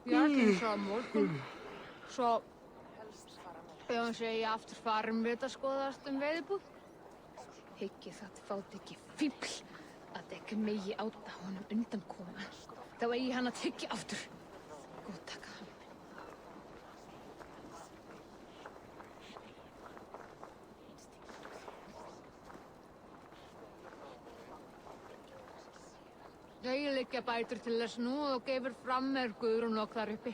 Bjarginn sá morgun. Svo... Ef hann segi aftur farin við að skoðast veiðibúð. Hyggi það fátt ekki fíbl að ekki megi áta honum undan koma. Þá eigi hann að tyggja aftur. Góðtaka hann. Ég liggja bætur til þess nú og gefur fram Guðrún og þar uppi.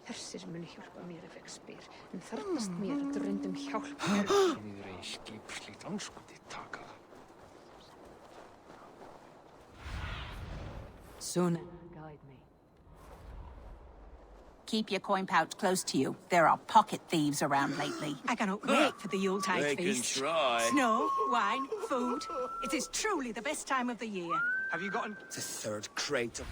Þessir muni hjálpa mér ef ég spyr, en þarfnast mér að reyndum hjálp mér. Niður eigi skip slíkt anskoti taka það. Soon, guide me. Keep your coin pouch close to you. There are pocket thieves around lately. I cannot wait for the Yuletide They feast. can try. Snow, wine, food. It is truly the best time of the year. Have you gotten the third crate of...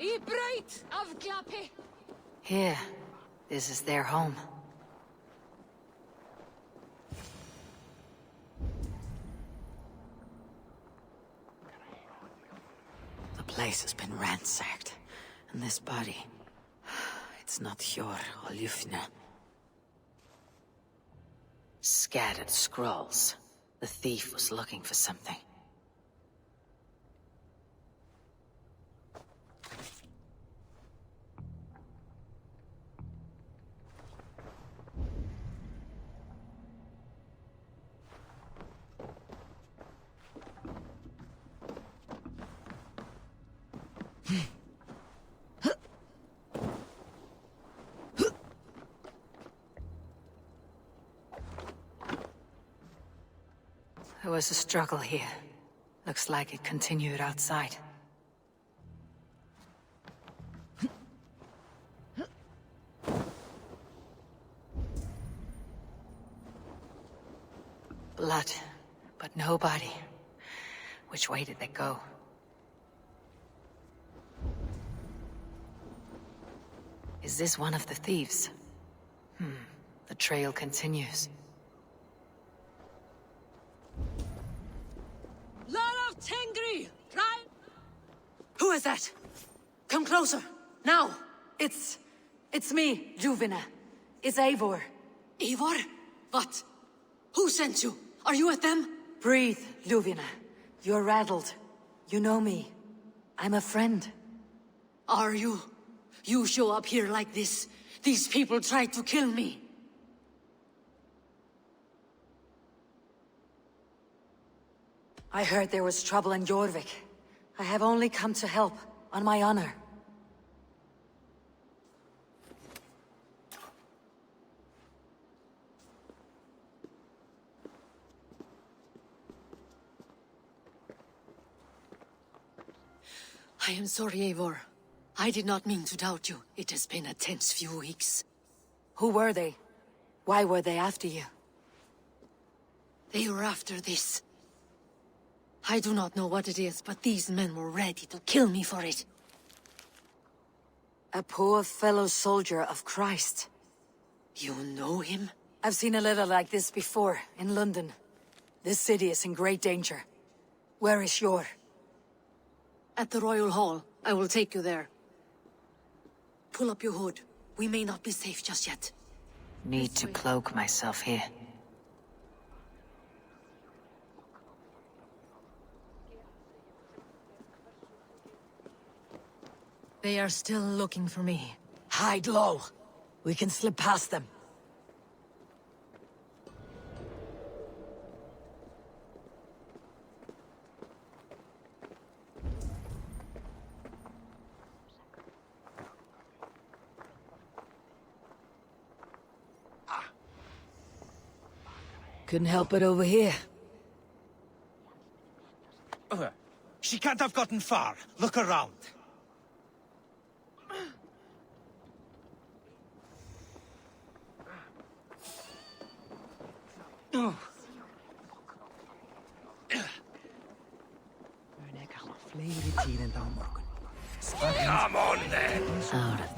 Í braut af glapi! Here, this is their home. The place has been ransacked, and this body... It's not Hjor or Ljufne. Scattered scrolls. The thief was looking for something. There was a struggle here. Looks like it continued outside. Blood, but no body. Which way did they go? Is this one of the thieves? The trail continues. Tengri! Right? Who is that? Come closer, now! It's me, Juvina. It's Eivor. Eivor? What? Who sent you? Are you with them? Breathe, Juvina. You're rattled. You know me. I'm a friend. Are you? You show up here like this. These people tried to kill me. I heard there was trouble in Jorvik. I have only come to help, on my honor. I am sorry, Eivor. I did not mean to doubt you. It has been a tense few weeks. Who were they? Why were they after you? They were after this. I do not know what it is, but these men were ready to kill me for it. A poor fellow soldier of Christ. You know him? I've seen a letter like this before, in London. This city is in great danger. Where is Hjor? At the Royal Hall. I will take you there. Pull up your hood. We may not be safe just yet. Need to cloak myself here. They are still looking for me. Hide low. We can slip past them. Couldn't help it over here. She can't have gotten far. Look around. Come on then! Out of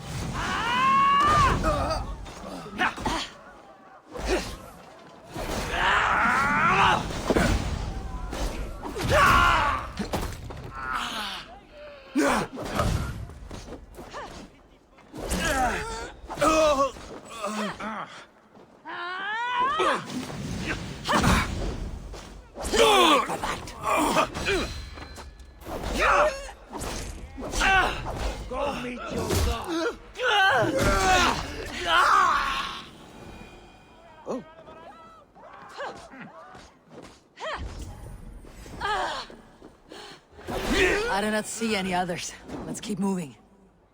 cannot see any others. Let's keep moving.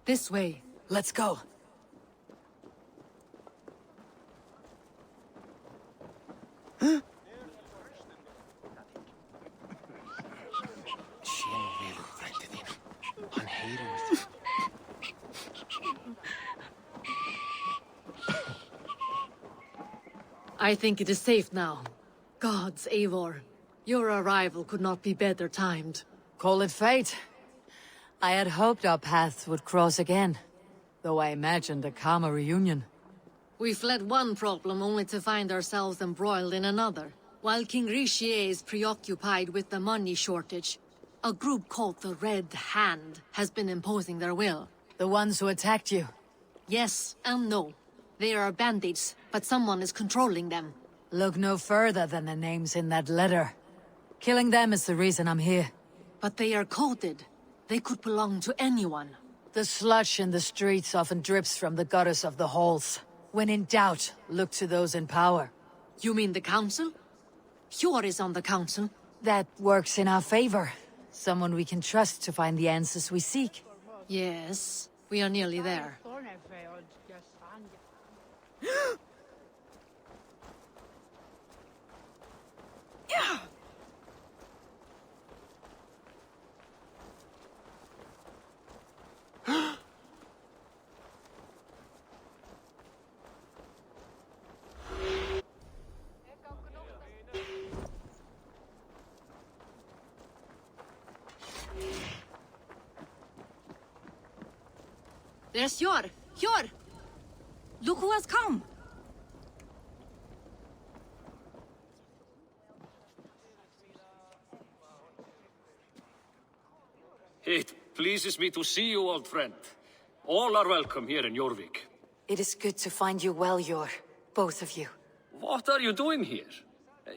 This way. Let's go. I think it is safe now. Gods, Eivor. Your arrival could not be better timed. Call it fate. I had hoped our paths would cross again, though I imagined a calmer reunion. We fled one problem only to find ourselves embroiled in another. While King Richier is preoccupied with the money shortage, a group called the Red Hand has been imposing their will. The ones who attacked you. Yes and no. They are bandits, but someone is controlling them. Look no further than the names in that letter. Killing them is the reason I'm here. But they are coded. They could belong to anyone. The sludge in the streets often drips from the gutters of the halls. When in doubt, look to those in power. You mean the council? Hjor is on the council. That works in our favor. Someone we can trust to find the answers we seek. Yes, we are nearly there. There's Hjor! Hjor! Look who has come! It pleases me to see you, old friend. All are welcome here in Jorvik. It is good to find you well, Yor. Both of you. What are you doing here?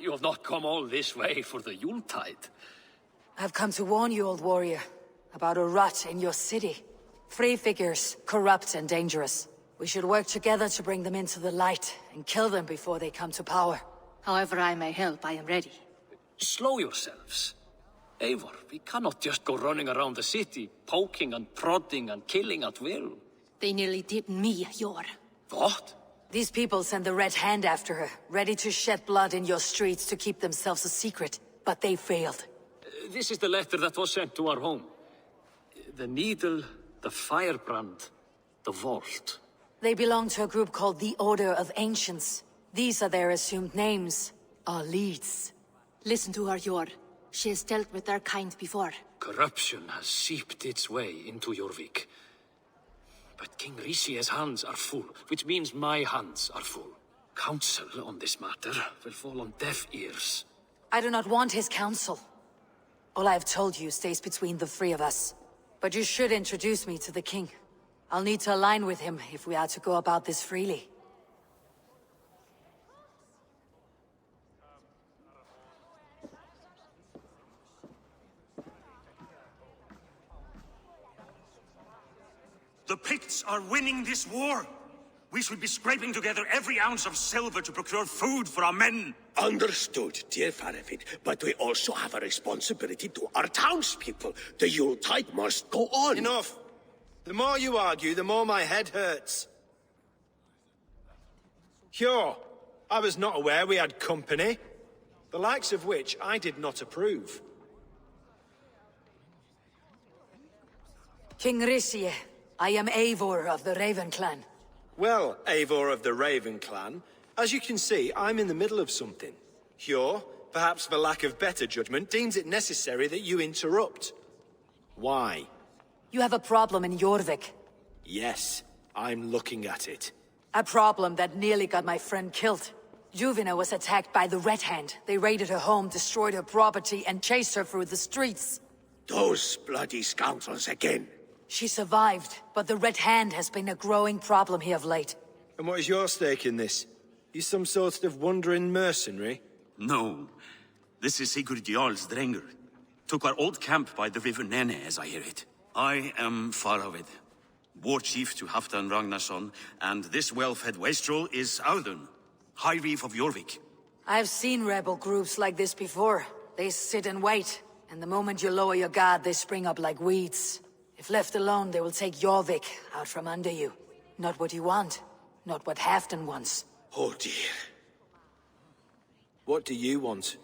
You have not come all this way for the Yuletide. I've come to warn you, old warrior, about a rot in your city. Free figures, corrupt and dangerous. We should work together to bring them into the light and kill them before they come to power. However I may help, I am ready. Slow yourselves. Eivor, we cannot just go running around the city, poking and prodding and killing at will. They nearly did me, Hjor. What? These people send the Red Hand after her, ready to shed blood in your streets to keep themselves a secret. But they failed. This is the letter that was sent to our home. The needle, the firebrand, the vault. They belong to a group called the Order of Ancients. These are their assumed names, our leads. Listen to her, Hjor. She has dealt with their kind before. Corruption has seeped its way into Jorvik. But King Richier's hands are full, which means my hands are full. Counsel on this matter will fall on deaf ears. I do not want his counsel. All I have told you stays between the three of us. But you should introduce me to the king. I'll need to align with him if we are to go about this freely. The Picts are winning this war. We should be scraping together every ounce of silver to procure food for our men. Understood, dear Faravid, but we also have a responsibility to our townspeople. The Yuletide must go on. Enough! The more you argue, the more my head hurts. Sure, I was not aware we had company, the likes of which I did not approve. King Richier, I am Eivor of the Raven clan. Well, Eivor of the Raven clan, as you can see, I'm in the middle of something. Hjor, perhaps for lack of better judgment, deems it necessary that you interrupt. Why? You have a problem in Jorvik. Yes, I'm looking at it. A problem that nearly got my friend killed. Juvina was attacked by the Red Hand. They raided her home, destroyed her property, and chased her through the streets. Those bloody scoundrels again. She survived, but the Red Hand has been a growing problem here of late. And what is your stake in this? You some sort of wandering mercenary? No. This is Sigurd Jarl's Drenger. Took our old camp by the river Nene, as I hear it. I am Faravid, war chief to Halfdan Ragnarsson, and this well-fed wastrel is Audun, High Reeve of Jorvik. I've seen rebel groups like this before. They sit and wait, And the moment you lower your guard, they spring up like weeds. If left alone, they will take Jorvik out from under you. Not what you want. Not what Halfdan wants. Oh dear. What do you want?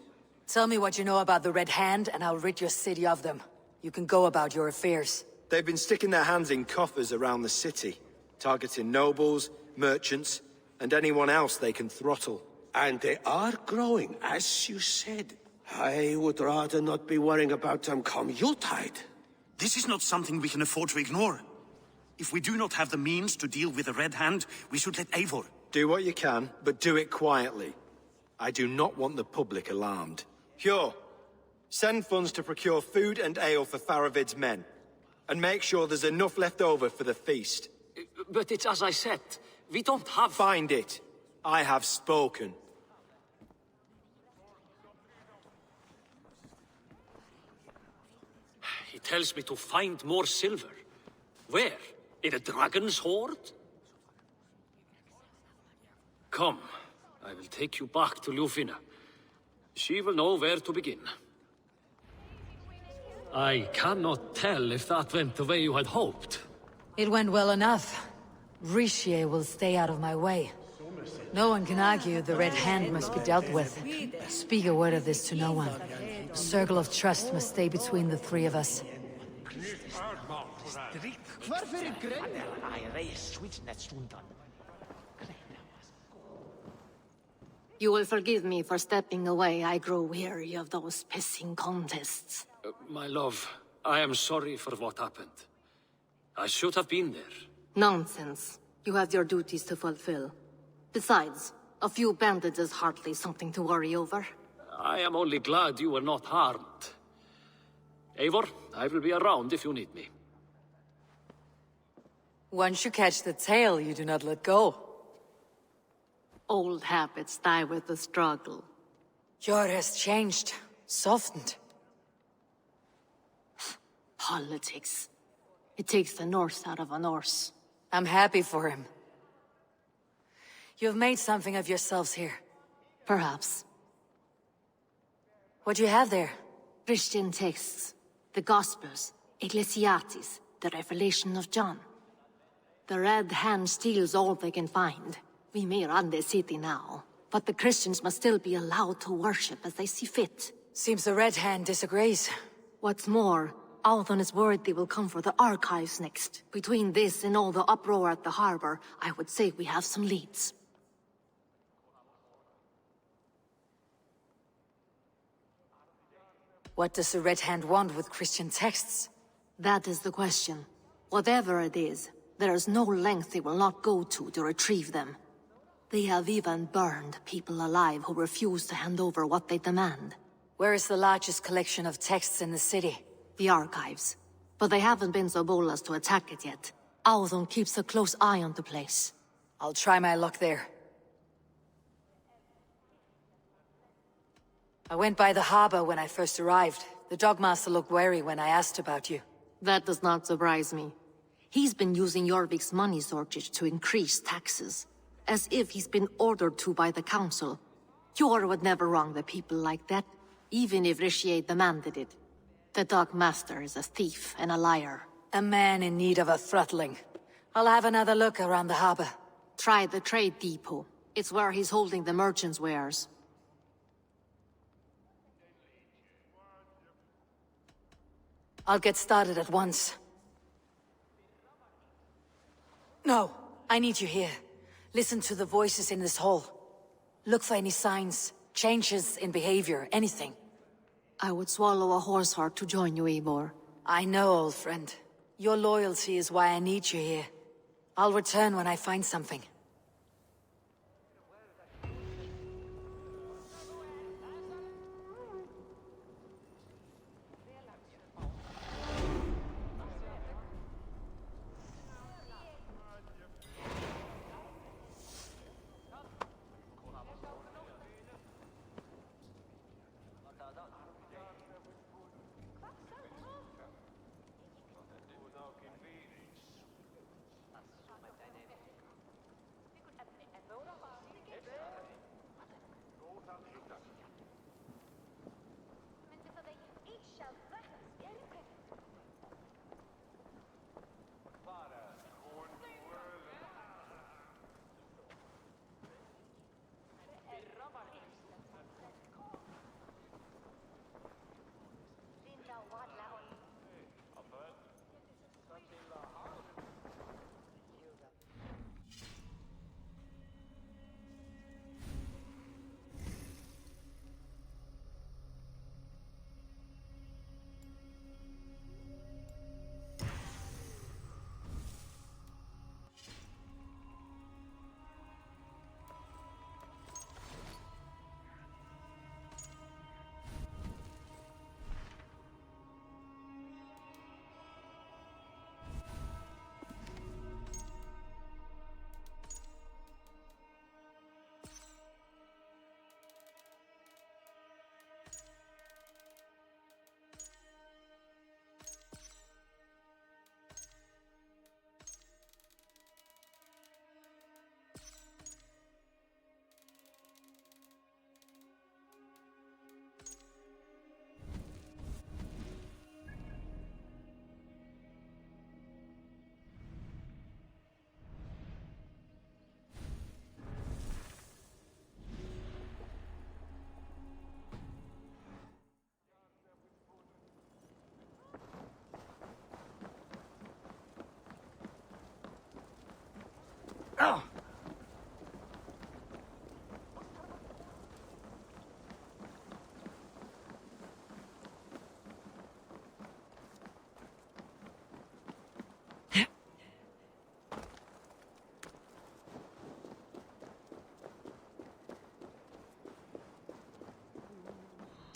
Tell me what you know about the Red Hand, and I'll rid your city of them. You can go about your affairs. They've been sticking their hands in coffers around the city, targeting nobles, merchants, and anyone else they can throttle. And they are growing, as you said. I would rather not be worrying about them come Yuletide. This is not something we can afford to ignore. If we do not have the means to deal with the Red Hand, we should let Eivor. Do what you can, but do it quietly. I do not want the public alarmed. Hjor, send funds to procure food and ale for Faravid's men. And make sure there's enough left over for the feast. But it's as I said, we don't have... Find it. I have spoken. He tells me to find more silver. Where? In a dragon's hoard? Come, I will take you back to Ljufina. She will know where to begin. I cannot tell if that went the way you had hoped. It went well enough. Richier will stay out of my way. No one can argue the Red Hand must be dealt with. Speak a word of this to no one. A circle of trust must stay between the three of us. You will forgive me for stepping away. I grow weary of those pissing contests. My love, I am sorry for what happened. I should have been there. Nonsense. You have your duties to fulfill. Besides, a few bandits is hardly something to worry over. I am only glad you were not harmed. Eivor, I will be around if you need me. Once you catch the tail, you do not let go. Old habits die with the struggle. Hjor has changed, softened. Politics. It takes the Norse out of a Norse. I'm happy for him. You've made something of yourselves here. Perhaps. What do you have there? Christian texts, the Gospels, Ecclesiastes, the Revelation of John. The Red Hand steals all they can find. We may run the city now, but the Christians must still be allowed to worship as they see fit. Seems the Red Hand disagrees. What's more, Althon is worried they will come for the archives next. Between this and all the uproar at the harbor, I would say we have some leads. What does the Red Hand want with Christian texts? That is the question. Whatever it is, there is no length they will not go to retrieve them. They have even burned people alive who refuse to hand over what they demand. Where is the largest collection of texts in the city? The archives. But they haven't been so bold as to attack it yet. Althon keeps a close eye on the place. I'll try my luck there. I went by the harbor when I first arrived. The Dogmaster looked wary when I asked about you. That does not surprise me. He's been using Jorvik's money shortage to increase taxes. As if he's been ordered to by the council. Hjor would never wrong the people like that, even if Richier demanded it. The Dogmaster is a thief and a liar. A man in need of a throttling. I'll have another look around the harbor. Try the trade depot. It's where he's holding the merchants' wares. I'll get started at once. No, I need you here. Listen to the voices in this hall. Look for any signs, changes in behavior, anything. I would swallow a horse heart to join you, Eivor. I know, old friend. Your loyalty is why I need you here. I'll return when I find something.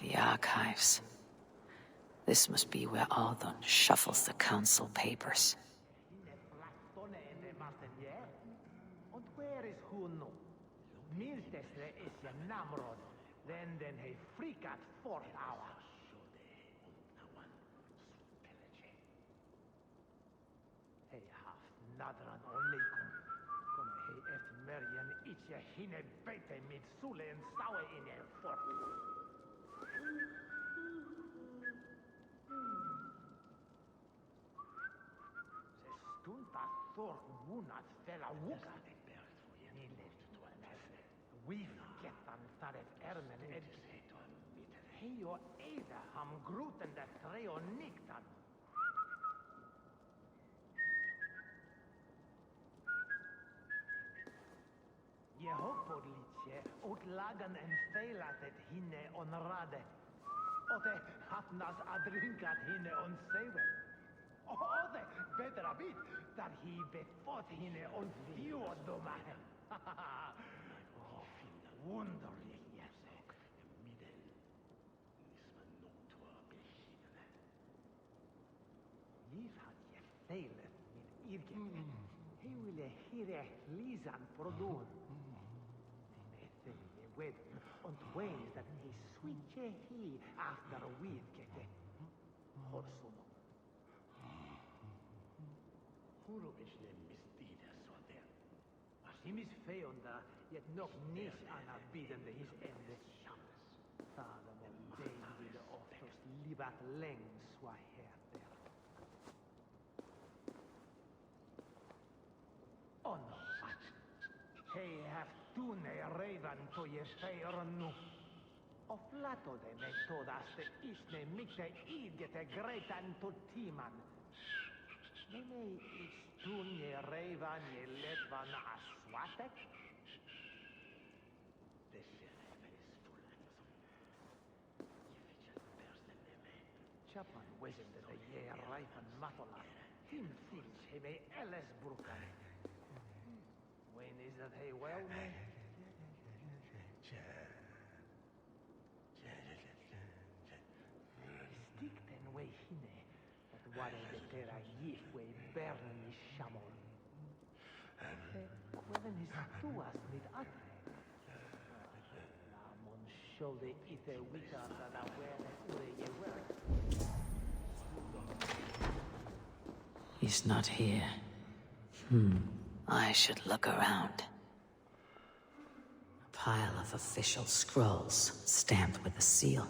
The archives. This must be where Ardon shuffles the council papers. Und where is Huno? Miltesre is je namrod. Den he frikat 4 hour. He haft nadran oleikum. Kom he eft merjen itje hine bete mit sule en saue in je fort. Stunta thor wunat stella wuka. We've get on Taref Ermen Edgeton. Heo Ada ham gruten de treo niktan. Je hopodlice utlagan en feilatet hinne on rade. Ote hatnas adrinkat hinne on sewe. Ote betra bit, dat hi befot hinne on fjordoma. Wunderlich, yes. Middel. Nisman noctua beginne. Hier had je vele mit irgen. Hij wil hier lisan produen. Die je weet, ontwees dat hij switche hier after a week keke. Horsuno. Huro is de misdide zo der. Als hij is veonda, yet nog niet aan biedende his ende. Salomon deed de offers libat längs wa herder. Oh no, hij heeft toen redan to je feiren nu. Of lato de metodas de isne mikte idgete gretan to timan. Nee, is toen je revan je letvan aswatek? Chapman wisdom that the year ripe and matola. Him thinks he may Ellis Brooker. When is that he well, man? Stick ten way hine, but what is the terra yif way burn is shamol. When his tuas mit atre. Lamon shoulder ite wika than a were ure ye were. He's not here. I should look around. A pile of official scrolls, stamped with a seal.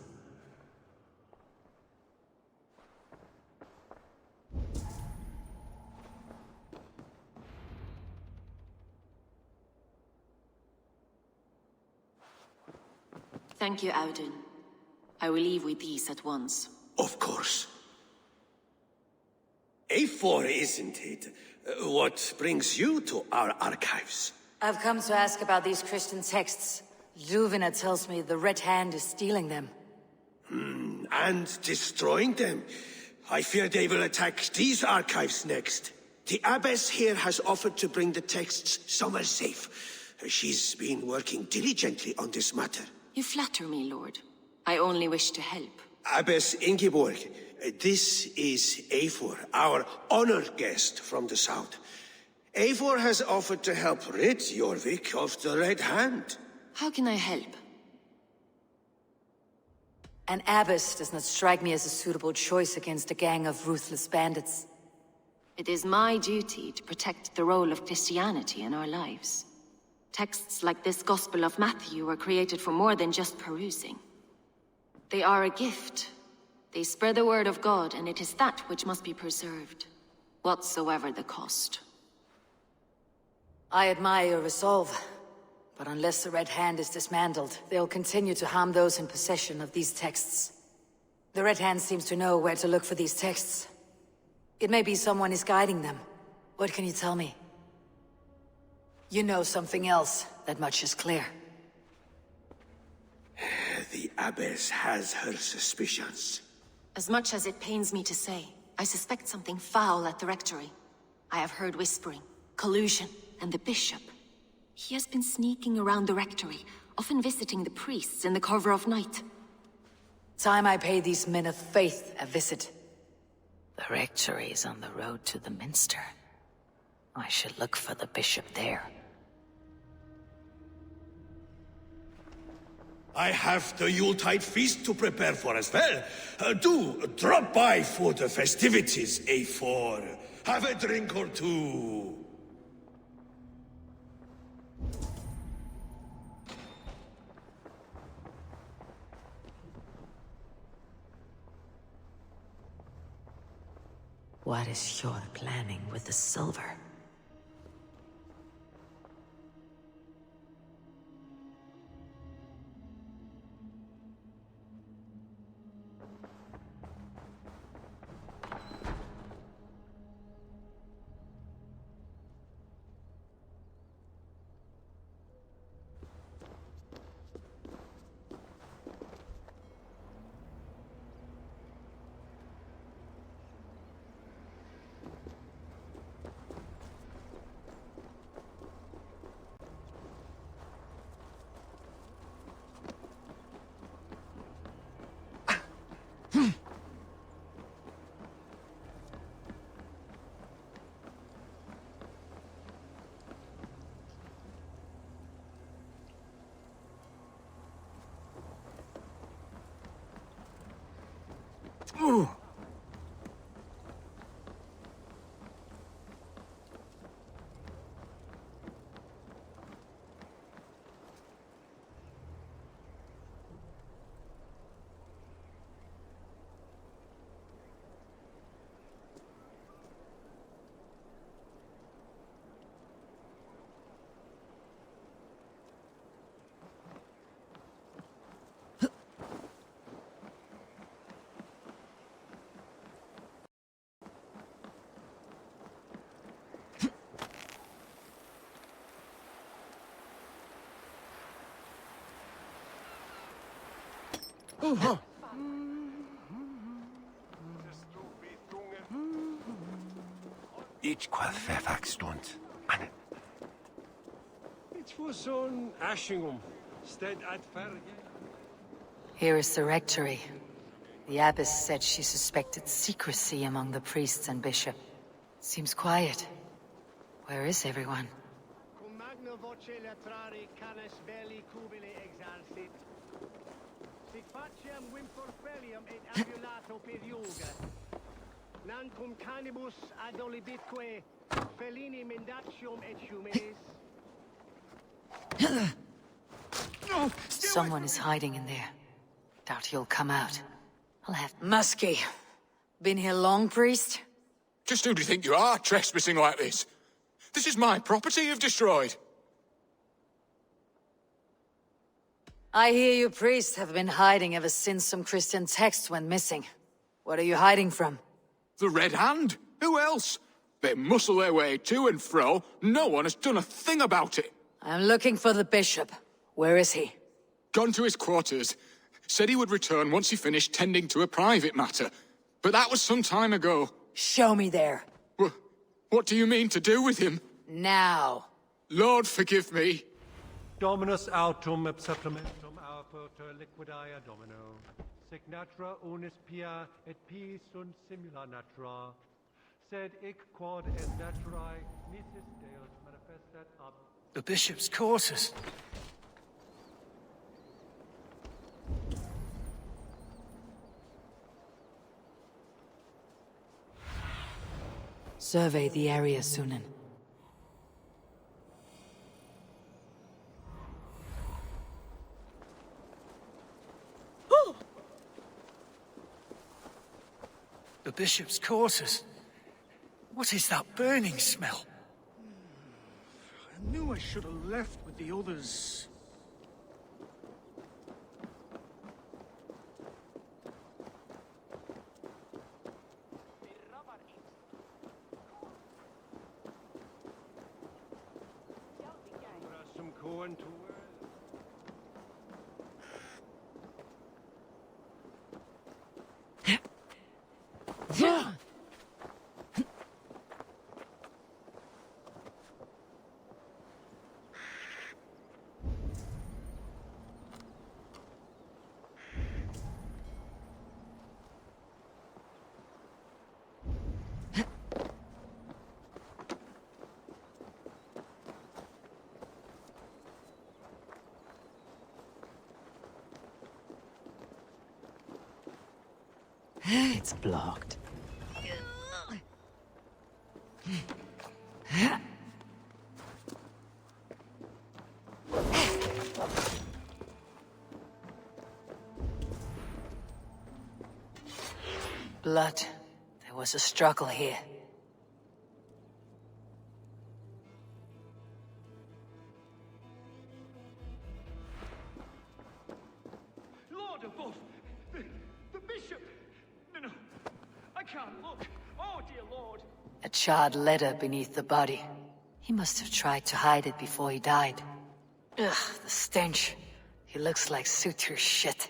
Thank you, Audun. I will leave with these at once. Of course. Eivor, isn't it? What brings you to our archives? I've come to ask about these Christian texts. Juvina tells me the Red Hand is stealing them. And destroying them. I fear they will attack these archives next. The abbess here has offered to bring the texts somewhere safe. She's been working diligently on this matter. You flatter me, Lord. I only wish to help. Abbess Ingeborg, this is Eivor, our honored guest from the south. Eivor has offered to help rid Jorvik of the Red Hand. How can I help? An abbess does not strike me as a suitable choice against a gang of ruthless bandits. It is my duty to protect the role of Christianity in our lives. Texts like this Gospel of Matthew were created for more than just perusing. They are a gift. They spread the word of God, and it is that which must be preserved, whatsoever the cost. I admire your resolve, but unless the Red Hand is dismantled, they'll continue to harm those in possession of these texts. The Red Hand seems to know where to look for these texts. It may be someone is guiding them. What can you tell me? You know something else, that much is clear. The abbess has her suspicions. As much as it pains me to say, I suspect something foul at the rectory. I have heard whispering, collusion, and the bishop. He has been sneaking around the rectory, often visiting the priests in the cover of night. Time I pay these men of faith a visit. The rectory is on the road to the minster. I should look for the bishop there. I have the Yuletide feast to prepare for as well. Do drop by for the festivities, Eivor. Have a drink or two. What is your planning with the silver? Ooh. Each quath Fairfax stunt. It was on Ashingham, stead at Fergie. Here is the rectory. The abbess said she suspected secrecy among the priests and bishop. Seems quiet. Where is everyone? Someone is hiding in there. Doubt he'll come out. I'll have... Muskie. Been here long, priest? Just who do you think you are, trespassing like this? This is my property you've destroyed. I hear you priests have been hiding ever since some Christian texts went missing. What are you hiding from? The Red Hand? Who else? They muscle their way to and fro. No one has done a thing about it. I'm looking for the bishop. Where is he? Gone to his quarters. Said he would return once he finished tending to a private matter. But that was some time ago. Show me there. What do you mean to do with him? Now. Lord, forgive me. Dominus autum abseptamentum auporter liquidia domino. Sic natura unis pia et pis sunt simula natura. Sed hic quod est naturae misis Deus manifestat ab... The bishop's quarters. Survey the area, Sunan. The bishop's quarters. What is that burning smell? I knew I should have left with the others. Some corn to It's blocked. Blood. There was a struggle here. Lord above! The bishop! No, I can't look. Oh, dear Lord! A charred letter beneath the body. He must have tried to hide it before he died. Ugh, the stench. He looks like suture shit.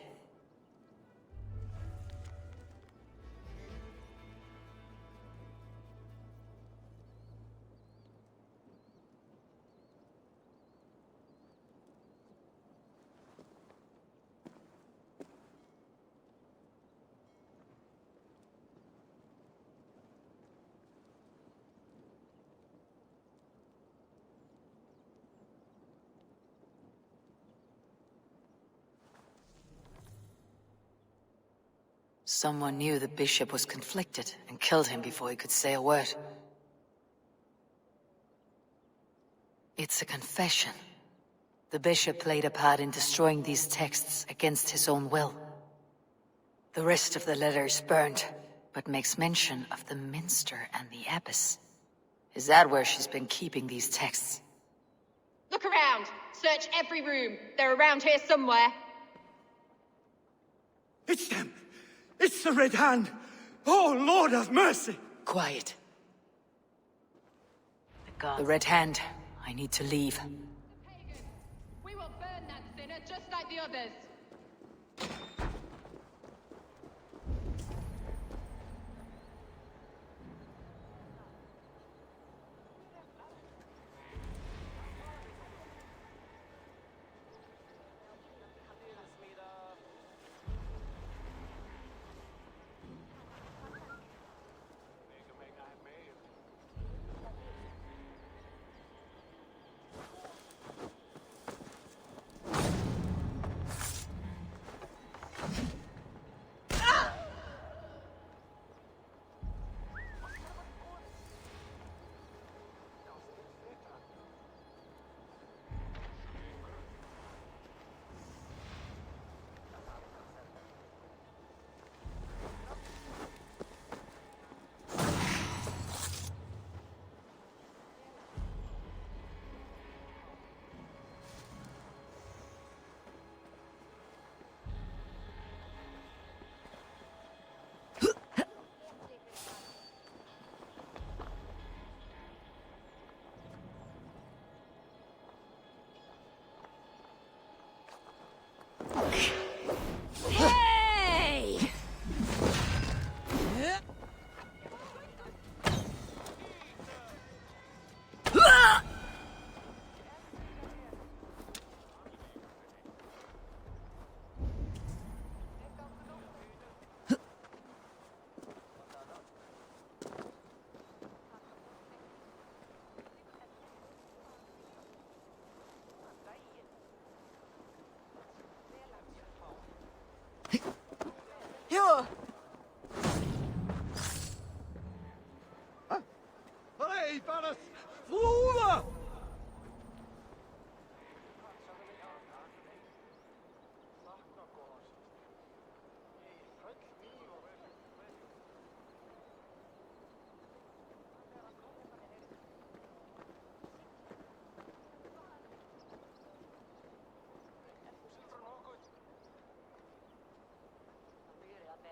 Someone knew the bishop was conflicted and killed him before he could say a word. It's a confession. The bishop played a part in destroying these texts against his own will. The rest of the letter is burned, but makes mention of the minster and the abbess. Is that where she's been keeping these texts? Look around! Search every room! They're around here somewhere! It's them! It's the Red Hand! Oh, Lord have mercy! Quiet. The Red Hand. I need to leave. We will burn that sinner just like the others!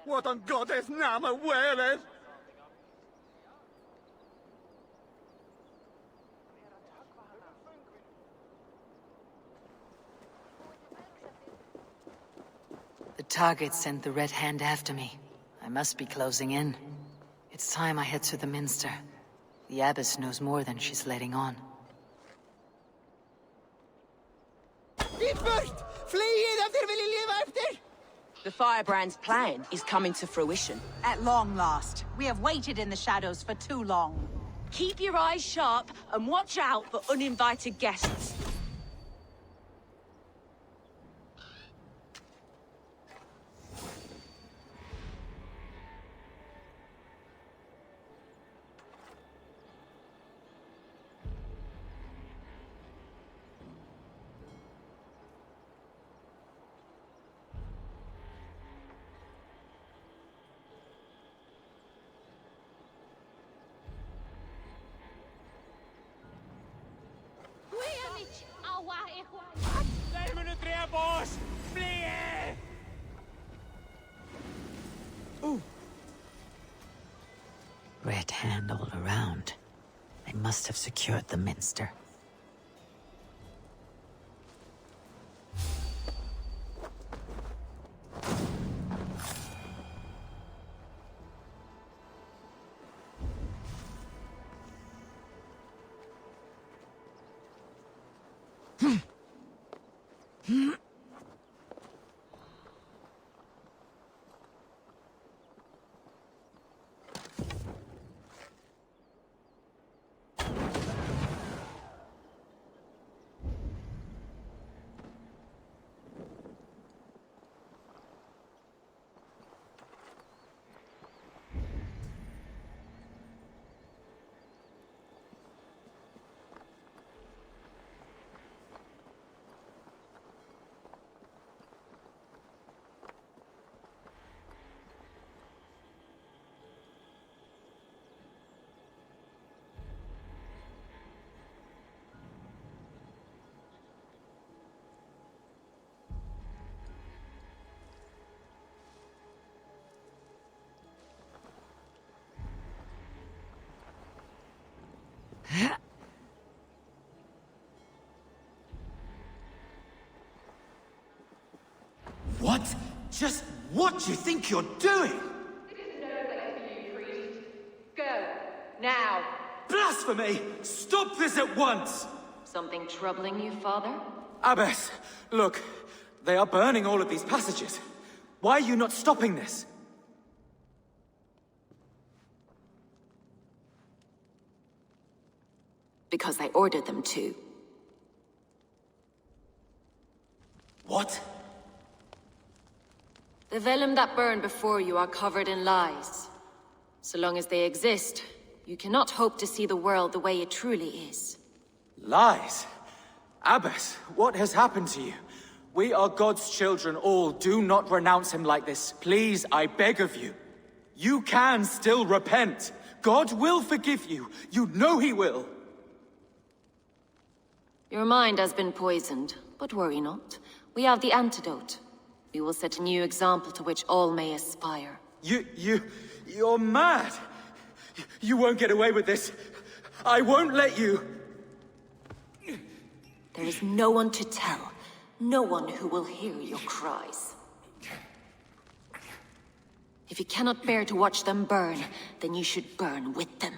What on goddess nama where? The target sent the Red Hand after me. I must be closing in. It's time I head to the Minster. The Abbess knows more than she's letting on. The Firebrand's plan is coming to fruition. At long last. We have waited in the shadows for too long. Keep your eyes sharp and watch out for uninvited guests. Red Hand all around. They must have secured the Minster. What? Just what do you think you're doing? This is no place for you, priest. Go, now. Blasphemy! Stop this at once! Something troubling you, Father? Abbess, look. They are burning all of these passages. Why are you not stopping this? Because I ordered them to. What? The vellum that burned before you are covered in lies. So long as they exist, you cannot hope to see the world the way it truly is. Lies? Abbess, what has happened to you? We are God's children all. Do not renounce him like this. Please, I beg of you. You can still repent. God will forgive you. You know he will. Your mind has been poisoned, but worry not. We have the antidote. We will set a new example to which all may aspire. You're mad. You won't get away with this. I won't let you. There is no one to tell. No one who will hear your cries. If you cannot bear to watch them burn, then you should burn with them.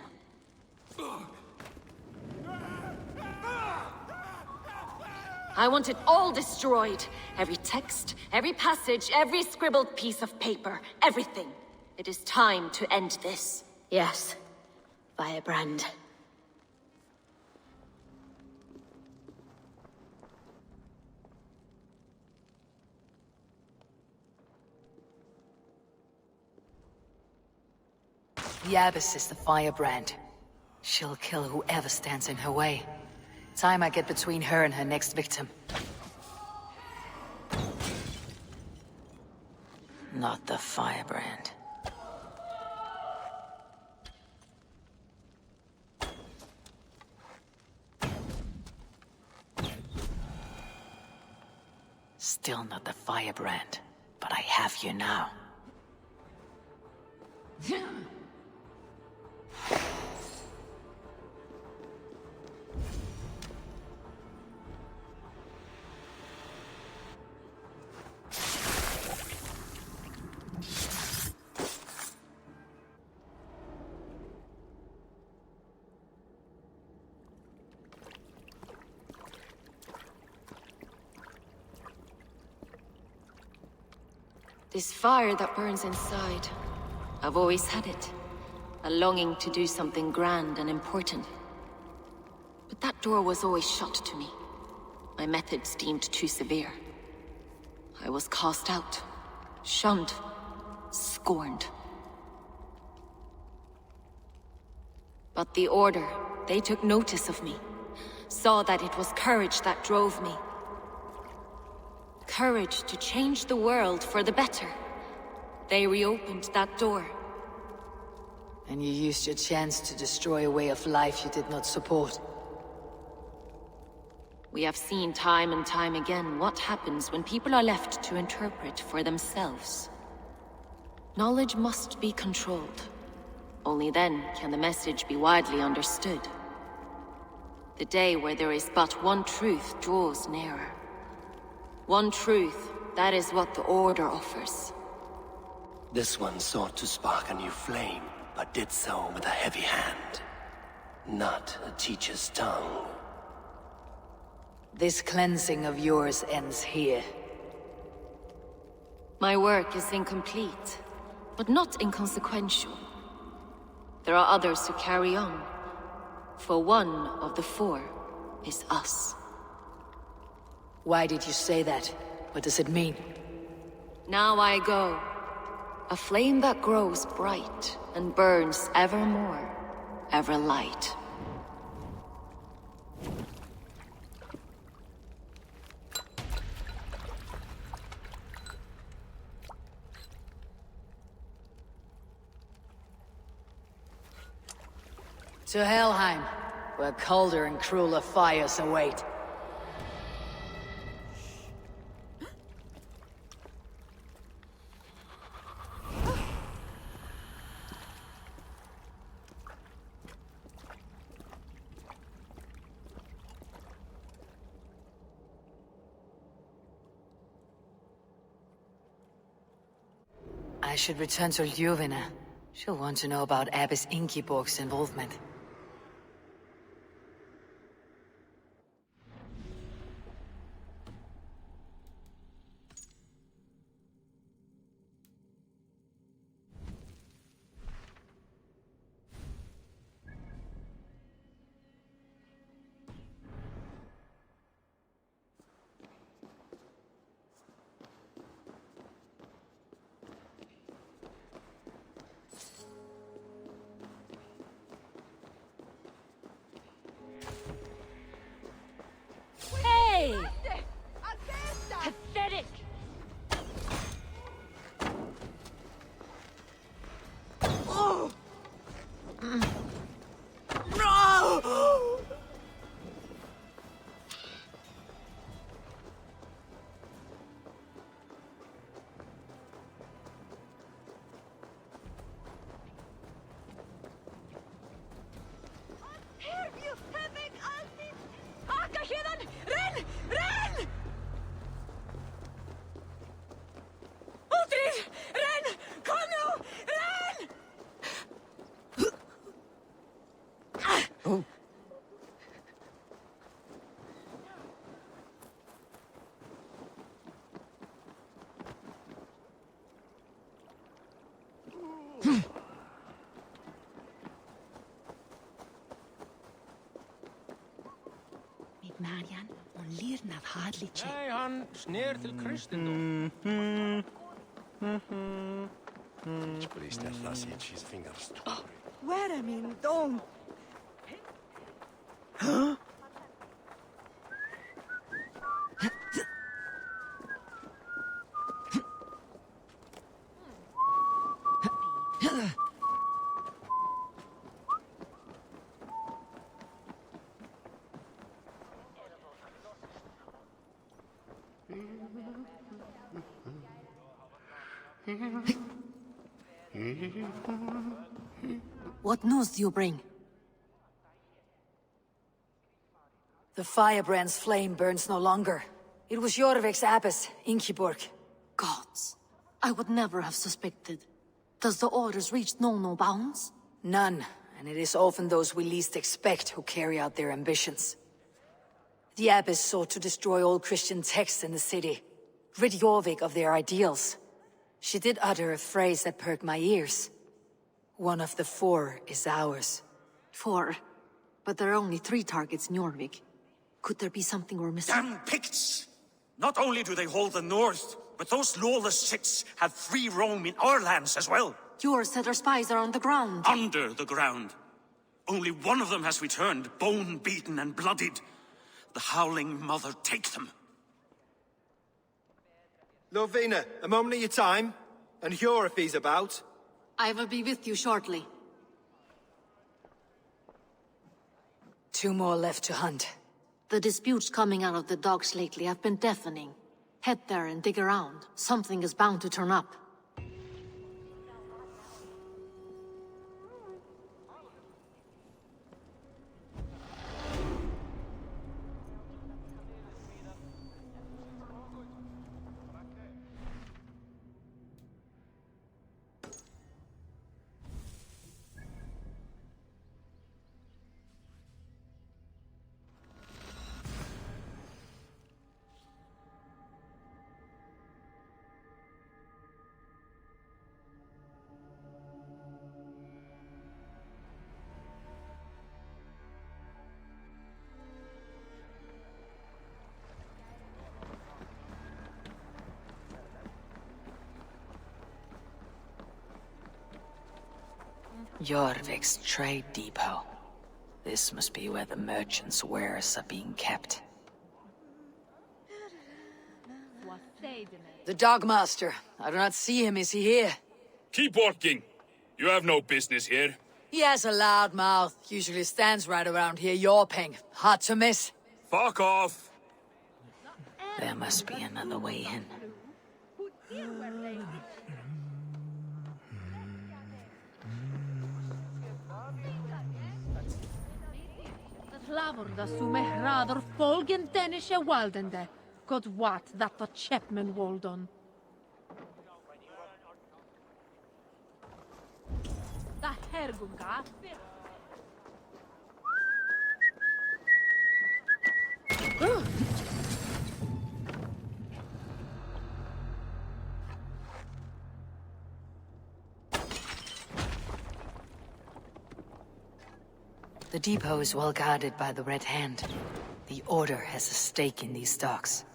I want it all destroyed. Every text, every passage, every scribbled piece of paper, everything. It is time to end this. Yes, Firebrand. The Abbess is the Firebrand. She'll kill whoever stands in her way. Time I get between her and her next victim. Not the Firebrand. Still not the Firebrand, but I have you now. This fire that burns inside, I've always had it. A longing to do something grand and important. But that door was always shut to me. My methods deemed too severe. I was cast out, shunned, scorned. But the Order, they took notice of me. Saw that it was courage that drove me. Courage to change the world for the better. They reopened that door. And you used your chance to destroy a way of life you did not support. We have seen time and time again what happens when people are left to interpret for themselves. Knowledge must be controlled. Only then can the message be widely understood. The day where there is but one truth draws nearer. One truth, that is what the Order offers. This one sought to spark a new flame, but did so with a heavy hand. Not a teacher's tongue. This cleansing of yours ends here. My work is incomplete, but not inconsequential. There are others who carry on. For one of the four is us. Why did you say that? What does it mean? Now I go. A flame that grows bright and burns ever more, ever light. To Helheim, where colder and crueler fires await. I should return to Ljuvina. She'll want to know about Abbess Ingeborg's involvement. Hey! Pathetic! Oh! No! Akka héðan! Renn! Renn! Útríð! Renn! Kom nú! Renn! Marian, og lirnað hadlítið. Nei, hann sner til kristindóm. Where am I? Don't. What news do you bring? The firebrand's flame burns no longer. It was Jorvik's abbess, Ingeborg. Gods, I would never have suspected. Does the orders reach no bounds? None, and it is often those we least expect who carry out their ambitions. The abbess sought to destroy all Christian texts in the city, rid Jorvik of their ideals. She did utter a phrase that perked my ears. One of the 4 is ours. 4? But there are only 3 targets in Jorvik. Could there be something we're missing? Damn Picts! Not only do they hold the north, but those lawless shits have free roam in our lands as well. Yours said our spies are on the ground. Under the ground. Only one of them has returned, bone-beaten and bloodied. The Howling Mother take them. Lovina, a moment of your time. And Hjor if he's about. I will be with you shortly. 2 more left to hunt. The disputes coming out of the docks lately have been deafening. Head there and dig around. Something is bound to turn up. Jorvik's trade depot. This must be where the merchants' wares are being kept. The Dogmaster. I do not see him. Is he here? Keep walking. You have no business here. He has a loud mouth. Usually stands right around here yawping. Hard to miss. Fuck off. There must be another way in. Lavor da sumehrader folgen dennische waldende. God wat dat the Chapman Waldon. Da hergunga. The depot is well guarded by the Red Hand. The Order has a stake in these docks.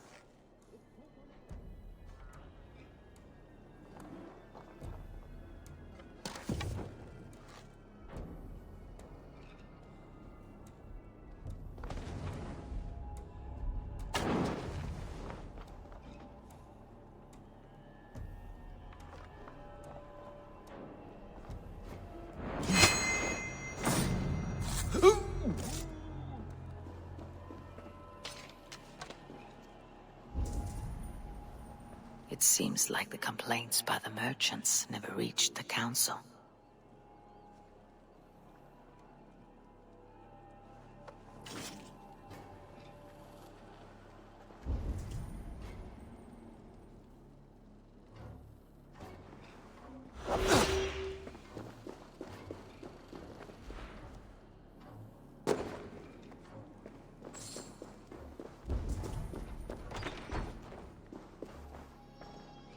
It seems like the complaints by the merchants never reached the council.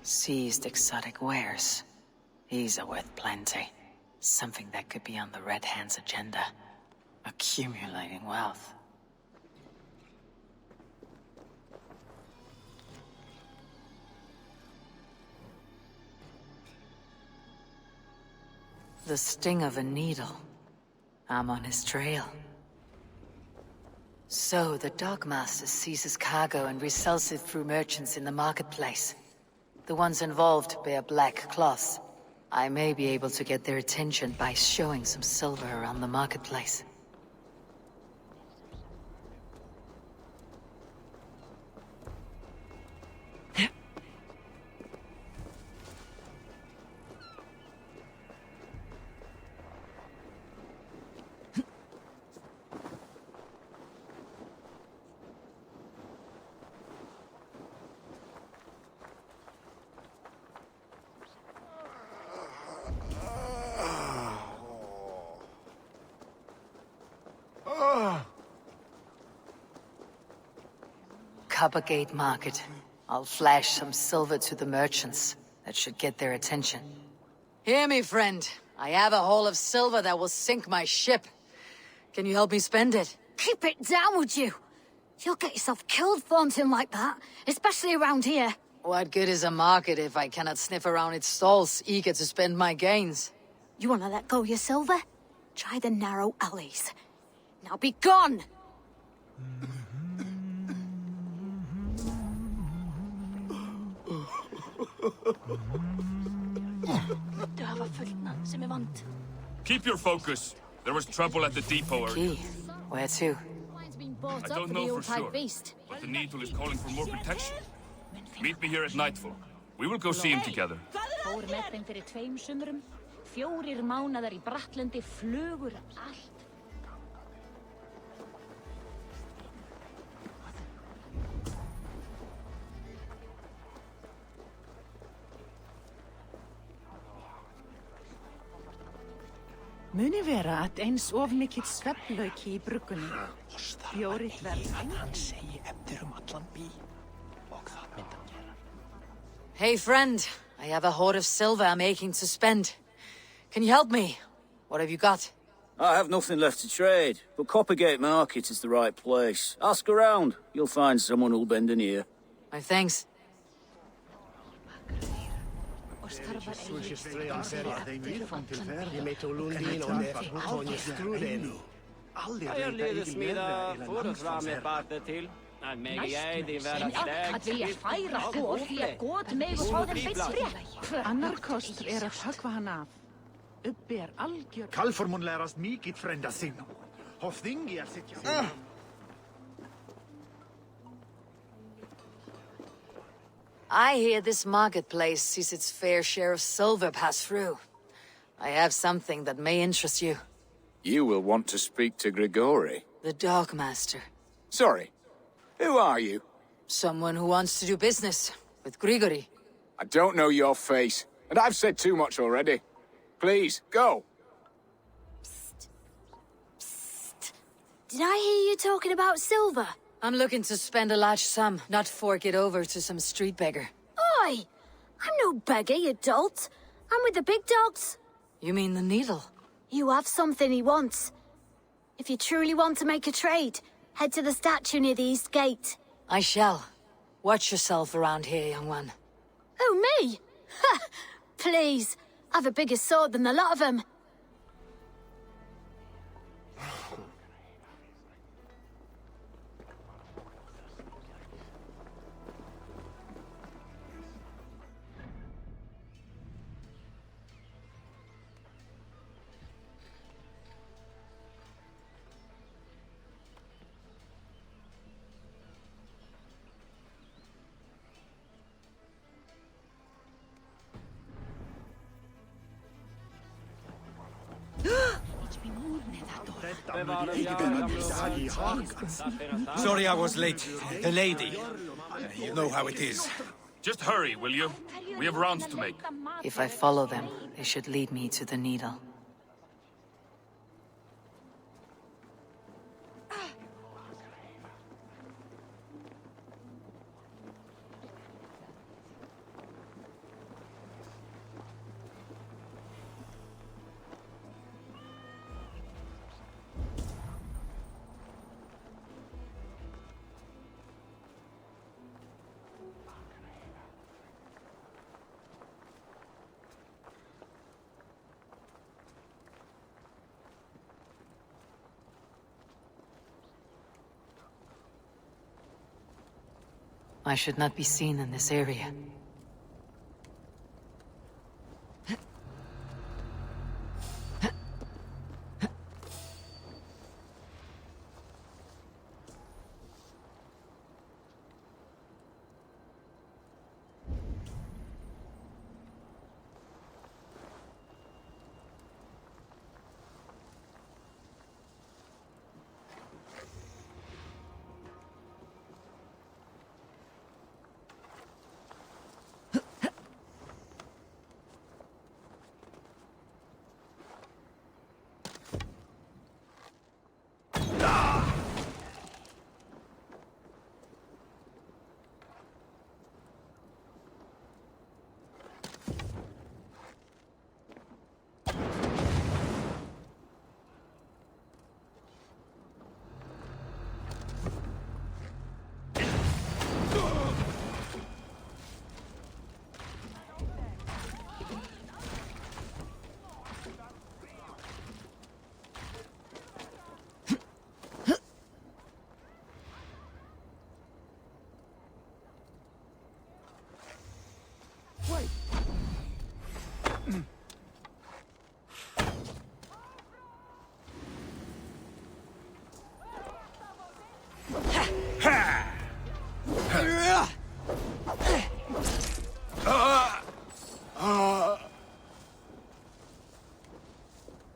Seized exotic wares. These are worth plenty. Something that could be on the Red Hand's agenda. Accumulating wealth. The sting of a needle. I'm on his trail. So, the Dogmaster seizes cargo and resells it through merchants in the marketplace. The ones involved bear black cloths. I may be able to get their attention by showing some silver around the marketplace. Coppergate Market. I'll flash some silver to the merchants. That should get their attention. Hear me, friend. I have a haul of silver that will sink my ship. Can you help me spend it? Keep it down, would you? You'll get yourself killed flaunting like that, especially around here. What good is a market if I cannot sniff around its stalls, eager to spend my gains? You want to let go of your silver? Try the narrow alleys. Now be gone! Keep your focus. There was trouble at the depot earlier. Where to? I don't know for sure, but the Needle is calling for more protection. Meet me here at nightfall. We will go see him together. Fór með þeim fyrir 2 sumrum. 4 mánaðar í Brattlendi, flugur allt. Muni vera að eins of mikill svefnlauki í bruggunni. Bjórið verð. Hann segi eftir allan bí. Og það myndi hann gera. Hey, friend. I have a hoard of silver I'm aching to spend. Can you help me? What have you got? I have nothing left to trade, but Coppergate Market is the right place. Ask around. You'll find someone who'll bend an ear. My thanks. Jag leder smida för fram med bartet till. Att mig de vara Að vilja færa góð því að góð meg og fá þeim beint frétt. Annar kostur að höggva hann af. Uppi algjör... Kalfor mun lärast mikið frenda sinna. Hofþingi sitja. I hear this marketplace sees its fair share of silver pass through. I have something that may interest you. You will want to speak to Grigori. The Dogmaster. Sorry. Who are you? Someone who wants to do business with Grigori. I don't know your face, and I've said too much already. Please, go. Did I hear you talking about silver? I'm looking to spend a large sum, not fork it over to some street beggar. Oi! I'm no beggar, you dolt. I'm with the big dogs. You mean the Needle? You have something he wants. If you truly want to make a trade, head to the statue near the East Gate. I shall. Watch yourself around here, young one. Oh, me? Ha! Please. I've a bigger sword than the lot of them. Sorry I was late. The lady. You know how it is. Just hurry, will you? We have rounds to make. If I follow them, they should lead me to the Needle. I should not be seen in this area.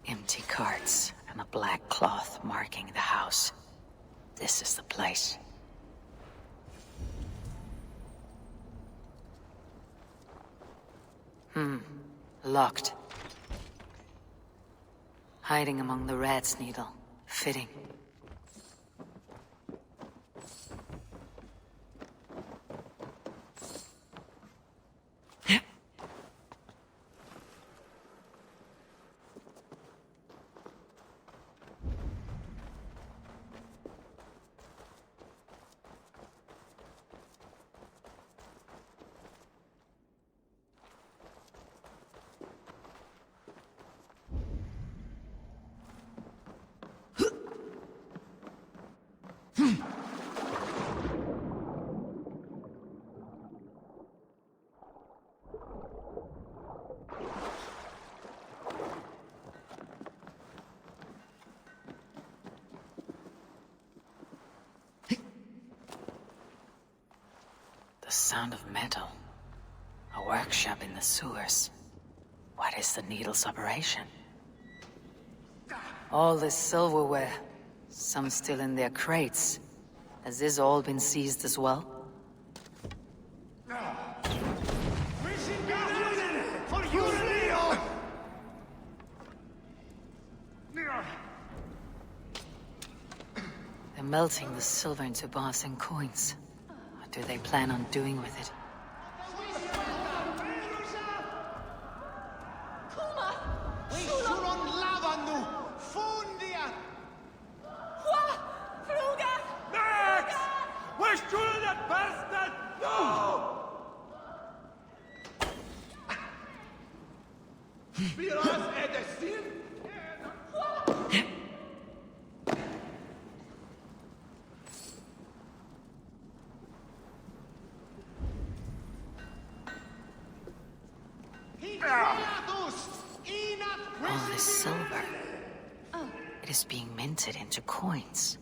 Empty carts and a black cloth marking the house. This is the place. Locked. Hiding among the rat's needle. Fitting. The sound of metal. A workshop in the sewers. What is the needle's operation? All this silverware. Some still in their crates. Has this all been seized as well? They're melting the silver into bars and coins. What do they plan on doing with it? All this silver. It is being minted into coins.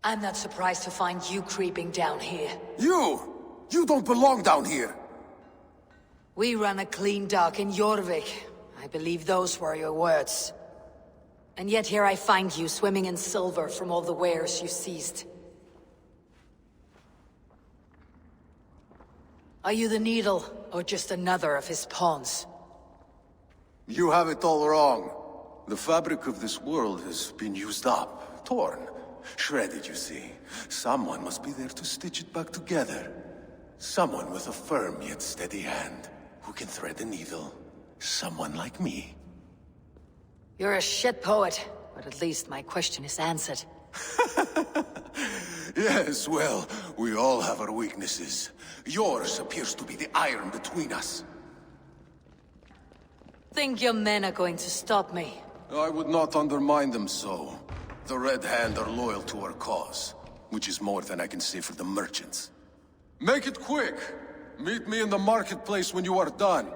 I'm not surprised to find you creeping down here. You don't belong down here! We run a clean dock in Jorvik. I believe those were your words. And yet here I find you swimming in silver from all the wares you seized. Are you the Needle, or just another of his pawns? You have it all wrong. The fabric of this world has been used up, torn, shredded, you see. Someone must be there to stitch it back together. Someone with a firm yet steady hand, who can thread the needle. Someone like me. You're a shit poet, but at least my question is answered. Yes, well, we all have our weaknesses. Yours appears to be the iron between us. Think your men are going to stop me? I would not undermine them so. The Red Hand are loyal to our cause, which is more than I can say for the merchants. Make it quick! Meet me in the marketplace when you are done.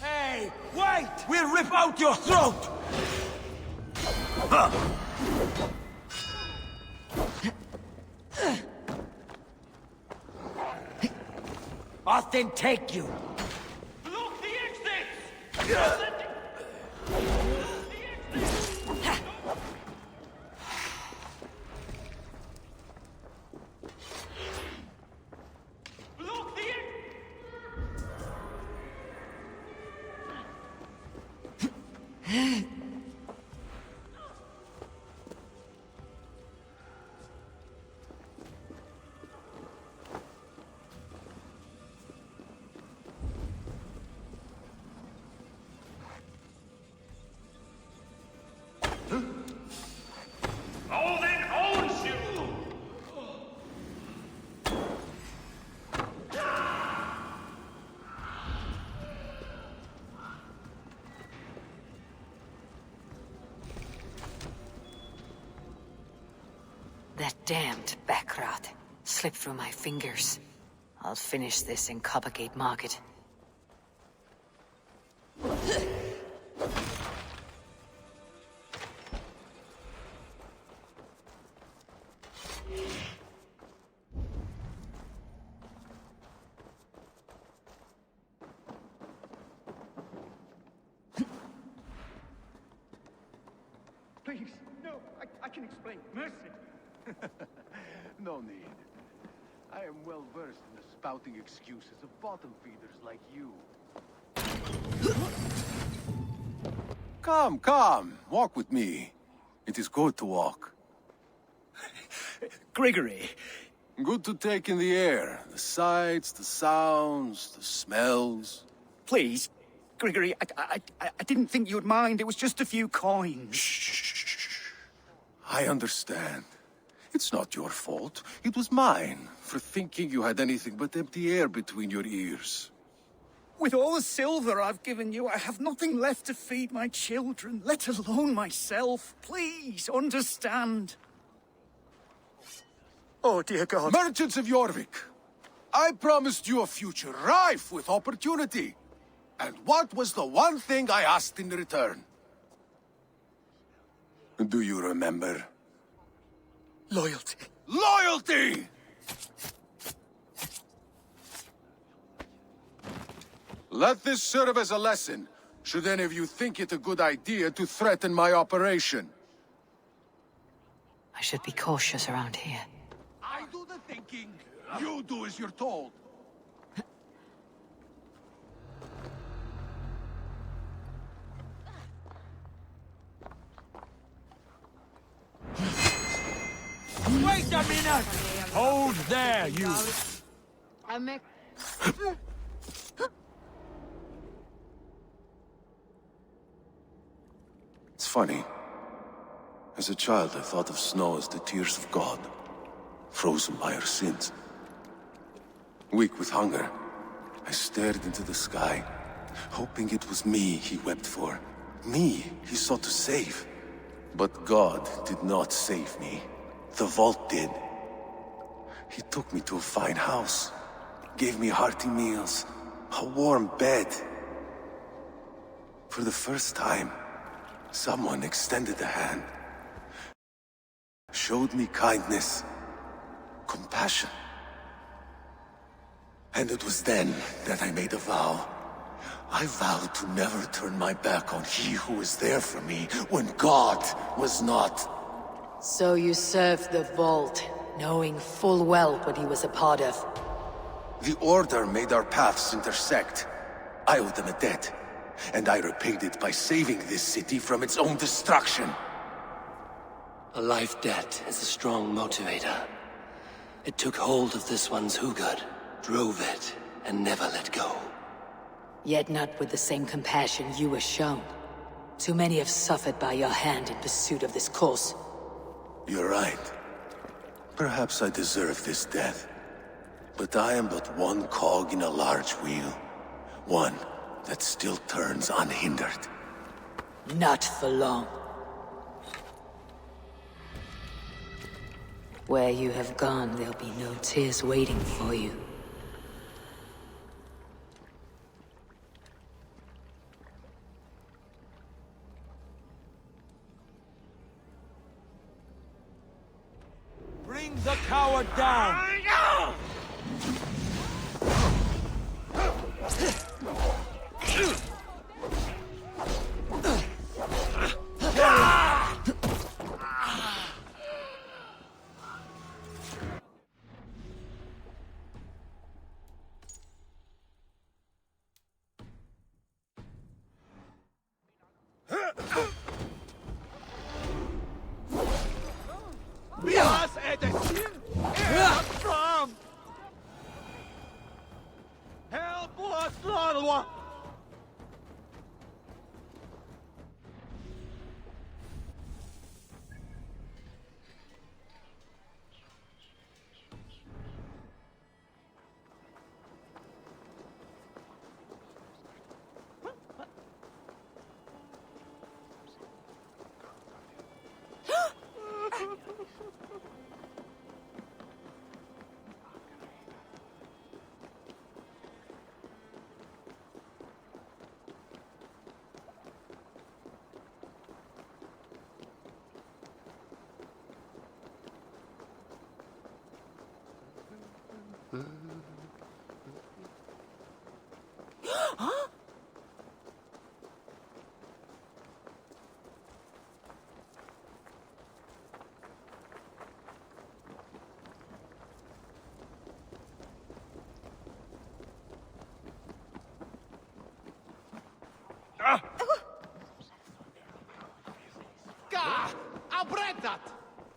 Hey, wait! We'll rip out your throat! Huh. I'll then take you. Block the exits! That damned backrat. Slipped through my fingers. I'll finish this in Coppergate Market. Please, no, I can explain. Mercy. No need. I am well versed in the spouting excuses of bottom feeders like you. Come, walk with me. It is good to walk. Grigory. Good to take in the air. The sights, the sounds, the smells. Please, Grigory, I didn't think you'd mind. It was just a few coins. Shh. I understand. It's not your fault. It was mine, for thinking you had anything but empty air between your ears. With all the silver I've given you, I have nothing left to feed my children, let alone myself. Please, understand. Oh, dear God. Merchants of Jorvik, I promised you a future rife with opportunity. And what was the one thing I asked in return? Do you remember? Loyalty. Loyalty! Let this serve as a lesson, should any of you think it a good idea to threaten my operation. I should be cautious around here. I do the thinking. You do as you're told. Wait a minute! Hold there, you! It's funny. As a child, I thought of snow as the tears of God, frozen by our sins. Weak with hunger, I stared into the sky, hoping it was me he wept for. Me he sought to save. But God did not save me. The vault did. He took me to a fine house, gave me hearty meals, a warm bed. For the first time, someone extended a hand, showed me kindness, compassion. And it was then that I made a vow. I vowed to never turn my back on he who was there for me when God was not. So you served the Vault, knowing full well what he was a part of. The Order made our paths intersect. I owed them a debt, and I repaid it by saving this city from its own destruction. A life debt is a strong motivator. It took hold of this one's Hugad, drove it, and never let go. Yet not with the same compassion you were shown. Too many have suffered by your hand in pursuit of this cause. You're right. Perhaps I deserve this death. But I am but one cog in a large wheel. One that still turns unhindered. Not for long. Where you have gone, there'll be no tears waiting for you. Bring the coward down!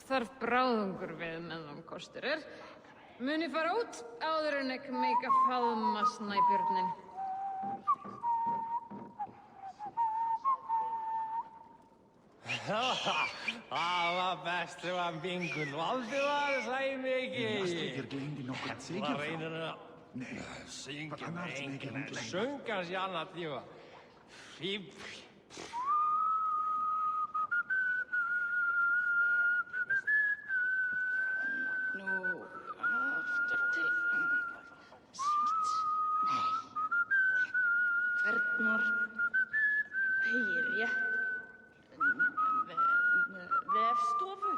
Þarf bráðungur við meðan kostur er. Muni fara út áður en ekki meika faðma snæbjörnin. Það var best ef að bingun Valdimar sæði mikið. Það reynir að syngja með enginn en sönga sér annað tíma. Fíbl. Nú, aftur til síts. Nei. Hvernar heyr ég? Vefstofu?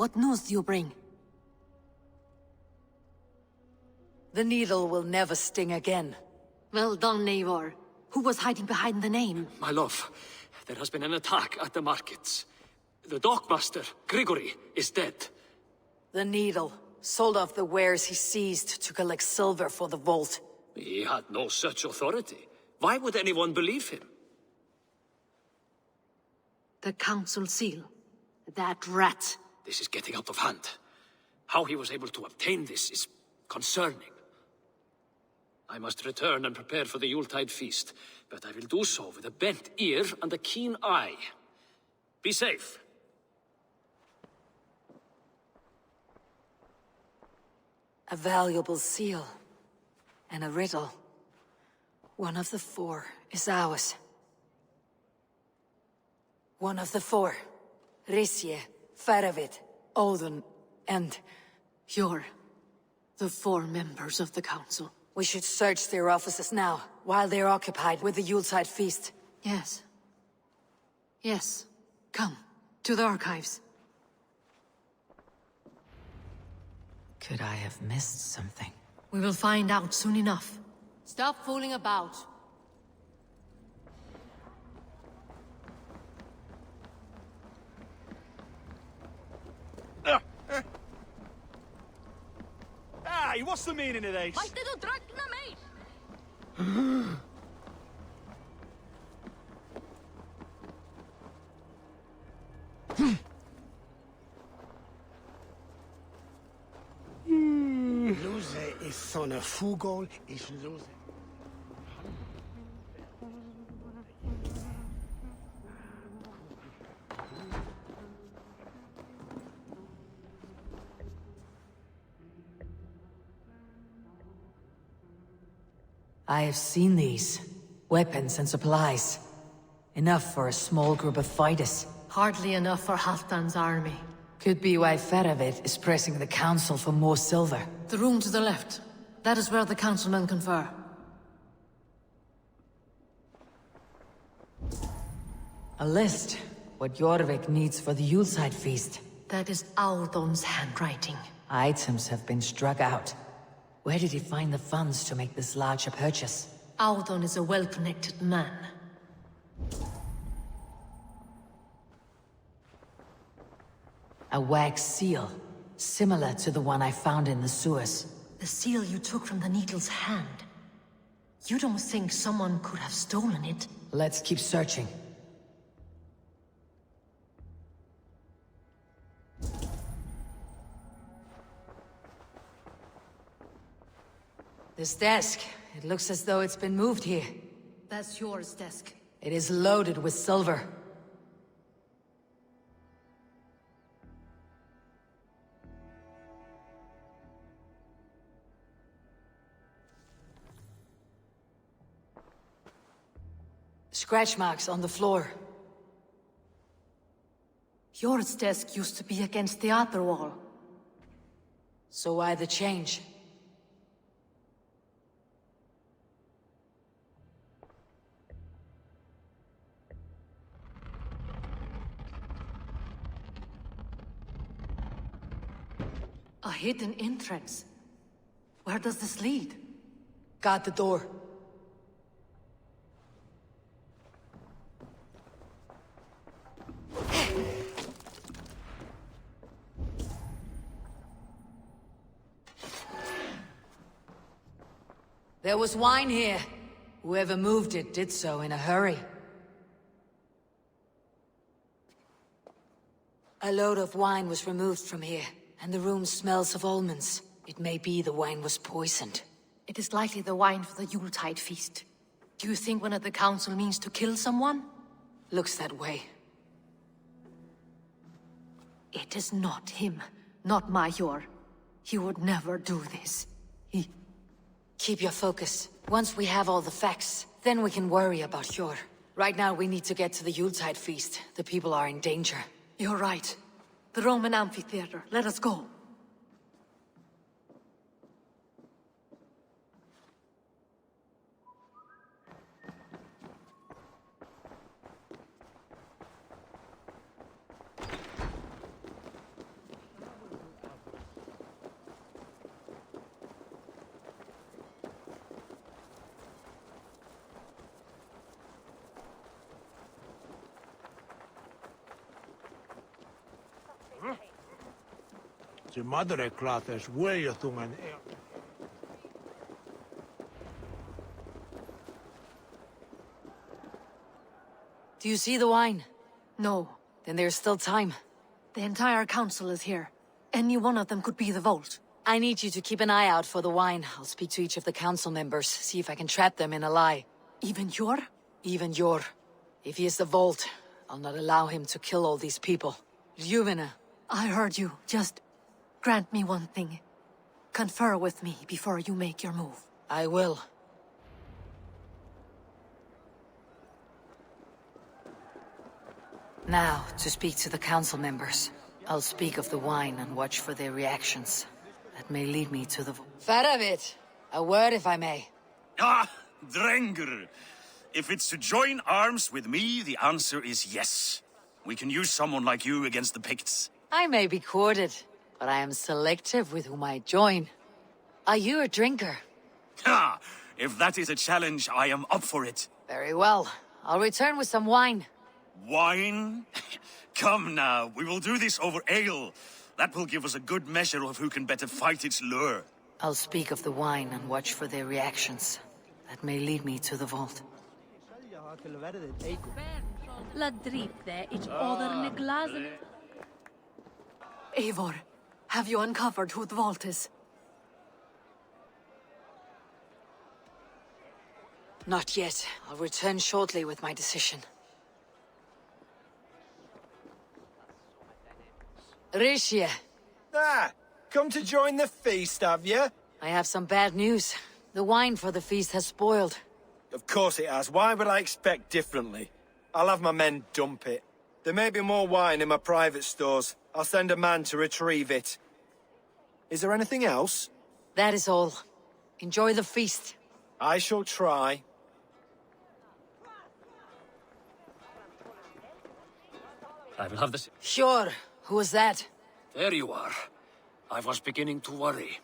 What news do you bring? The needle will never sting again. Well done, Eivor. Who was hiding behind the name? My love, there has been an attack at the markets. The dockmaster, Grigory, is dead. The needle sold off the wares he seized to collect silver for the vault. He had no such authority. Why would anyone believe him? The council seal. That rat. This is getting out of hand. How he was able to obtain this is concerning. I must return and prepare for the Yuletide feast, but I will do so with a bent ear and a keen eye. Be safe. A valuable seal. And a riddle. One of the four is ours. One of the four. Risje, Faravid, Odin, and... You're the four members of the council. We should search their offices now, while they're occupied with the Yuletide feast. Yes. Yes. Come, to the archives. Could I have missed something? We will find out soon enough. Stop fooling about. Aye, what's the meaning of this? Lose is son of Fugol is lose. I have seen these. Weapons and supplies. Enough for a small group of fighters. Hardly enough for Halfdan's army. Could be why Faravid is pressing the council for more silver. The room to the left. That is where the councilmen confer. A list. What Jorvik needs for the Yuletide feast. That is Audon's handwriting. Items have been struck out. Where did he find the funds to make this larger purchase? Audon is a well-connected man. A wax seal, similar to the one I found in the sewers. The seal you took from the needle's hand. You don't think someone could have stolen it? Let's keep searching. This desk, it looks as though it's been moved here. That's yours, desk. It is loaded with silver. Scratch marks on the floor. Yours desk used to be against the other wall. So why the change? A hidden entrance. Where does this lead? Guard the door. There was wine here. Whoever moved it did so in a hurry. A load of wine was removed from here, and the room smells of almonds. It may be the wine was poisoned. It is likely the wine for the Yuletide feast. Do you think one of the council means to kill someone? Looks that way. It is not him, not Major. He would never do this. Keep your focus. Once we have all the facts, then we can worry about Hjor. Right now we need to get to the Yuletide feast. The people are in danger. You're right. The Roman amphitheater. Let us go. The mother klathers wöljethungen. Do you see the wine? No. Then there's still time. The entire council is here. Any one of them could be the vault. I need you to keep an eye out for the wine. I'll speak to each of the council members, see if I can trap them in a lie. Even Yor? Even Yor. If he is the vault, I'll not allow him to kill all these people. Ruvena. I heard you. Just grant me one thing. Confer with me before you make your move. I will. Now, to speak to the council members. I'll speak of the wine and watch for their reactions. That may lead me to the... Faravit! A word, if I may. Ah, Drengr. If it's to join arms with me, the answer is yes. We can use someone like you against the Picts. I may be courted, but I am selective with whom I join. Are you a drinker? Ha! If that is a challenge, I am up for it. Very well. I'll return with some wine. Wine? Come now, we will do this over ale. That will give us a good measure of who can better fight its lure. I'll speak of the wine and watch for their reactions. That may lead me to the vault. La dripte each other in a glass. Eivor, have you uncovered who the vault is? Not yet. I'll return shortly with my decision. Rishia. Ah, come to join the feast, have you? I have some bad news. The wine for the feast has spoiled. Of course it has. Why would I expect differently? I'll have my men dump it. There may be more wine in my private stores. I'll send a man to retrieve it. Is there anything else? That is all. Enjoy the feast. I shall try. I will have this. Sure. Who was that? There you are. I was beginning to worry.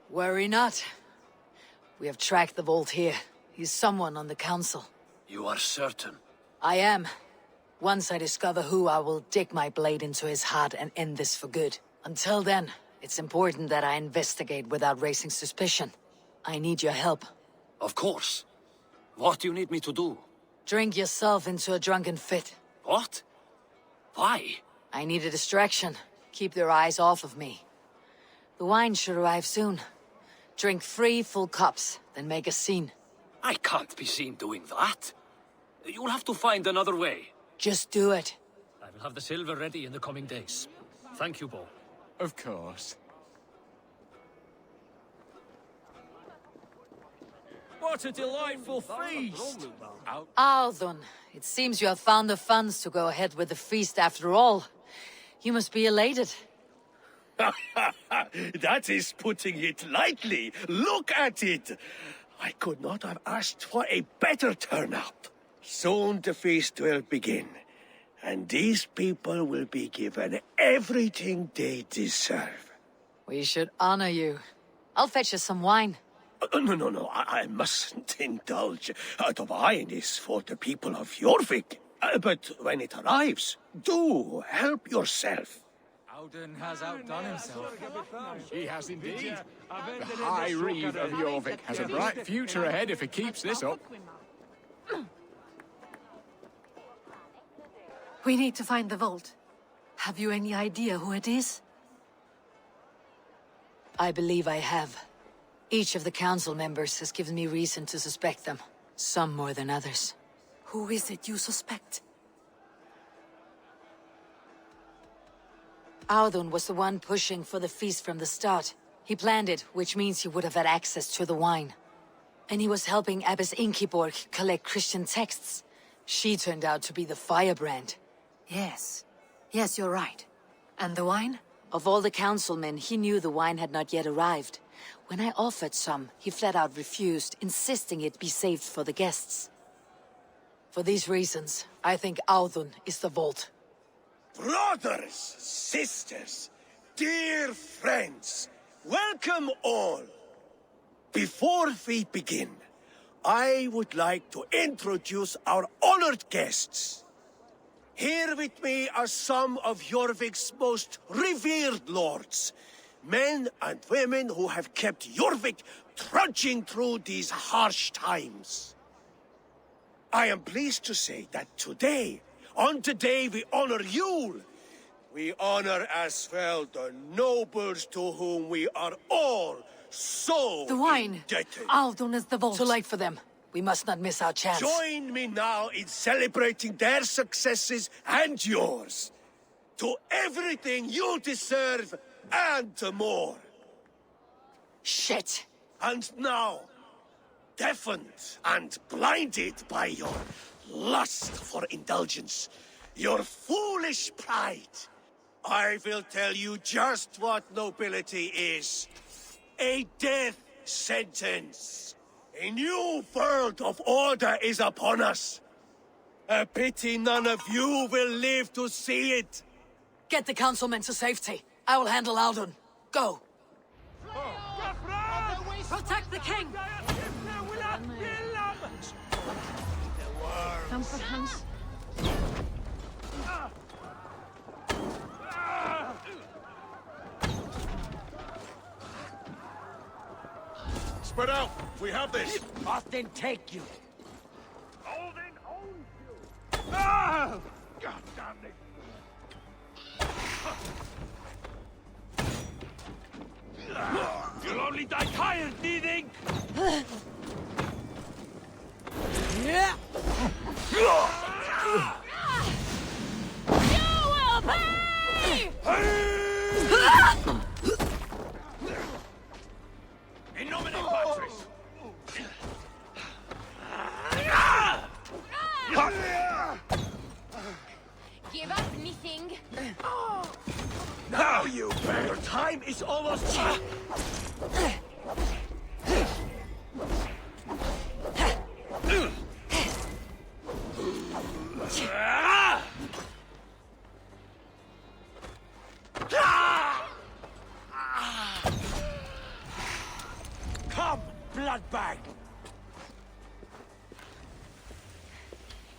Worry not. We have tracked the vault here. He's someone on the council. You are certain? I am. Once I discover who, I will dig my blade into his heart and end this for good. Until then, it's important that I investigate without raising suspicion. I need your help. Of course. What do you need me to do? Drink yourself into a drunken fit. What? Why? I need a distraction. Keep their eyes off of me. The wine should arrive soon. Drink 3 full cups, then make a scene. I can't be seen doing that. You'll have to find another way. Just do it. I will have the silver ready in the coming days. Thank you, Bo. Of course. What a delightful feast! Althun, it seems you have found the funds to go ahead with the feast after all. You must be elated. That is putting it lightly. Look at it! I could not have asked for a better turnout. Soon the feast will begin, and these people will be given everything they deserve. We should honor you. I'll fetch us some wine. No, I mustn't indulge. The wine is for the people of Jorvik. But when it arrives, do help yourself. Auden has outdone himself. He has indeed. The High Reeve of Jorvik has a bright future ahead if he keeps this up. We need to find the vault. Have you any idea who it is? I believe I have. Each of the council members has given me reason to suspect them. Some more than others. Who is it you suspect? Audun was the one pushing for the feast from the start. He planned it, which means he would have had access to the wine. And he was helping Abbess Inkiborg collect Christian texts. She turned out to be the firebrand. Yes. Yes, you're right. And the wine? Of all the councilmen, he knew the wine had not yet arrived. When I offered some, he flat out refused, insisting it be saved for the guests. For these reasons, I think Audun is the vault. Brothers, sisters, dear friends, welcome all. Before we begin, I would like to introduce our honored guests. Here with me are some of Jorvik's most revered lords. Men and women who have kept Jorvik trudging through these harsh times. I am pleased to say that today, on the day we honor Yule, we honor as well the nobles to whom we are all so The wine! indebted. Aldon is the vault. Too late for them. We must not miss our chance. Join me now in celebrating their successes and yours. To everything you deserve and more. Shit! And now, deafened and blinded by your lust for indulgence, your foolish pride, I will tell you just what nobility is. A death sentence. A new world of order is upon us. A pity none of you will live to see it. Get the councilmen to safety. I will handle Aldon. Go! Protect the king! Come for Hans. Spread out! We have this! Often take you. Holding owns you! Ah! God damn it! You'll only die tired, thieving! Yeah! You will pay! In nomine Patris! Give up anything. Now, you beg! Your time is almost up! Come, bloodbag!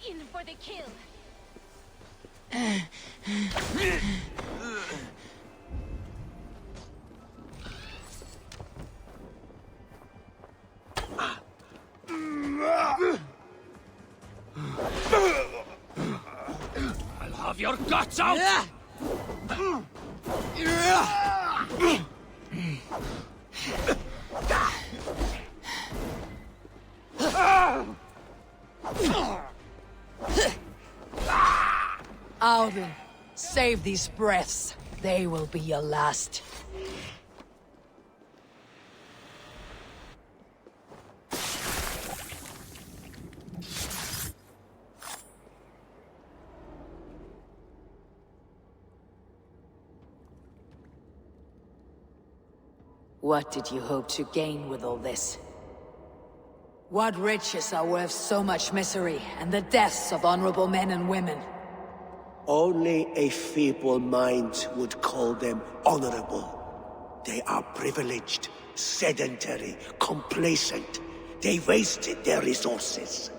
In for the kill. I'll have your guts out! Aldon, save these breaths. They will be your last. What did you hope to gain with all this? What riches are worth so much misery and the deaths of honorable men and women? Only a feeble mind would call them honorable. They are privileged, sedentary, complacent. They wasted their resources.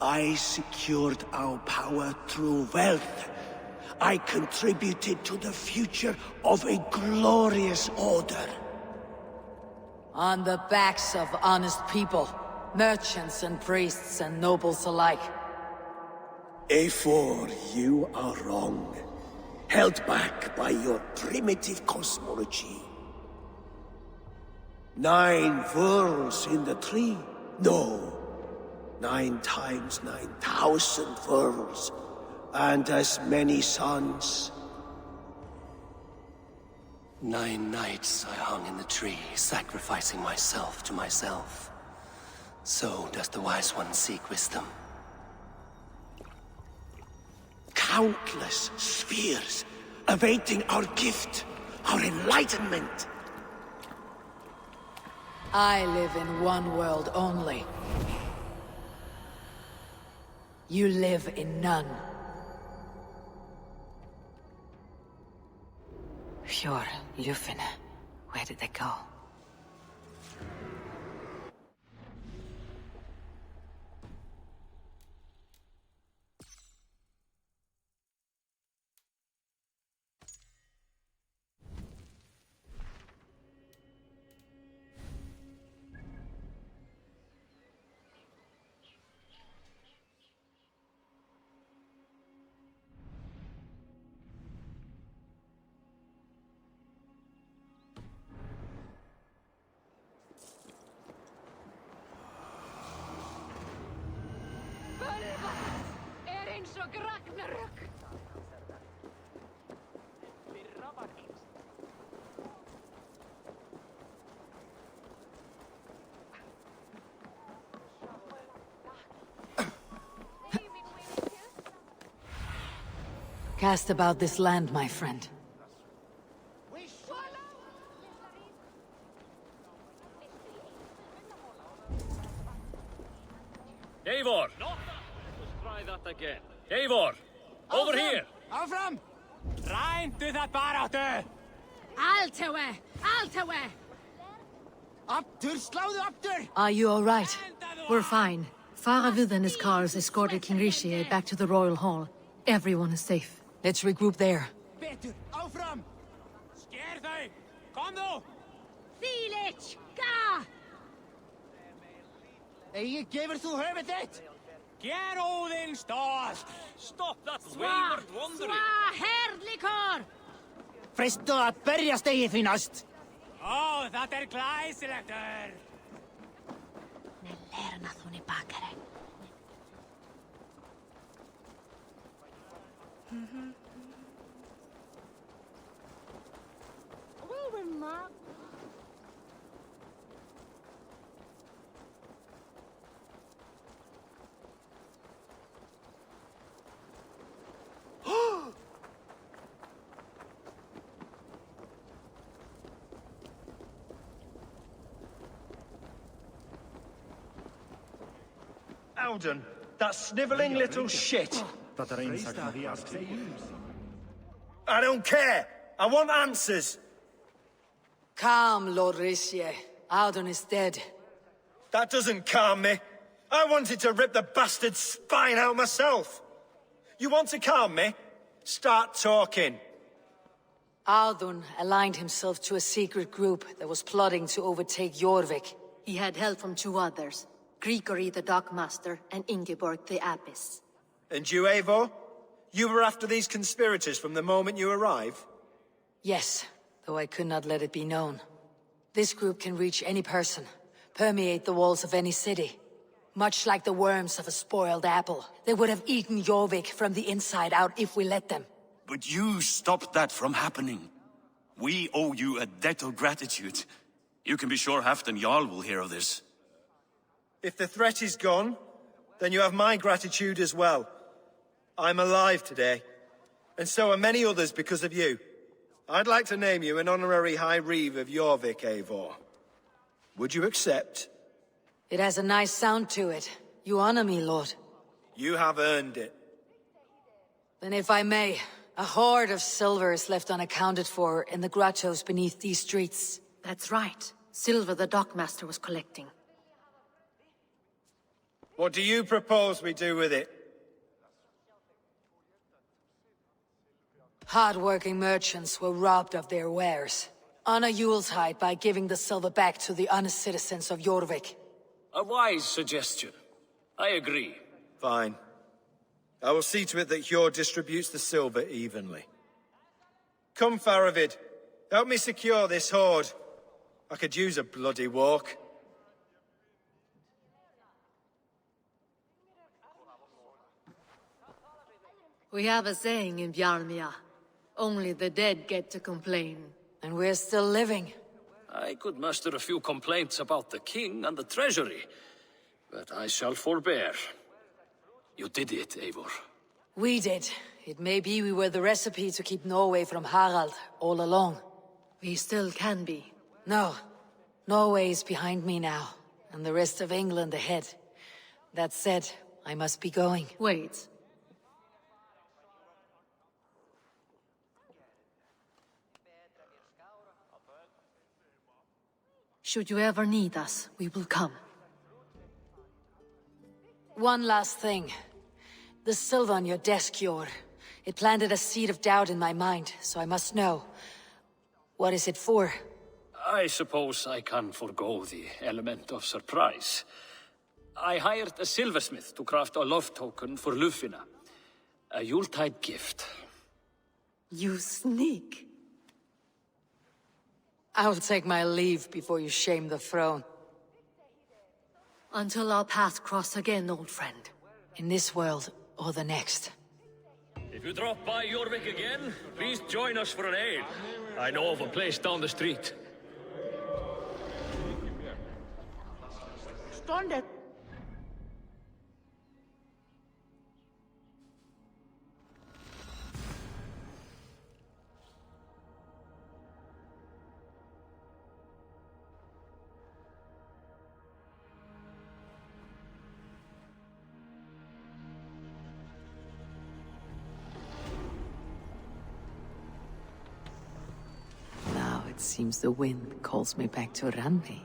I secured our power through wealth. I contributed to the future of a glorious order. On the backs of honest people, merchants and priests and nobles alike. Eivor, you are wrong. Held back by your primitive cosmology. 9 worlds in the tree? No. 9 times 9,000 worlds. And as many suns. 9 nights I hung in the tree, sacrificing myself to myself. So does the Wise One seek wisdom. Countless spheres, awaiting our gift, our enlightenment. I live in one world only. You live in none. Fjord, Lufin, where did they go? Cast about this land, my friend. Eivor! Let's try that again. Eivor! Over here! Áfram! Rændu það baráttu! Altawe! Altawe! Aftur, sláðu aftur! Are you all right? We're fine. Faravid and his cars escorted King Rishi back to the Royal Hall. Everyone is safe. Let's regroup there. Betur, áfram! Sker þau! Kom nú! Þýlich! Ga! Eigi, gefur þú höfuð þitt? Ger Óðinn stolt! Stop that wayward wandering! Swa herlikor! Fristu að berjast eigi því næst! Ó, það glæsilegt! Nell'erna thuni bakare. Alden, that snivelling little shit. I don't care. I want answers. Calm, Lord Rishi. Audun is dead. That doesn't calm me. I wanted to rip the bastard's spine out myself. You want to calm me? Start talking. Audun aligned himself to a secret group that was plotting to overtake Jorvik. He had help from two others. Grigory the Dockmaster and Ingeborg the Abbess. And you, Eivor? You were after these conspirators from the moment you arrived? Yes, though I could not let it be known. This group can reach any person, permeate the walls of any city. Much like the worms of a spoiled apple, they would have eaten Jorvik from the inside out if we let them. But you stopped that from happening. We owe you a debt of gratitude. You can be sure Halfdan Jarl will hear of this. If the threat is gone, then you have my gratitude as well. I'm alive today, and so are many others because of you. I'd like to name you an honorary High Reeve of Jorvik, Eivor. Would you accept? It has a nice sound to it. You honor me, Lord. You have earned it. Then if I may, a hoard of silver is left unaccounted for in the grottos beneath these streets. That's right. Silver the Dockmaster was collecting. What do you propose we do with it? Hard-working merchants were robbed of their wares. Honor Yuletide by giving the silver back to the honest citizens of Jorvik. A wise suggestion. I agree. Fine. I will see to it that Hjord distributes the silver evenly. Come, Faravid. Help me secure this hoard. I could use a bloody walk. We have a saying in Bjarmia. Only the dead get to complain. And we're still living. I could muster a few complaints about the king and the treasury, but I shall forbear. You did it, Eivor. We did. It may be we were the recipe to keep Norway from Harald all along. We still can be. No. Norway is behind me now, and the rest of England ahead. That said, I must be going. Wait. Should you ever need us, we will come. One last thing. The silver on your desk, Hjord. It planted a seed of doubt in my mind, so I must know. What is it for? I suppose I can forgo the element of surprise. I hired a silversmith to craft a love token for Lufina. A Yuletide gift. You sneak. I'll take my leave before you shame the throne. Until our paths cross again, old friend. In this world or the next. If you drop by Jorvik again, please join us for an ale. I know of a place down the street. Ståndet! Now it seems the wind calls me back to Randi.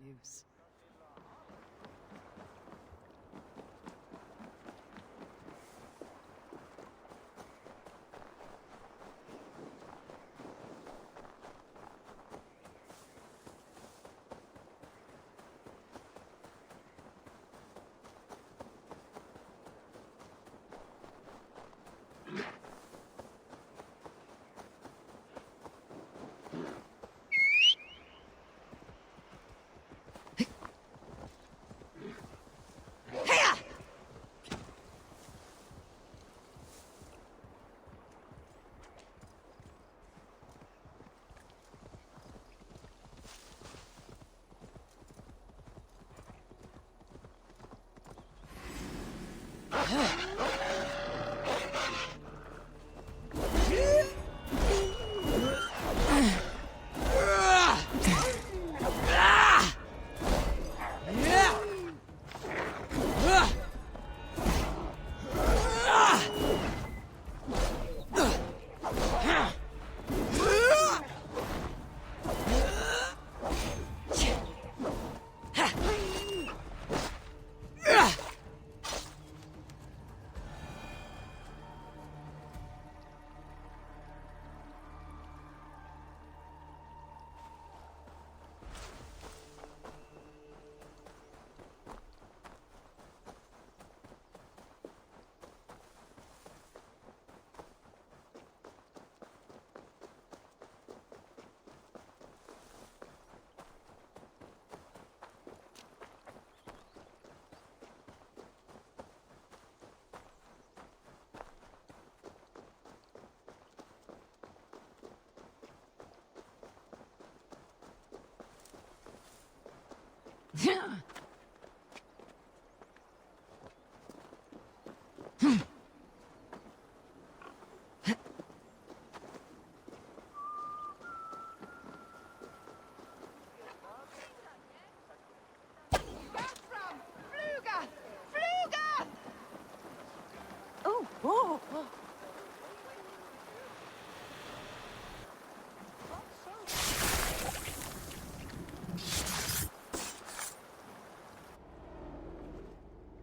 News.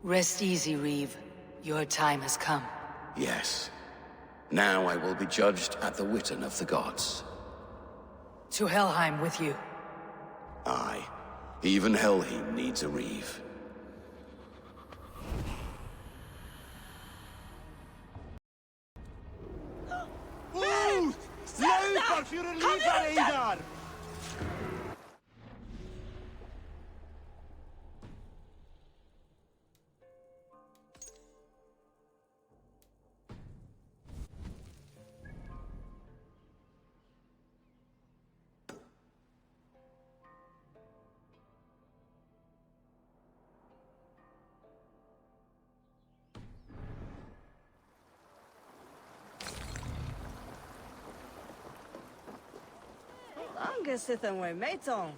Rest easy, Reeve. Your time has come. Yes. Now I will be judged at the Witten of the gods. To Helheim with you. Aye. Even Helheim needs a Reeve. Ut! Sluta för livet, Eivor! Sith and we meton.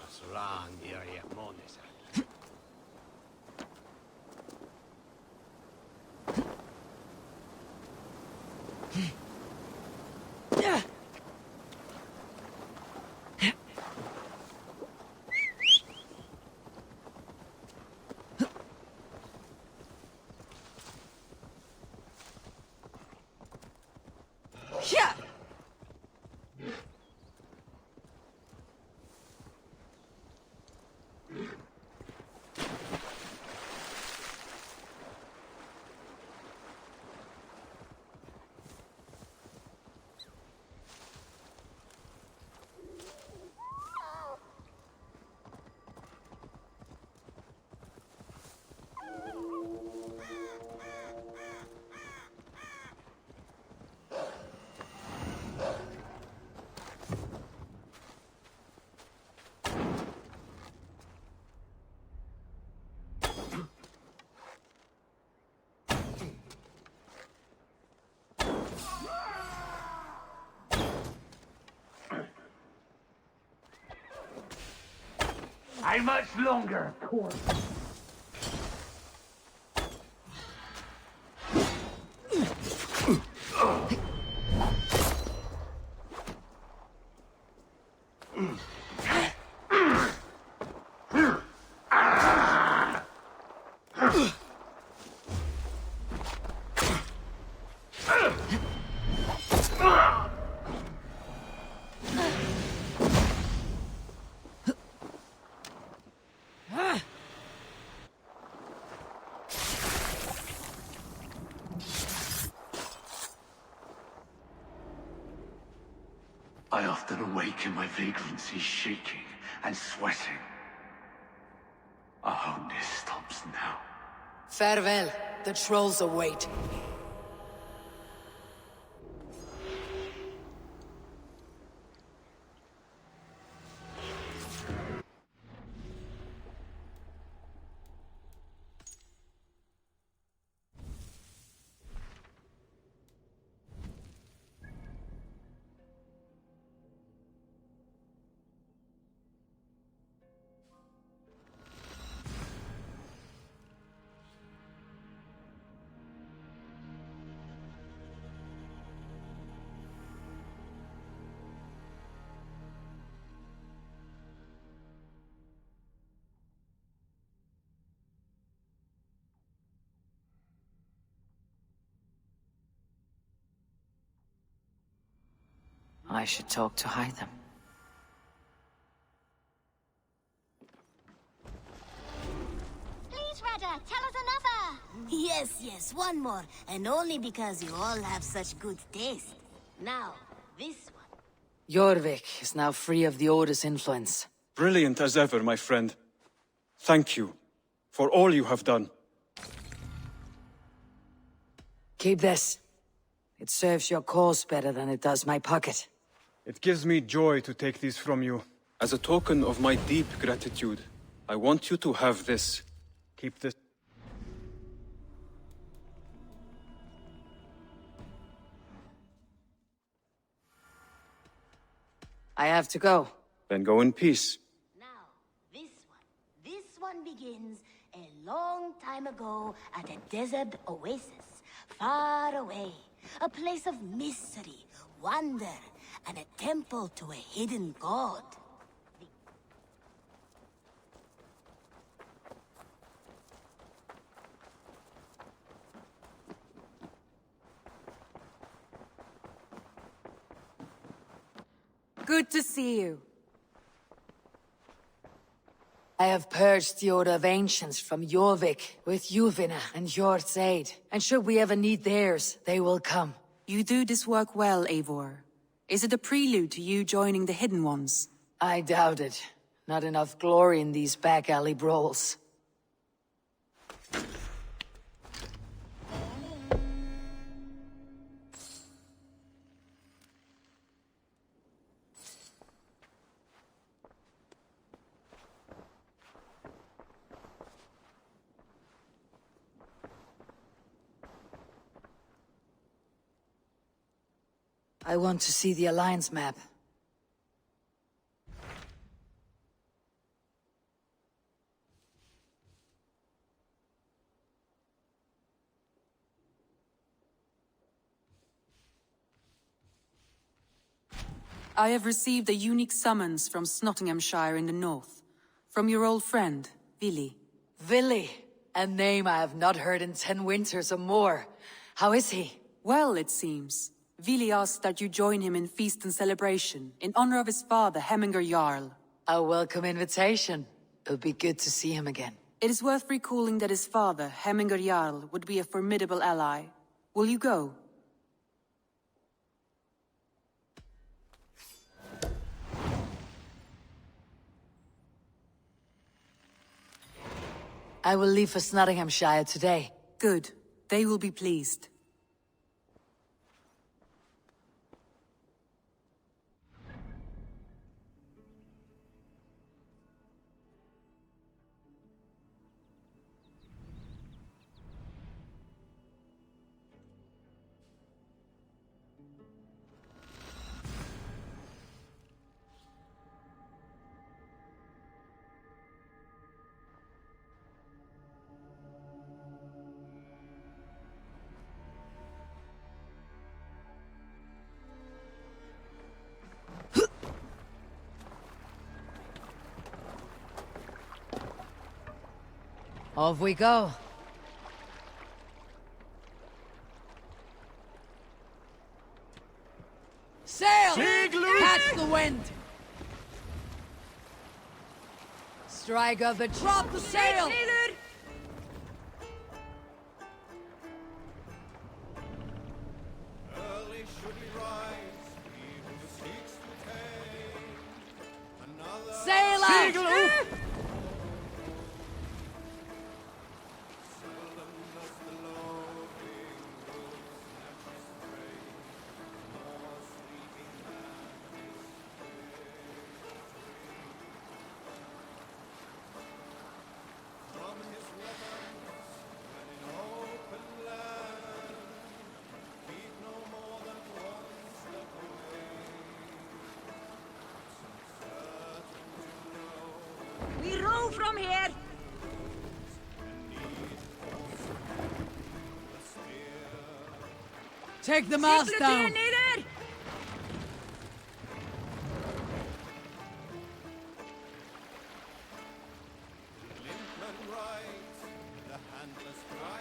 Slang area monis. How much longer, corpse? I often awaken my vagrancy shaking and sweating. Our homeness stops now. Farewell. The trolls await. I should talk to Hytham. Please, Rada, tell us another! Yes, one more. And only because you all have such good taste. Now, this one. Jorvik is now free of the Order's influence. Brilliant as ever, my friend. Thank you for all you have done. Keep this. It serves your cause better than it does my pocket. It gives me joy to take these from you. As a token of my deep gratitude, I want you to have this. Keep this. I have to go. Then go in peace. This one begins a long time ago at a desert oasis, far away. A place of mystery, wonder, and a temple to a hidden god. Good to see you. I have purged the Order of Ancients from Jorvik with Yuvina and Hjort's aid. And should we ever need theirs, they will come. You do this work well, Eivor. Is it a prelude to you joining the Hidden Ones? I doubt it. Not enough glory in these back alley brawls. I want to see the Alliance map. I have received a unique summons from Nottinghamshire in the north. From your old friend, Vili. Vili? A name I have not heard in 10 winters or more. How is he? Well, it seems. Vili asked that you join him in feast and celebration, in honor of his father, Hemminger Jarl. A welcome invitation. It'll be good to see him again. It is worth recalling that his father, Hemminger Jarl, would be a formidable ally. Will you go? I will leave for Nottinghamshire today. Good. They will be pleased. Off we go. Sail! Catch the wind! Strike of the drop the sail! Sail out! We row from here! Take the mast down!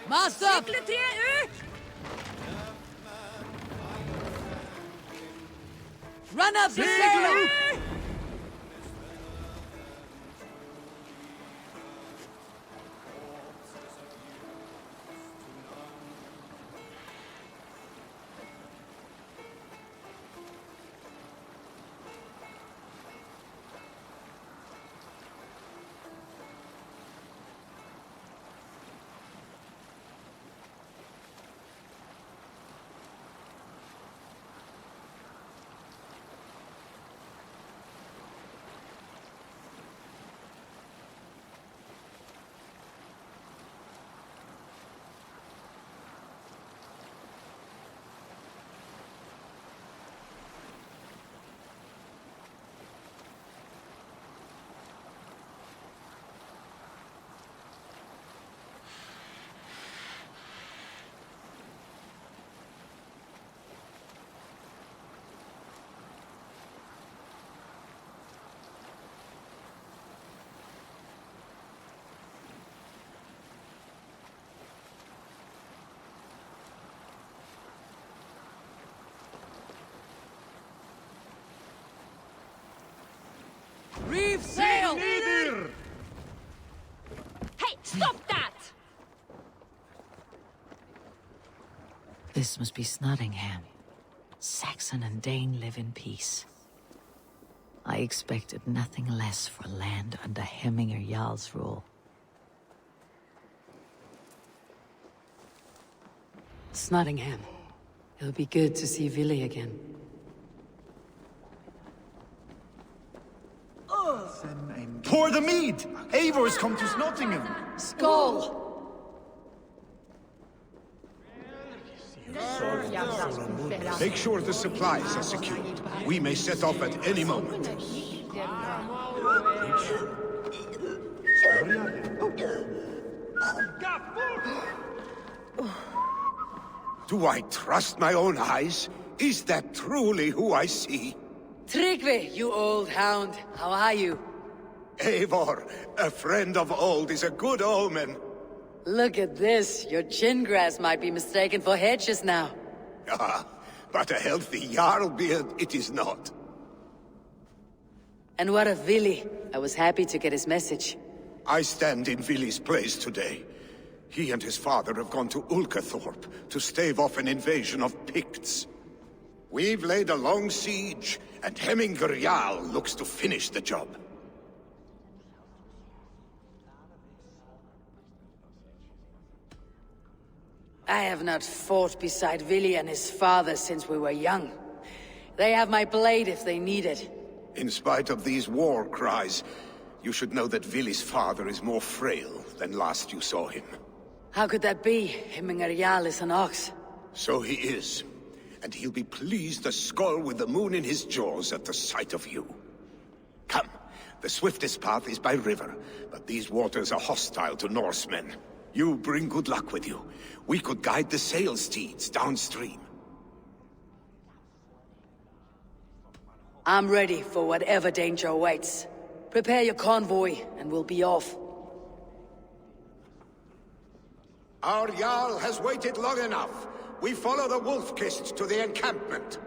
Mast up! Run up the sail! Reef sail! Hey, stop that! This must be Snottingham. Saxon and Dane live in peace. I expected nothing less for land under Hemminger Jarl's rule. Snottingham. It'll be good to see Vili again. Pour the mead! Eivor's come to Snottingham! Skull! Make sure the supplies are secured. We may set off at any moment. Do I trust my own eyes? Is that truly who I see? Tryggvi, you old hound. How are you? Eivor, a friend of old is a good omen. Look at this. Your chin grass might be mistaken for hedges now. Ah, but a healthy Jarl beard it is not. And what of Vili? I was happy to get his message. I stand in Vili's place today. He and his father have gone to Ulkathorpe to stave off an invasion of Picts. We've laid a long siege, and Hemminger Jarl looks to finish the job. I have not fought beside Vili and his father since we were young. They have my blade if they need it. In spite of these war cries, you should know that Vili's father is more frail than last you saw him. How could that be? Hemminger Jarl is an ox. So he is. And he'll be pleased as Skull with the moon in his jaws at the sight of you. Come, the swiftest path is by river, but these waters are hostile to Norsemen. You bring good luck with you. We could guide the sail steeds downstream. I'm ready for whatever danger awaits. Prepare your convoy, and we'll be off. Our Jarl has waited long enough. We follow the Wolf-Kissed to the encampment.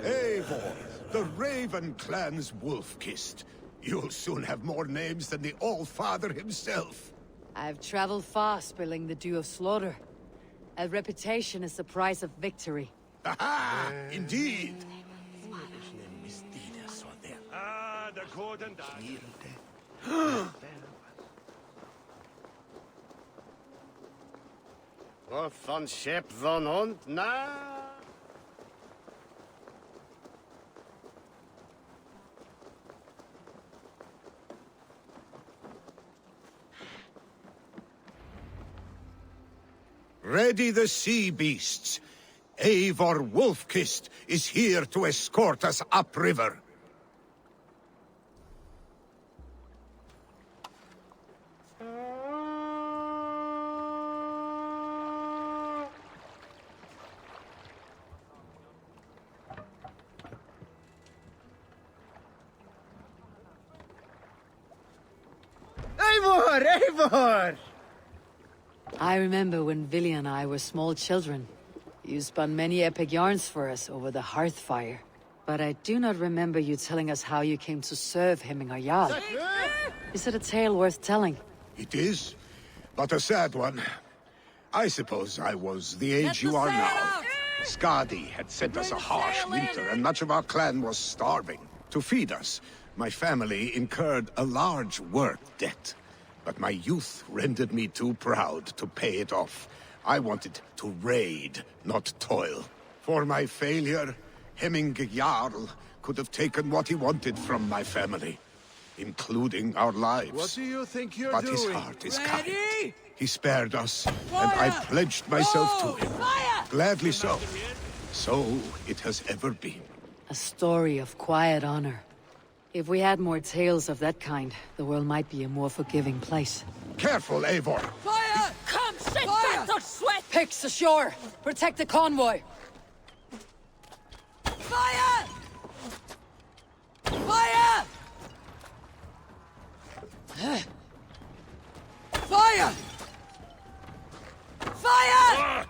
Eivor, the Raven clan's Wolf-Kissed. You'll soon have more names than the All-Father himself. I've traveled far, spilling the dew of slaughter. A reputation is the price of victory. Aha! Indeed! Wat van schip van hond na? Ready the sea beasts. Eivor Wolf-Kissed is here to escort us upriver. Eivor! Eivor! I remember when Villy and I were small children. You spun many epic yarns for us over the hearth fire. But I do not remember you telling us how you came to serve Hemminger Jarl. Is it a tale worth telling? It is, but a sad one. I suppose I was the age you are now. Skadi had sent us a harsh winter, and much of our clan was starving. To feed us, my family incurred a large work debt. But my youth rendered me too proud to pay it off. I wanted to raid, not toil. For my failure, Hemminger Jarl could have taken what he wanted from my family, including our lives. What do you think you're but doing? His heart is kind. He spared us, and I pledged myself to him. Gladly so. So it has ever been. A story of quiet honor. If we had more tales of that kind, the world might be a more forgiving place. Careful, Eivor! Fire! Come, sit back, or sweat! Picks ashore! Protect the convoy! Fire! Fire! Fire! Fire!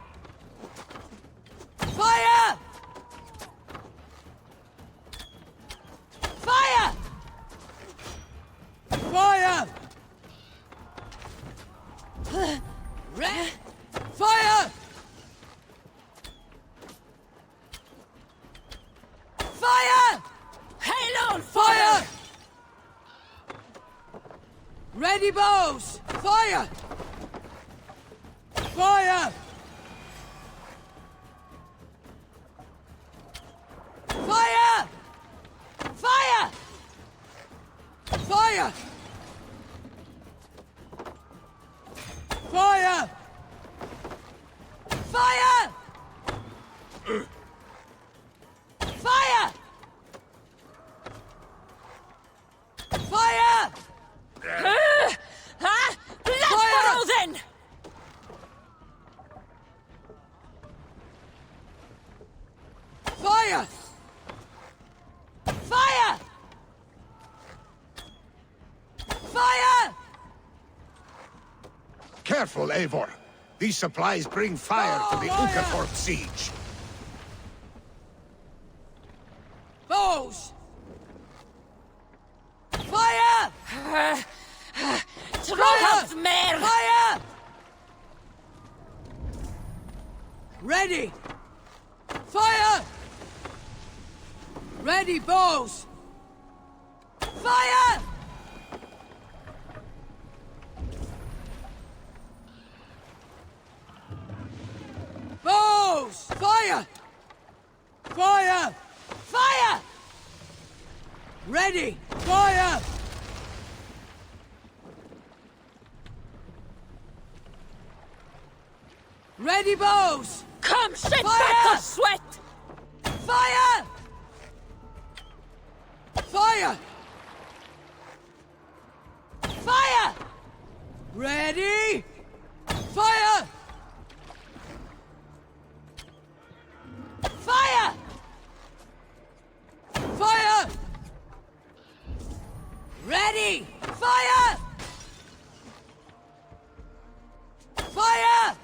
Fire! Fire! Fire! Fire! Fire! Hail on fire! Ready bows! Fire! Fire! Fire! Fire! Fire! Fire! Fire! Fire! Fire! Let's go then! Fire! Fire! Fire! Careful, Eivor. These supplies bring fire to the Ukethorpe siege. Bows! Fire! Trollhouse mare! Fire! Ready! Fire! Ready, bows! Fire! Bows! Fire! Fire! Fire! Ready! Fire! Ready, bows! Come, sit Fire! back, or sweat! Fire! Fire! Fire! Ready? Fire! Fire! Fire! Ready! Fire! Fire!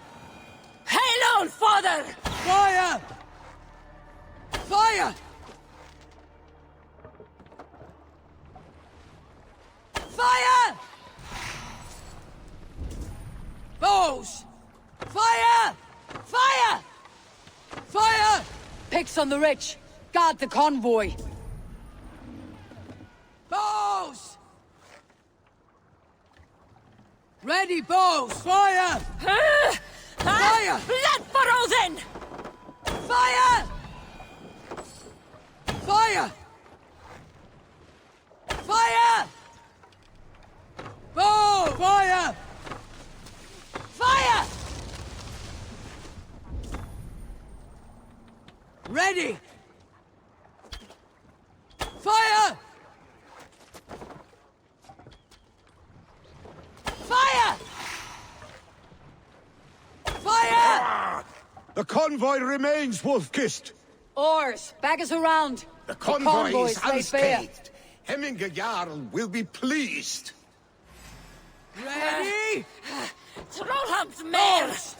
Hail on, father! Fire! Fire! Fire! Bows! Fire! Fire! Fire! Picks on the rich. Guard the convoy. Bows! Ready, bows! Fire! Fire! Blood for Odin! Fire! Fire! Fire! Bow! Fire! Fire! Ready! Fire! Fire! Fire! The convoy remains, Wolf-Kissed. Oars, bag us around. The convoy is convoys lay bare. unscathed. Hemminger Jarl will be pleased. Ready? Trollham's mares!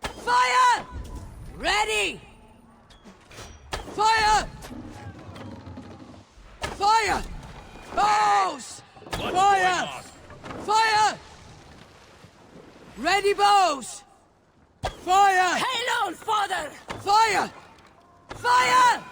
Fire! Ready! Fire! Fire! Bows! Fire! Fire! Ready, bows! Fire! Hail on, father! Fire! Fire!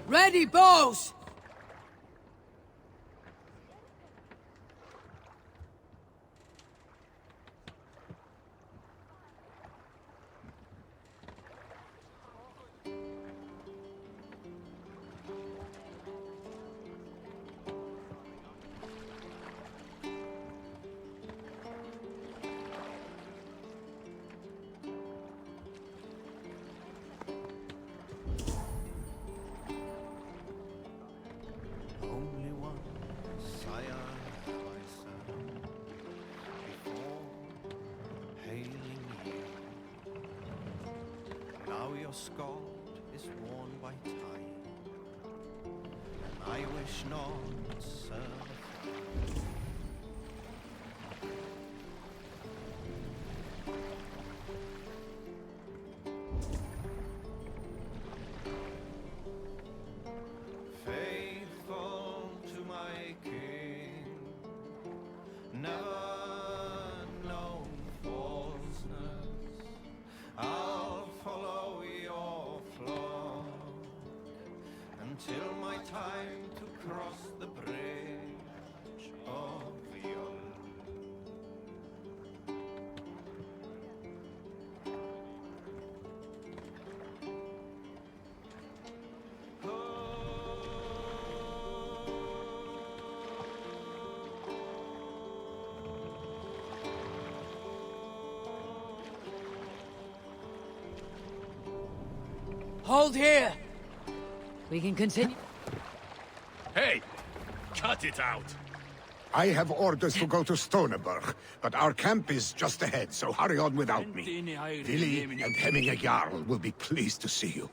Ready, bows! Only one sire I serve before hailing you. Now your scald is worn by time, and I wish not serve. Faithful to my king, never known falseness. I'll follow your flock until my time to cross the bridge of yon. Hold here! We can continue. Hey! Cut it out! I have orders to go to Stoneberg, but our camp is just ahead, so hurry on without me. Vili and Hemming Jarl will be pleased to see you.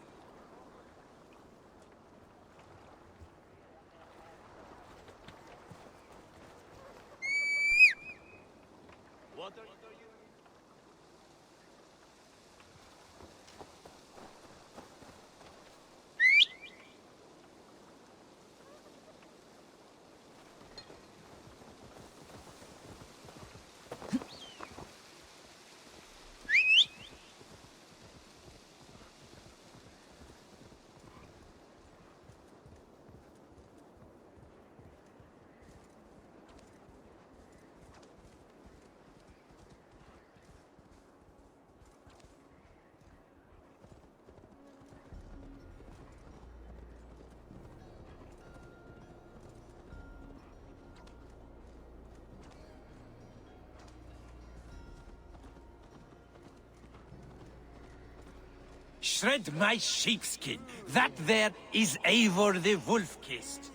Shred my sheepskin. That there is Eivor the Wolf-Kissed.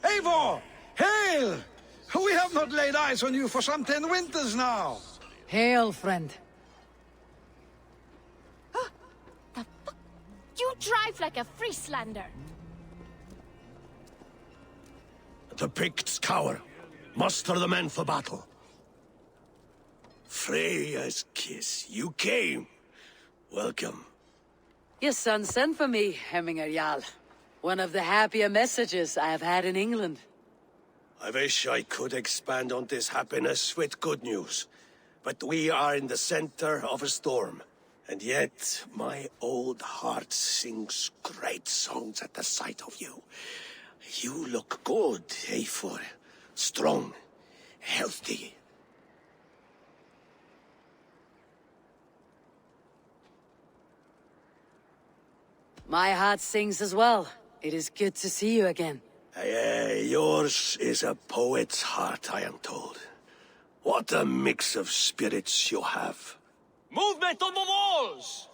Eivor! Hail! We have not laid eyes on you for some 10 winters now. Hail, friend. You drive like a Frieslander. The Picts cower. Muster the men for battle. Freya's kiss. You came. Welcome. Your son sent for me, Hemming Jarl. One of the happier messages I have had in England. I wish I could expand on this happiness with good news. But we are in the center of a storm. And yet, my old heart sings great songs at the sight of you. You look good, Eivor. Strong, healthy. My heart sings as well. It is good to see you again. Yours is a poet's heart, I am told. What a mix of spirits you have. Movement on the walls!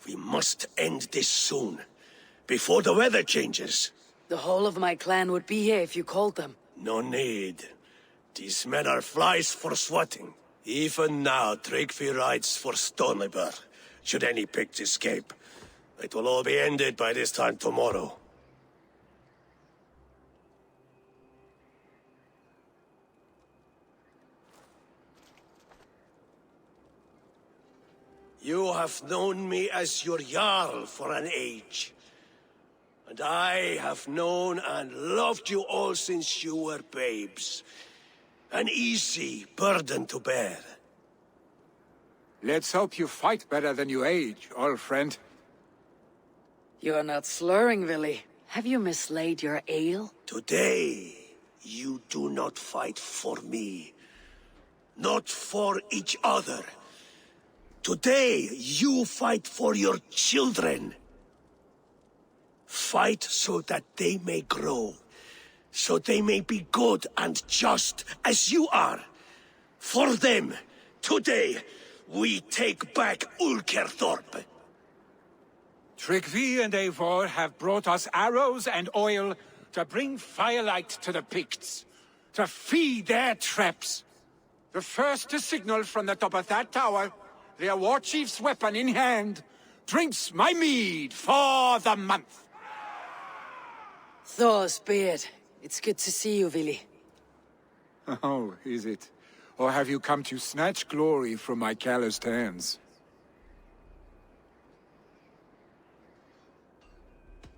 We must end this soon, before the weather changes. The whole of my clan would be here if you called them. No need. These men are flies for swatting. Even now, Tryggvi rides for Stoneberg, should any Picts escape. It will all be ended by this time tomorrow. You have known me as your Jarl for an age. And I have known and loved you all since you were babes. An easy burden to bear. Let's hope you fight better than you age, old friend. You are not slurring, Vili. Have you mislaid your ale? Today, you do not fight for me. Not for each other. Today, you fight for your children. Fight so that they may grow. So they may be good and just as you are. For them, today, we take back Ulkerthorpe. Tryggvi and Eivor have brought us arrows and oil to bring firelight to the Picts, to feed their traps. The first to signal from the top of that tower, their war chief's weapon in hand, drinks my mead for the month. Thor's beard. It's good to see you, Vili. Oh, is it? Or have you come to snatch glory from my calloused hands?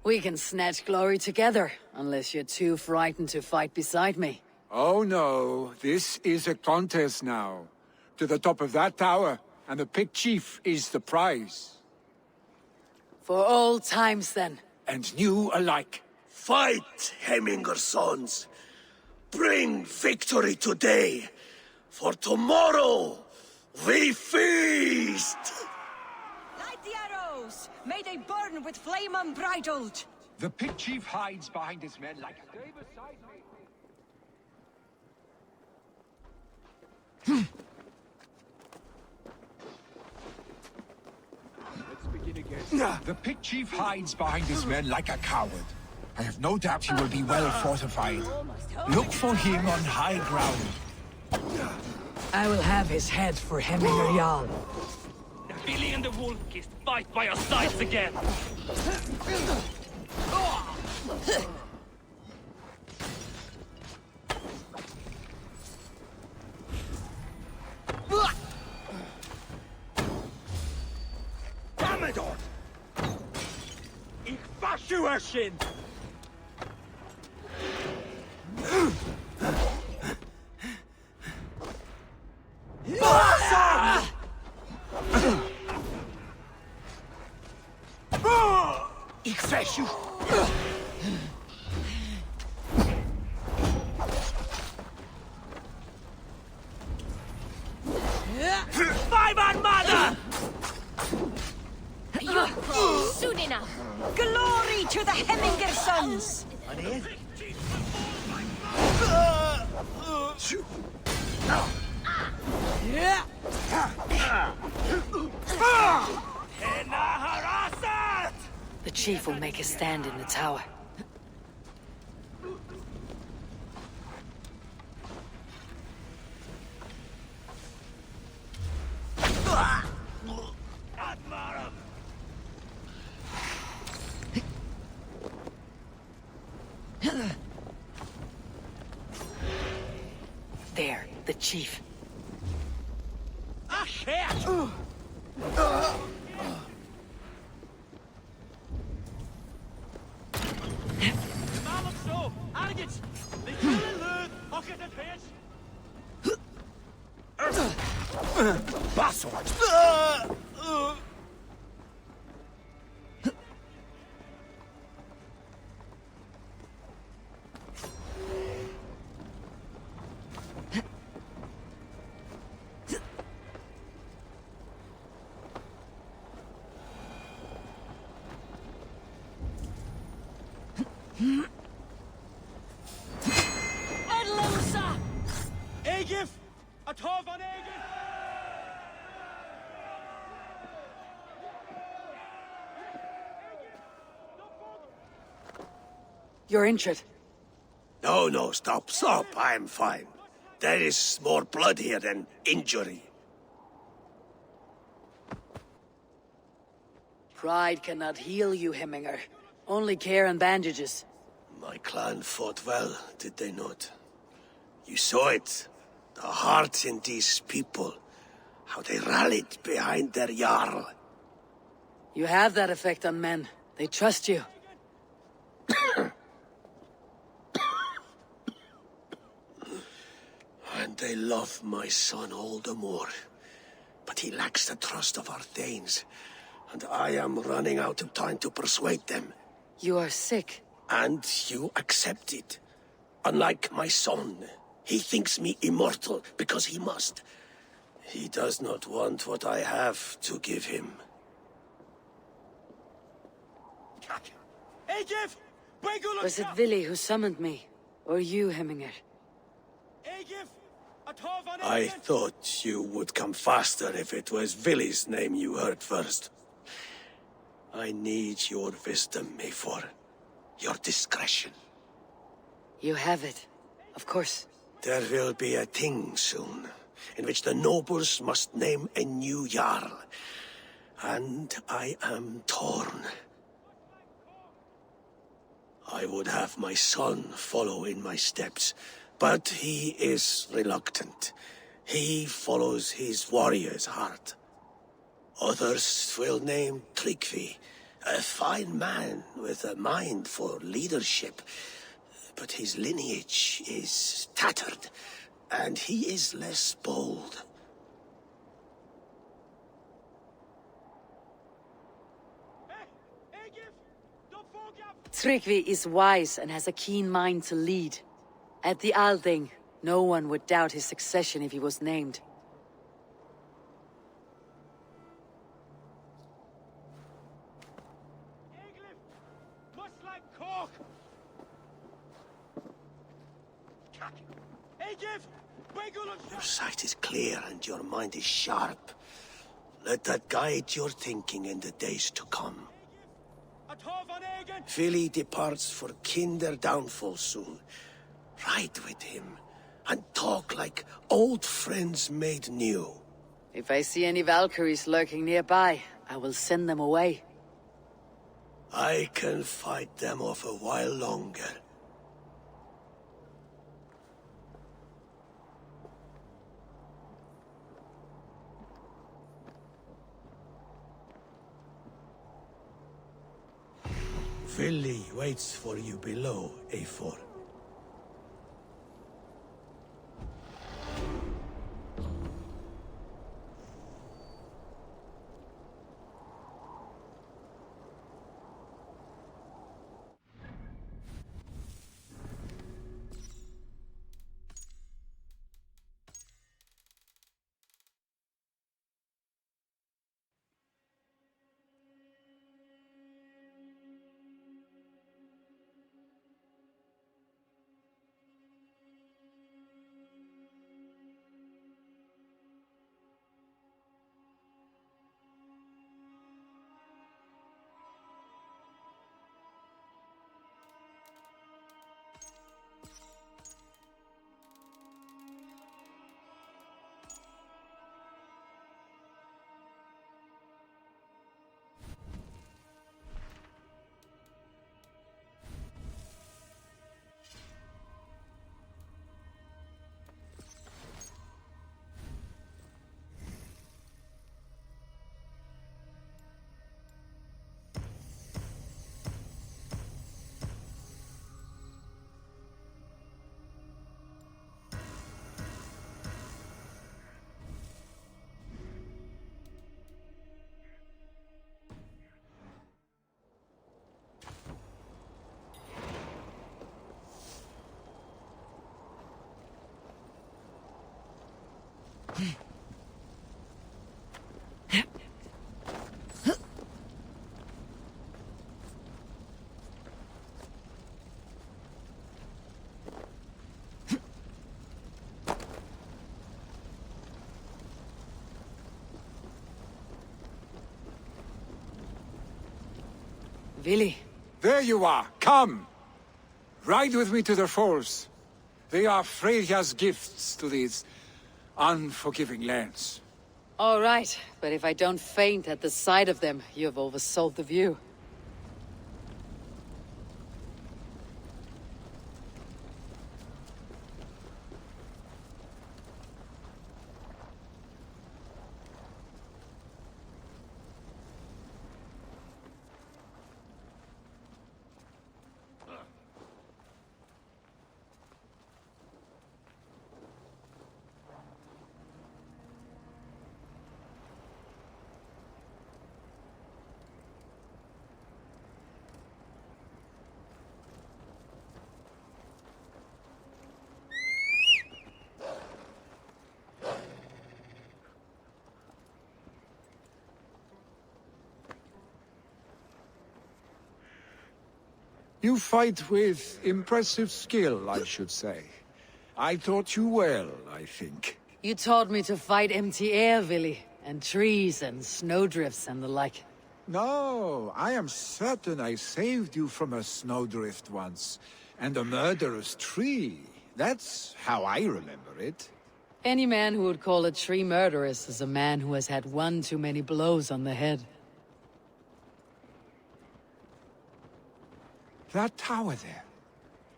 We can snatch glory together, unless you're too frightened to fight beside me. Oh no, this is a contest now. To the top of that tower, and the Pict chief is the prize. For old times, then. And new alike. Fight, Hemminger sons. Bring victory today. For tomorrow, we feast! Light the arrows! May they burn with flame unbridled! The Pict chief hides behind his men like a... Stay beside me. Let's begin again. The Pit Chief hides behind his men like a coward. I have no doubt he will be well fortified. Look for him on high ground. I will have his head for Hemminger Jarl. Billy and the Wolf Kissed fight by our sides again! Damedor! Ich verschwörschen! Ich versuch. Weiber Mother! Soon enough! Glory to the Hemminger sons! The chief will make a stand in the tower. There, the chief. Edlusa! Egif! A Torv on Egif! You're injured. No, stop. I'm fine. There is more blood here than injury. Pride cannot heal you, Hemminger. Only care and bandages. My clan fought well, did they not? You saw it. The heart in these people. How they rallied behind their Jarl. You have that effect on men. They trust you. And they love my son all the more. But he lacks the trust of our Thanes. And I am running out of time to persuade them. You are sick. And you accept it. Unlike my son, he thinks me immortal because he must. He does not want what I have to give him. Was it Vili who summoned me? Or you, Hemminger? I thought you would come faster if it was Vili's name you heard first. I need your wisdom, Eivor. Your discretion. You have it. Of course. There will be a thing soon, in which the nobles must name a new Jarl. And I am torn. I would have my son follow in my steps, but he is reluctant. He follows his warrior's heart. Others will name Tryggvi, a fine man with a mind for leadership. But his lineage is tattered, and he is less bold. Tryggvi is wise and has a keen mind to lead. At the Althing, no one would doubt his succession if he was named. Your sight is clear and your mind is sharp. Let that guide your thinking in the days to come. Vili departs for kinder downfall soon. Ride with him, and talk like old friends made new. If I see any Valkyries lurking nearby, I will send them away. I can fight them off a while longer. Vili waits for you below, Eivor. Vili. There you are! Come! Ride with me to the falls. They are Freya's gifts to these unforgiving lands. All right, but if I don't faint at the sight of them, you've oversold the view. You fight with impressive skill, I should say. I taught you well, I think. You taught me to fight empty air, Vili, and trees and snowdrifts and the like. No, I am certain I saved you from a snowdrift once, and a murderous tree. That's how I remember it. Any man who would call a tree murderous is a man who has had one too many blows on the head. That tower there.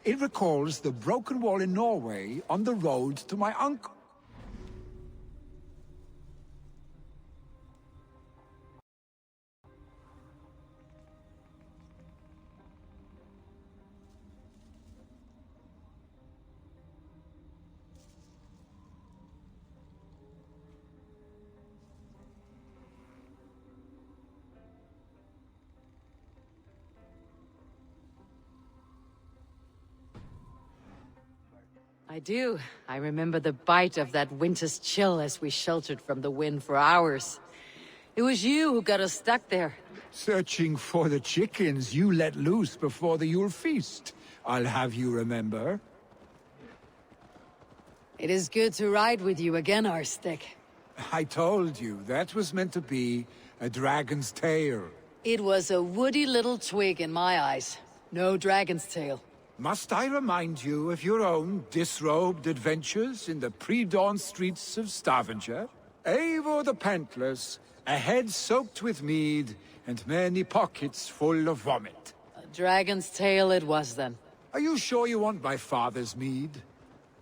It recalls the broken wall in Norway on the road to my uncle. I do. I remember the bite of that winter's chill as we sheltered from the wind for hours. It was you who got us stuck there. Searching for the chickens you let loose before the Yule feast. I'll have you remember. It is good to ride with you again, Arstic. I told you, that was meant to be a dragon's tail. It was a woody little twig in my eyes. No dragon's tail. Must I remind you of your own disrobed adventures in the pre-dawn streets of Stavanger? Eivor the Pantless, a head soaked with mead, and many pockets full of vomit. A dragon's tail it was then. Are you sure you want my father's mead?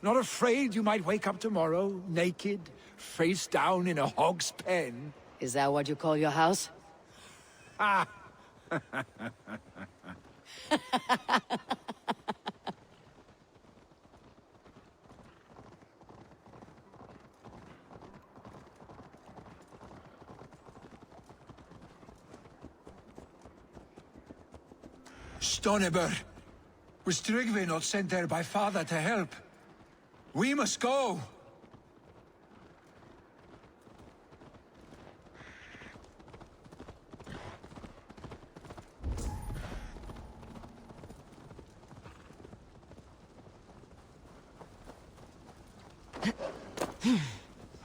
Not afraid you might wake up tomorrow, naked, face down in a hog's pen? Is that what you call your house? Ah! Stoneber, was Tryggvi not sent there by father to help? We must go!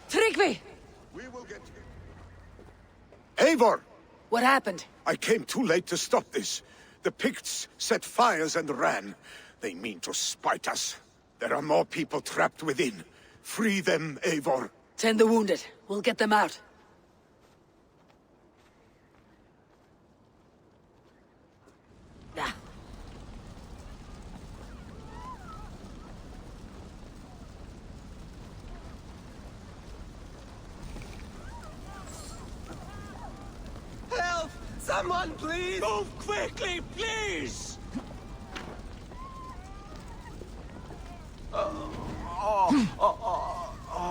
Tryggvi! We will get you. Eivor! What happened? I came too late to stop this. The Picts set fires and ran. They mean to spite us. There are more people trapped within. Free them, Eivor. Tend the wounded. We'll get them out. Ah. Help! Someone, please! Move quickly, please!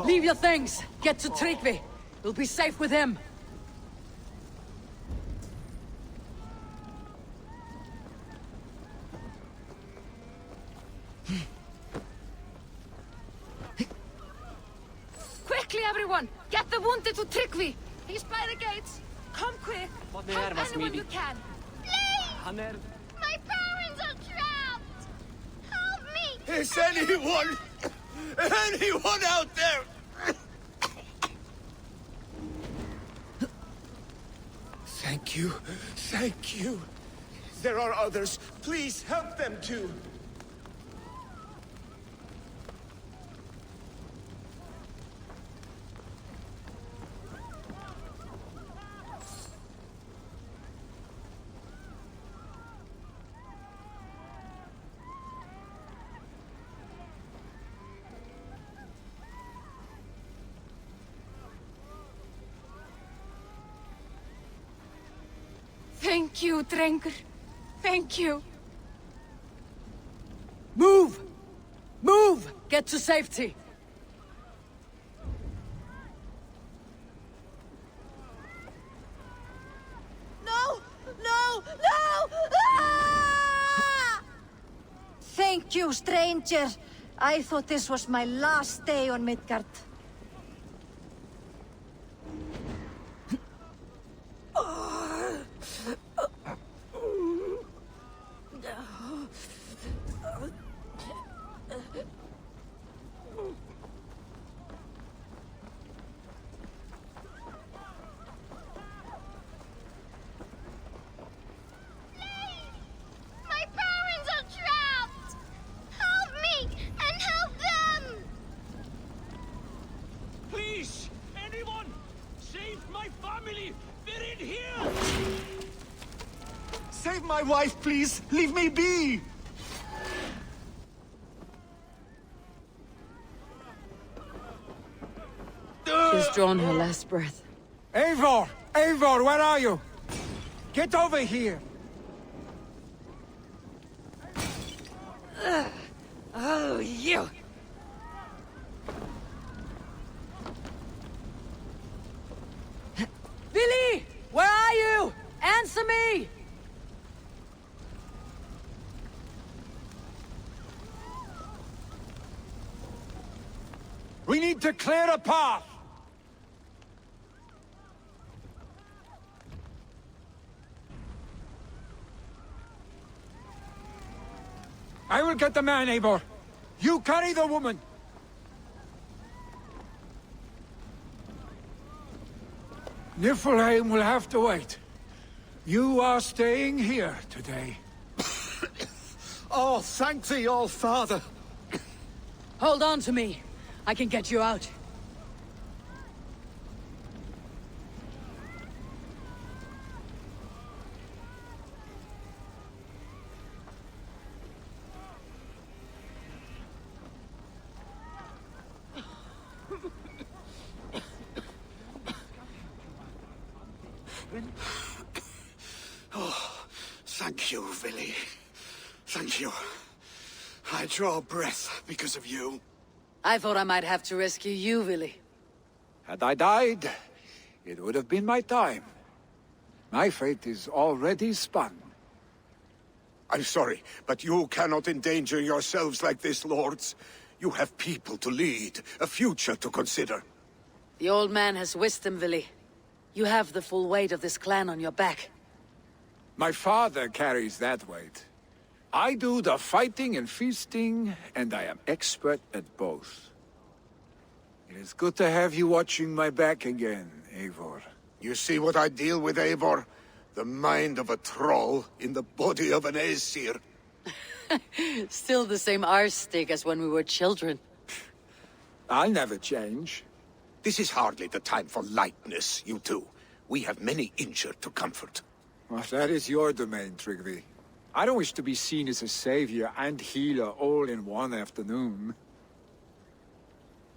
Leave your things. Get to Tryggvi. We'll be safe with him. Quickly, everyone! Get the wounded to Tryggvi! He's by the gates! Come quick! Help anyone you can! Please! My parents are trapped! Help me! Is anyone out there? Thank you. Thank you. There are others. Please help them too. Thank you, Drengur. Thank you. Move! Move! Get to safety! No! No! No! Ah! Thank you, stranger. I thought this was my last day on Midgard. My parents are trapped! Help me and help them! Please! Anyone! Save my family! They're in here! Save my wife, please! Leave me be! She's drawn her last breath. Eivor! Eivor, where are you? Get over here! Oh, you! Billy! Where are you? Answer me! We need to clear a path! I will get the man, Eivor. You carry the woman. Niflheim will have to wait. You are staying here today. Oh, thank thee, old father. Hold on to me. I can get you out. Oh, thank you, Vili. Thank you. I draw breath because of you. I thought I might have to rescue you, Vili. Had I died, it would have been my time. My fate is already spun. I'm sorry, but you cannot endanger yourselves like this, lords. You have people to lead, a future to consider. The old man has wisdom, Vili. You have the full weight of this clan on your back. My father carries that weight. I do the fighting and feasting, and I am expert at both. It is good to have you watching my back again, Eivor. You see what I deal with, Eivor? The mind of a troll in the body of an Aesir. Still the same arse stick as when we were children. I'll never change. This is hardly the time for lightness, you two. We have many injured to comfort. Well, that is your domain, Tryggvi. I don't wish to be seen as a savior and healer all in one afternoon.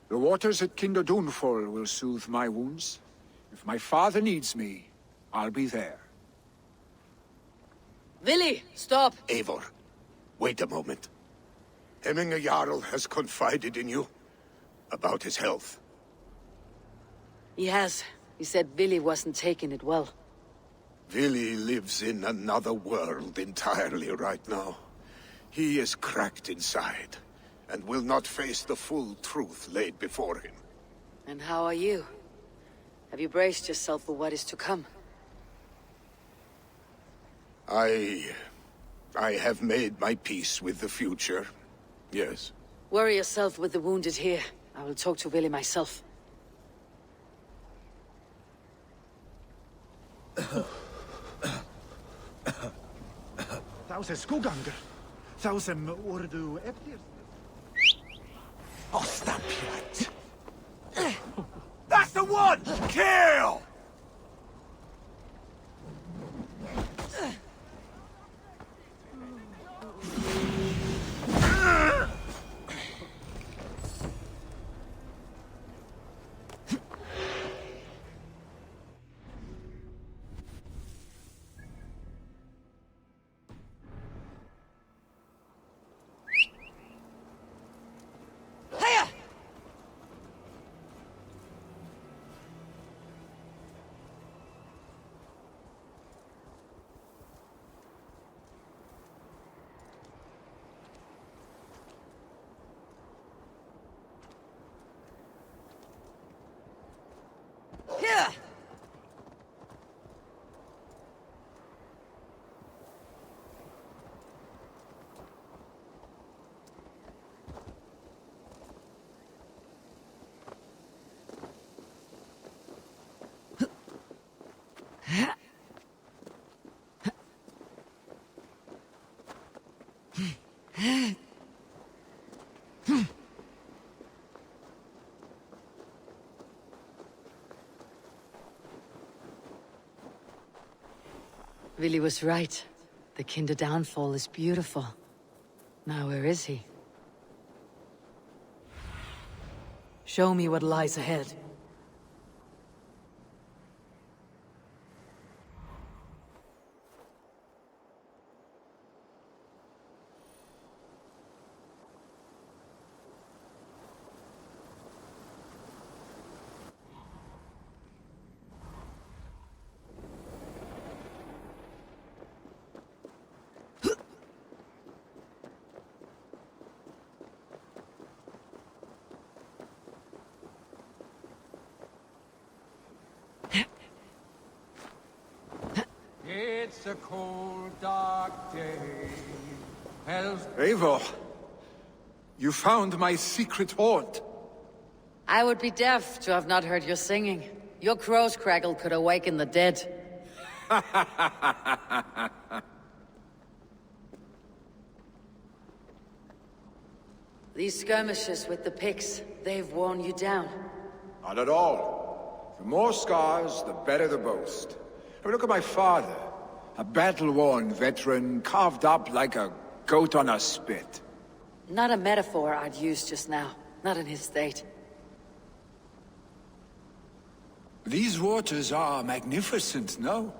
The waters at Kinderdunfol will soothe my wounds. If my father needs me, I'll be there. Vili, stop! Eivor, wait a moment. Hemminger Jarl has confided in you about his health. He has. He said Vili wasn't taking it well. Vili lives in another world entirely right now. He is cracked inside, and will not face the full truth laid before him. And how are you? Have you braced yourself for what is to come? I have made my peace with the future, yes. Worry yourself with the wounded here. I will talk to Vili myself. Thou skoganger. Thou urdu eptir. Oh, stop it. That's the one! Kill! Here! Vili was right. The Kinder downfall is beautiful. Now where is he? Show me what lies ahead. It's a cold, dark day. Eivor, you found my secret haunt. I would be deaf to have not heard your singing. Your crow's crackle could awaken the dead. These skirmishes with the Picts, they've worn you down. Not at all. The more scars, the better the boast. I mean, look at my father. A battle-worn veteran, carved up like a goat on a spit. Not a metaphor I'd use just now. Not in his state. These waters are magnificent, no?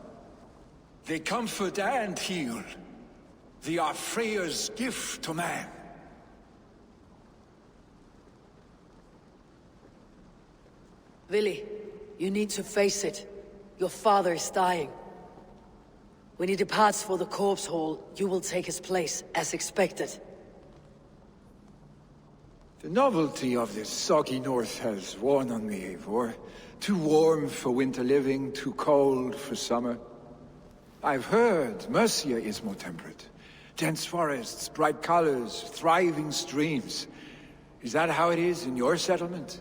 They comfort and heal. They are Freya's gift to man. Vili, you need to face it. Your father is dying. When he departs for the corpse hall, you will take his place, as expected. The novelty of this soggy north has worn on me, Eivor. Too warm for winter living, too cold for summer. I've heard Mercia is more temperate. Dense forests, bright colors, thriving streams. Is that how it is in your settlement?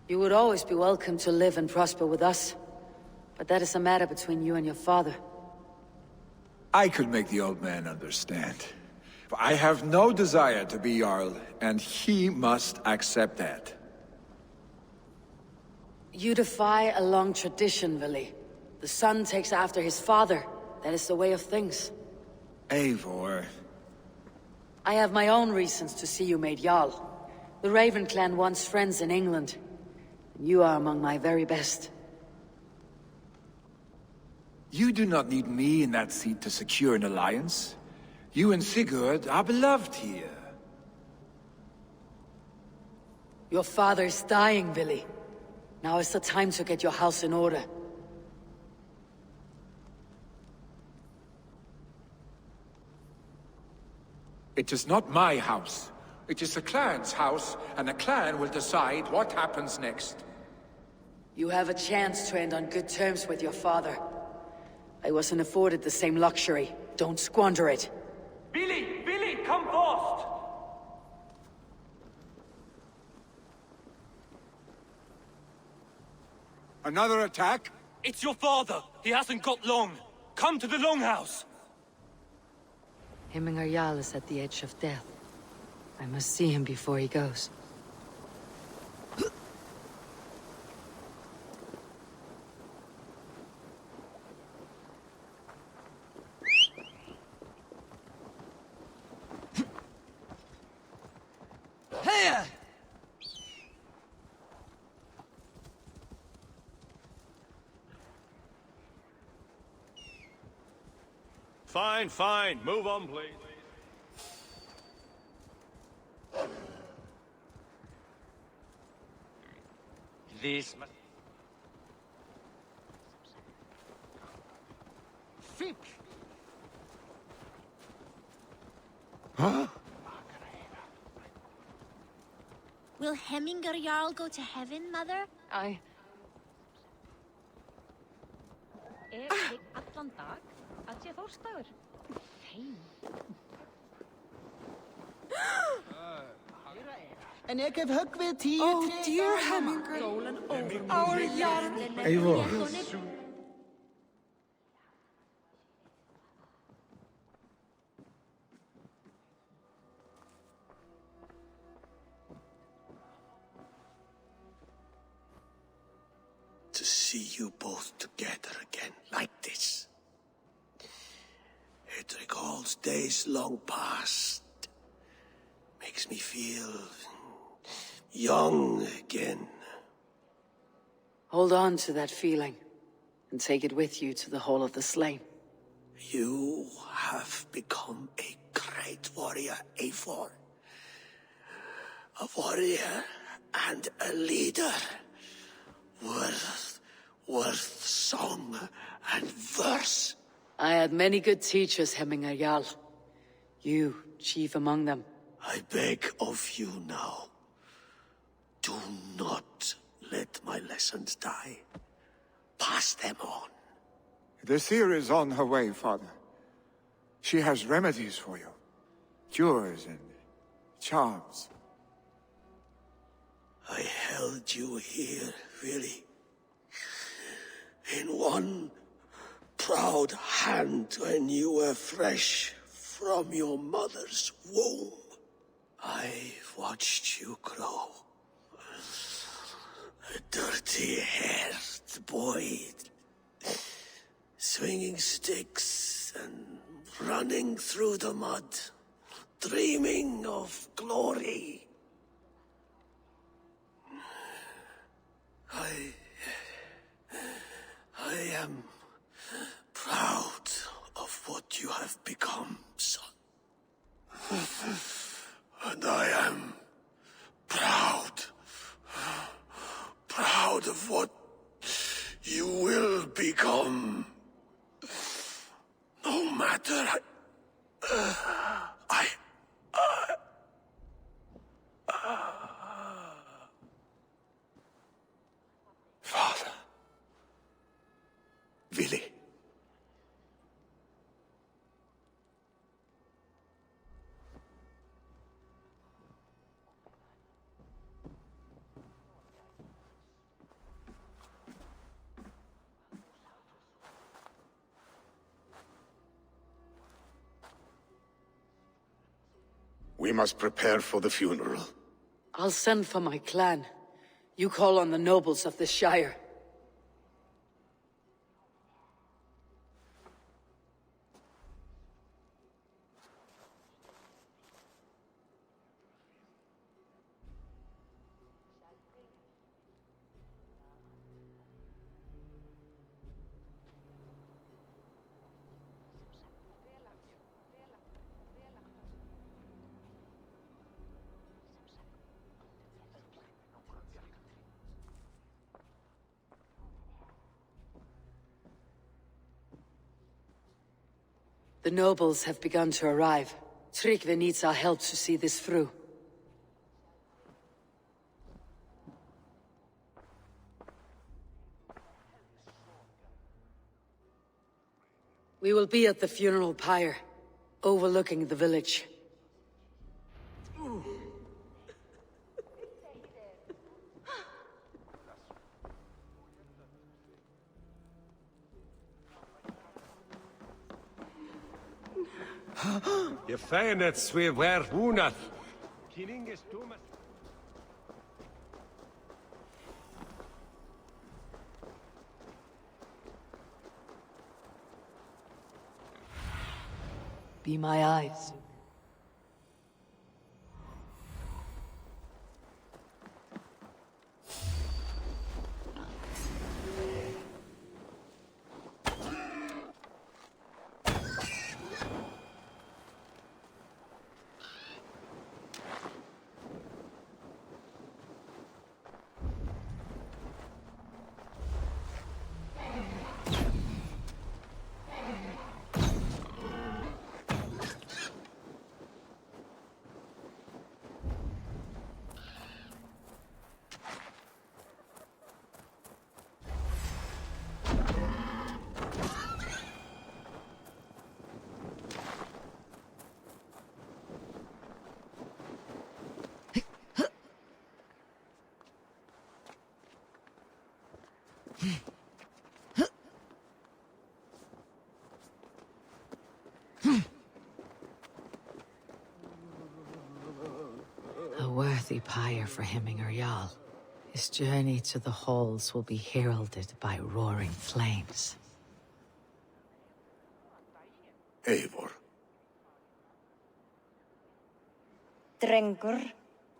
You would always be welcome to live and prosper with us. But that is a matter between you and your father. I could make the old man understand. I have no desire to be Jarl, and he must accept that. You defy a long tradition, Vili. The son takes after his father. That is the way of things. Eivor. I have my own reasons to see you made Jarl. The Raven clan wants friends in England. And you are among my very best. You do not need me in that seat to secure an alliance. You and Sigurd are beloved here. Your father is dying, Vili. Now is the time to get your house in order. It is not my house. It is the clan's house, and the clan will decide what happens next. You have a chance to end on good terms with your father. I wasn't afforded the same luxury. Don't squander it. Billy! Billy, come fast! Another attack? It's your father! He hasn't got long! Come to the Longhouse! Hemminger Jarl is at the edge of death. I must see him before he goes. Here! Fine, fine. Move on, please. This... Fick! Huh? Will Hemminger Jarl go to heaven, Mother? Allan dag að sé Þórsdagur. En ik heb höggvið 10 Oh, dear Hemminger. Our Jarl. Eivor. To see you both together again like this. It recalls days long past. Makes me feel young again. Hold on to that feeling, and take it with you to the Hall of the Slain. You have become a great warrior, Eivor. A warrior and a leader. Worth song and verse. I had many good teachers, Hemminger Jarl. You, chief among them. I beg of you now. Do not let my lessons die. Pass them on. The seer is on her way, Father. She has remedies for you. Cures and charms. I held you here, really. In one proud hand when you were fresh from your mother's womb. I've watched you grow. A dirty-haired boy, swinging sticks and running through the mud, dreaming of glory. I am proud of what you have become, son. And I am proud of what you will become. No matter... Father. Willi. We must prepare for the funeral. I'll send for my clan. You call on the nobles of the Shire. The nobles have begun to arrive. Tryggvi needs our help to see this through. We will be at the funeral pyre, overlooking the village. Je feinet swe wer wunat. Be my eyes. A worthy pyre for Hemminger Jarl. His journey to the halls will be heralded by roaring flames. Eivor. Drengur.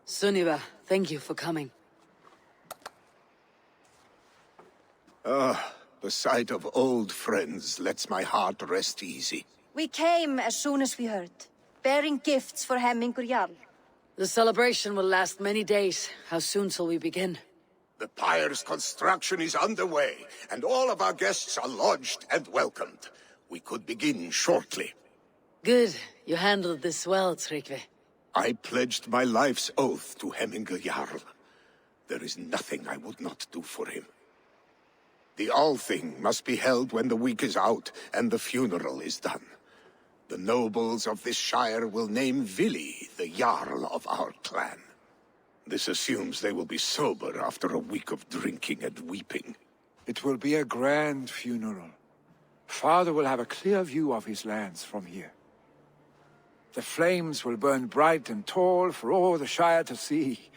Sunniva, thank you for coming. The sight of old friends lets my heart rest easy. We came as soon as we heard, bearing gifts for Hemminger Jarl. The celebration will last many days. How soon shall we begin? The pyre's construction is underway, and all of our guests are lodged and welcomed. We could begin shortly. Good. You handled this well, Tryggvi. I pledged my life's oath to Hemminger Jarl. There is nothing I would not do for him. The All-Thing must be held when the week is out and the funeral is done. The nobles of this shire will name Vili the Jarl of our clan. This assumes they will be sober after a week of drinking and weeping. It will be a grand funeral. Father will have a clear view of his lands from here. The flames will burn bright and tall for all the Shire to see.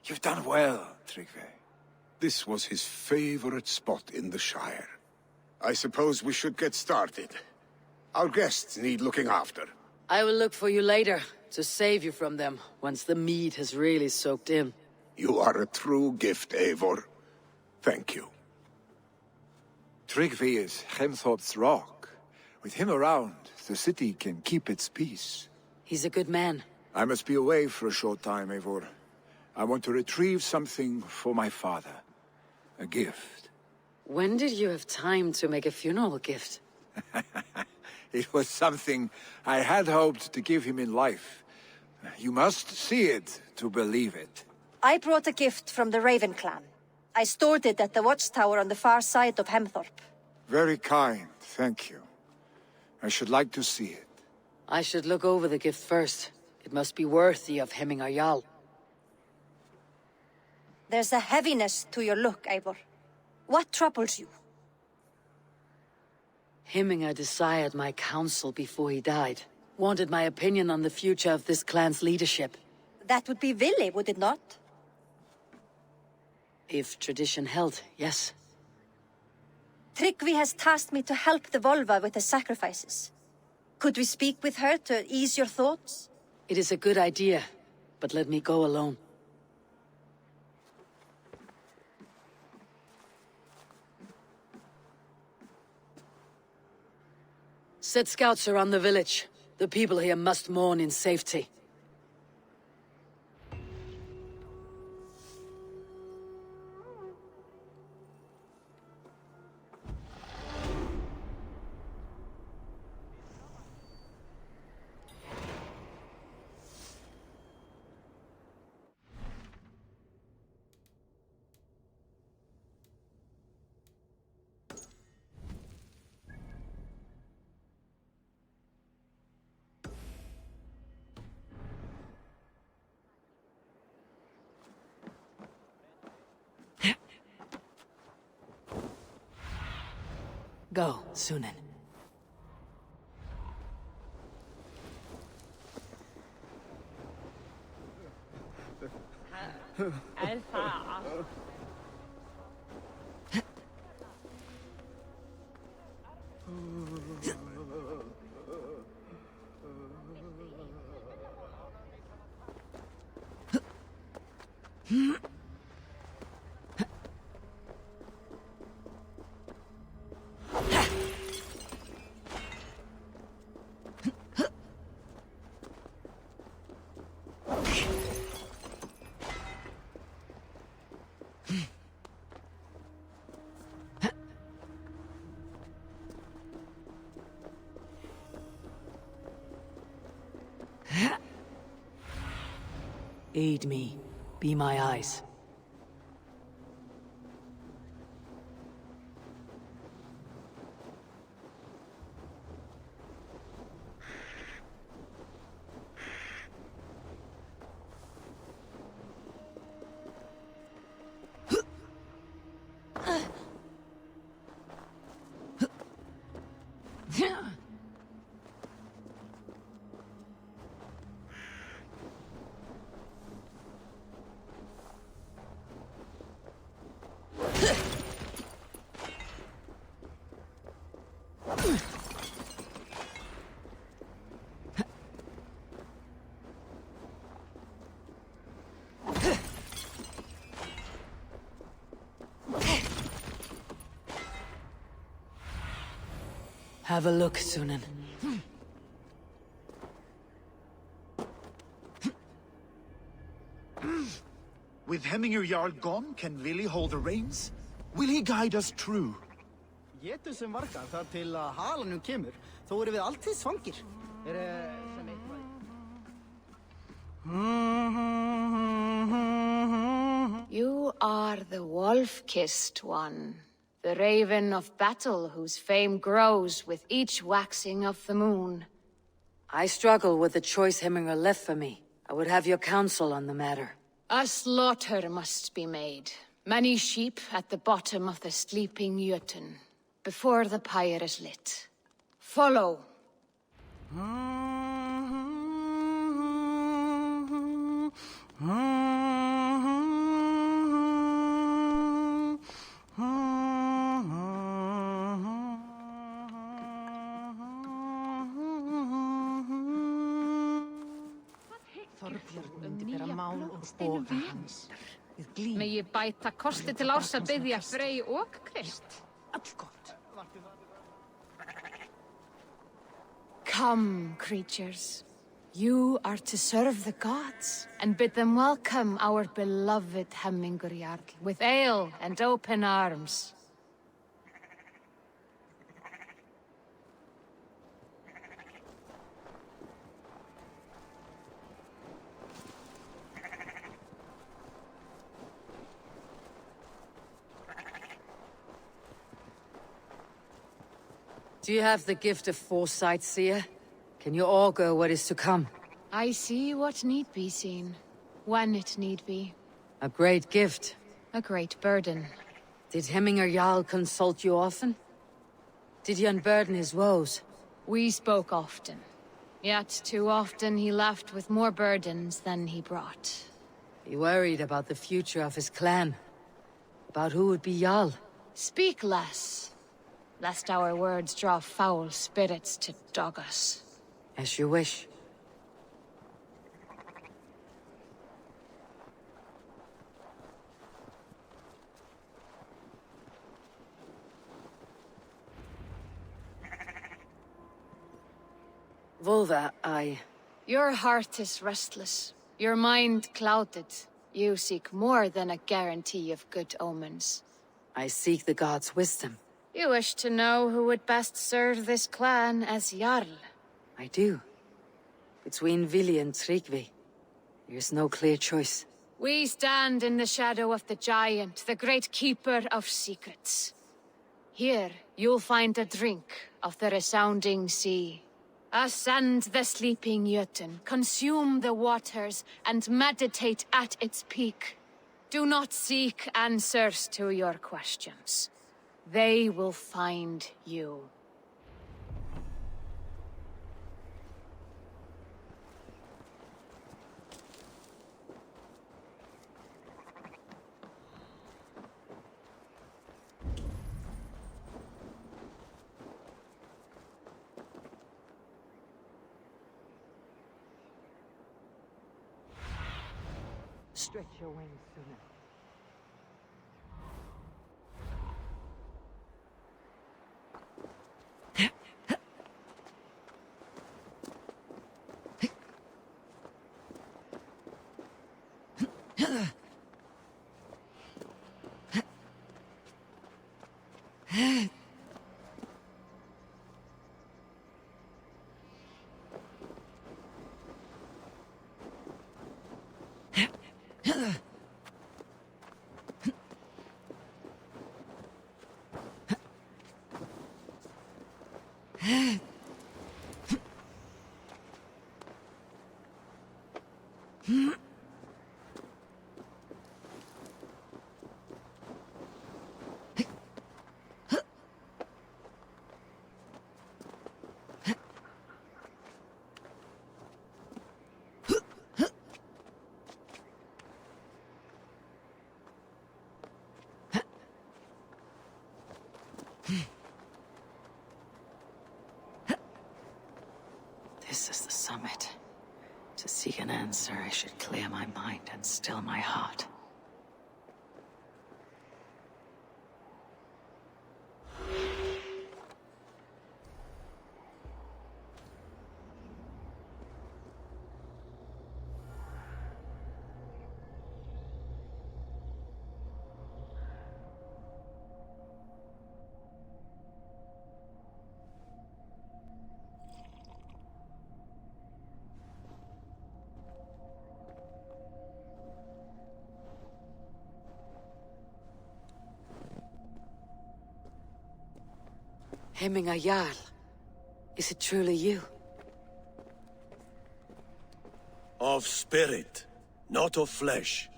You've done well, Tryggvi. This was his favorite spot in the Shire. I suppose we should get started. Our guests need looking after. I will look for you later, to save you from them, once the mead has really soaked in. You are a true gift, Eivor. Thank you. Tryggvi is Hemthorpe's rock. With him around, the city can keep its peace. He's a good man. I must be away for a short time, Eivor. I want to retrieve something for my father. A gift. When did you have time to make a funeral gift? It was something I had hoped to give him in life. You must see it to believe it. I brought a gift from the Raven clan. I stored it at the watchtower on the far side of Hemthorpe. Very kind, thank you. I should like to see it. I should look over the gift first. It must be worthy of Hemmingar Jarl. There's a heaviness to your look, Eivor. What troubles you? Hemmingar desired my counsel before he died. Wanted my opinion on the future of this clan's leadership. That would be Vili, would it not? If tradition held, yes. Tryggvi has tasked me to help the Volva with the sacrifices. Could we speak with her to ease your thoughts? It is a good idea, but let me go alone. Set scouts around the village. The people here must mourn in safety. Go, Sunan. Aid me. Be my eyes. Have a look, Sunan. With Hemmingar Jarl gone, can Vili hold the reins? Will he guide us true? Getur sem vargar þar til að halanum kemur, þó erum við alltið svangir. Sem You are the wolf-kissed one. The Raven of Battle, whose fame grows with each waxing of the moon. I struggle with the choice Hemminger left for me. I would have your counsel on the matter. A slaughter must be made. Many sheep at the bottom of the sleeping Jötun, before the pyre is lit. Follow. Megi bæta kosti til árs að biðja Frey og Krist. Come, creatures. You are to serve the gods, and bid them welcome our beloved Hemmingur Jarl, with ale and open arms. Do you have the gift of foresight, seer? Can you augur what is to come? I see what need be seen, when it need be. A great gift. A great burden. Did Hemminger Jarl consult you often? Did he unburden his woes? We spoke often. Yet too often he left with more burdens than he brought. He worried about the future of his clan. About who would be Jarl. Speak less, lest our words draw foul spirits to dog us. As you wish. Volva, Your heart is restless. Your mind clouded. You seek more than a guarantee of good omens. I seek the gods' wisdom. You wish to know who would best serve this clan as Jarl. I do. Between Vili and Tryggvi, there's no clear choice. We stand in the shadow of the giant, the great keeper of secrets. Here, you'll find a drink of the resounding sea. Ascend the sleeping Jötun, consume the waters, and meditate at its peak. Do not seek answers to your questions. They will find you. Stretch your wings sooner. This is the summit. To seek an answer, I should clear my mind and still my heart. Hemminga Jarl. Is it truly you? Of spirit, not of flesh.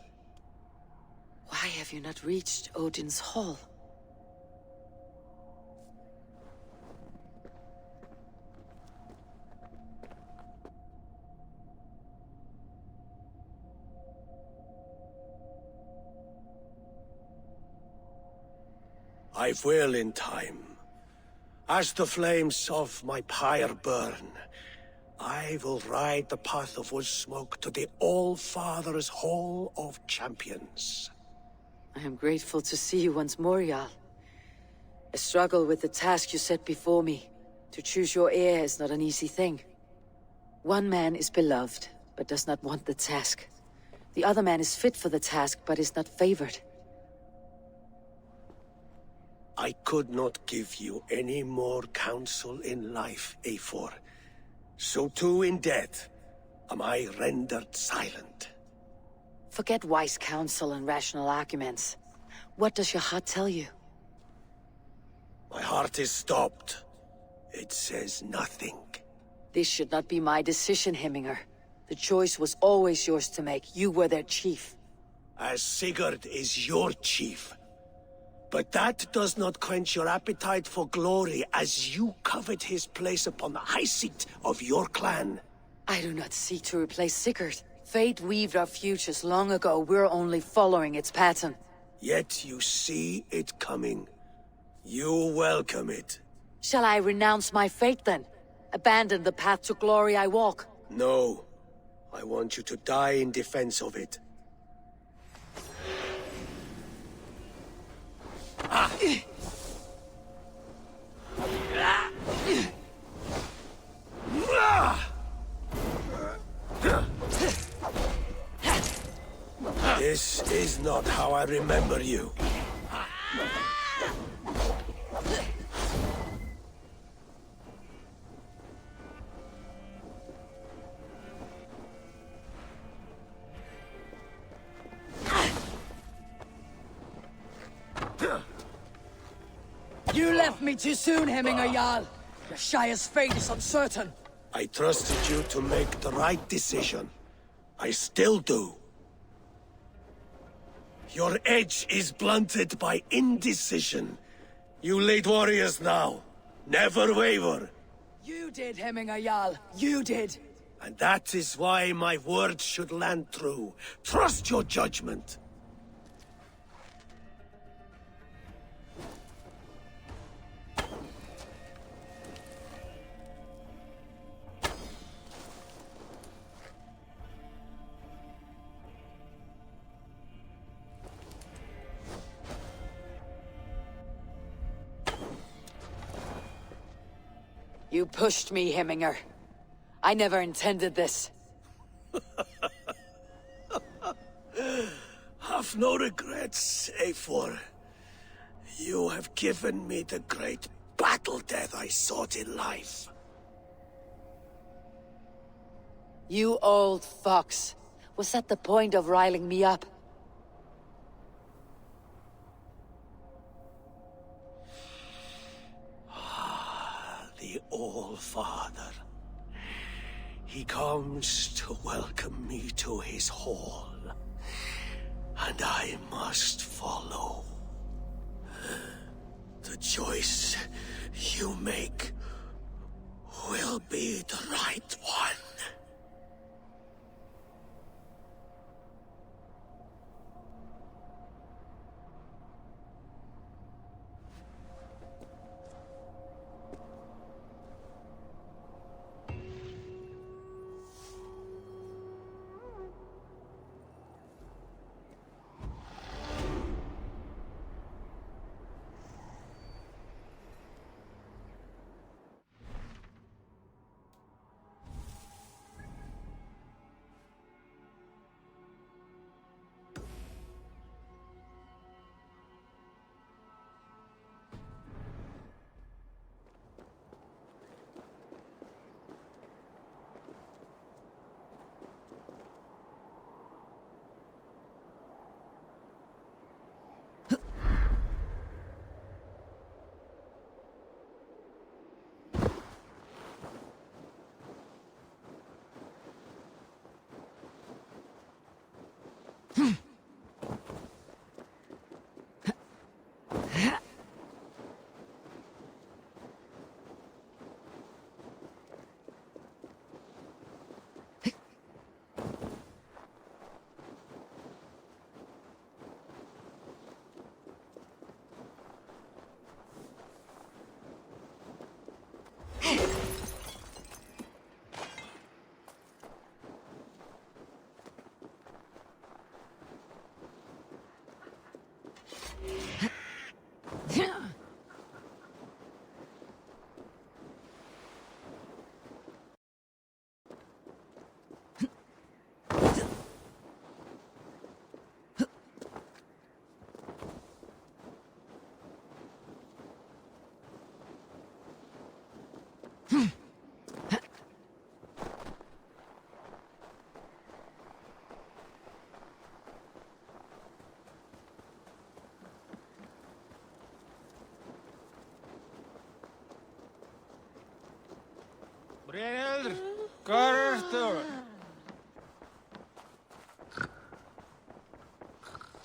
Why have you not reached Odin's Hall? I will in time. As the flames of my pyre burn, I will ride the path of wood smoke to the All-Father's Hall of Champions. I am grateful to see you once more, Jarl. I struggle with the task you set before me. To choose your heir is not an easy thing. One man is beloved, but does not want the task. The other man is fit for the task, but is not favored. I could not give you any more counsel in life, Eivor. So too in death am I rendered silent. Forget wise counsel and rational arguments. What does your heart tell you? My heart is stopped. It says nothing. This should not be my decision, Hemminger. The choice was always yours to make. You were their chief. As Sigurd is your chief. But that does not quench your appetite for glory as you covet his place upon the high seat of your clan. I do not seek to replace Sigurd. Fate weaved our futures long ago. We're only following its pattern. Yet you see it coming. You welcome it. Shall I renounce my fate then? Abandon the path to glory I walk? No. I want you to die in defense of it. This is not how I remember you. You left me too soon, Hemminger Jarl. Your Shire's fate is uncertain. I trusted you to make the right decision. I still do. Your edge is blunted by indecision. You late warriors now. Never waver. You did, Hemminger Jarl. You did. And that is why my words should land true. Trust your judgment. You pushed me, Hemminger. I never intended this. Have no regrets, Eivor. You have given me the great battle death I sought in life. You old fox. Was that the point of riling me up? The All-Father. He comes to welcome me to his hall. And I must follow. The choice you make will be the right one.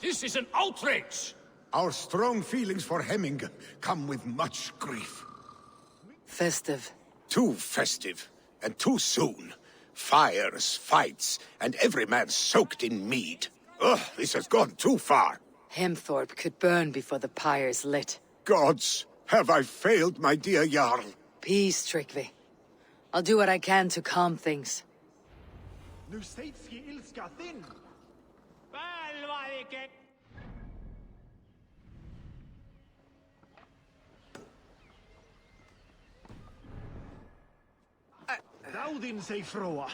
This is an outrage! Our strong feelings for Hemming come with much grief. Festive. Too festive, and too soon. Fires, fights, and every man soaked in mead. Ugh, this has gone too far. Hemthorpe could burn before the pyre's lit. Gods, have I failed my dear Jarl? Peace, Tryggvi. I'll do what I can to calm things. Nu seitski ilska thin. Raudin say froa.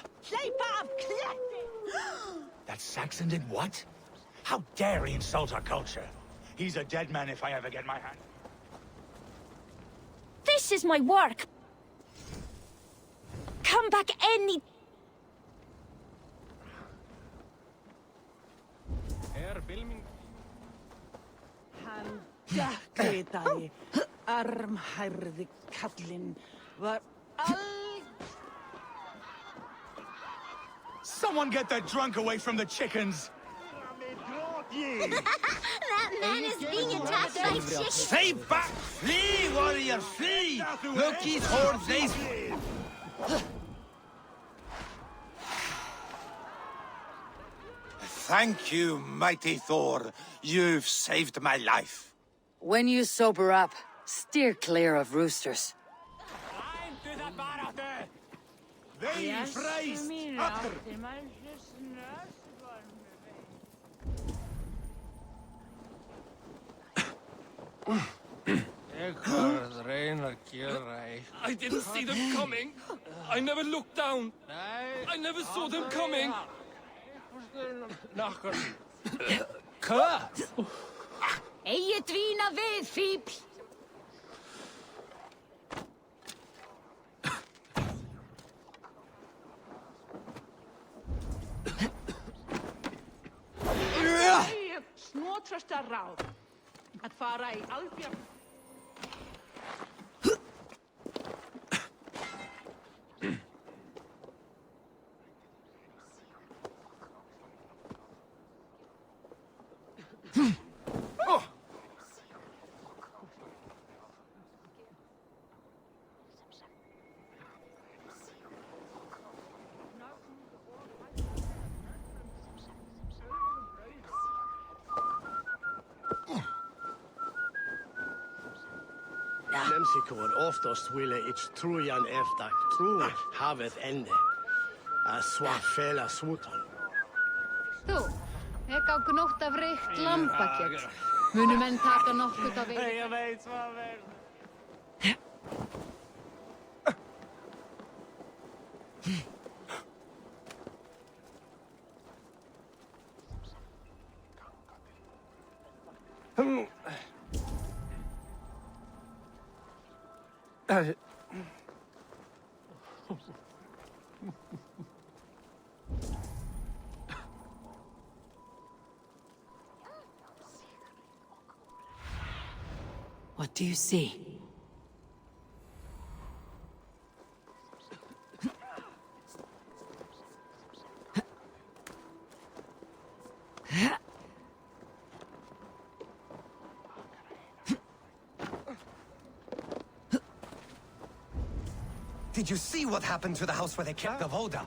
That Saxon did what? How dare he insult our culture? He's a dead man if I ever get my hand. This is my work. Come back any... Hann dökkvitaði, armhærði kallinn var Someone get that drunk away from the chickens! That man is being attacked by chickens! Stay back! Flee, warrior, flee! Loki's hordes, they... Thank you, mighty Thor. You've saved my life. When you sober up, steer clear of roosters. I didn't see them coming. I never looked down. I never saw them coming. Eigi dvína við, fíbl! Snotrasta ráð að fara í albjörn. Nemsikor oftast ville ich trujan efter tro havet ende. Svafela svotan. Þú, ég á gnótt af reykt lambakjöt. Munu menn taka nokkurt af veginn? Ég veit hvað verð. What do you see? Did you see what happened to the house where they kept the Voda?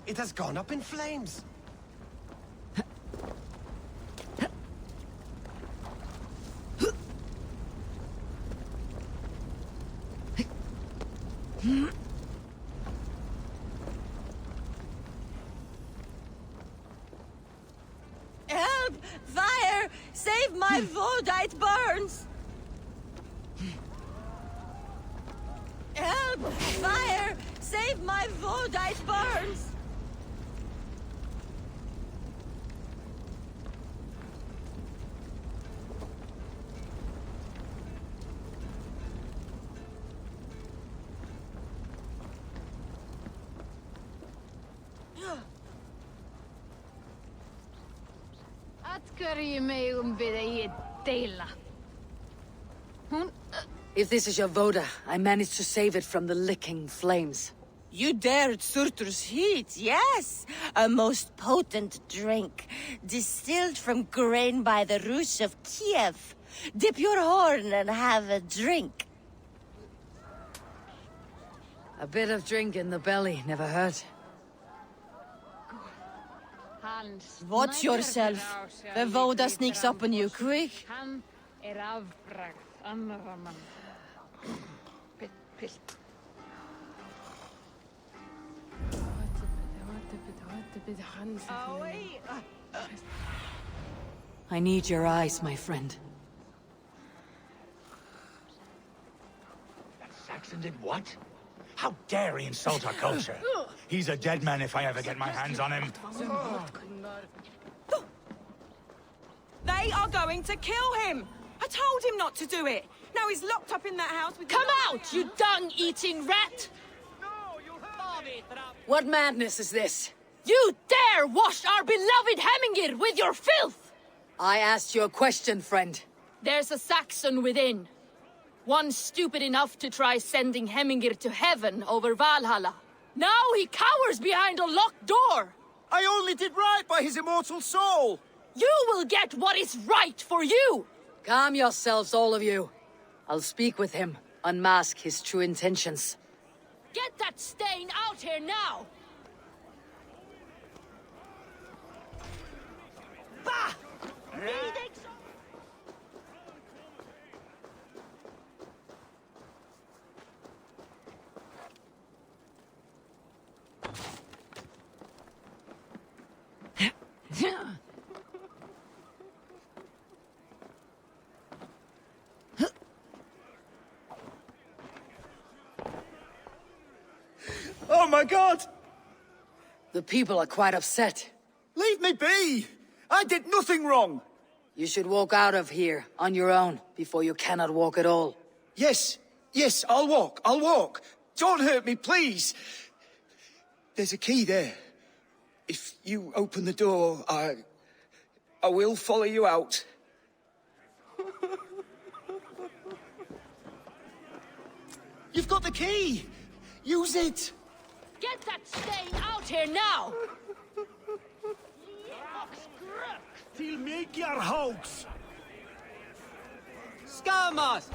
It has gone up in flames. Help! Fire! Save my Voda, it burns! Help! Fire! Save my Voda, it burns! Hverju megum við eigi deila? If this is your Voda, I managed to save it from the licking flames. You dared Surtur's heat, yes. A most potent drink, distilled from grain by the Rush of Kiev. Dip your horn and have a drink. A bit of drink in the belly never hurt. Watch yourself. The Voda sneaks up on you quick. I need your eyes, my friend. That Saxon did what? How dare he insult our culture? He's a dead man if I ever get my hands on him. They are going to kill him! I told him not to do it! Now he's locked up in that house with... Come out, you dung-eating rat! What madness is this? You dare wash our beloved Hemingir with your filth! I asked you a question, friend. There's a Saxon within. One stupid enough to try sending Hemingir to heaven over Valhalla. Now he cowers behind a locked door! I only did right by his immortal soul! You will get what is right for you! Calm yourselves, all of you. I'll speak with him, unmask his true intentions. Get that stain out here now! Bah! Oh my god! The people are quite upset. Leave me be! I did nothing wrong! You should walk out of here on your own before you cannot walk at all. Yes, I'll walk. Don't hurt me, please! There's a key there. If you open the door, I will follow you out. You've got the key! Use it! Get that stain out here now! Til make your hoax! Skamas!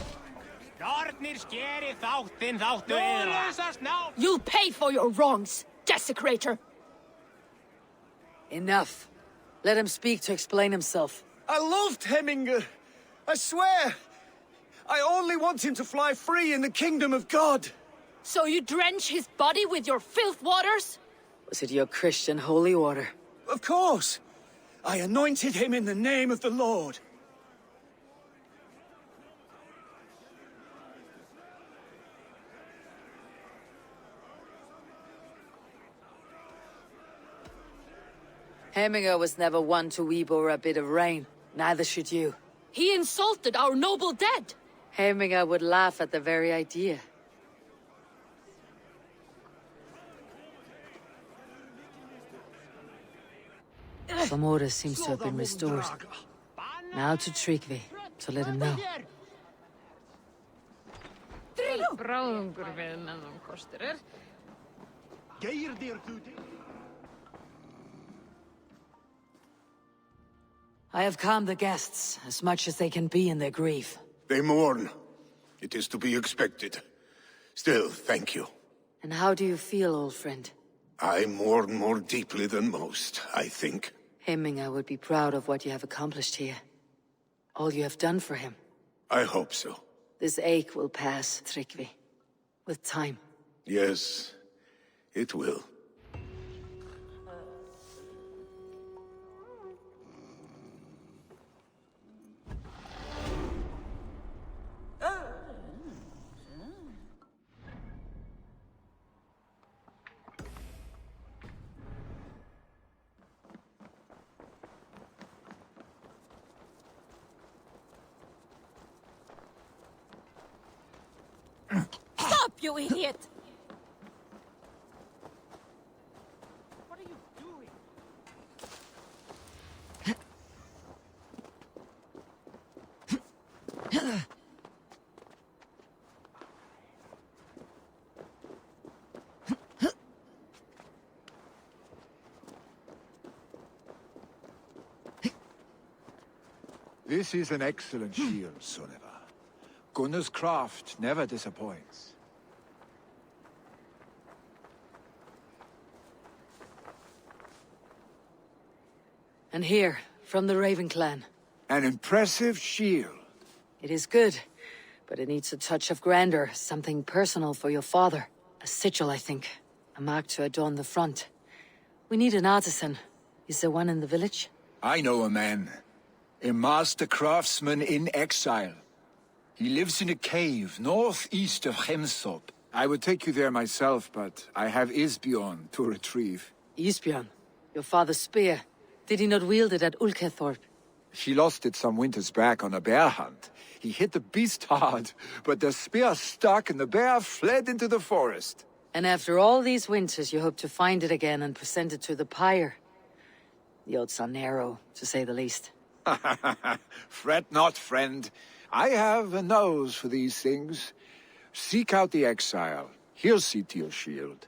Garnir skeri þáttinn þáttu eðra. You'll pay for your wrongs, desecrator! Enough. Let him speak to explain himself. I loved Hemingr. I swear. I only want him to fly free in the kingdom of God. So you drench his body with your filth waters? Was it your Christian holy water? Of course. I anointed him in the name of the Lord. Hemingr was never one to weep over a bit of rain. Neither should you. He insulted our noble dead! Hemingr would laugh at the very idea. Some order seems to have been restored. Now to Tryggvi, to let him know. I have calmed the guests as much as they can be in their grief. They mourn. It is to be expected. Still, thank you. And how do you feel, old friend? I mourn more deeply than most, I think. Hemingr would be proud of what you have accomplished here. All you have done for him. I hope so. This ache will pass, Tryggvi. With time. Yes, it will. Stop, you idiot! What are you doing? This is an excellent shield, Sunniva. Gunnar's craft never disappoints. And here, from the Raven clan. An impressive shield. It is good, but it needs a touch of grandeur, something personal for your father. A sigil, I think. A mark to adorn the front. We need an artisan. Is there one in the village? I know a man. A master craftsman in exile. He lives in a cave northeast of Hemsop. I would take you there myself, but I have Isbjorn to retrieve. Isbjorn? Your father's spear. Did he not wield it at Ulkethorp? He lost it some winters back on a bear hunt. He hit the beast hard, but the spear stuck and the bear fled into the forest. And after all these winters, you hope to find it again and present it to the pyre. The odds are narrow, to say the least. Fret not, friend. I have a nose for these things. Seek out the exile. He'll see to your shield.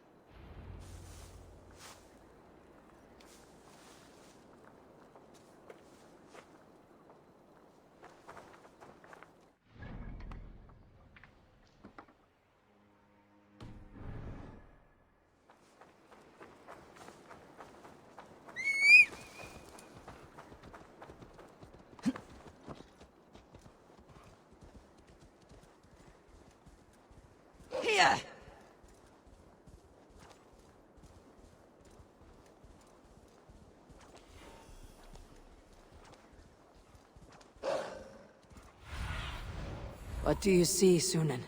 Here! What do you see, Sunan?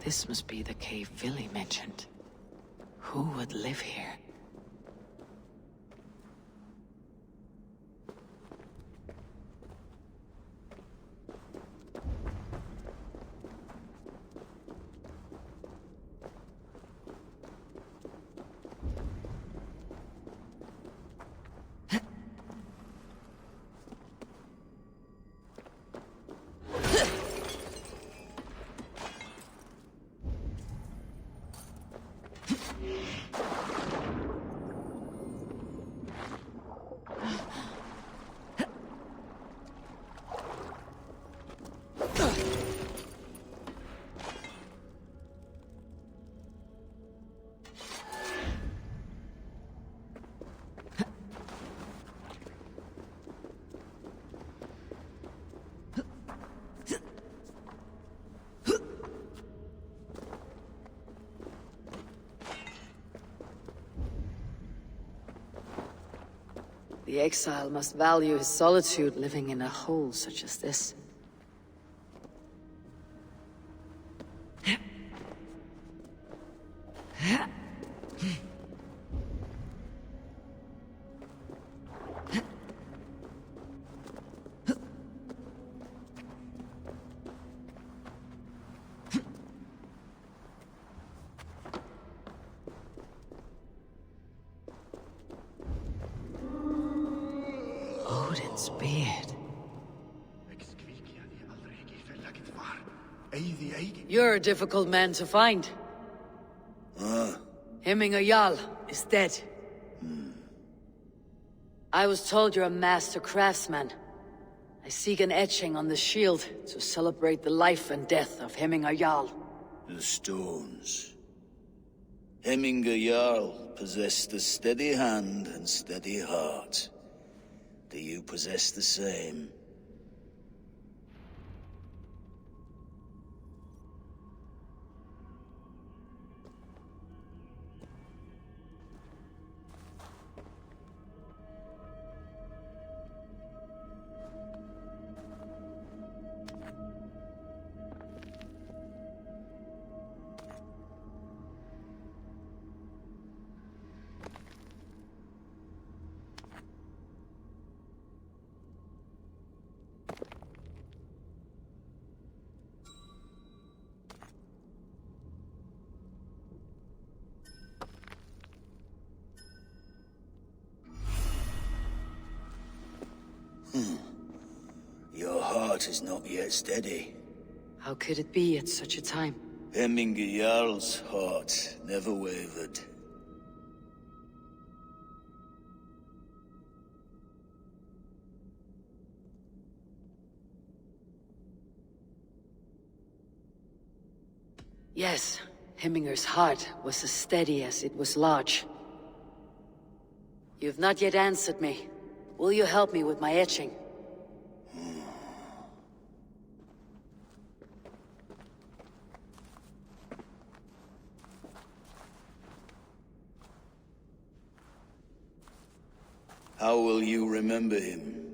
This must be the cave Vili mentioned. Who would live here? The exile must value his solitude living in a hole such as this. Odin's beard. You're a difficult man to find. Hemminger Jarl is dead. I was told you're a master craftsman. I seek an etching on the shield to celebrate the life and death of Hemminger Jarl. The stones. Hemminger Jarl possessed a steady hand and steady heart. Do you possess the same? Your heart is not yet steady. How could it be at such a time? Hemminger Jarl's heart never wavered. Yes, Hemminger's heart was as steady as it was large. You've not yet answered me. Will you help me with my etching? How will you remember him?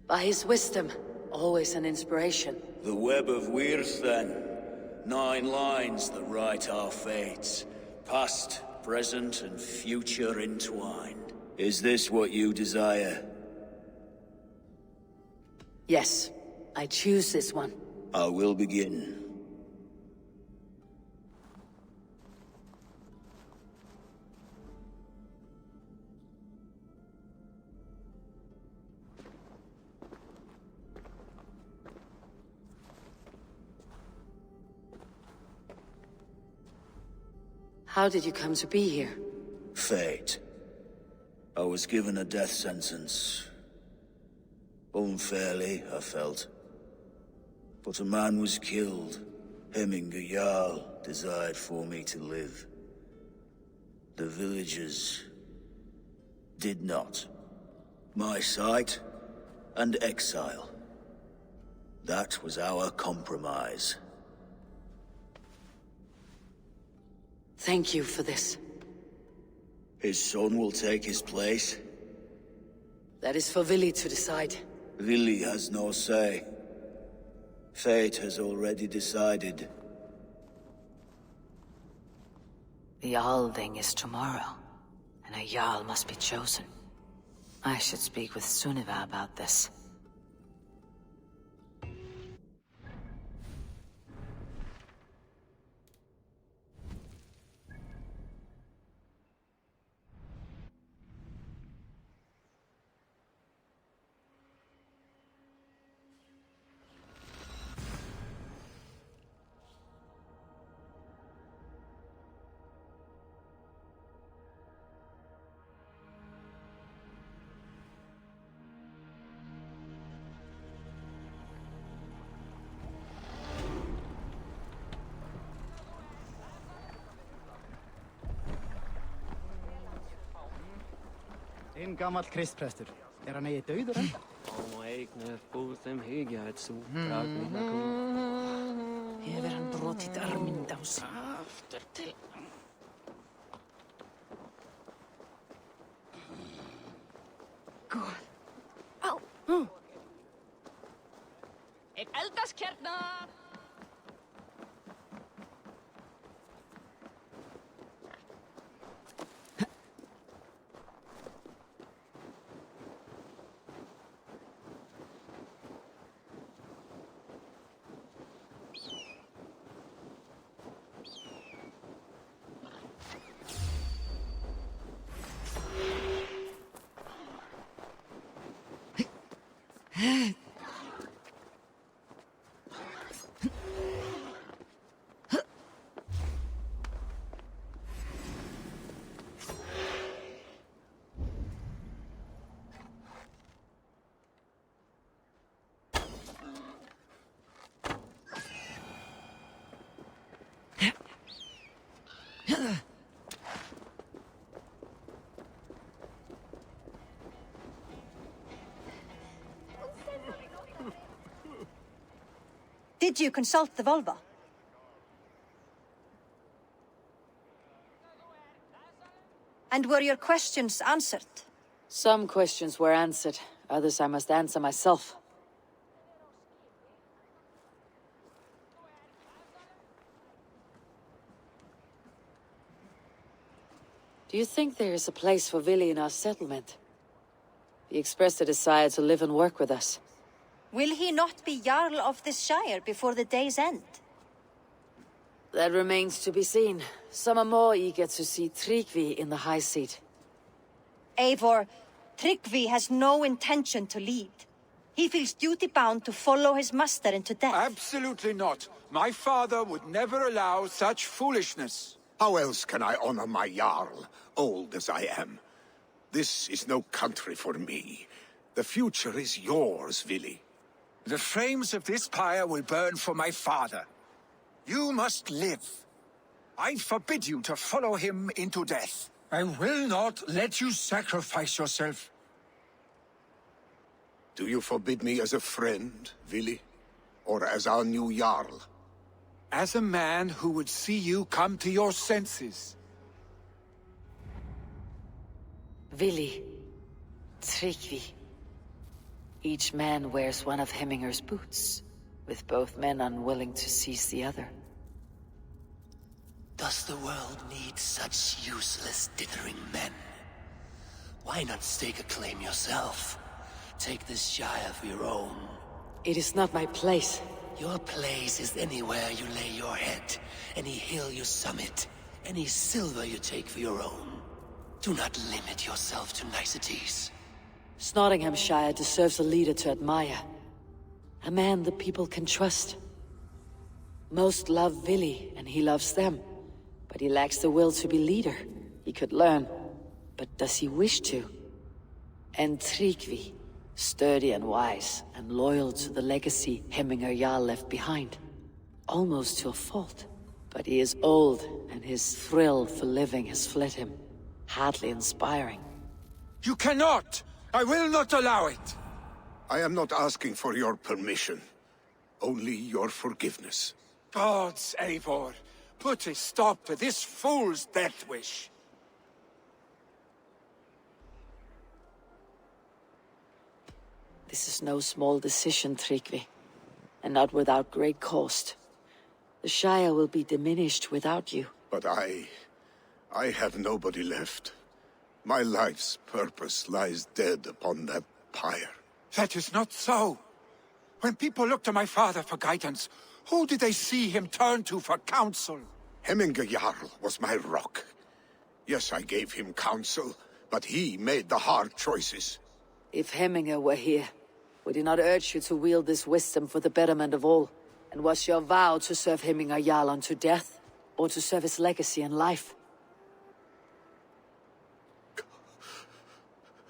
By his wisdom, always an inspiration. The web of Wirth, then. 9 lines that write our fates. Past, present, and future entwined. Is this what you desire? Yes, I choose this one. I will begin. How did you come to be here? Fate. I was given a death sentence. Unfairly, I felt. But a man was killed. Hemminger Jarl desired for me to live. The villagers did not. My sight and exile. That was our compromise. Thank you for this. His son will take his place. That is for Vili to decide. Vili has no say. Fate has already decided. The Althing is tomorrow, and a Jarl must be chosen. I should speak with Sunniva about this. Gamall kristprestur. Hann eigi dauður enda? Á eignir búð þeim hyggja eitt sú dragmína kú. Hefur hann brotið arminn á sig? Aftur til... God. Á! Eldast hérna! Did you consult the Volva? And were your questions answered? Some questions were answered, others I must answer myself. Do you think there is a place for Vili in our settlement? He expressed a desire to live and work with us. Will he not be Jarl of this shire before the day's end? That remains to be seen. Some are more eager to see Tryggvi in the high seat. Eivor, Tryggvi has no intention to lead. He feels duty-bound to follow his master into death. Absolutely not. My father would never allow such foolishness. How else can I honor my Jarl, old as I am? This is no country for me. The future is yours, Vili. The flames of this pyre will burn for my father. You must live. I forbid you to follow him into death. I will not let you sacrifice yourself. Do you forbid me as a friend, Vili? Or as our new Jarl? As a man who would see you come to your senses. Vili, Tryggvi. Each man wears one of Hemminger's boots, with both men unwilling to seize the other. Does the world need such useless, dithering men? Why not stake a claim yourself? Take this Shire for your own. It is not my place. Your place is anywhere you lay your head, any hill you summit, any silver you take for your own. Do not limit yourself to niceties. Nottinghamshire deserves a leader to admire. A man the people can trust. Most love Vili, and he loves them. But he lacks the will to be leader. He could learn. But does he wish to? And Tryggvi, sturdy and wise, and loyal to the legacy Hemminger Jarl left behind. Almost to a fault. But he is old, and his thrill for living has fled him. Hardly inspiring. You cannot! I will not allow it! I am not asking for your permission. Only your forgiveness. Gods, Eivor, put a stop to this fool's death wish. This is no small decision, Tryggvi. And not without great cost. The Shire will be diminished without you. But I have nobody left. My life's purpose lies dead upon that pyre. That is not so. When people look to my father for guidance, who did they see him turn to for counsel? Hemminger Jarl was my rock. Yes, I gave him counsel, but he made the hard choices. If Hemminger were here, would he not urge you to wield this wisdom for the betterment of all? And was your vow to serve Hemminger Jarl unto death, or to serve his legacy in life?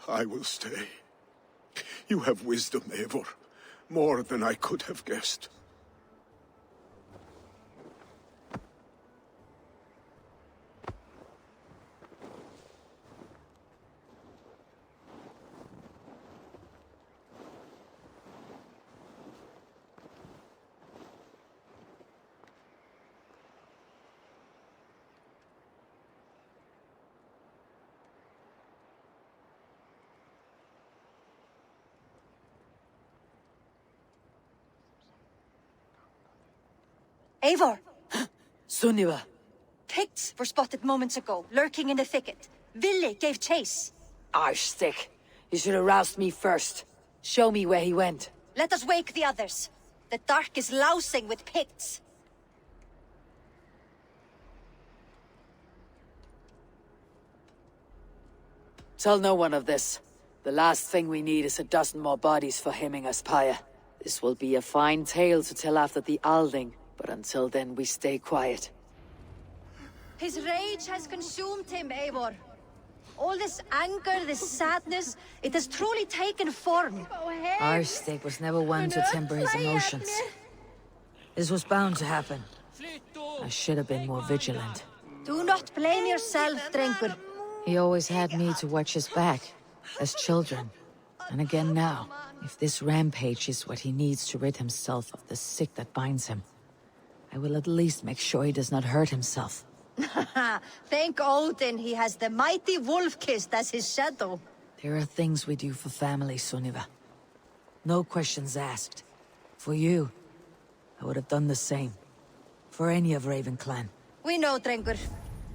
I will stay. You have wisdom, Eivor. More than I could have guessed. Eivor! Sunniva! Picts were spotted moments ago, lurking in the thicket. Vili gave chase. Arstick! You should have roused me first. Show me where he went. Let us wake the others. The dark is lousing with Picts. Tell no one of this. The last thing we need is a dozen more bodies for Hemminger's pyre. This will be a fine tale to tell after the Alding, but until then we stay quiet. His rage has consumed him, Eivor. All this anger, this sadness, it has truly taken form. Arstick was never one to temper his emotions. This was bound to happen. I should have been more vigilant. Do not blame yourself, Drengur. He always had me to watch his back, as children. And again now, if this rampage is what he needs to rid himself of the sick that binds him, I will at least make sure he does not hurt himself. Thank Odin he has the mighty Wolf-Kissed as his shadow. There are things we do for family, Sunniva. No questions asked. For you, I would have done the same. For any of Raven clan. We know, Drengur.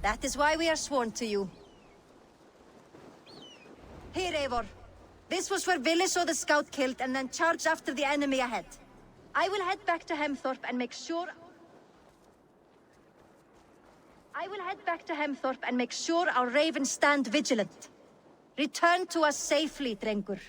That is why we are sworn to you. Here, Eivor. This was where Vili saw the scout killed and then charged after the enemy ahead. I will head back to Hemthorpe and make sure... our ravens stand vigilant. Return to us safely, Drengur.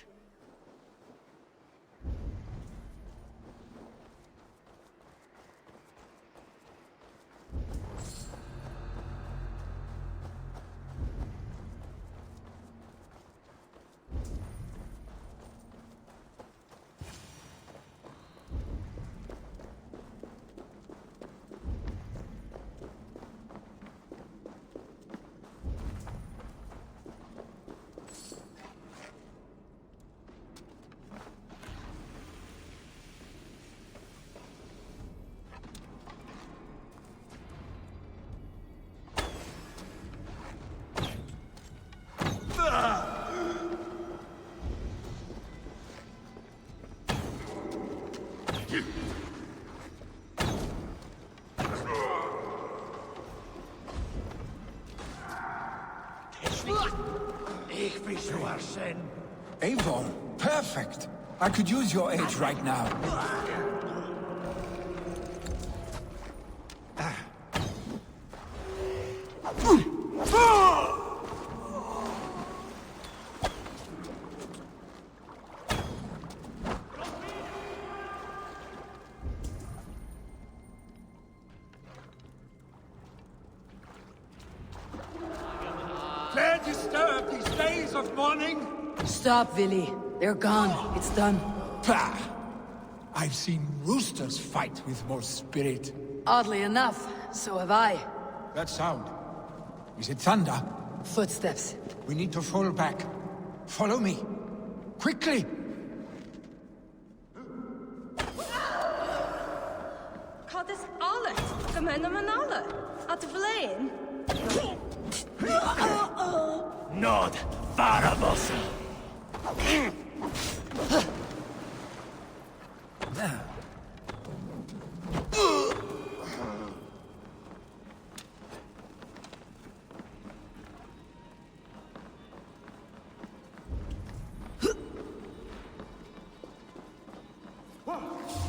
Ich bin so Arsene. Eivor, perfect. I could use your aid right now. Can't disturb these days of mourning. Stop, Willy. They're gone. It's done. Pah! I've seen roosters fight with more spirit. Oddly enough, so have I. That sound. Is it thunder? Footsteps. We need to fall back. Follow me. Quickly! Cad is alert. Gemene man alle. At vleien. Nod, Barabossa.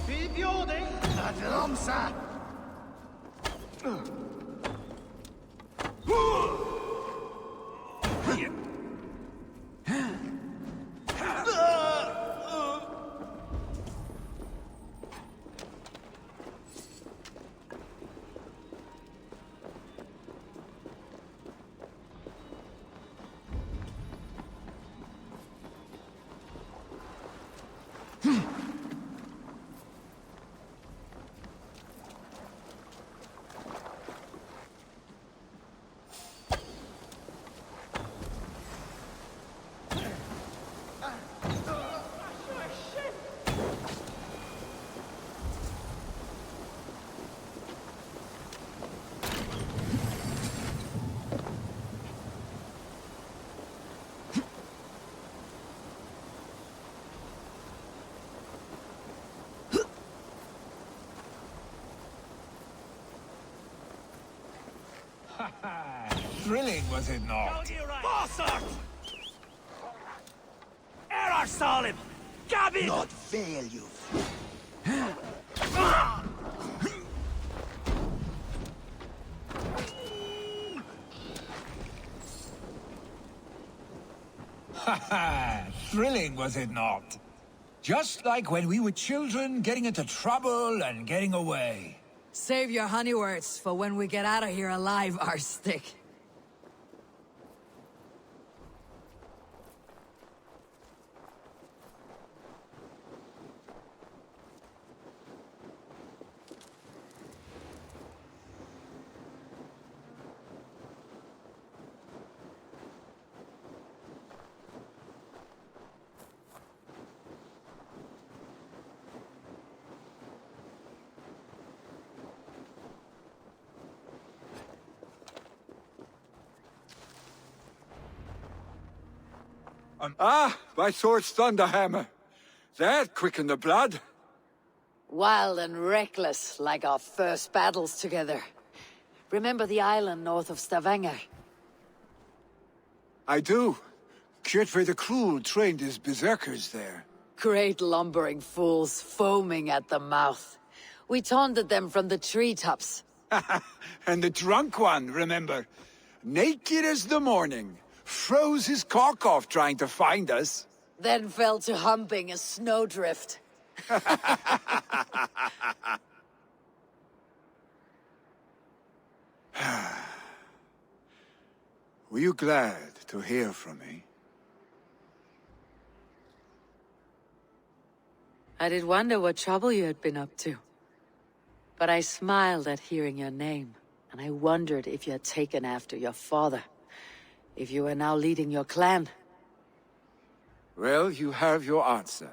Be bjording. Adramsa. Thrilling, was it not? Bossart! Erar Salim! Gabby! Not fail you. Thrilling, was it not? Just like when we were children, getting into trouble and getting away. Save your honey words for when we get out of here alive, Arstick. My sword's thunderhammer. That quickened the blood. Wild and reckless, like our first battles together. Remember the island north of Stavanger? I do. Kjotve the Cruel trained his berserkers there. Great lumbering fools, foaming at the mouth. We taunted them from the treetops. And the drunk one, remember? Naked as the morning. Froze his cock off trying to find us. Then fell to humping a snowdrift. Were you glad to hear from me? I did wonder what trouble you had been up to. But I smiled at hearing your name, and I wondered if you had taken after your father. If you were now leading your clan. Well, you have your answer.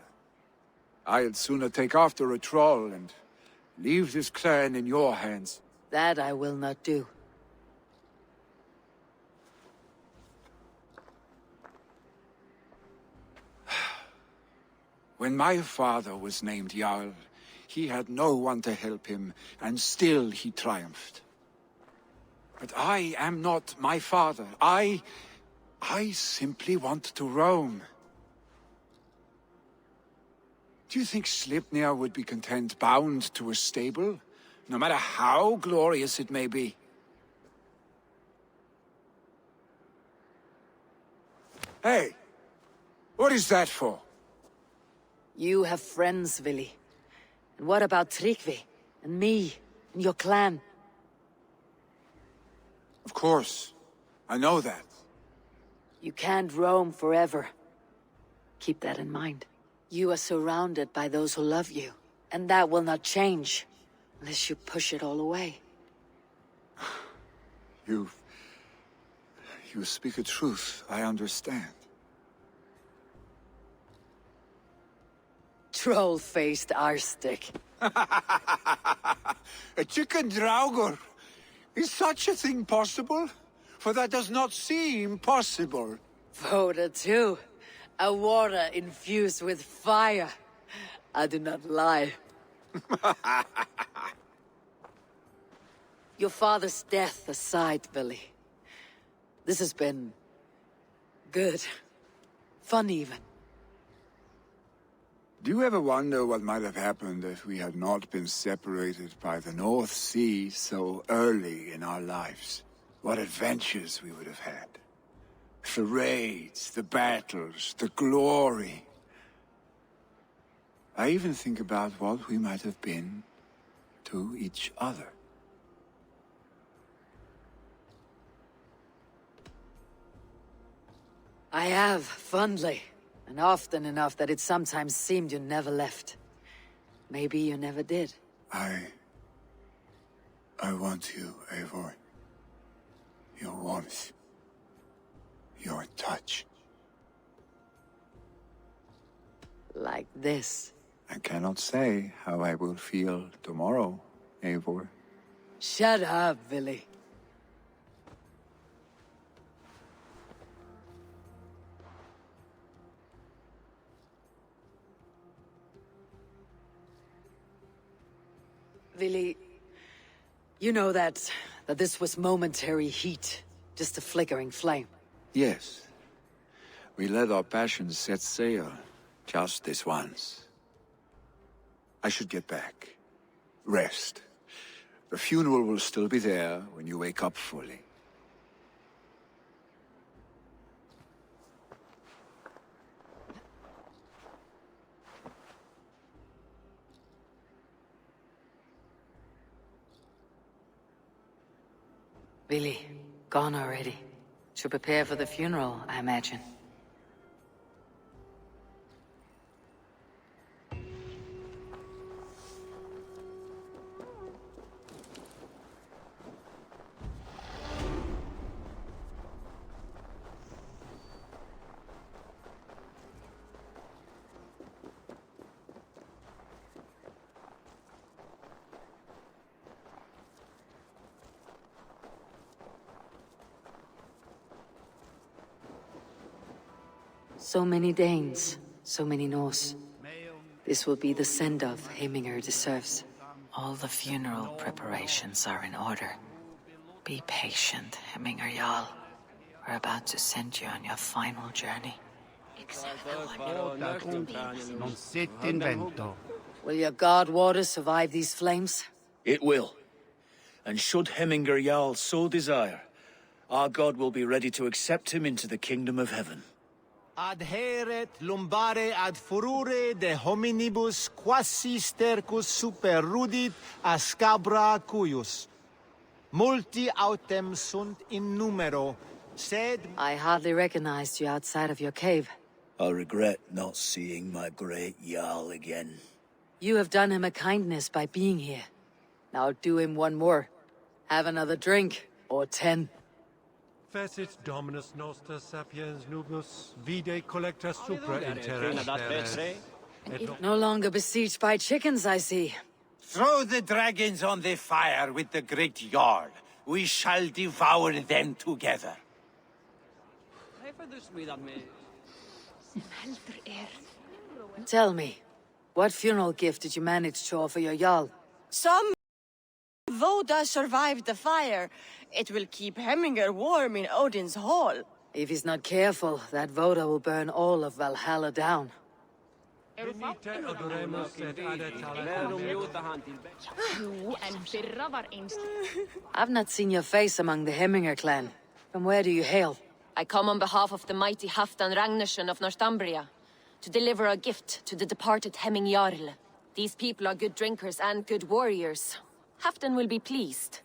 I'd sooner take after a troll and leave this clan in your hands. That I will not do. When my father was named Jarl, he had no one to help him, and still he triumphed. But I am not my father. I simply want to roam. Do you think Sleipnir would be content bound to a stable, no matter how glorious it may be? Hey! What is that for? You have friends, Vili. And what about Tryggvi? And me? And your clan? Of course. I know that. You can't roam forever. Keep that in mind. You are surrounded by those who love you. And that will not change, unless you push it all away. You speak a truth, I understand. Troll-faced arstick. A chicken draugr! Is such a thing possible? For that does not seem possible. Voda too. A water infused with fire. I do not lie. Your father's death aside, Vili. This has been... good. Fun, even. Do you ever wonder what might have happened if we had not been separated by the North Sea so early in our lives? What adventures we would have had. The raids, the battles, the glory. I even think about what we might have been to each other. I have, fondly. And often enough that it sometimes seemed you never left. Maybe you never did. I want you, Eivor. Your warmth. Your touch. Like this. I cannot say how I will feel tomorrow, Eivor. Shut up, Vili. Vili, you know that this was momentary heat, just a flickering flame. Yes. We let our passions set sail, just this once. I should get back. Rest. The funeral will still be there when you wake up fully. Vili, gone already. To prepare for the funeral, I imagine. So many Danes, so many Norse. This will be the send-off Heimir deserves. All the funeral preparations are in order. Be patient, Heimir Jarl. We're about to send you on your final journey. Non sit in vento. Will your god water survive these flames? It will. And should Heimir Jarl so desire, our god will be ready to accept him into the kingdom of heaven. Adheret lumbare ad furore de hominibus quasi stercus super rudit a scabra cuius. Multi autem sunt in numero, sed... I hardly recognized you outside of your cave. I regret not seeing my great Jarl again. You have done him a kindness by being here. Now do him one more. Have another drink, or 10. Fecit Dominus Noster Sapiens Nubus, Vide Collector Supra Interes. No longer besieged by chickens, I see. Throw the dragons on the fire with the great Jarl. We shall devour them together. Tell me, What funeral gift did you manage to offer your Jarl? Some Voda survived the fire. It will keep Hemminger warm in Odin's hall. If he's not careful, that Voda will burn all of Valhalla down. I've not seen your face among the Hemminger clan. From where do you hail? I come on behalf of the mighty Halfdan Ragnarsson of Northumbria, to deliver a gift to the departed Hemming Jarl. These people are good drinkers and good warriors. Halfdan will be pleased.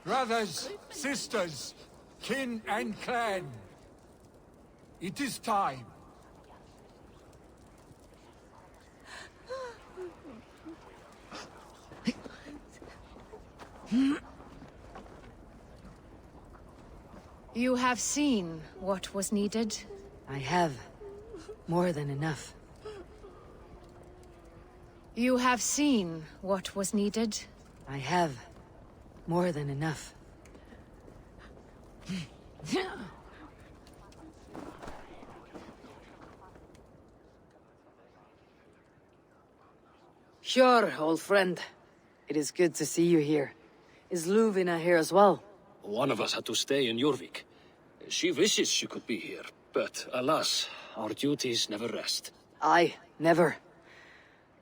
Brothers, sisters, kin and clan. It is time. You have seen what was needed? I have. More than enough. You have seen what was needed? I have. More than enough. Sure, old friend. It is good to see you here. Is Luvina here as well? One of us had to stay in Jorvik. She wishes she could be here, but alas, our duties never rest. Aye, never.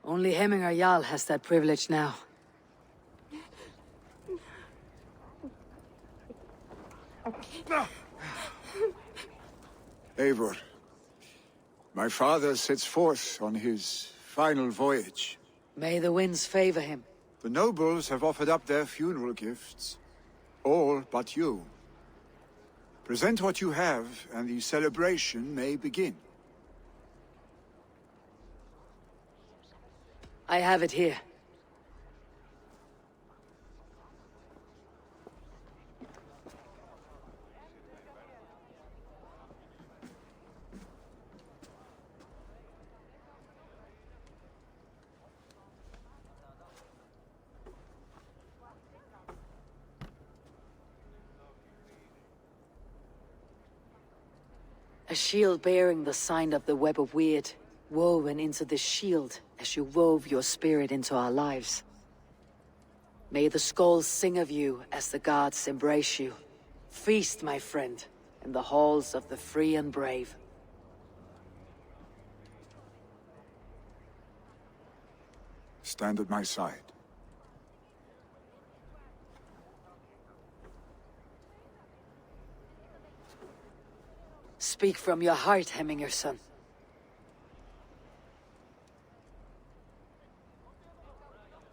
Only Hemminger Jarl has that privilege now. Eivor, my father sets forth on his final voyage. May the winds favor him. The nobles have offered up their funeral gifts. All but you. Present what you have, and the celebration may begin. I have it here. A shield bearing the sign of the Web of Weird, woven into the shield as you wove your spirit into our lives. May the skulls sing of you as the gods embrace you. Feast, my friend, in the halls of the free and brave. Stand at my side. Speak from your heart, Hemminger son.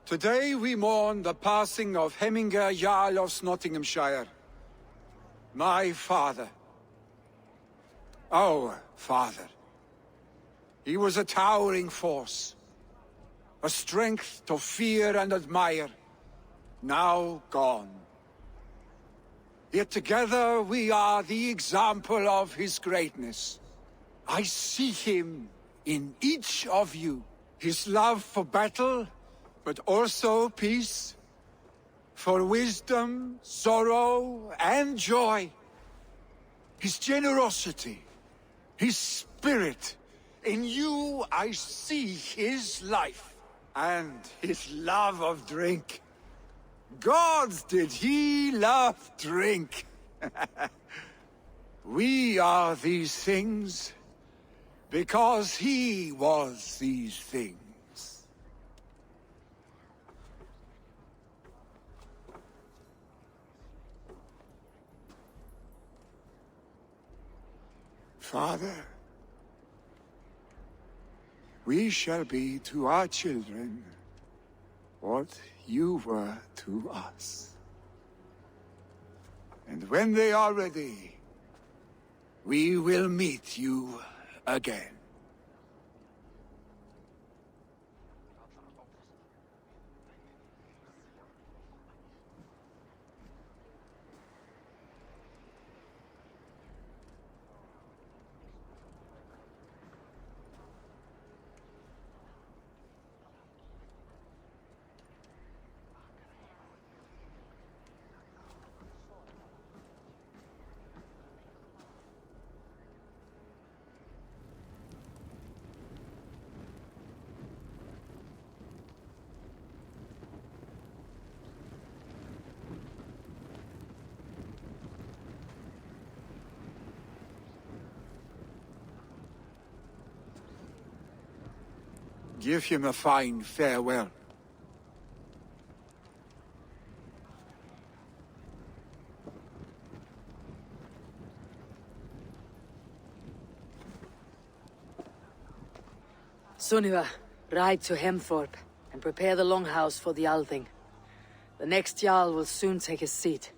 Today we mourn the passing of Hemminger Jarl of Nottinghamshire. My father. Our father. He was a towering force. A strength to fear and admire. Now gone. Yet together we are the example of his greatness. I see him in each of you. His love for battle, but also peace. For wisdom, sorrow, and joy. His generosity, his spirit. In you I see his life, and his love of drink. Gods, did he love drink! We are these things because he was these things. Father, we shall be to our children what you were to us. And when they are ready, we will meet you again. Give him a fine farewell. Sunniva, ride to Hemthorpe and prepare the longhouse for the Althing. The next Jarl will soon take his seat.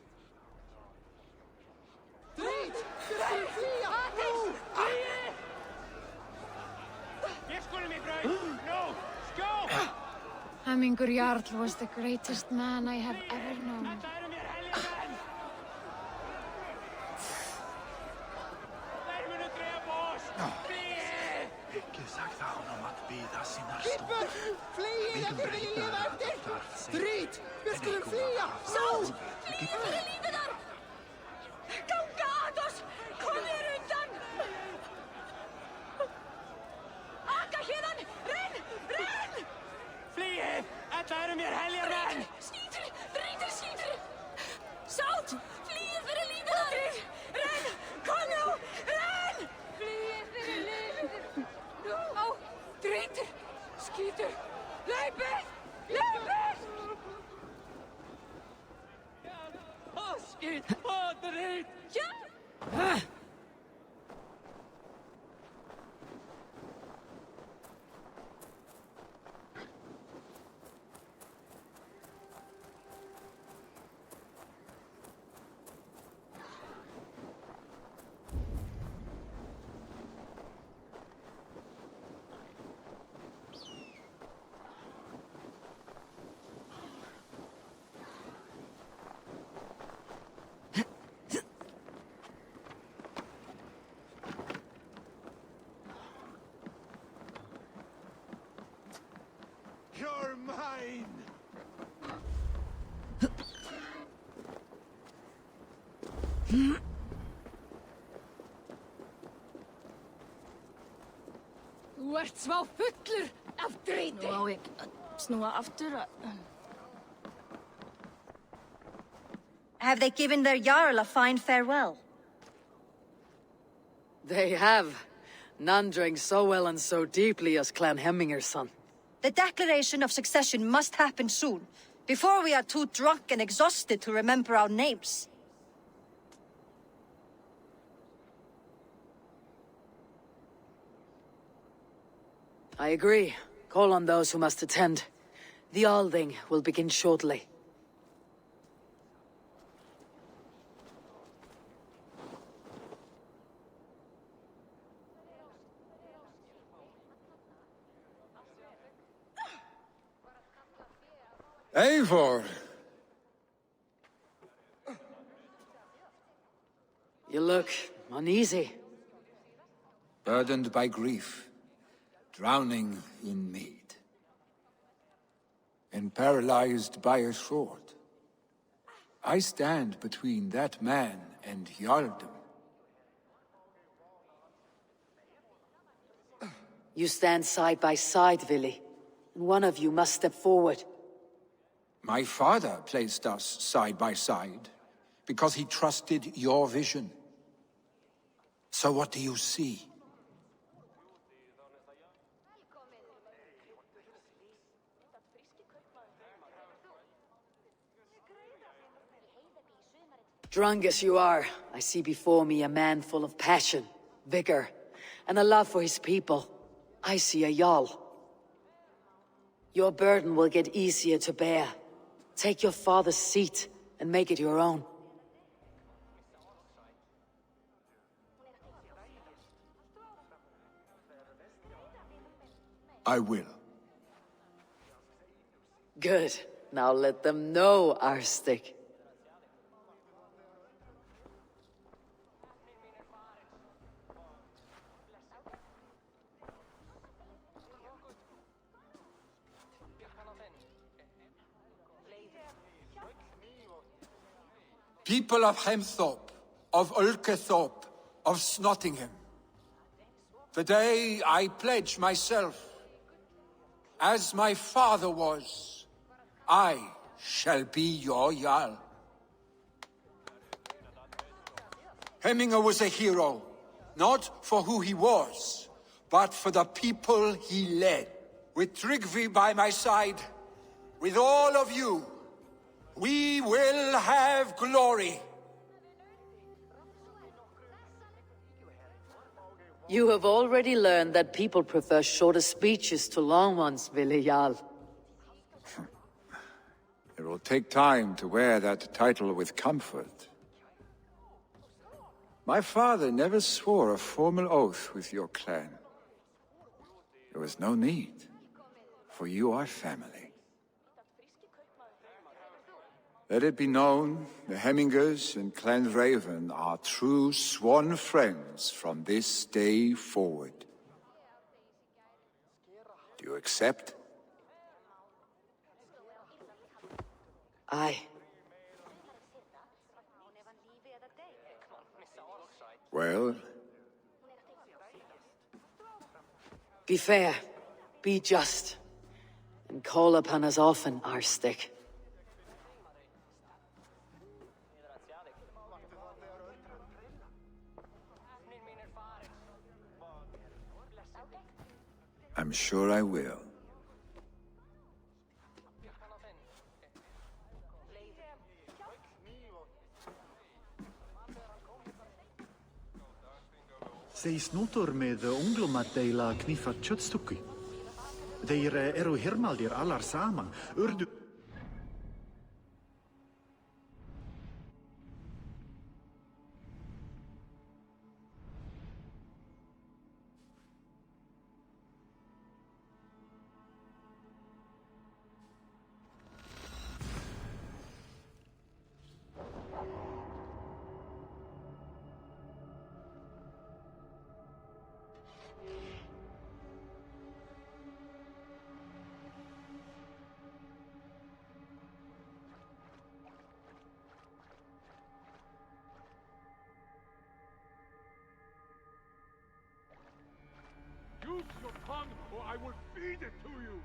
Hamingur Jarl was the greatest man I have ever known. Drít! Við skulum flýja! Sál! Flýja fyrir lífinar! Ganga að oss! Komið undan! Akka hérðan! Renn! Renn! Flýið! Þetta eru mér heljar menn! Skýtur! Drítur skýtur! Sál! Flýið fyrir lífinar! Drít! Renn! Kom nú! Renn! Flýið fyrir lífinar! Á! Drítur! Skýtur! Hlaupið! Hlaupið! Skýt! Drít! Ja! You're mine! Þú ert smá fullur af dríti. Nú á ég að snúa aftur Have they given their Jarl a fine farewell? They have. None drank so well and so deeply as Clan Hemminger's son. The declaration of succession must happen soon, before we are too drunk and exhausted to remember our names. I agree. Call on those who must attend. The Althing will begin shortly. Eivor! You look uneasy. Burdened by grief, drowning in mead, and paralyzed by a sword. I stand between that man and Jarldom. You stand side by side, Vili. And one of you must step forward. My father placed us side by side, because he trusted your vision. So what do you see? Drunk as you are, I see before me a man full of passion, vigor, and a love for his people. I see a Jarl. Your burden will get easier to bear. Take your father's seat and make it your own. I will. Good. Now let them know our stick. People of Hemthorpe, of Ulkethorpe, of Snottingham. Today I pledge myself, as my father was, I shall be your Jarl. Hemminger was a hero, not for who he was, but for the people he led. With Tryggvi by my side, with all of you, we will have glory. You have already learned that people prefer shorter speeches to long ones, Ville Jarl. It will take time to wear that title with comfort. My father never swore a formal oath with your clan. There was no need, for you are family. Let it be known, the Hemmingers and Clan Raven are true sworn friends from this day forward. Do you accept? Aye. Well? Be fair, be just, and call upon us often, Arstick. I'm sure I will. Seis notor med unglumat deila knifa köttstukki. Þeir eru hirmaldir allar saman. Urdu... Use your tongue, or I will feed it to you!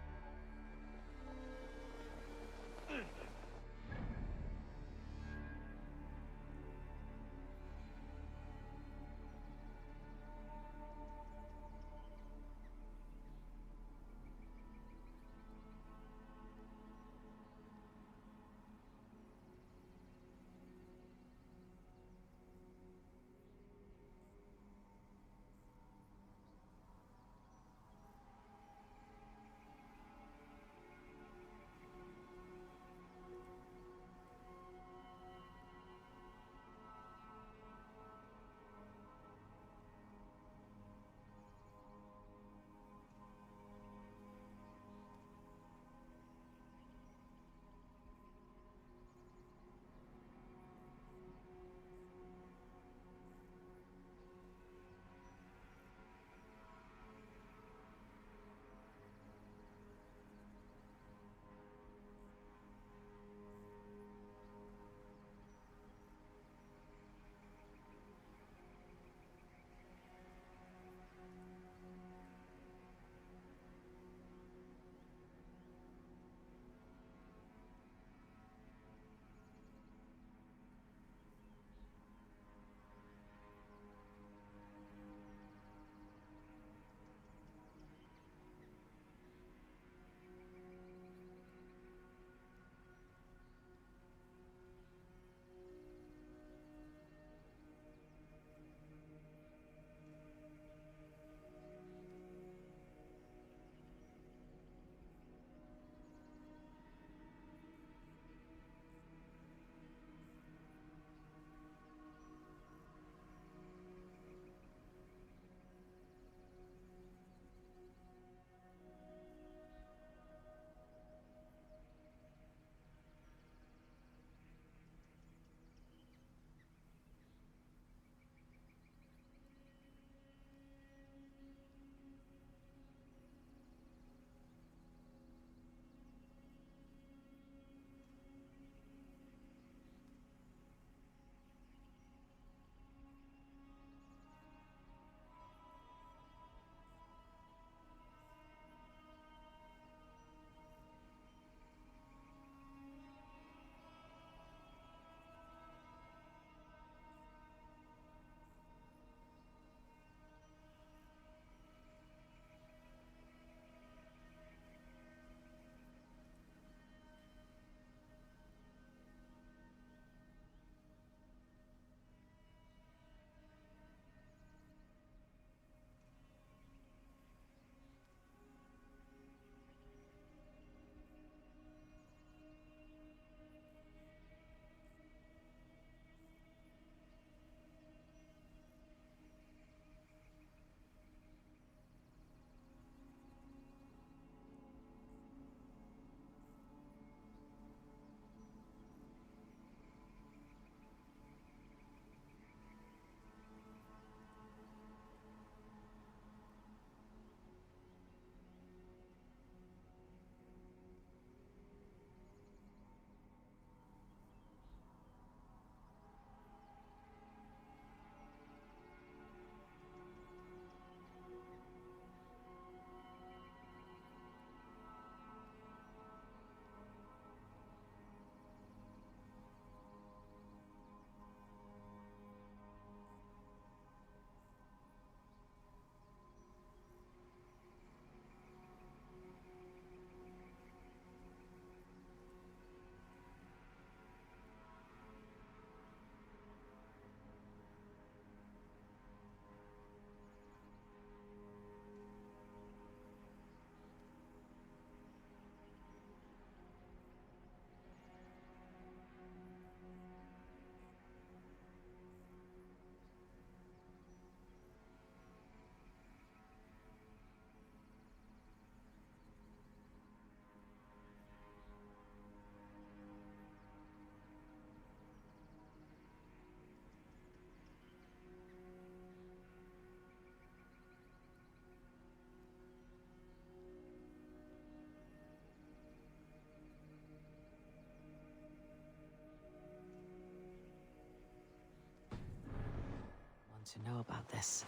to know about this.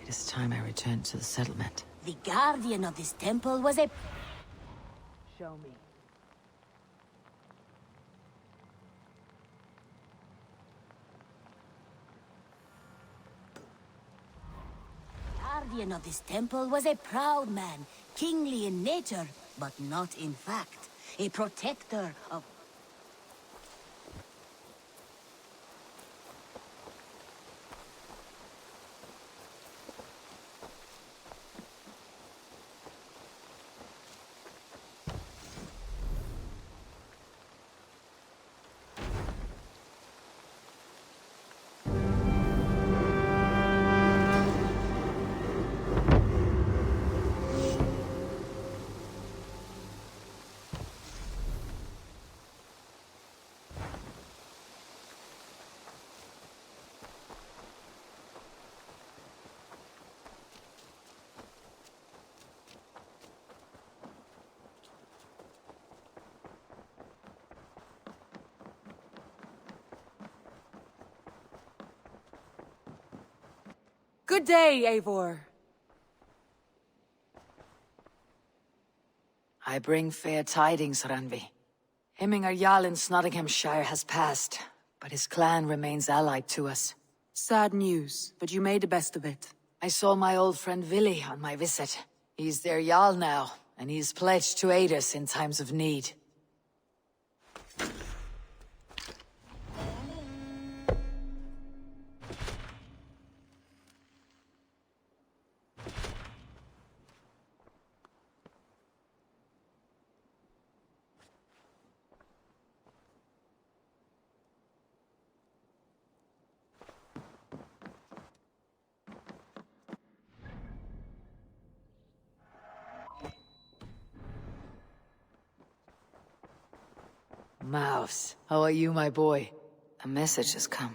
It is time I returned to the settlement. The guardian of this temple was a... Show me. The guardian of this temple was a proud man, kingly in nature, but not in fact. A protector of... Good day, Eivor. I bring fair tidings, Randvi. Hemminger Jarl in Nottinghamshire has passed, but his clan remains allied to us. Sad news, but you made the best of it. I saw my old friend Vili on my visit. He's their Jarl now, and he's pledged to aid us in times of need. Mouse, how are you, my boy? A message has come.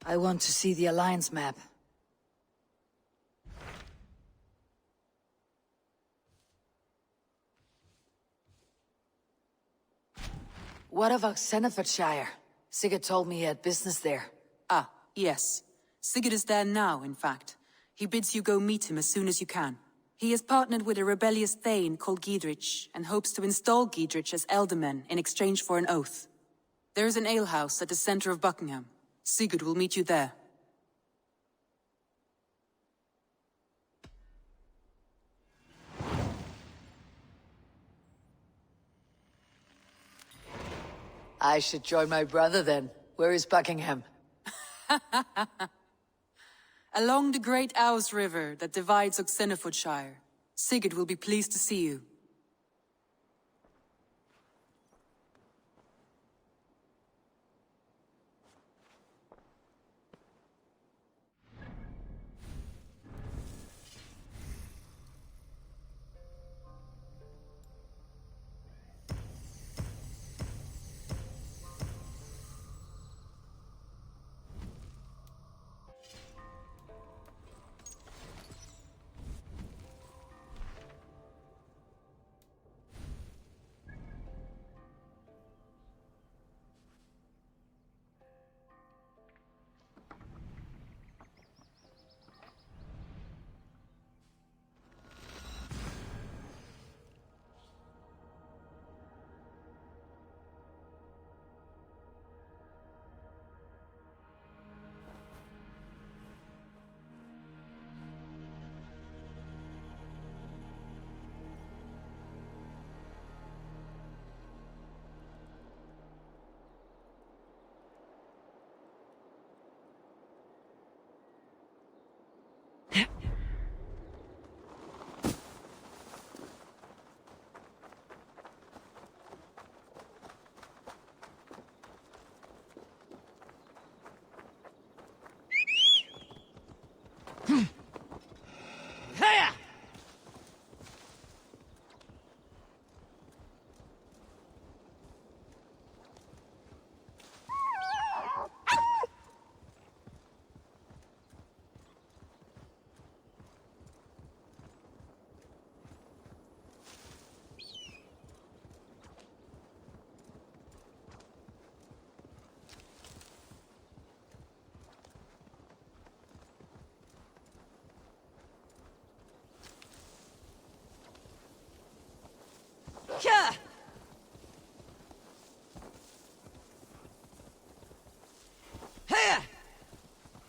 I want to see the Alliance map. What of Xenofordshire? Sigurd told me he had business there. Ah, yes. Sigurd is there now, in fact. He bids you go meet him as soon as you can. He has partnered with a rebellious Thane called Giedrich, and hopes to install Giedrich as Elderman in exchange for an oath. There is an alehouse at the center of Buckingham. Sigurd will meet you there. I should join my brother then. Where is Buckingham? Along the great Ouse River that divides Xenofordshire. Sigurd will be pleased to see you.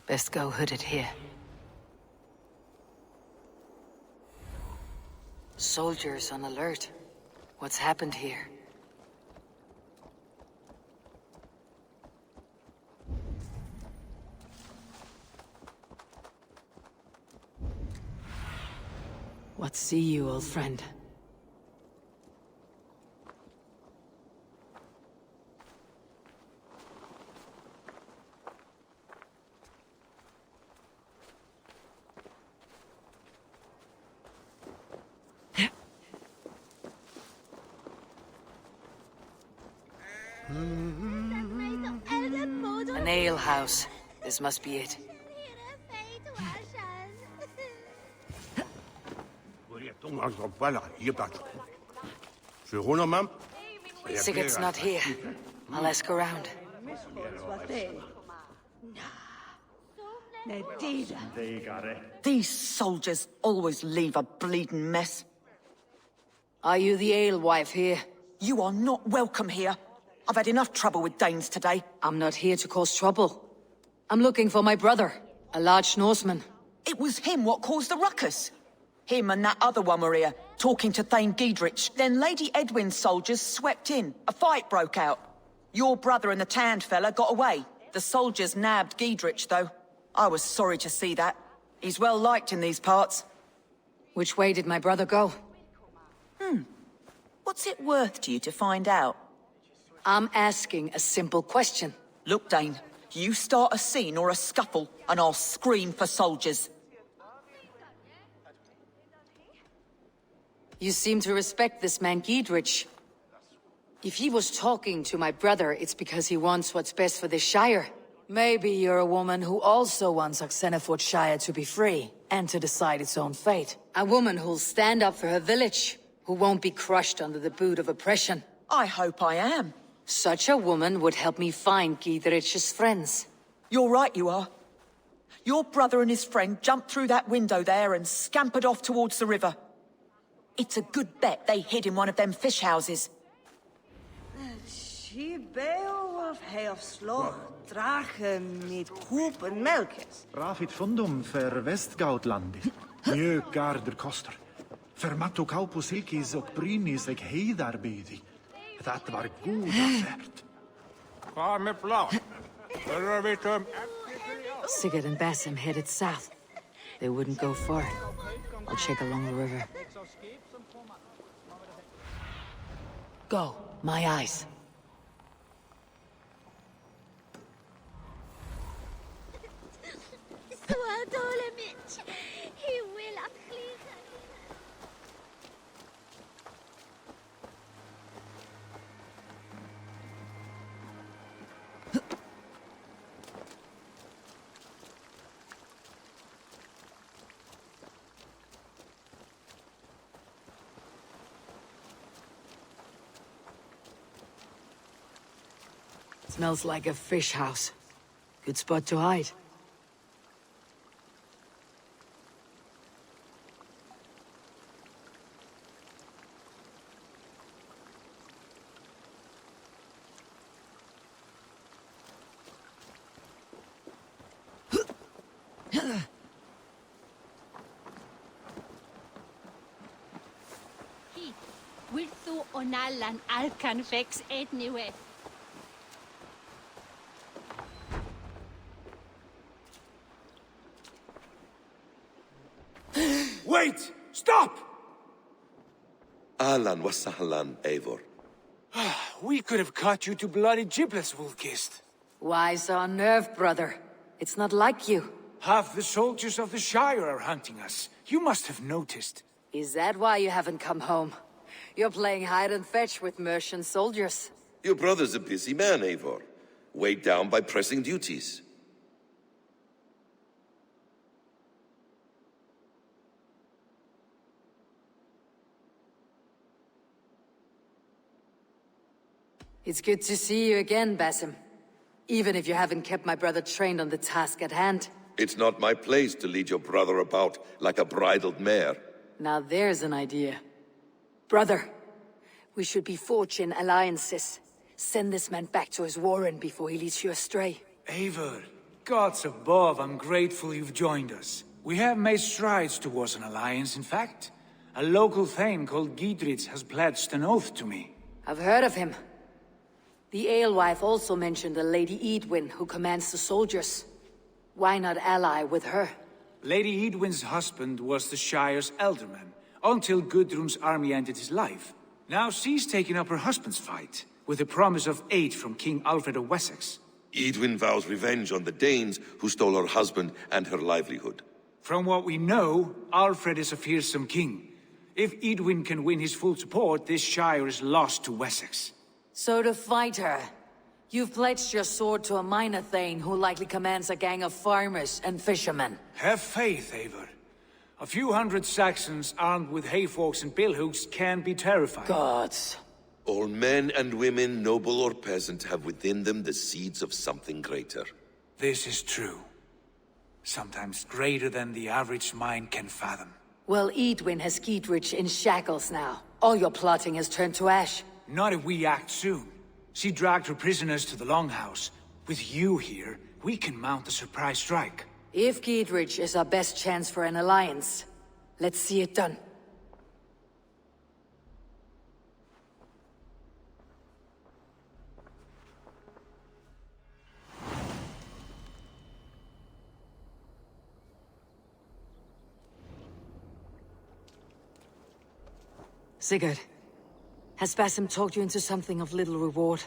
Best go hooded here. Soldiers on alert. What's happened here? What see you, old friend? An ale house. This must be it. Sigurd's not here. I'll ask around. These soldiers always leave a bleeding mess. Are you the alewife here? You are not welcome here. I've had enough trouble with Danes today. I'm not here to cause trouble. I'm looking for my brother, a large Norseman. It was him what caused the ruckus. Him and that other one were here, talking to Thane Giedrich. Then Lady Edwin's soldiers swept in. A fight broke out. Your brother and the tanned fella got away. The soldiers nabbed Giedrich, though. I was sorry to see that. He's well liked in these parts. Which way did my brother go? What's it worth to you to find out? I'm asking a simple question. Look, Dane, you start a scene or a scuffle, and I'll scream for soldiers. You seem to respect this man Giedrich. If he was talking to my brother, it's because he wants what's best for this Shire. Maybe you're a woman who also wants Oxenford Shire to be free, and to decide its own fate. A woman who'll stand up for her village, who won't be crushed under the boot of oppression. I hope I am. Such a woman would help me find Gidrich's friends. You're right, you are. Your brother and his friend jumped through that window there and scampered off towards the river. It's a good bet they hid in one of them fish houses. She Beowulf heeft slag dragen met koop en melkjes. Rafit fundum för Västgautlandi. Mjög garder koster. För matto kaupo silkis och brynis och heidarbydi. Det var god affärt. Kom med plan. Sigurd and Basim headed south. They wouldn't go far. I'll check along the river. Go, my eyes. Smells like a fish house. Good spot to hide. Wilthu onalan alkan vex anyway. Wait! Stop! Ahlan wa sahlan, Eivor. We could have cut you to bloody giblets, Wolf-Kissed. Why so unnerved, brother? It's not like you. Half the soldiers of the Shire are hunting us. You must have noticed. Is that why you haven't come home? You're playing hide and fetch with Mercian soldiers. Your brother's a busy man, Eivor. Weighed down by pressing duties. It's good to see you again, Basim. Even if you haven't kept my brother trained on the task at hand. It's not my place to lead your brother about like a bridled mare. Now there's an idea. Brother, we should be forging alliances. Send this man back to his warren before he leads you astray. Eivor, gods above, I'm grateful you've joined us. We have made strides towards an alliance, in fact. A local thane called Gidrich has pledged an oath to me. I've heard of him. The alewife also mentioned a Lady Eadwyn who commands the soldiers. Why not ally with her? Lady Eadwyn's husband was the Shire's elderman, until Gudrun's army ended his life. Now she's taken up her husband's fight, with the promise of aid from King Alfred of Wessex. Eadwyn vows revenge on the Danes who stole her husband and her livelihood. From what we know, Alfred is a fearsome king. If Eadwyn can win his full support, this Shire is lost to Wessex. So to fight her, you've pledged your sword to a minor thane who likely commands a gang of farmers and fishermen. Have faith, Eivor. A few hundred Saxons armed with hayforks and billhooks can be terrifying. Gods. All men and women, noble or peasant, have within them the seeds of something greater. This is true. Sometimes greater than the average mind can fathom. Well, Eadwyn has Gidrich in shackles now. All your plotting has turned to ash. Not if we act soon. She dragged her prisoners to the Longhouse. With you here, we can mount a surprise strike. If Gidrich is our best chance for an alliance, let's see it done. Sigurd, has Basim talked you into something of little reward?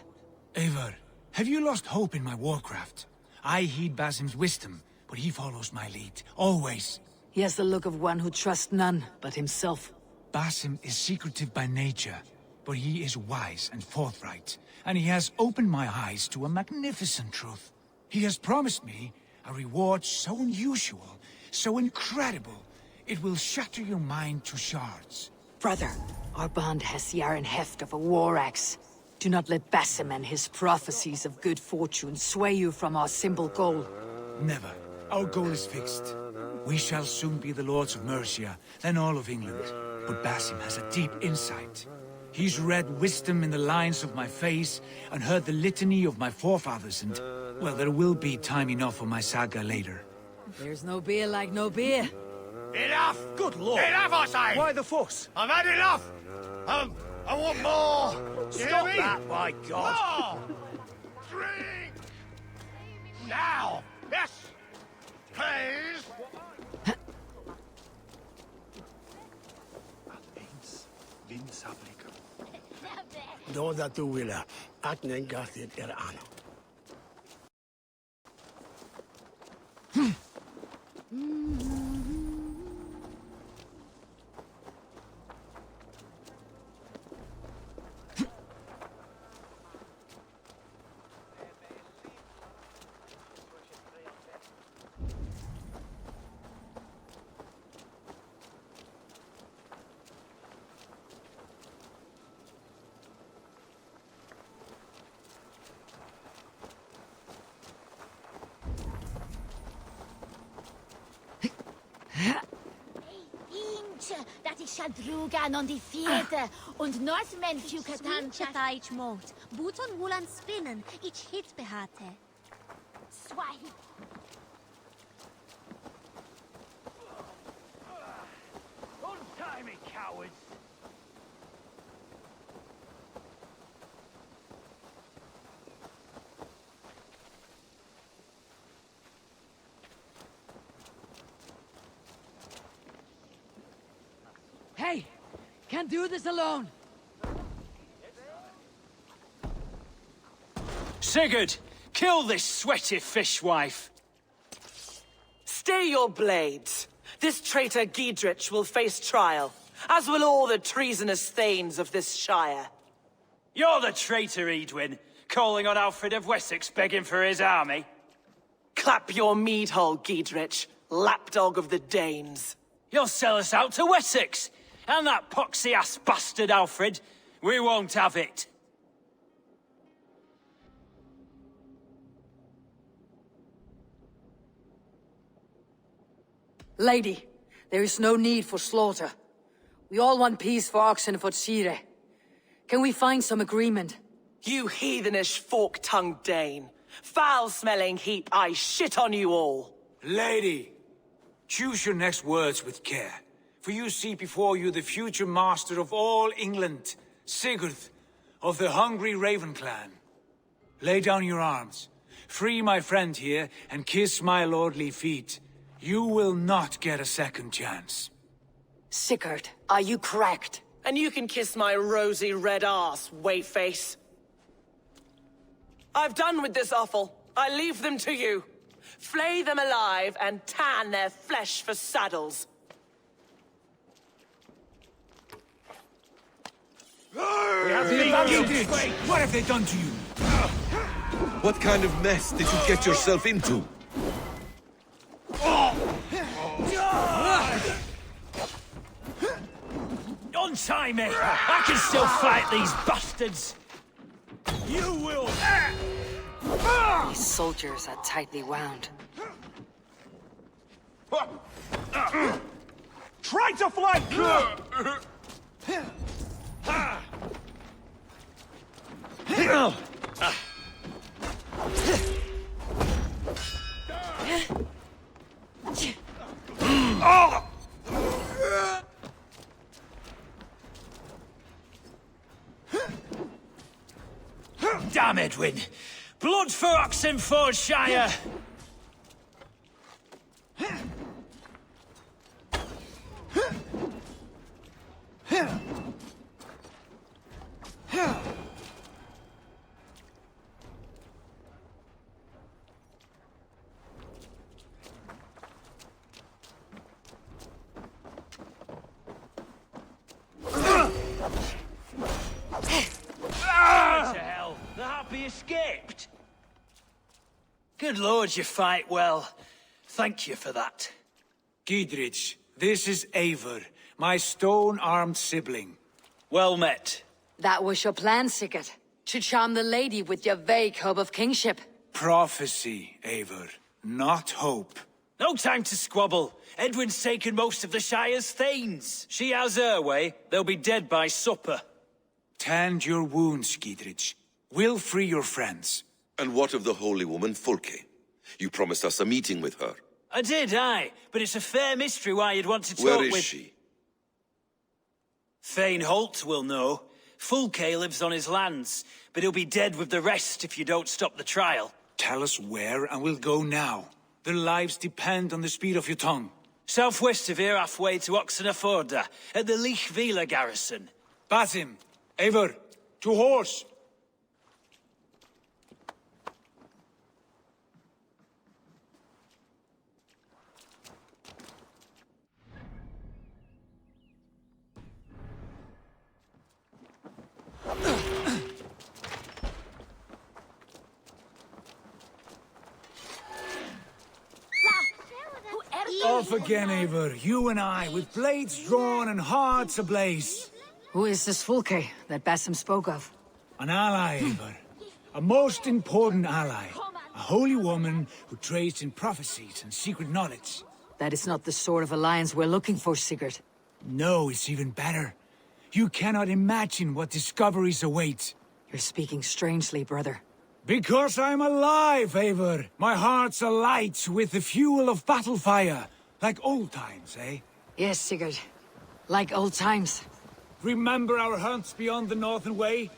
Eivor, have you lost hope in my warcraft? I heed Basim's wisdom, but he follows my lead, always. He has the look of one who trusts none but himself. Basim is secretive by nature, but he is wise and forthright, and he has opened my eyes to a magnificent truth. He has promised me a reward so unusual, so incredible, it will shatter your mind to shards. Brother, our bond has the iron heft of a war axe. Do not let Basim and his prophecies of good fortune sway you from our simple goal. Never. Our goal is fixed. We shall soon be the lords of Mercia, then all of England. But Basim has a deep insight. He's read wisdom in the lines of my face, and heard the litany of my forefathers, and... well, there will be time enough for my saga later. There's no beer like no beer. Enough! Good lord! Enough, I say! Why the fuss? I've had enough! I want more! Stop that, by God! More! Drink! Now! Yes! Please! Dåda du ville, att den gastet ano. Dat ich Shadrugan on die vierte und Northmen Fukatan Chataich Mot. Buton Wulan Spinnen, ich hit behate. Swahi. Untie me, cowards! Hey! Can't do this alone! Sigurd! Kill this sweaty fishwife! Stay your blades. This traitor Giedrich will face trial, as will all the treasonous thanes of this shire. You're the traitor, Edwin, calling on Alfred of Wessex begging for his army. Clap your mead hole, Giedrich, lapdog of the Danes. You'll sell us out to Wessex, and that poxy-ass bastard Alfred. We won't have it. Lady, there is no need for slaughter. We all want peace for Oxenford Sire. Can we find some agreement? You heathenish fork-tongued Dane. Foul-smelling heap, I shit on you all. Lady, choose your next words with care. For you see before you the future master of all England, Sigurd, of the hungry Raven clan. Lay down your arms. Free my friend here, and kiss my lordly feet. You will not get a second chance. Sigurd, are you cracked? And you can kiss my rosy red ass, wayface. I've done with this offal. I leave them to you. Flay them alive and tan their flesh for saddles. What have they done to you? What kind of mess did you get yourself into? Untie me! I can still fight these bastards! You will... These soldiers are tightly wound. Try to flank! Damn, Edwin! Blood for Oxenfordshire! Good lord, you fight well. Thank you for that. Giedrich, this is Eivor, my stone-armed sibling. Well met. That was your plan, Sigurd. To charm the lady with your vague hope of kingship. Prophecy, Eivor, not hope. No time to squabble. Edwin's taken most of the Shire's thanes. She has her way. They'll be dead by supper. Tend your wounds, Giedrich. We'll free your friends. And what of the holy woman Fulke? You promised us a meeting with her. I did, aye. But it's a fair mystery why you'd want to talk Where with... is she? Thane Holt will know. Fulke lives on his lands, but he'll be dead with the rest if you don't stop the trial. Tell us where, and we'll go now. Their lives depend on the speed of your tongue. Southwest of here, halfway to Oxenaforda, at the Lichvila garrison. Basim, Eivor, to horse! Off again, Eivor. You and I, with blades drawn and hearts ablaze. Who is this Fulke that Basim spoke of? An ally, Eivor. A most important ally. A holy woman who trades in prophecies and secret knowledge. That is not the sort of alliance we're looking for, Sigurd. No, it's even better. You cannot imagine what discoveries await. You're speaking strangely, brother. Because I'm alive, Eivor. My heart's alight with the fuel of battle fire. Like old times, eh? Yes, Sigurd. Like old times. Remember our hunts beyond the Northern Way?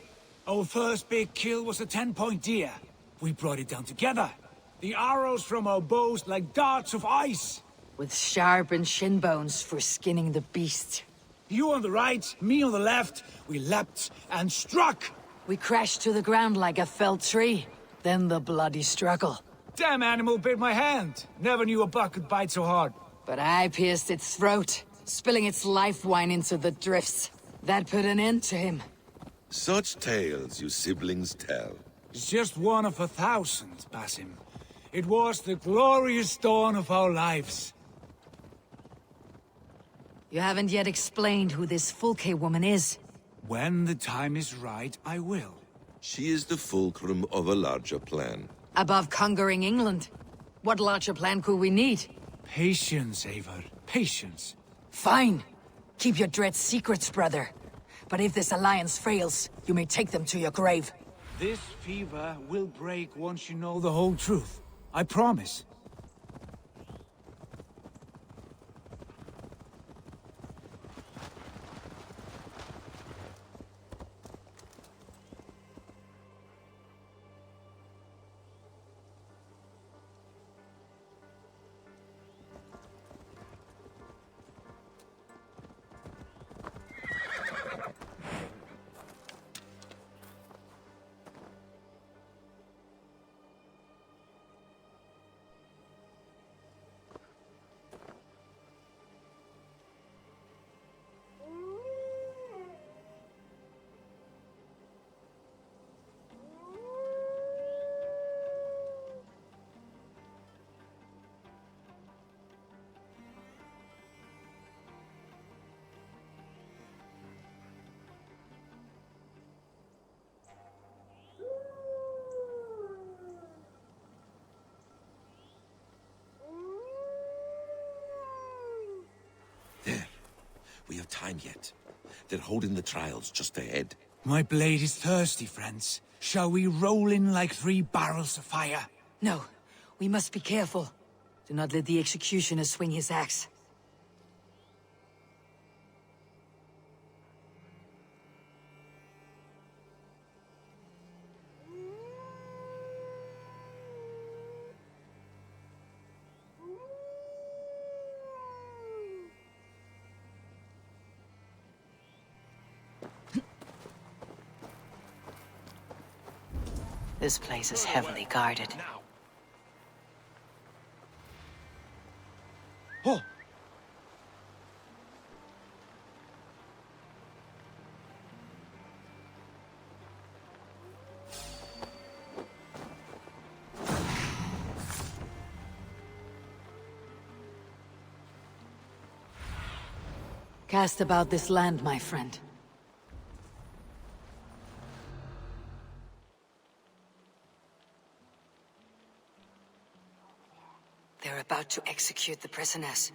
Our first big kill was a 10-point deer. We brought it down together. The arrows from our bows like darts of ice. With sharpened shin bones for skinning the beast. You on the right, me on the left. We leapt and struck. We crashed to the ground like a felled tree. Then the bloody struggle. Damn animal bit my hand. Never knew a buck could bite so hard. But I pierced its throat, spilling its life wine into the drifts. That put an end to him. Such tales you siblings tell. It's just one of 1,000, Basim. It was the glorious dawn of our lives. You haven't yet explained who this Fulke woman is. When the time is right, I will. She is the fulcrum of a larger plan. Above conquering England, what larger plan could we need? Patience, Eivor. Patience. Fine. Keep your dread secrets, brother. But if this alliance fails, you may take them to your grave. This fever will break once you know the whole truth. I promise. We have time yet. They're holding the trials just ahead. My blade is thirsty, friends. Shall we roll in like 3 barrels of fire? No, we must be careful. Do not let the executioner swing his axe. This place is heavily guarded. Oh! Cast about this land, my friend. They're about to execute the prisoners.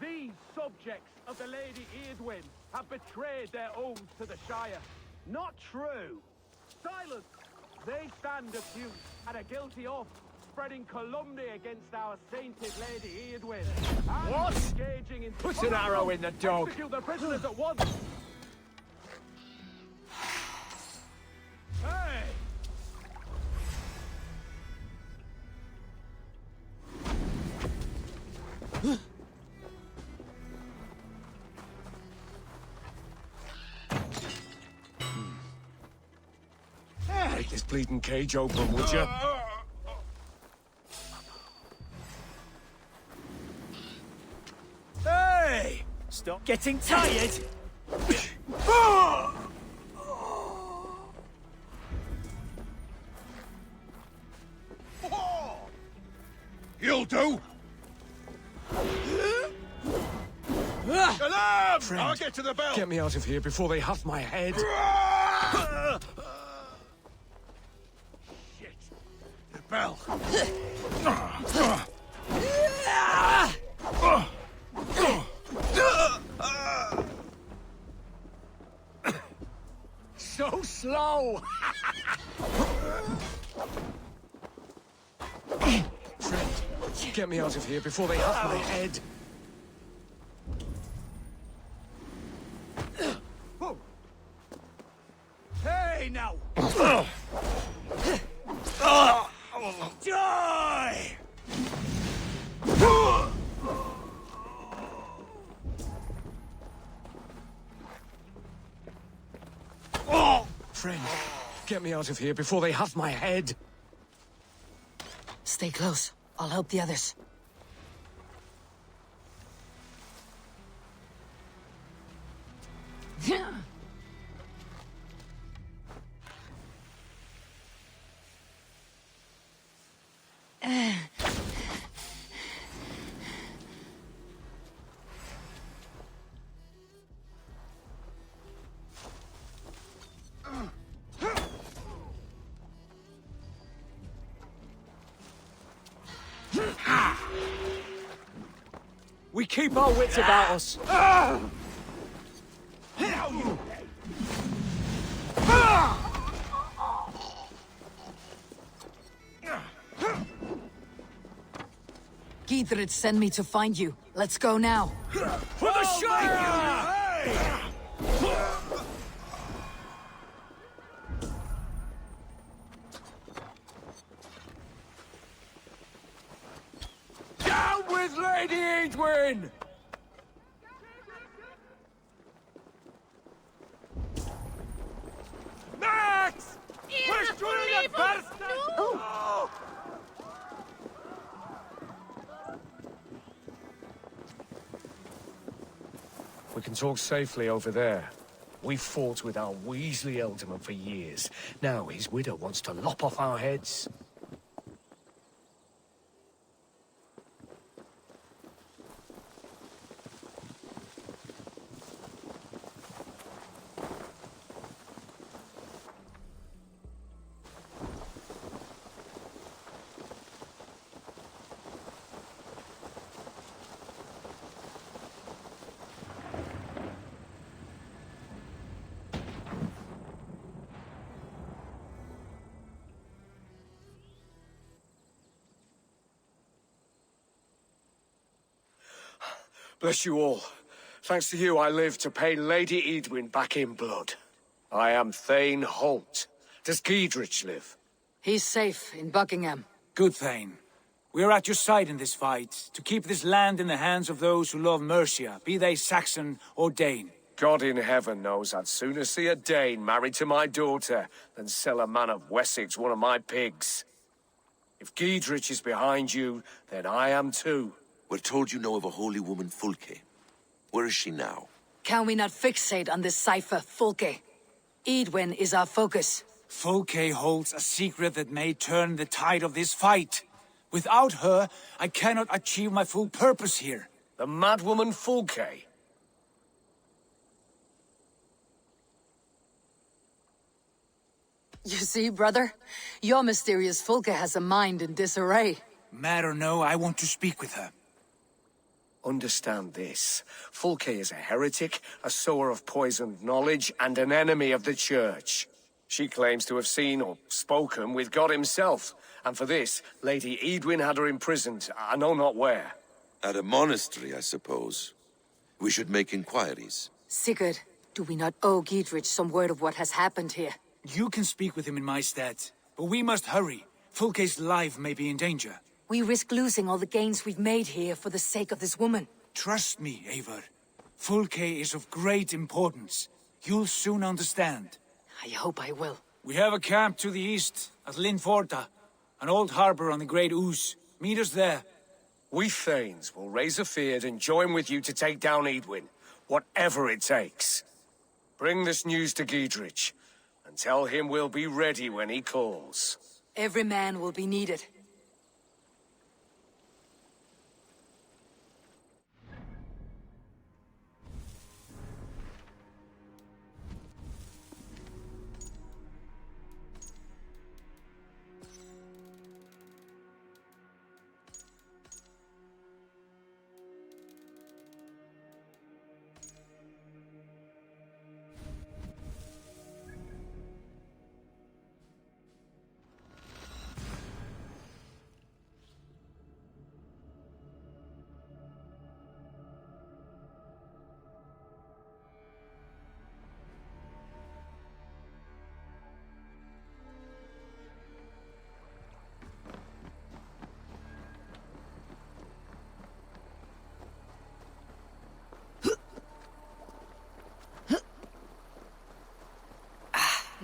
These subjects of the Lady Eardwyn have betrayed their oaths to the Shire. Not true. Silence! They stand accused and are guilty of spreading calumny against our sainted Lady Eardwyn. And What? engaging in... Put an arrow in the dog. Execute the prisoners at once! Hey! Break this bleeding cage open, would you? Hey! Stop getting tired! You'll do! Alarm! Friend, I'll get to the bell! Get me out of here before they huff my head. Shit! The bell! So slow! Friend, get me out of here before they huff my head. Hey, now! Die! Friend, get me out of here before they huff my head. Stay close. I'll help the others. We keep our wits about us. Gidrid sent me to find you. Let's go now. For the Shire! Down with Lady Eardwyn! Max! We're shooting at bastard! Oh. We can talk safely over there. We fought with our Weasley Ealdorman for years. Now his widow wants to lop off our heads. Bless you all. Thanks to you, I live to pay Lady Eadwyn back in blood. I am Thane Holt. Does Giedrich live? He's safe in Buckingham. Good, Thane. We are at your side in this fight, to keep this land in the hands of those who love Mercia, be they Saxon or Dane. God in heaven knows I'd sooner see a Dane married to my daughter than sell a man of Wessex one of my pigs. If Giedrich is behind you, then I am too. We're told you know of a holy woman, Fulke. Where is she now? Can we not fixate on this cipher, Fulke? Eadwyn is our focus. Fulke holds a secret that may turn the tide of this fight. Without her, I cannot achieve my full purpose here. The madwoman Fulke? You see, brother? Your mysterious Fulke has a mind in disarray. Mad or no, I want to speak with her. Understand this. Fulke is a heretic, a sower of poisoned knowledge, and an enemy of the Church. She claims to have seen or spoken with God himself, and for this, Lady Eadwyn had her imprisoned, I know not where. At a monastery, I suppose. We should make inquiries. Sigurd, do we not owe Giedrich some word of what has happened here? You can speak with him in my stead, but we must hurry. Fulke's life may be in danger. We risk losing all the gains we've made here for the sake of this woman. Trust me, Eivor. Fulke is of great importance. You'll soon understand. I hope I will. We have a camp to the east, at Linforta, an old harbor on the Great Ouse. Meet us there. We Thanes will raise a feard and join with you to take down Eadwyn, whatever it takes. Bring this news to Giedrich, and tell him we'll be ready when he calls. Every man will be needed.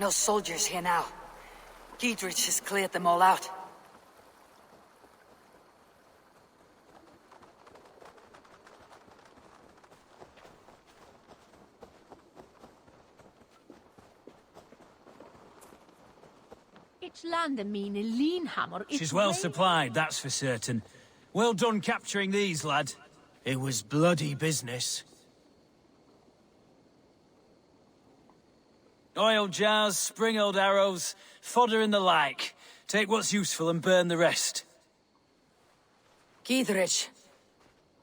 No soldiers here now. Giedrich has cleared them all out. It's land and mean in Leanhammer. She's well supplied, that's for certain. Well done capturing these, lad. It was bloody business. Oil jars, spring-oiled arrows, fodder and the like. Take what's useful and burn the rest. Giedrich.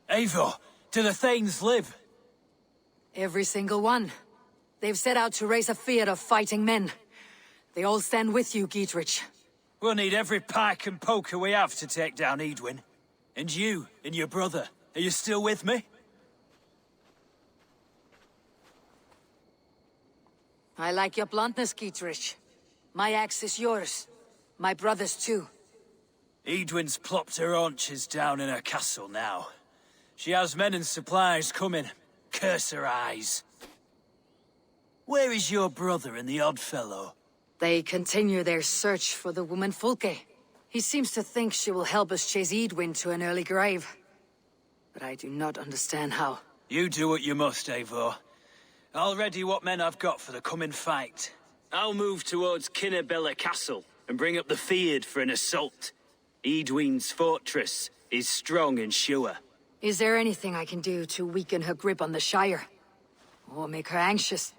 Eivor, do the Thanes live? Every single one. They've set out to raise a fear of fighting men. They all stand with you, Giedrich. We'll need every pike and poker we have to take down Eadwyn. And you, and your brother, are you still with me? I like your bluntness, Giedrich. My axe is yours. My brother's too. Eadwyn's plopped her haunches down in her castle now. She has men and supplies coming. Curse her eyes. Where is your brother and the odd fellow? They continue their search for the woman Fulke. He seems to think she will help us chase Eadwyn to an early grave. But I do not understand how. You do what you must, Eivor. I'll ready what men I've got for the coming fight. I'll move towards Kinnabella Castle and bring up the feared for an assault. Eadwyn's fortress is strong and sure. Is there anything I can do to weaken her grip on the Shire? Or make her anxious?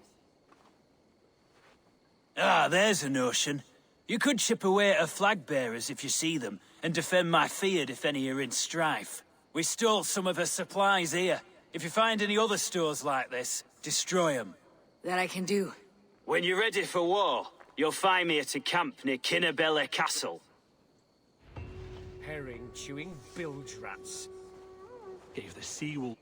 Ah, there's a notion. You could chip away at her flag-bearers if you see them, and defend my feared if any are in strife. We stole some of her supplies here. If you find any other stores like this, destroy them. That I can do. When you're ready for war, you'll find me at a camp near Kinnabella Castle. Herring chewing bilge rats. If the sea will...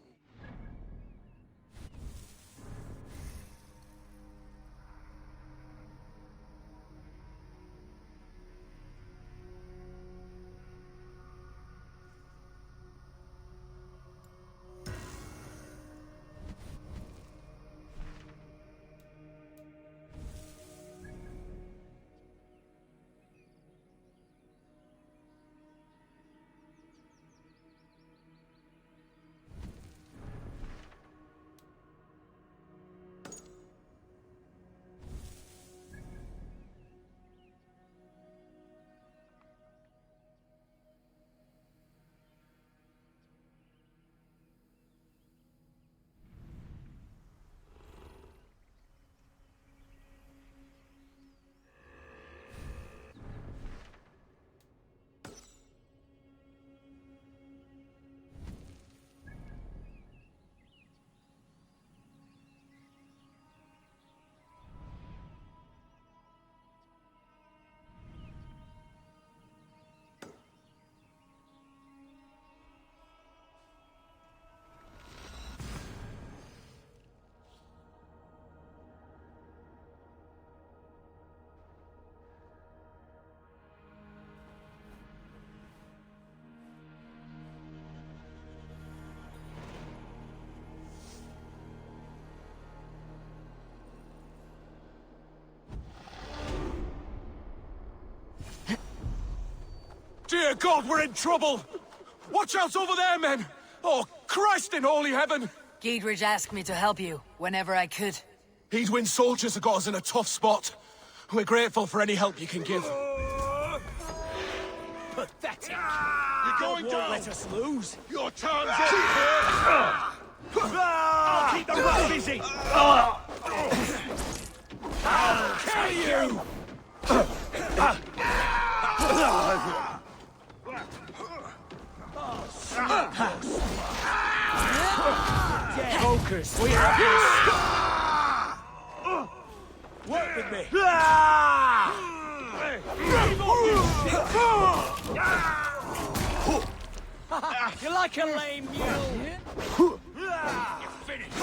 to God we're in trouble! Watch out over there, men! Oh, Christ in holy heaven! Giedrich asked me to help you, whenever I could. Eadwin's soldiers have got us in a tough spot. We're grateful for any help you can give. Pathetic! You're going down! Let us lose! Your time's up! I'll keep the rat busy! I'll kill you! Focus! We have this! Work with me! You're like a lame mule! You're finished!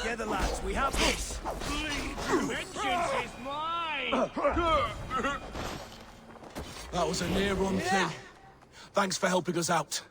Together, lads, we have this! Vengeance is mine! That was a near-run thing. Thanks for helping us out.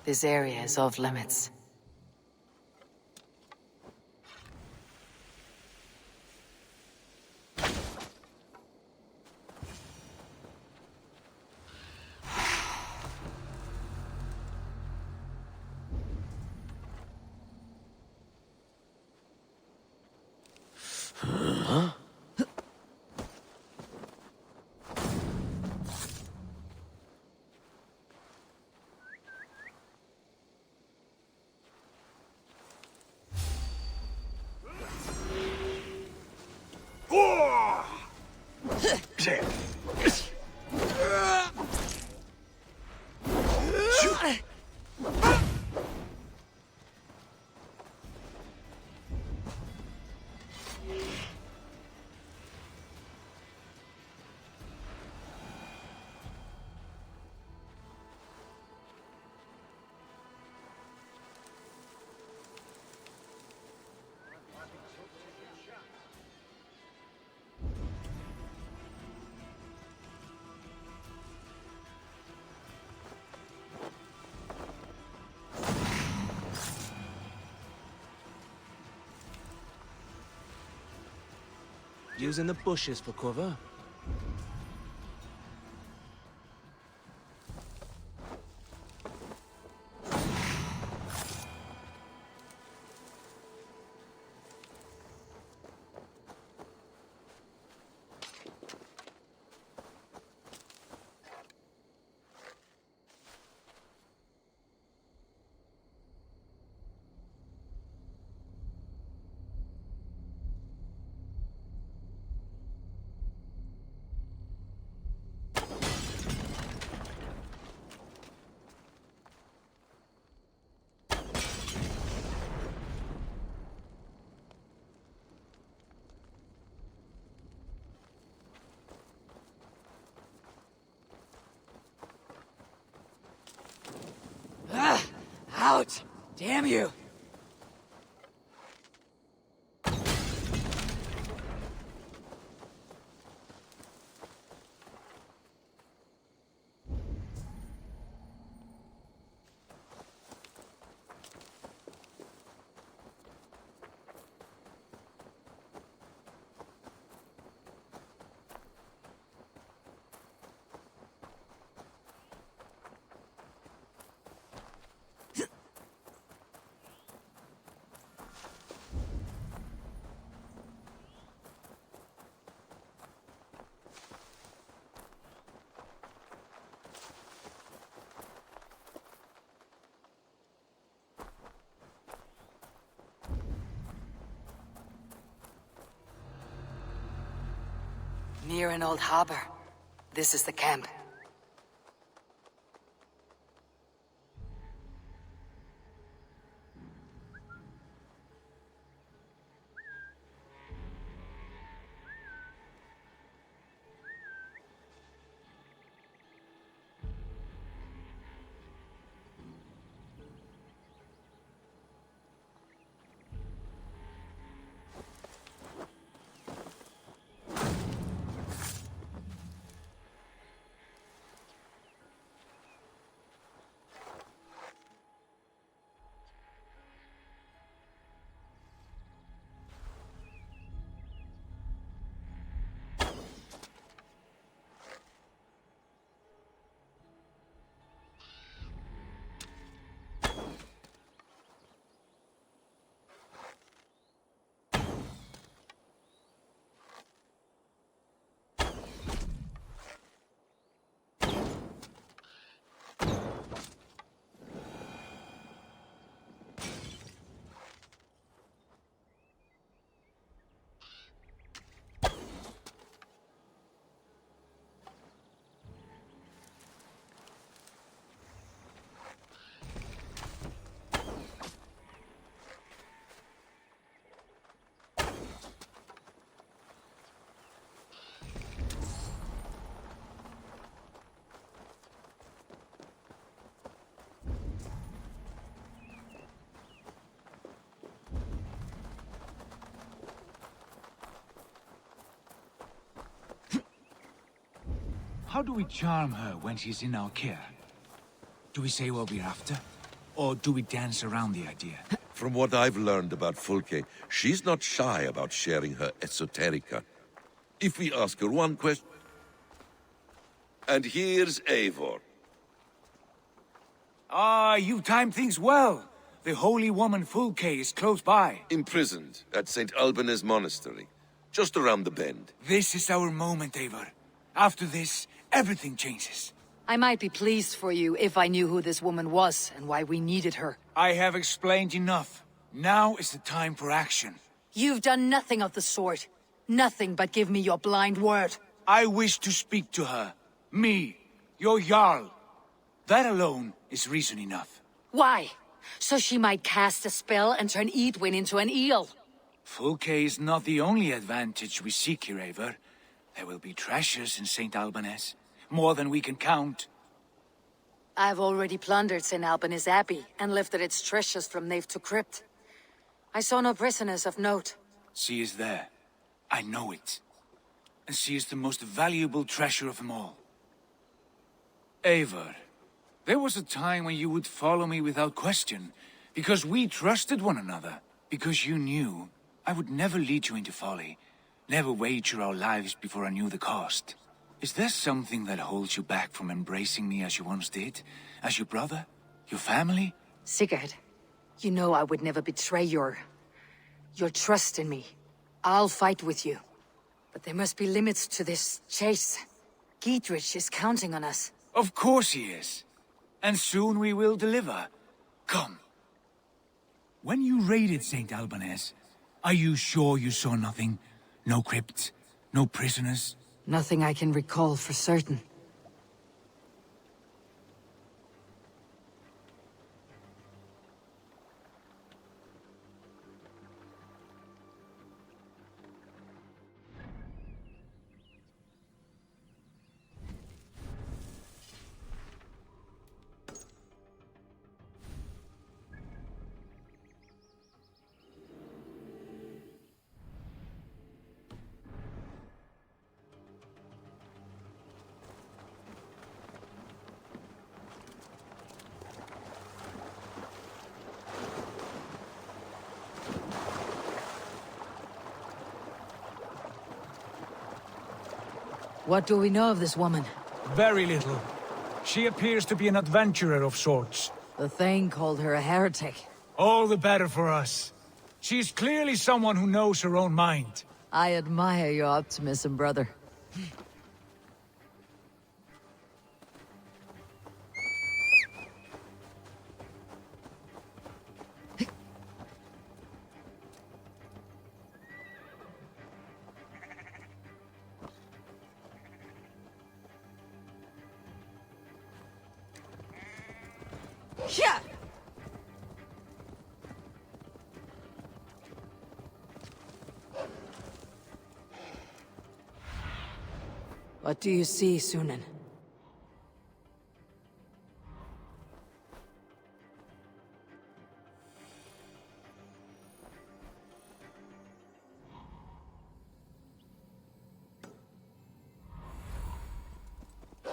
This area is off limits. Using the bushes for cover. Ouch! Damn you! Near an old harbor. This is the camp. How do we charm her when she's in our care? Do we say what we're after? Or do we dance around the idea? From what I've learned about Fulke, she's not shy about sharing her esoterica. If we ask her one question... And here's Eivor. Ah, you've timed things well. The holy woman Fulke is close by. Imprisoned at St. Alban's monastery, just around the bend. This is our moment, Eivor. After this, everything changes. I might be pleased for you if I knew who this woman was and why we needed her. I have explained enough. Now is the time for action. You've done nothing of the sort. Nothing but give me your blind word. I wish to speak to her. Me, your Jarl. That alone is reason enough. Why? So she might cast a spell and turn Eidwin into an eel. Fulke is not the only advantage we seek here, Eivor. There will be treasures in St. Alban's. More than we can count. I've already plundered St. Alban's Abbey and lifted its treasures from nave to crypt. I saw no prisoners of note. She is there. I know it. And she is the most valuable treasure of them all. Eivor, there was a time when you would follow me without question, because we trusted one another, because you knew I would never lead you into folly, never wager our lives before I knew the cost. Is there something that holds you back from embracing me as you once did? As your brother? Your family? Sigurd, you know I would never betray your trust in me. I'll fight with you. But there must be limits to this chase. Giedrich is counting on us. Of course he is. And soon we will deliver. Come. When you raided St. Alban's, are you sure you saw nothing? No crypts? No prisoners? Nothing I can recall for certain. What do we know of this woman? Very little. She appears to be an adventurer of sorts. The Thane called her a heretic. All the better for us. She's clearly someone who knows her own mind. I admire your optimism, brother. Yeah. What do you see, Sunan?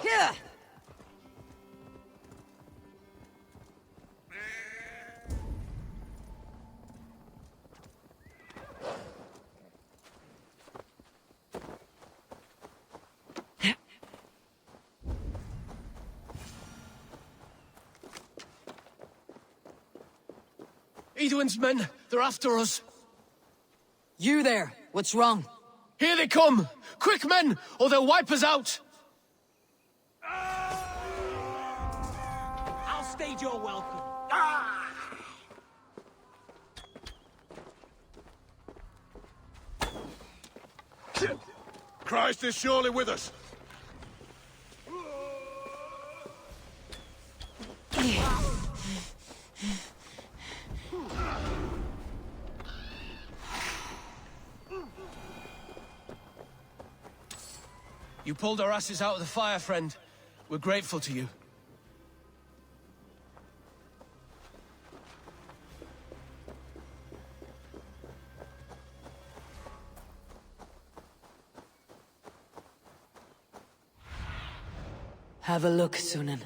Yeah. Edwin's men, they're after us. You there! What's wrong? Here they come! Quick, men, or they'll wipe us out! I'll stage your welcome. Christ is surely with us. You pulled our asses out of the fire, friend. We're grateful to you. Have a look, Sunan.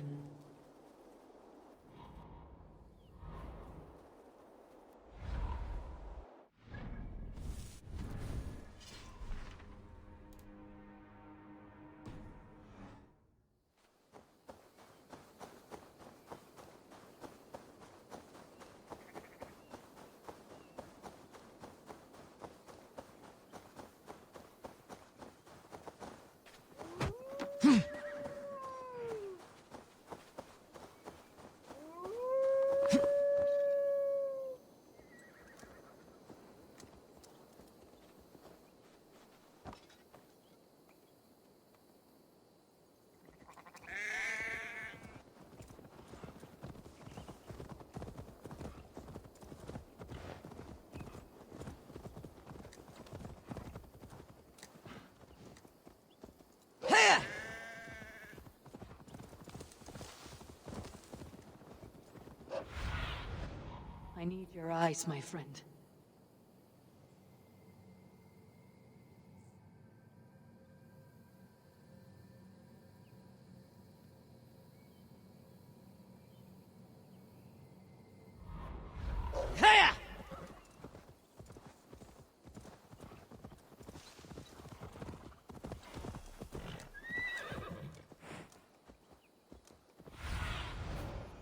I need your eyes, my friend.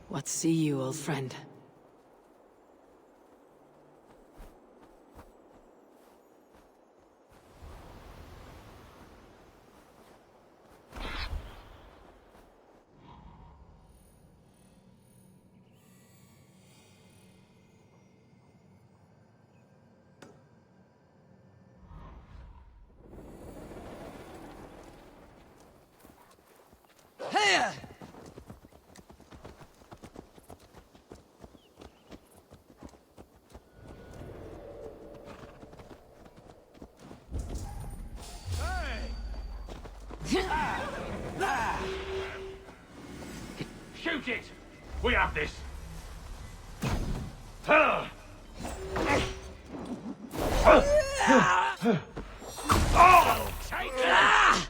What see you, old friend? Shoot it! We have this! Oh, take it!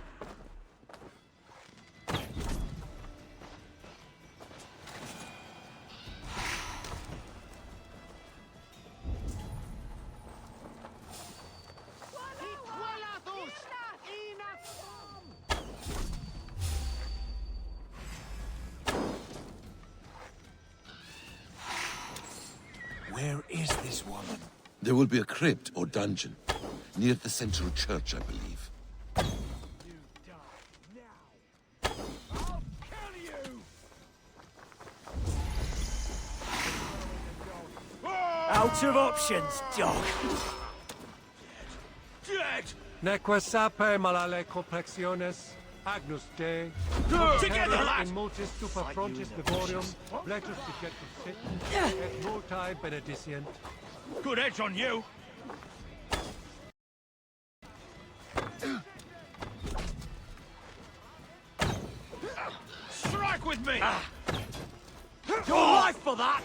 Where is this woman? There will be a crypt or dungeon near the central church, I believe. Out of options, dog. Dead! Neque sape malale complexiones. Agnus Dei. Together, lad! In multis super frontis vivorium, fletus dejectus sit, et multi benedicient. Good edge on you! Strike with me! Your life for that!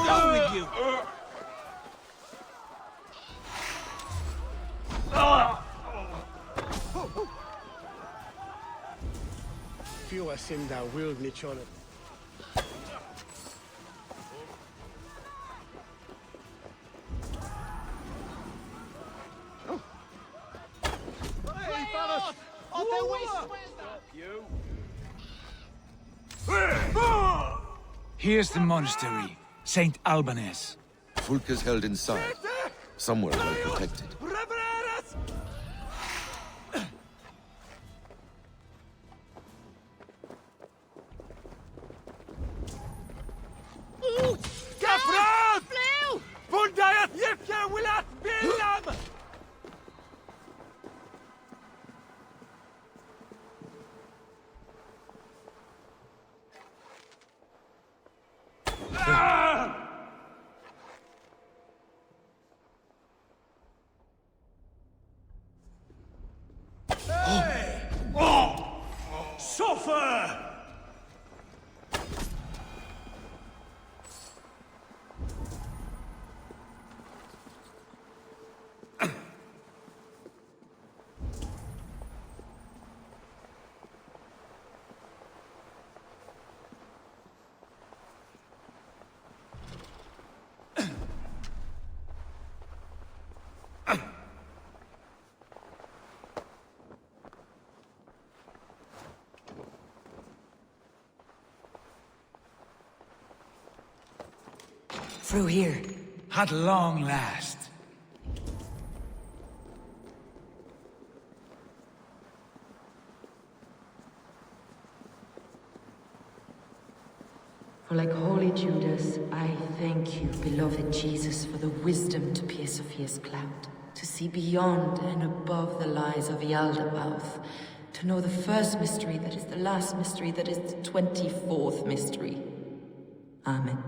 Down with you! Fewer sim da wild nichon. Here's the monastery, St. Albanese. Fulke's held inside, somewhere well protected. Suffer! Through here. At long last. For like holy Judas, I thank you, beloved Jesus, for the wisdom to pierce Sophia's cloud, to see beyond and above the lies of Yaldabaoth, to know the first mystery that is the last mystery that is the 24th mystery. Amen.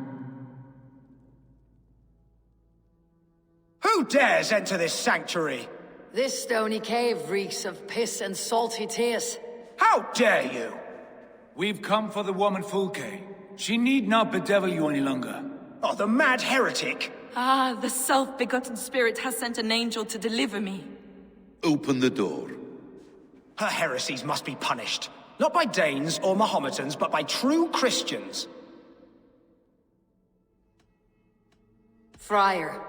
Who dares enter this sanctuary? This stony cave reeks of piss and salty tears. How dare you? We've come for the woman Fulke. She need not bedevil you any longer. Oh, the mad heretic! Ah, the self-begotten spirit has sent an angel to deliver me. Open the door. Her heresies must be punished. Not by Danes or Mahometans, but by true Christians. Friar,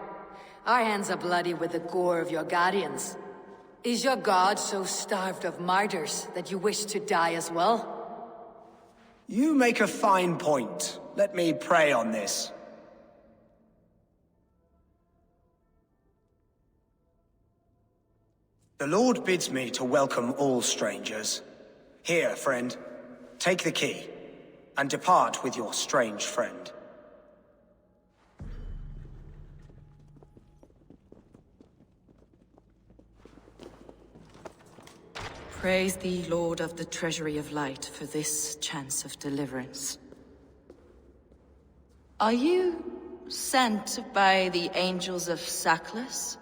our hands are bloody with the gore of your guardians. Is your god so starved of martyrs that you wish to die as well? You make a fine point. Let me pray on this. The Lord bids me to welcome all strangers. Here, friend, take the key, and depart with your strange friend. Praise thee, Lord of the Treasury of Light, for this chance of deliverance. Are you sent by the angels of Saklas,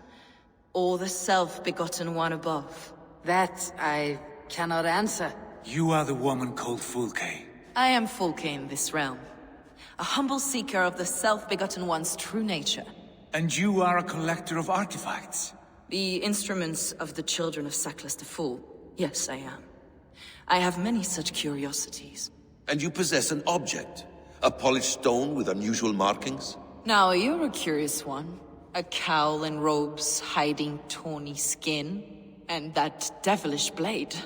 or the self-begotten one above? That I cannot answer. You are the woman called Fulke. I am Fulke in this realm, a humble seeker of the self-begotten one's true nature. And you are a collector of artifacts? The instruments of the children of Saklas the Fool. Yes, I am. I have many such curiosities. And you possess an object? A polished stone with unusual markings? Now, you're a curious one. A cowl and robes hiding tawny skin. And that devilish blade.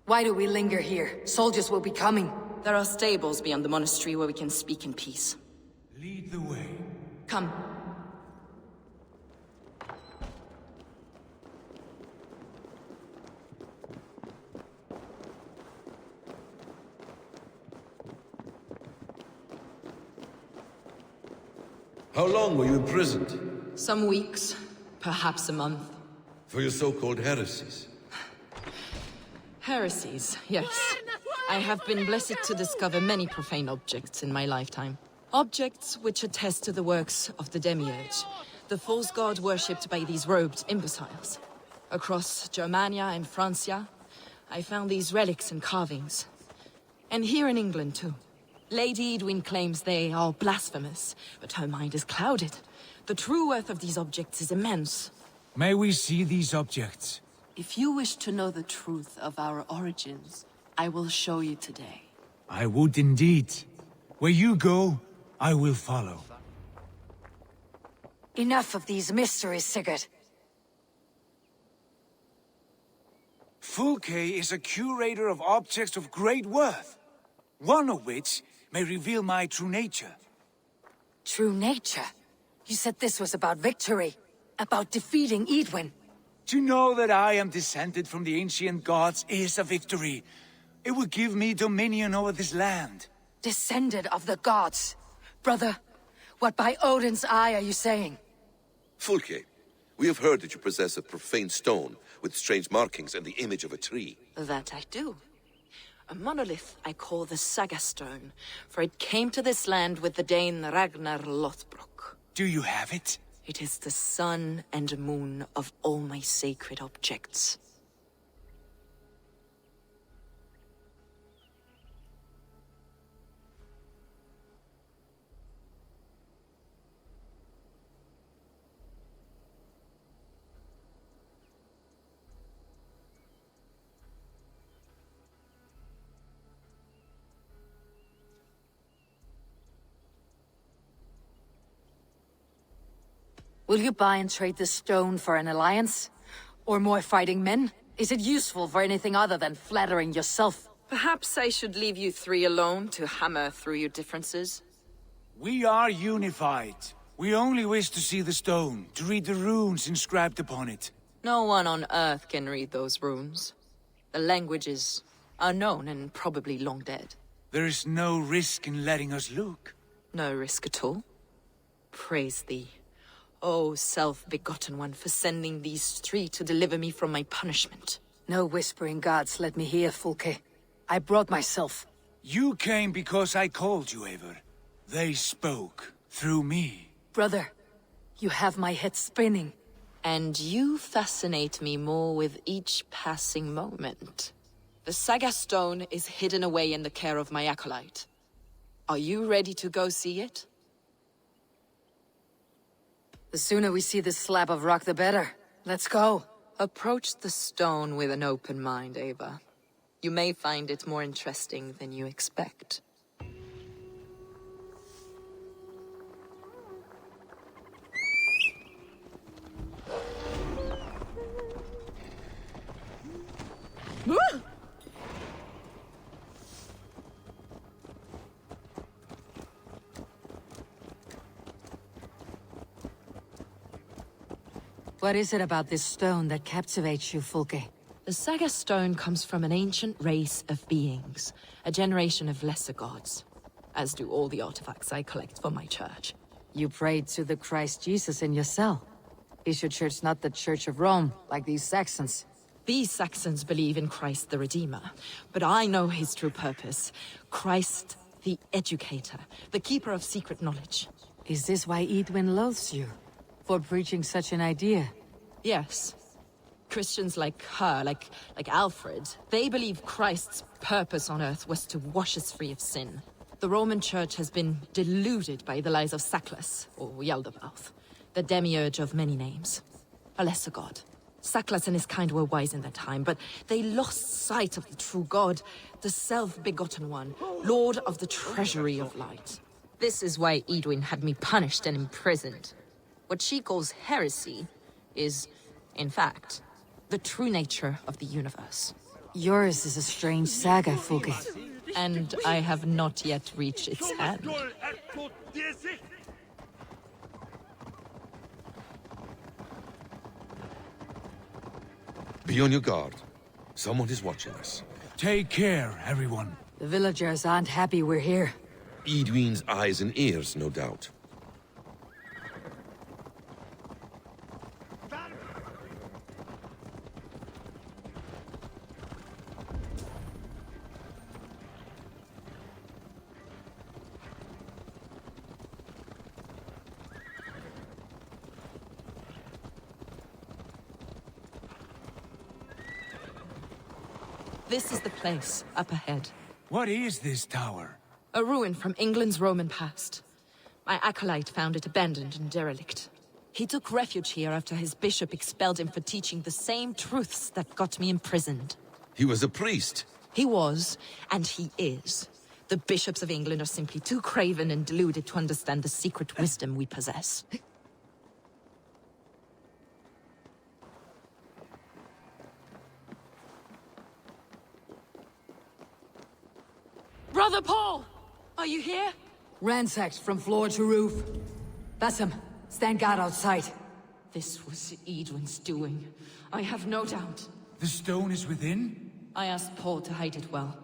Why do we linger here? Soldiers will be coming. There are stables beyond the monastery where we can speak in peace. Lead the way. Come. How long were you imprisoned? Some weeks, perhaps a month. For your so-called heresies? Heresies, yes. I have been blessed to discover many profane objects in my lifetime. Objects which attest to the works of the Demiurge, the false god worshipped by these robed imbeciles. Across Germania and Francia, I found these relics and carvings. And here in England, too. Lady Eidwin claims they are blasphemous, but her mind is clouded. The true worth of these objects is immense. May we see these objects? If you wish to know the truth of our origins, I will show you today. I would indeed. Where you go, I will follow. Enough of these mysteries, Sigurd. Fulke is a curator of objects of great worth, one of which may reveal my true nature. True nature? You said this was about victory, about defeating Eidwin. To know that I am descended from the ancient gods is a victory. It will give me dominion over this land. Descended of the gods? Brother, what by Odin's eye are you saying? Fulke, we have heard that you possess a profane stone with strange markings and the image of a tree. That I do. A monolith I call the Saga Stone, for it came to this land with the Dane Ragnar Lothbrok. Do you have it? It is the sun and moon of all my sacred objects. Will you buy and trade this stone for an alliance? Or more fighting men? Is it useful for anything other than flattering yourself? Perhaps I should leave you three alone to hammer through your differences. We are unified. We only wish to see the stone, to read the runes inscribed upon it. No one on Earth can read those runes. The language is unknown and probably long dead. There is no risk in letting us look. No risk at all. Praise thee. O self-begotten one, for sending these three to deliver me from my punishment. No whispering gods let me hear, Fulke. I brought myself. You came because I called you, Eivor. They spoke through me. Brother, you have my head spinning. And you fascinate me more with each passing moment. The Saga Stone is hidden away in the care of my acolyte. Are you ready to go see it? The sooner we see this slab of rock, the better. Let's go. Approach the stone with an open mind, Eivor. You may find it more interesting than you expect. What is it about this stone that captivates you, Fulke? The Saga Stone comes from an ancient race of beings, a generation of lesser gods, as do all the artifacts I collect for my church. You prayed to the Christ Jesus in your cell. Is your church not the Church of Rome, like these Saxons? These Saxons believe in Christ the Redeemer, but I know his true purpose. Christ the Educator, the keeper of secret knowledge. Is this why Eidwin loathes you? For preaching such an idea? Yes. Christians like her, like Alfred, they believe Christ's purpose on Earth was to wash us free of sin. The Roman Church has been deluded by the lies of Saklas, or Yaldabaoth, the demiurge of many names. A lesser god. Saklas and his kind were wise in their time, but they lost sight of the true god, the self-begotten one, lord of the treasury of light. This is why Eidwin had me punished and imprisoned. What she calls heresy is, in fact, the true nature of the universe. Yours is a strange saga, Fulke. And I have not yet reached its end. Be on your guard. Someone is watching us. Take care, everyone. The villagers aren't happy we're here. Eidwin's eyes and ears, no doubt. This is the place, up ahead. What is this tower? A ruin from England's Roman past. My acolyte found it abandoned and derelict. He took refuge here after his bishop expelled him for teaching the same truths that got me imprisoned. He was a priest. He was, and he is. The bishops of England are simply too craven and deluded to understand the secret wisdom we possess. Brother Paul! Are you here? Ransacked from floor to roof. Bassam, stand guard outside. This was Eidwin's doing. I have no doubt. The stone is within? I asked Paul to hide it well,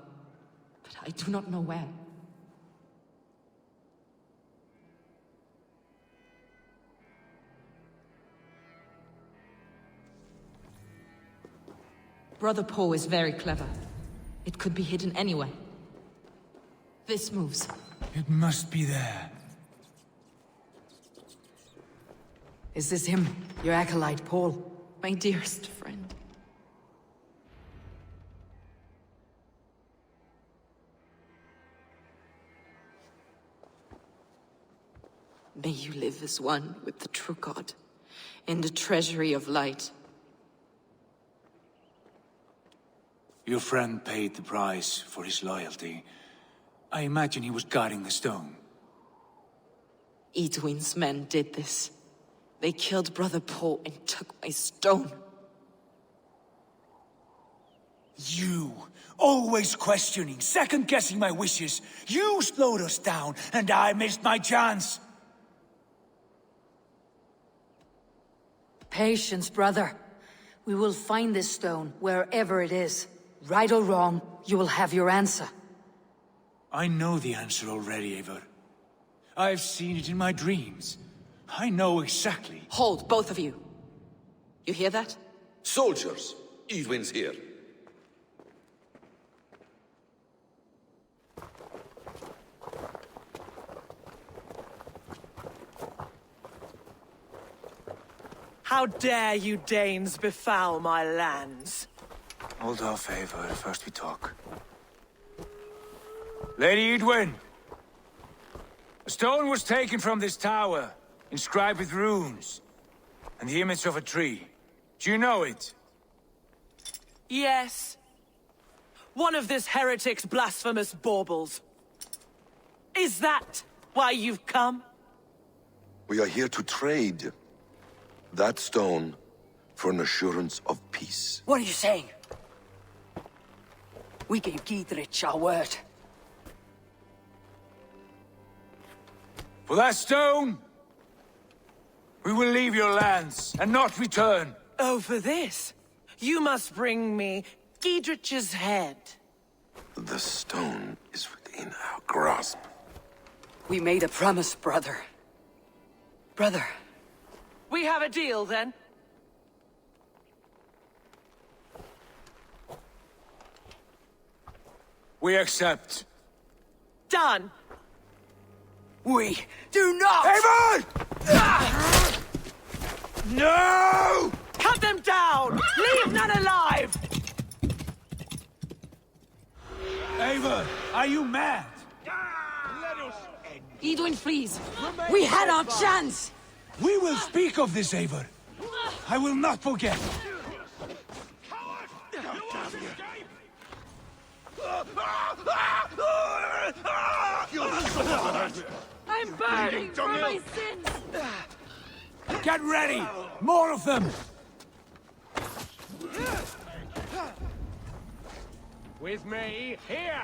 but I do not know where. Brother Paul is very clever. It could be hidden anywhere. This moves. It must be there. Is this him, your acolyte, Paul? My dearest friend. May you live as one with the true God, in the treasury of light. Your friend paid the price for his loyalty. I imagine he was guarding the stone. Eidwin's men did this. They killed Brother Paul and took my stone. You, always questioning, second-guessing my wishes. You slowed us down, and I missed my chance. Patience, brother. We will find this stone, wherever it is. Right or wrong, you will have your answer. I know the answer already, Eivor. I've seen it in my dreams. I know exactly. Hold, both of you. You hear that? Soldiers, Eidwin's here. How dare you Danes befoul my lands? Hold off, Eivor. First we talk. Lady Eidwin! A stone was taken from this tower, inscribed with runes, and the image of a tree. Do you know it? Yes. One of this heretic's blasphemous baubles. Is that why you've come? We are here to trade that stone for an assurance of peace. What are you saying? We gave Giedrich our word. For that stone, we will leave your lands and not return. Oh, for this? You must bring me Giedrich's head. The stone is within our grasp. We made a promise, brother. Brother. We have a deal, then? We accept. Done. We do not! Eivor! No! Cut them down! Leave none alive! Eivor, are you mad? Eidwin, please! We had our chance! We will speak of this, Eivor. I will not forget. I'm burning for my sins! Get ready! More of them! With me, here!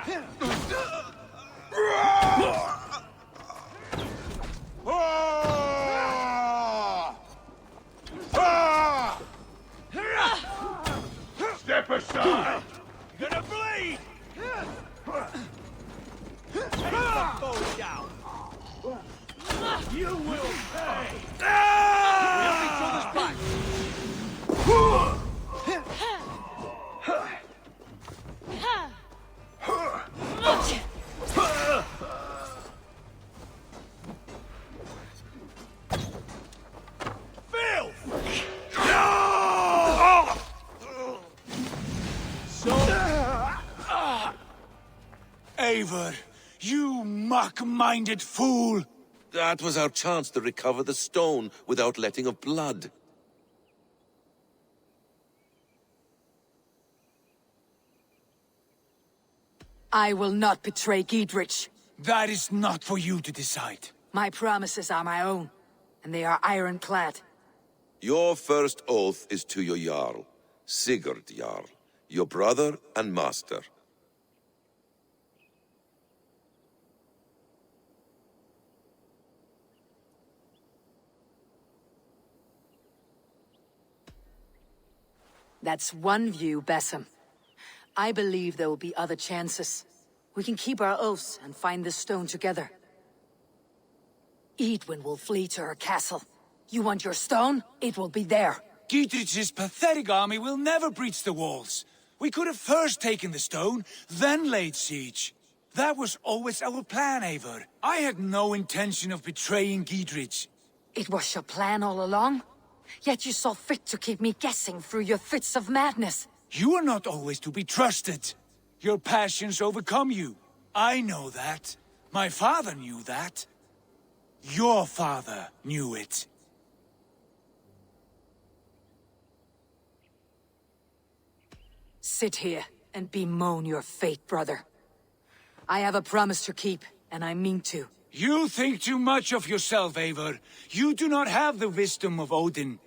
Step aside! You're gonna bleed! You will pay! We have each other's back! Eivor, you muck-minded fool! That was our chance to recover the stone without letting of blood. I will not betray Giedrich. That is not for you to decide. My promises are my own, and they are ironclad. Your first oath is to your Jarl, Sigurd Jarl, your brother and master. That's one view, Basim. I believe there will be other chances. We can keep our oaths and find this stone together. Eidwin will flee to her castle. You want your stone? It will be there. Giedrich's pathetic army will never breach the walls. We could have first taken the stone, then laid siege. That was always our plan, Eivor. I had no intention of betraying Giedrich. It was your plan all along? Yet you saw fit to keep me guessing through your fits of madness. You are not always to be trusted. Your passions overcome you. I know that. My father knew that. Your father knew it. Sit here and bemoan your fate, brother. I have a promise to keep, and I mean to. You think too much of yourself, Eivor. You do not have the wisdom of Odin.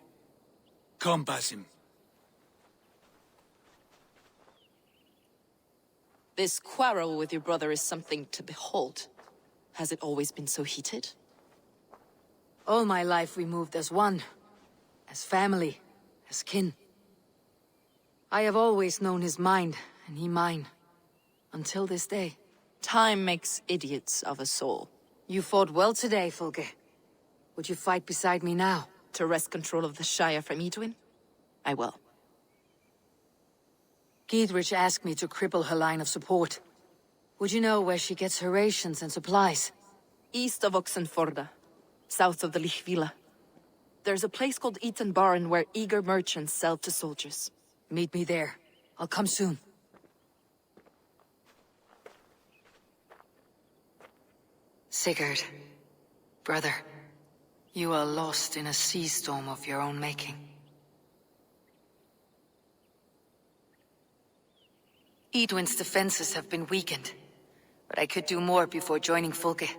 Come, Basim. This quarrel with your brother is something to behold. Has it always been so heated? All my life we moved as one. As family. As kin. I have always known his mind, and he mine. Until this day. Time makes idiots of us all. You fought well today, Fulke. Would you fight beside me now? To wrest control of the Shire from Eidwin? I will. Giedrich asked me to cripple her line of support. Would you know where she gets her rations and supplies? East of Oxenforda, south of the Lichvila. There's a place called Eaton Barn where eager merchants sell to soldiers. Meet me there. I'll come soon. Sigurd, brother, you are lost in a sea storm of your own making. Eidwin's defenses have been weakened, but I could do more before joining Fulke.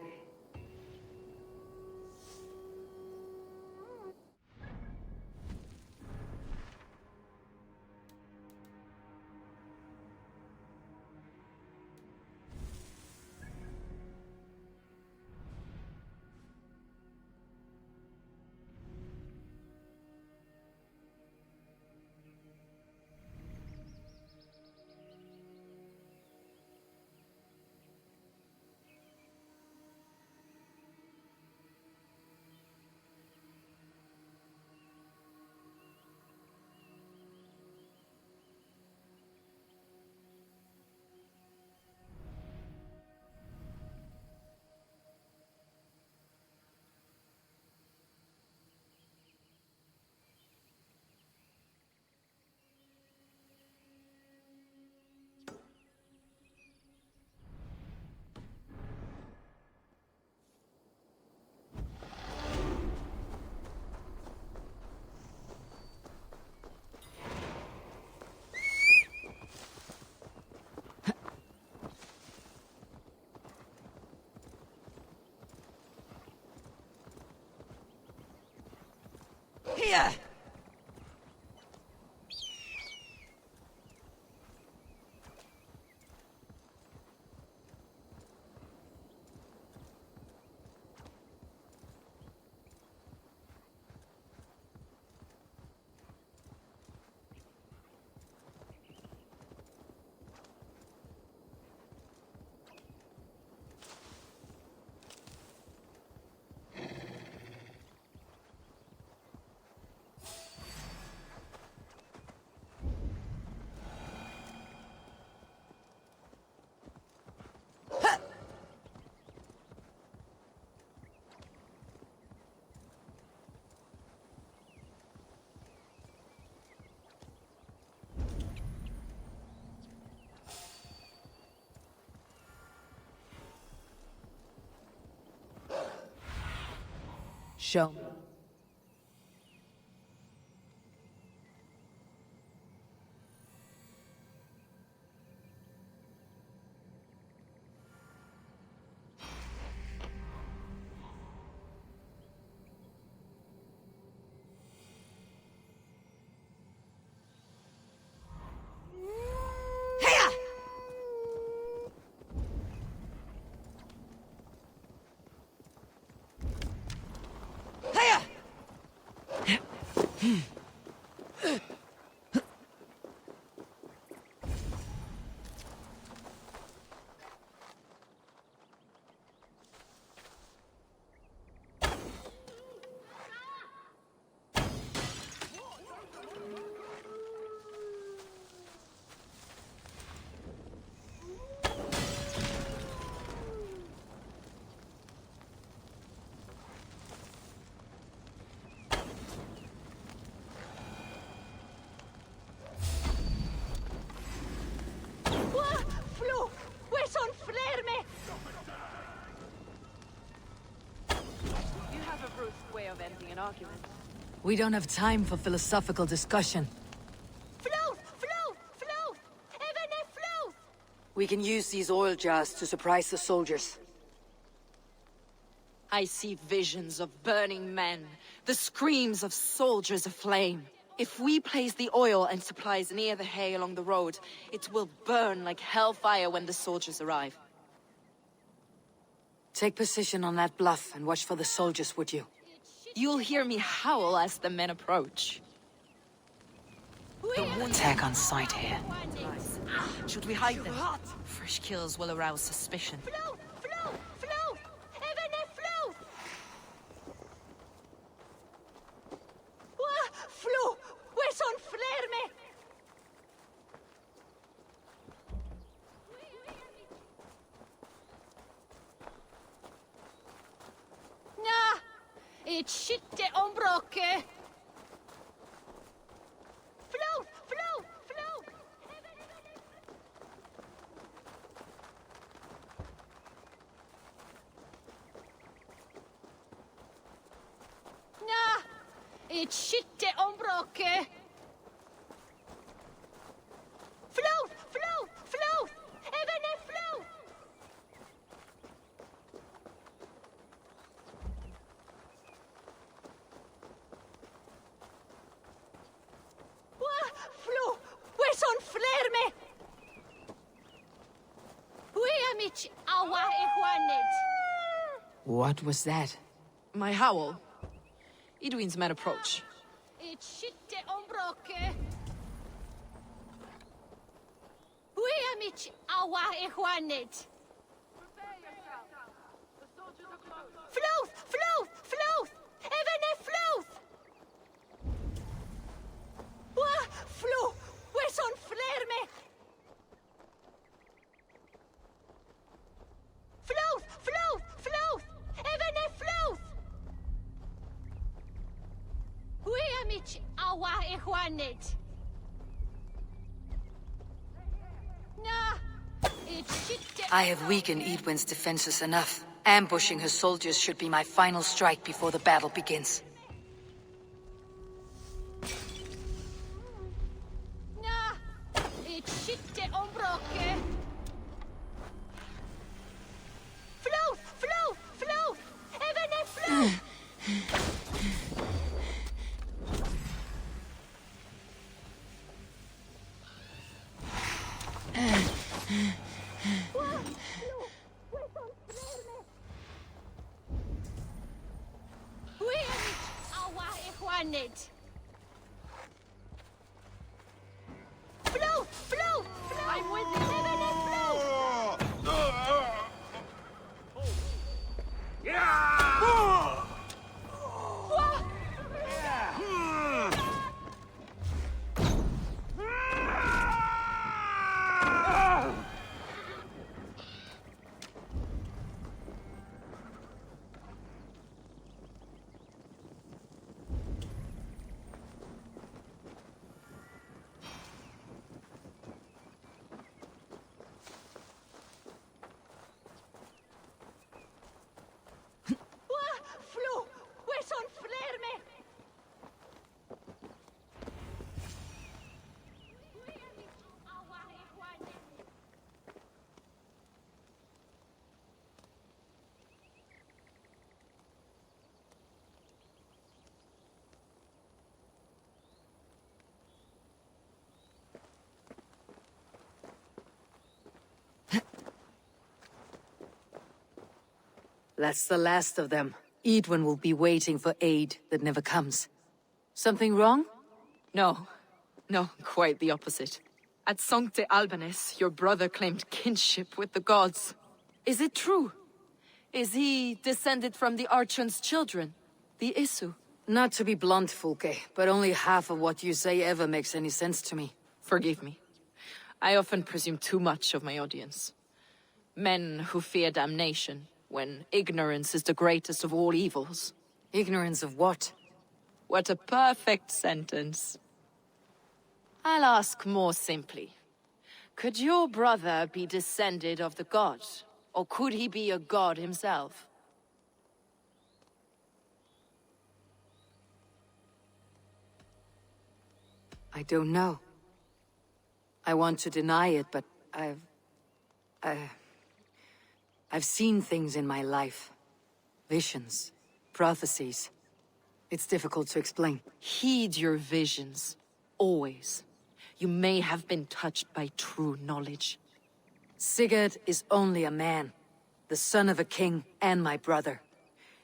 Here! Show me. We don't have time for philosophical discussion. We can use these oil jars to surprise the soldiers. I see visions of burning men, the screams of soldiers aflame. If we place the oil and supplies near the hay along the road, it will burn like hellfire when the soldiers arrive. Take position on that bluff and watch for the soldiers, would you? You'll hear me howl as the men approach. Attack on sight here. Should we hide them? Fresh kills will arouse suspicion. It skytte om bråket! Float! Float! Float! Nja! It skytte om bråket! Float! Float! Float! Even a float! What was that? My howl. Edwin's men approach. It skytte om bråket. Huiamich awa ehwanit. Float! Float! Float! Even a float! Float! We're on flare me! Float! Float! Float! Even a float! Huiamich awa ehwanit. I have weakened Edwin's defenses enough. Ambushing her soldiers should be my final strike before the battle begins. Float! Float! Float! Even a float! Float! Float! Float! I'm with you! Even a float! That's the last of them. Eadwin will be waiting for aid that never comes. Something wrong? No. No, quite the opposite. At Sancte Albanus, your brother claimed kinship with the gods. Is it true? Is he descended from the Archon's children? The Isu? Not to be blunt, Fulke, but only half of what you say ever makes any sense to me. Forgive me. I often presume too much of my audience. Men who fear damnation, when ignorance is the greatest of all evils. Ignorance of what? What a perfect sentence. I'll ask more simply. Could your brother be descended of the god? Or could he be a god himself? I don't know. I want to deny it, but I've seen things in my life. Visions, prophecies. It's difficult to explain. Heed your visions. Always. You may have been touched by true knowledge. Sigurd is only a man, the son of a king and my brother.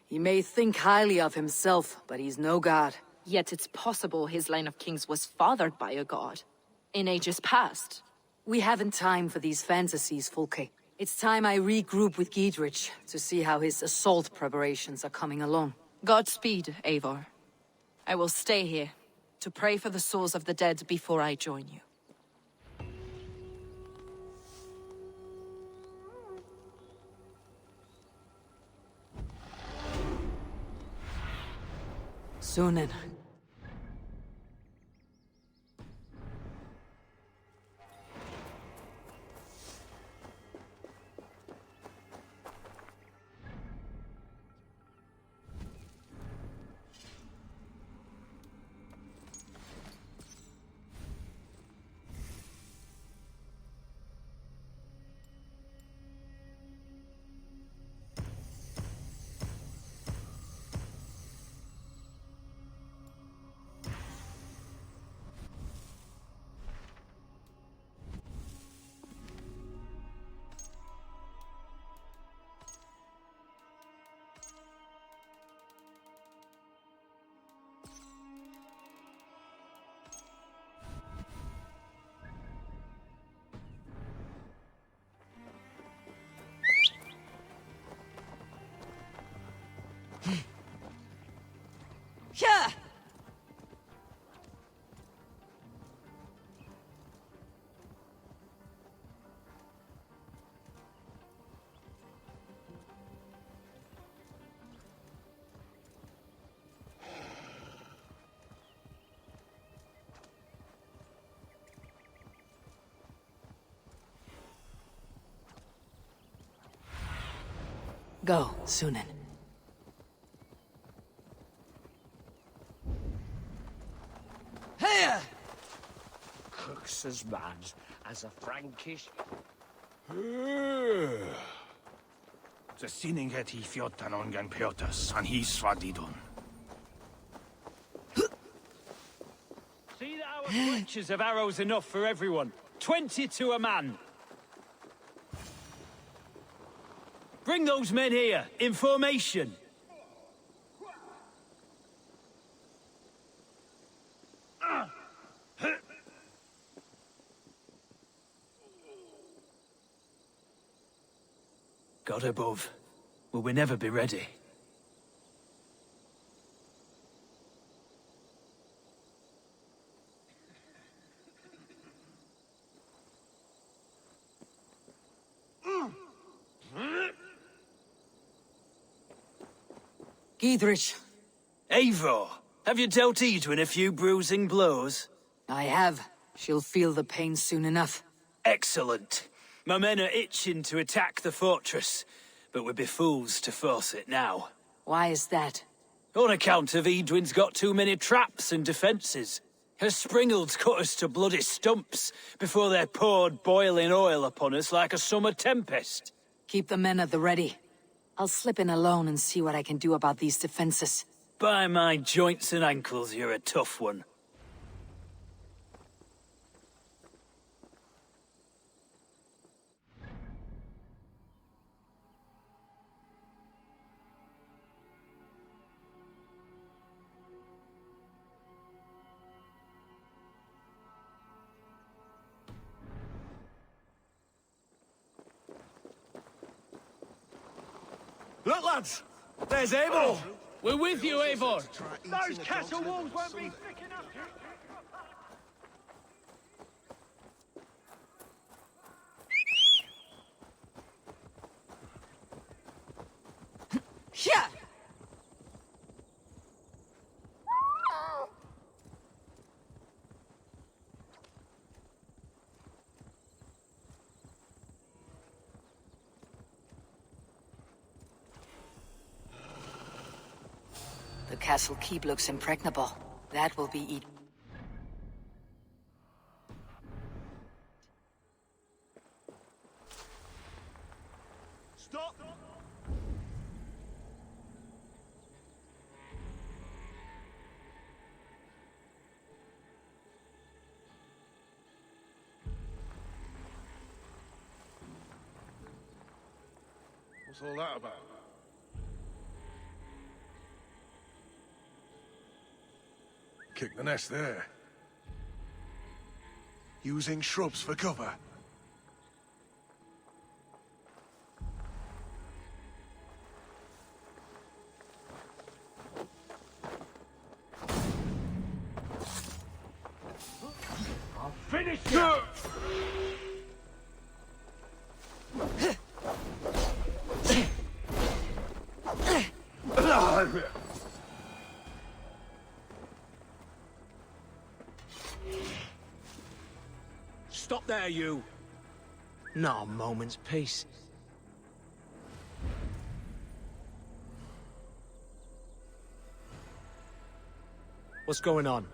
He may think highly of himself, but he's no god. Yet it's possible his line of kings was fathered by a god. In ages past. We haven't time for these fantasies, Fulke. It's time I regroup with Giedrich to see how his assault preparations are coming along. Godspeed, Eivor. I will stay here, to pray for the souls of the dead before I join you. Sunan. Yeah! Go, Sunan. Here! Cooks as mad as a Frankish. The sinning het he fjotan ongan piotas, and he swadidon. See that our fletchers have arrows enough for everyone. 20 to a man. Bring those men here, in formation. God above, will we never be ready? Giedrich. Eivor, have you dealt Eadwin a few bruising blows? I have. She'll feel the pain soon enough. Excellent. My men are itching to attack the fortress, but we'd be fools to force it now. Why is that? On account of Eadwin's got too many traps and defences. Her springalds cut us to bloody stumps before they poured boiling oil upon us like a summer tempest. Keep the men at the ready. I'll slip in alone and see what I can do about these defences. By my joints and ankles, you're a tough one. Look, lads! There's Eivor! We're with you, Eivor! Those castle walls won't be thick enough! Here! The castle keep looks impregnable. That will be it. Stop! What's all that about? Kick the nest there. Using shrubs for cover. I'll finish you! Stop there, you! Not a moment's peace. What's going on?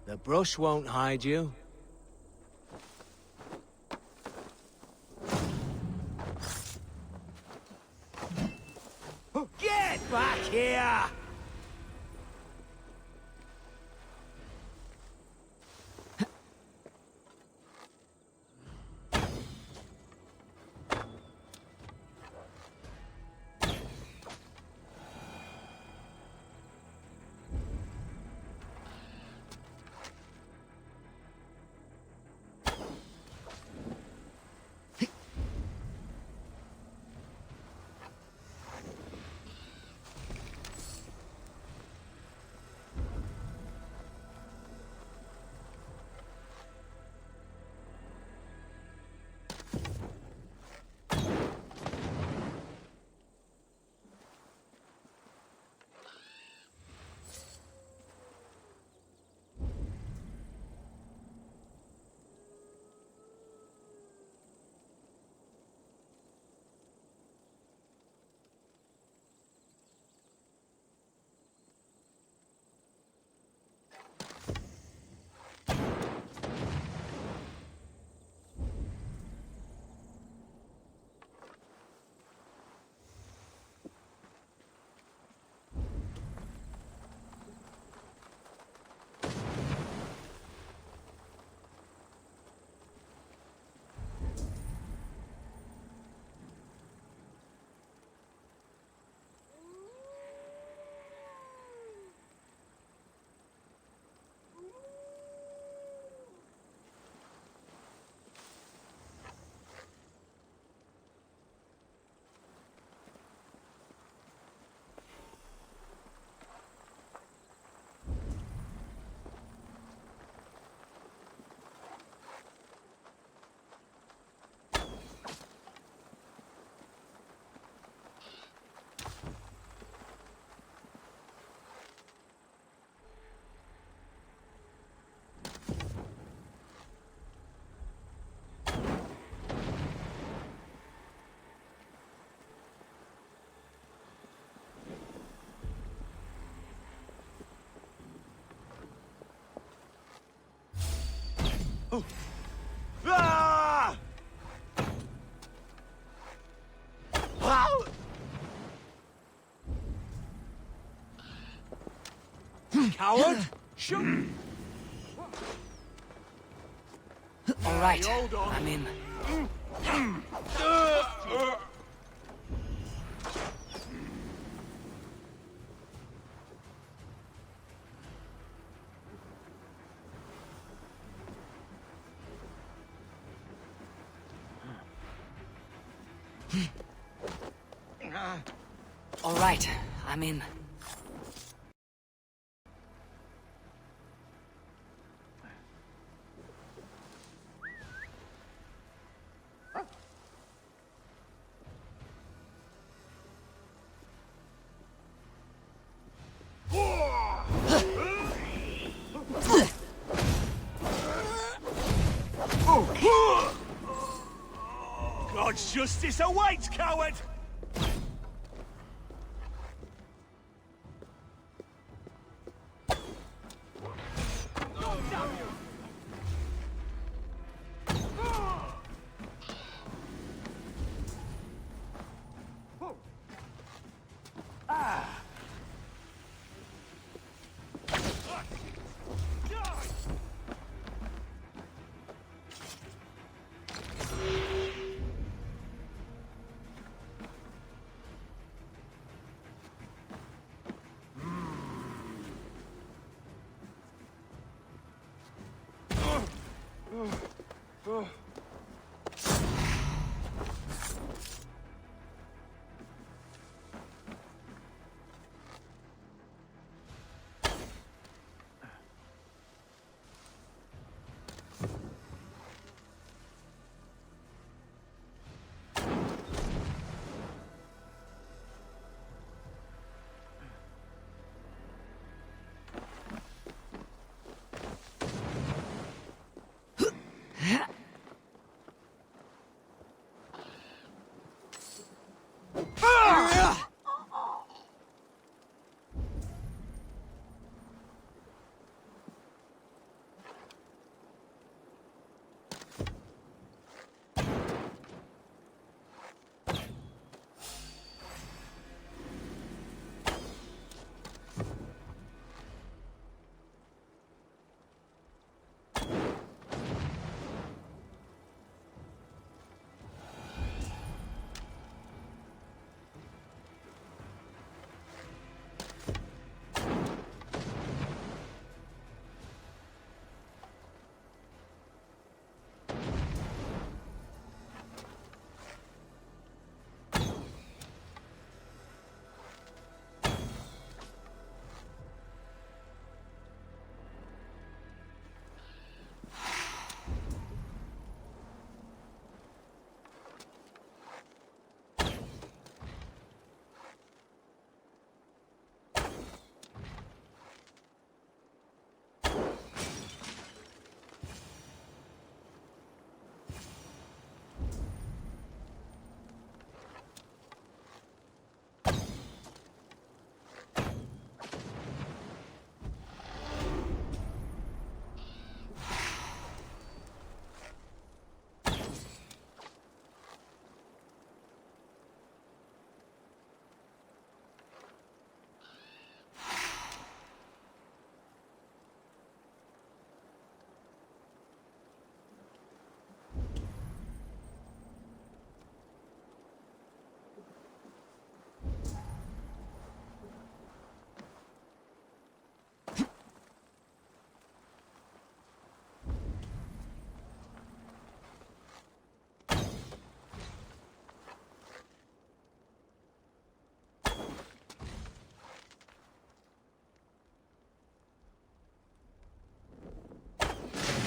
The brush won't hide you. Get back here! Ah! Ow! Coward! Shoot! All right, I'm in. All right, I'm in. God's justice awaits, coward!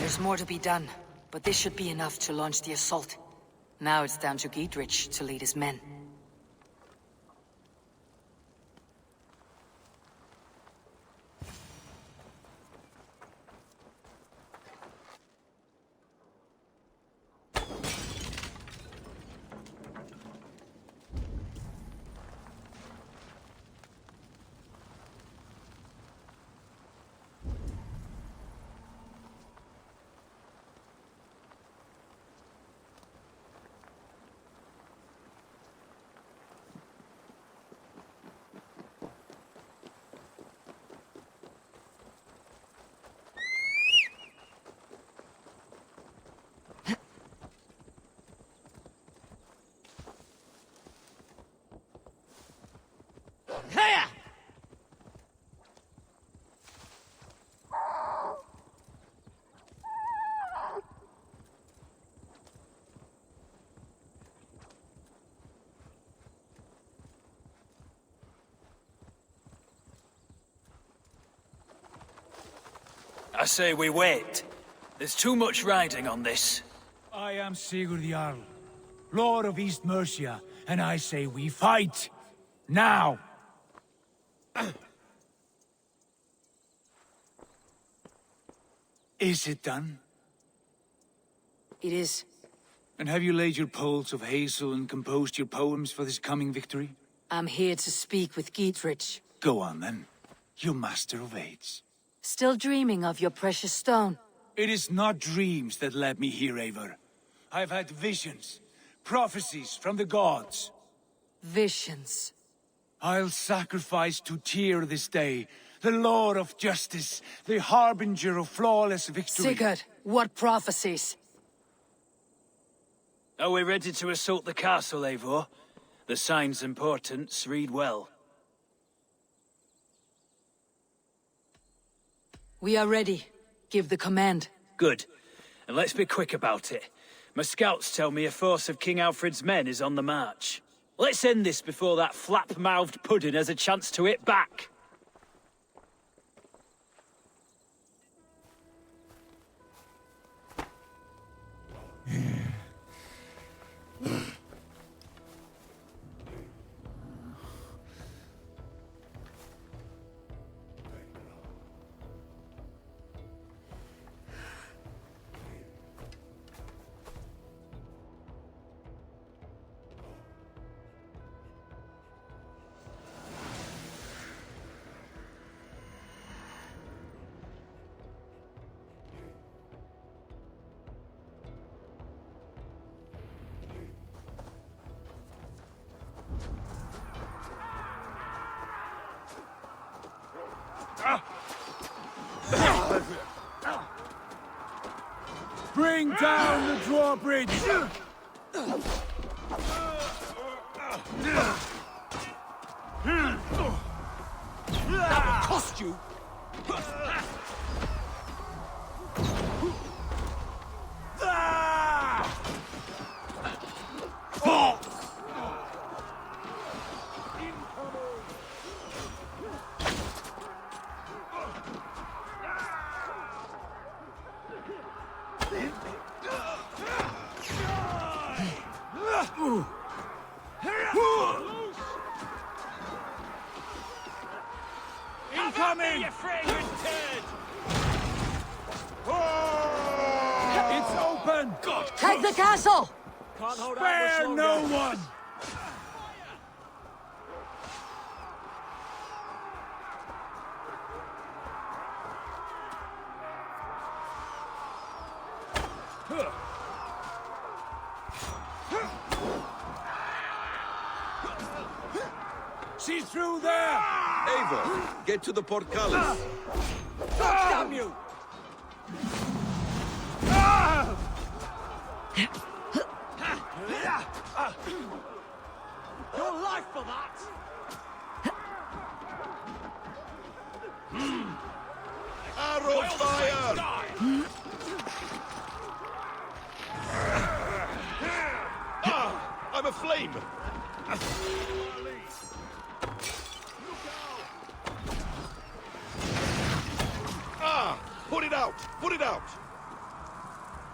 There's more to be done, but this should be enough to launch the assault. Now it's down to Giedrich to lead his men. I say we wait. There's too much riding on this. I am Sigurd Jarl, Lord of East Mercia, and I say we fight! Now! Is it done? It is. And have you laid your poles of hazel and composed your poems for this coming victory? I'm here to speak with Giedrich. Go on then, you master of aids. Still dreaming of your precious stone? It is not dreams that led me here, Eivor. I've had visions, prophecies from the gods. Visions. I'll sacrifice to Tyr this day, the Lord of Justice, the harbinger of flawless victory. Sigurd, what prophecies? Are we ready to assault the castle, Eivor? The signs and portents read well. We are ready. Give the command. Good. And let's be quick about it. My scouts tell me a force of King Alfred's men is on the march. Let's end this before that flap-mouthed pudding has a chance to hit back. Bring down the drawbridge! That will cost you! Incoming! You fragrant turd! It's open! God, Take the castle! Can't hold out spare much no longer. one! She's through there! Eivor, get to the portcullis. Damn you! Your life for that! Arrow fire! I'm aflame! Put it out! Put it out!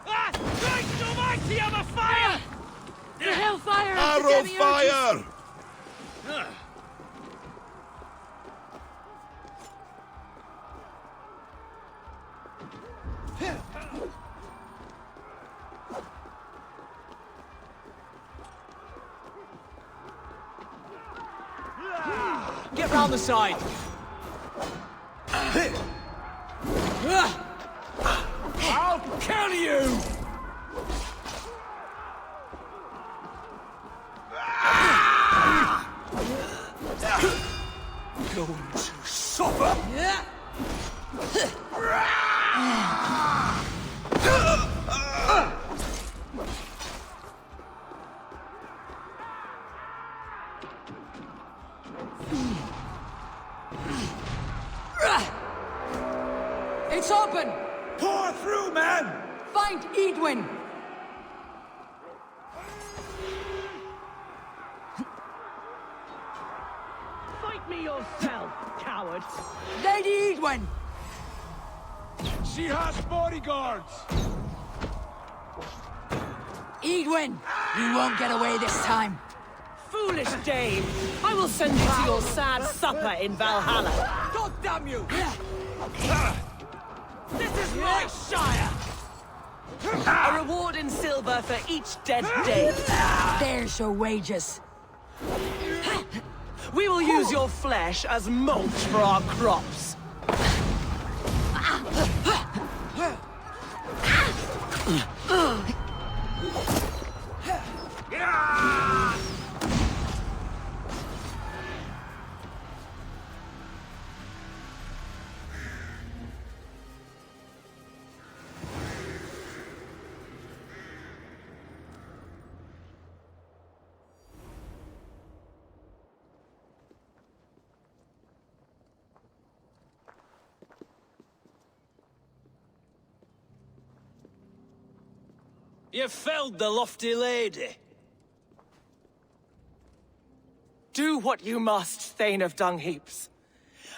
Ah! Christ almighty, I'm afire! The hellfire! Arrow fire! Get round the side! I'll kill you! Going to suffer! It's open! Pour through, man! Find Eadwyn! Fight me yourself, coward! Lady Eadwyn! She has bodyguards! Eidwin! You won't get away this time! Foolish dame! I will send you to your sad supper in Valhalla! God damn you! This is my shire! A reward in silver for each dead day. There's your wages. We will use your flesh as mulch for our crops. You felled the lofty lady. Do what you must, Thane of Dungheaps.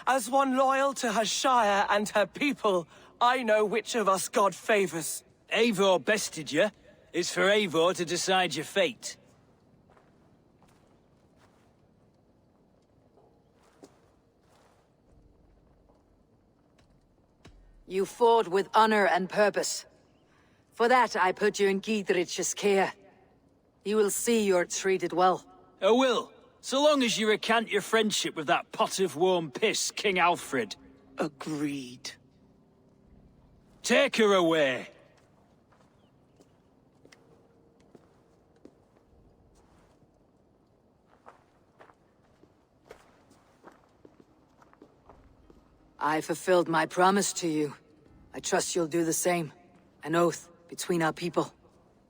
As one loyal to her shire and her people, I know which of us God favors. Eivor bested you. It's for Eivor to decide your fate. You fought with honor and purpose. For that, I put you in Giedrich's care. You will see you're treated well. I will, so long as you recant your friendship with that pot of warm piss, King Alfred. Agreed. Take her away. I fulfilled my promise to you. I trust you'll do the same. An oath between our people.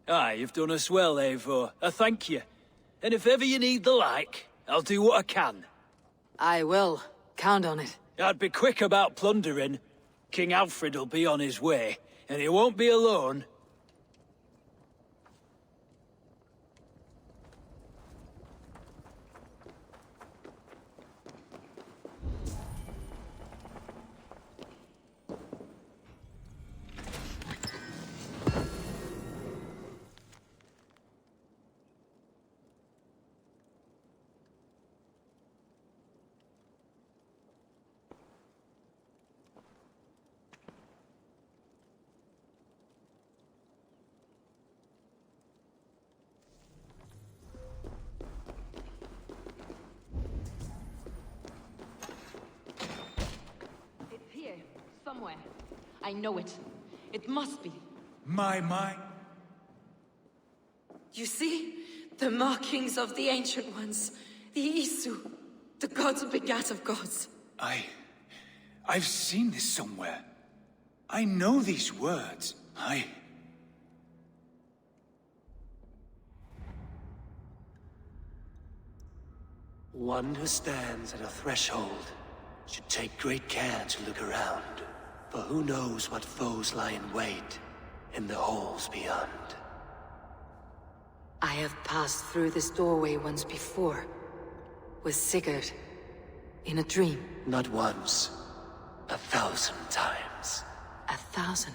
Aye, you've done us well, Eivor. I thank you. And if ever you need the like, I'll do what I can. I will. Count on it. I'd be quick about plundering. King Alfred will be on his way, and he won't be alone. Somewhere. I know it. It must be. My. You see? The markings of the Ancient Ones. The Isu. The gods begat of gods. I've seen this somewhere. I know these words. One who stands at a threshold should take great care to look around, for who knows what foes lie in wait in the halls beyond. I have passed through this doorway once before. With Sigurd. In a dream. Not once, 1,000 times. 1,000?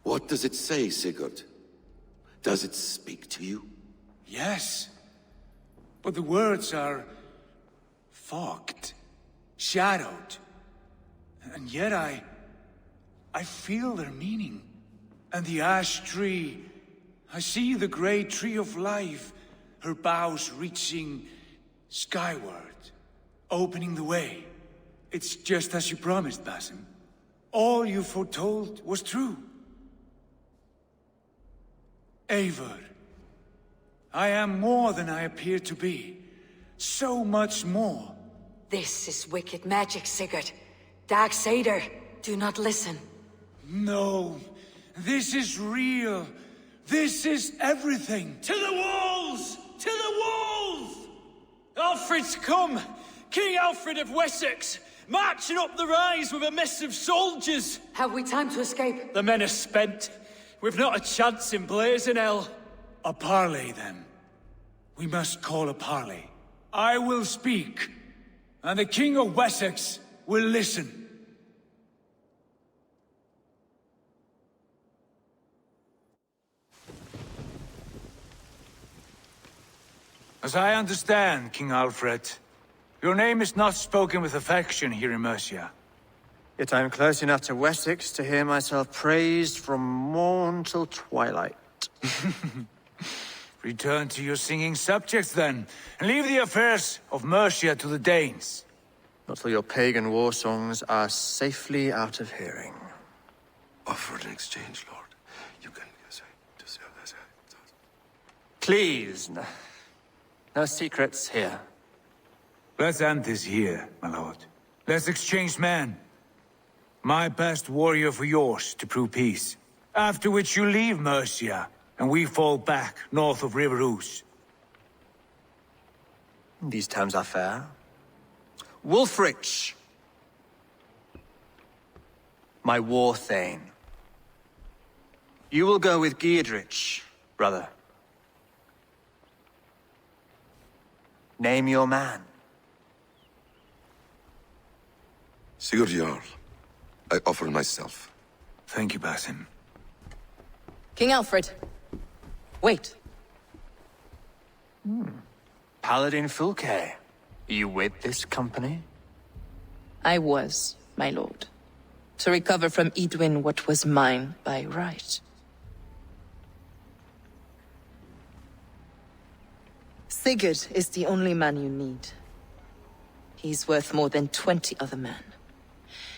What does it say, Sigurd? Does it speak to you? Yes. But the words are fogged, shadowed. And yet I feel their meaning. And the ash tree, I see the great tree of life, her boughs reaching skyward, opening the way. It's just as you promised, Basim. All you foretold was true. Eivor, I am more than I appear to be. So much more. This is wicked magic, Sigurd. Darksader, do not listen. No, this is real. This is everything! To the walls! To the walls! Alfred's come! King Alfred of Wessex! Marching up the rise with a mess of soldiers! Have we time to escape? The men are spent. We've not a chance in blazing hell. A parley, then. We must call a parley. I will speak, and the King of Wessex will listen. As I understand, King Alfred, your name is not spoken with affection here in Mercia. Yet I am close enough to Wessex to hear myself praised from morn till twilight. Return to your singing subjects, then, and leave the affairs of Mercia to the Danes. Not till your pagan war songs are safely out of hearing. Offer an exchange, Lord. You can... Please, no secrets here. Let's end this here, my lord. Let's exchange men. My best warrior for yours to prove peace. After which you leave Mercia, and we fall back north of River Ouse. These terms are fair. Wulfrich, my war thane. You will go with Giedrich, brother. Name your man. Sigurd Jarl, I offer myself. Thank you, Basim. King Alfred. Wait. Paladin Fulke, you with this company? I was, my lord. To recover from Eadwin what was mine by right. Sigurd is the only man you need. He's worth more than 20 other men.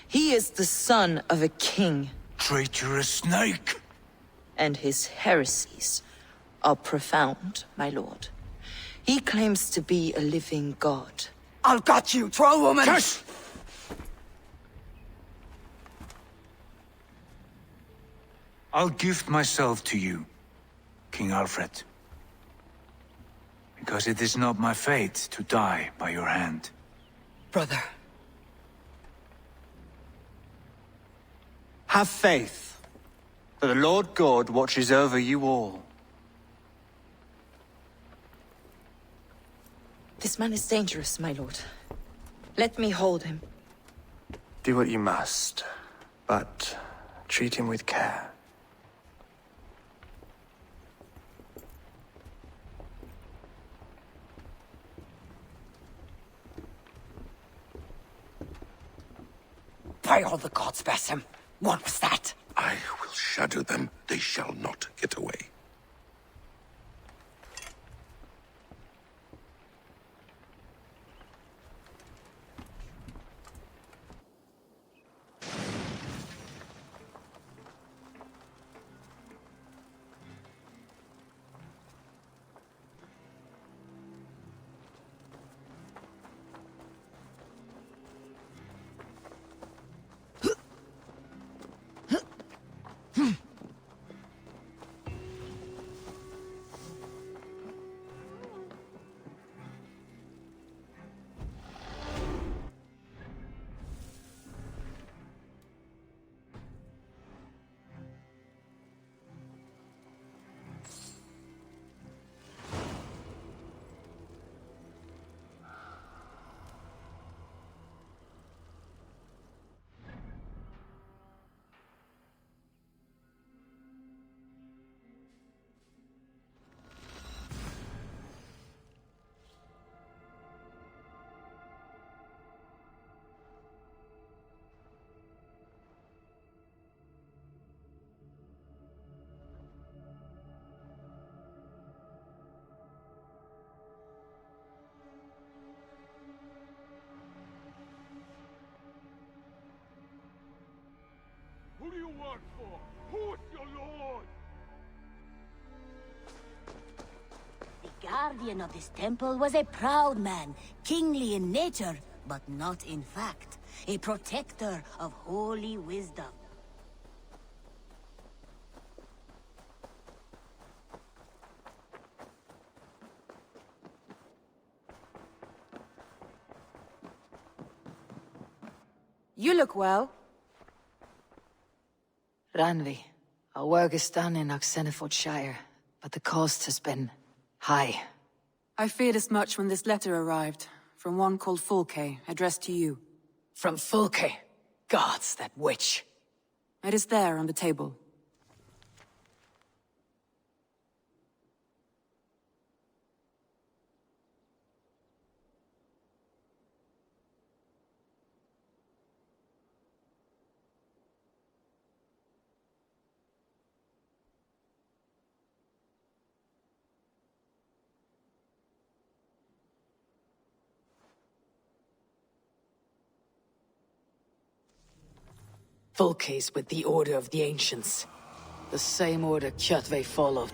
He is the son of a king. Traitorous snake! And his heresies are profound, my lord. He claims to be a living god. I'll got you, troll woman! Tush! I'll gift myself to you, King Alfred. Because it is not my fate to die by your hand. Brother. Have faith, for the Lord God watches over you all. This man is dangerous, my lord. Let me hold him. Do what you must, but treat him with care. By all the gods, Basim. What was that? I will shatter them. They shall not get away. Who do you work for? Who's your lord? The guardian of this temple was a proud man, kingly in nature, but not in fact. A protector of holy wisdom. You look well. Ranvi, our work is done in Oxenfordshire, but the cost has been high. I feared as much when this letter arrived, from one called Fulke, addressed to you. From Fulke? Gods, that witch. It is there on the table. Fulke's with the Order of the Ancients. The same order Kjotve followed.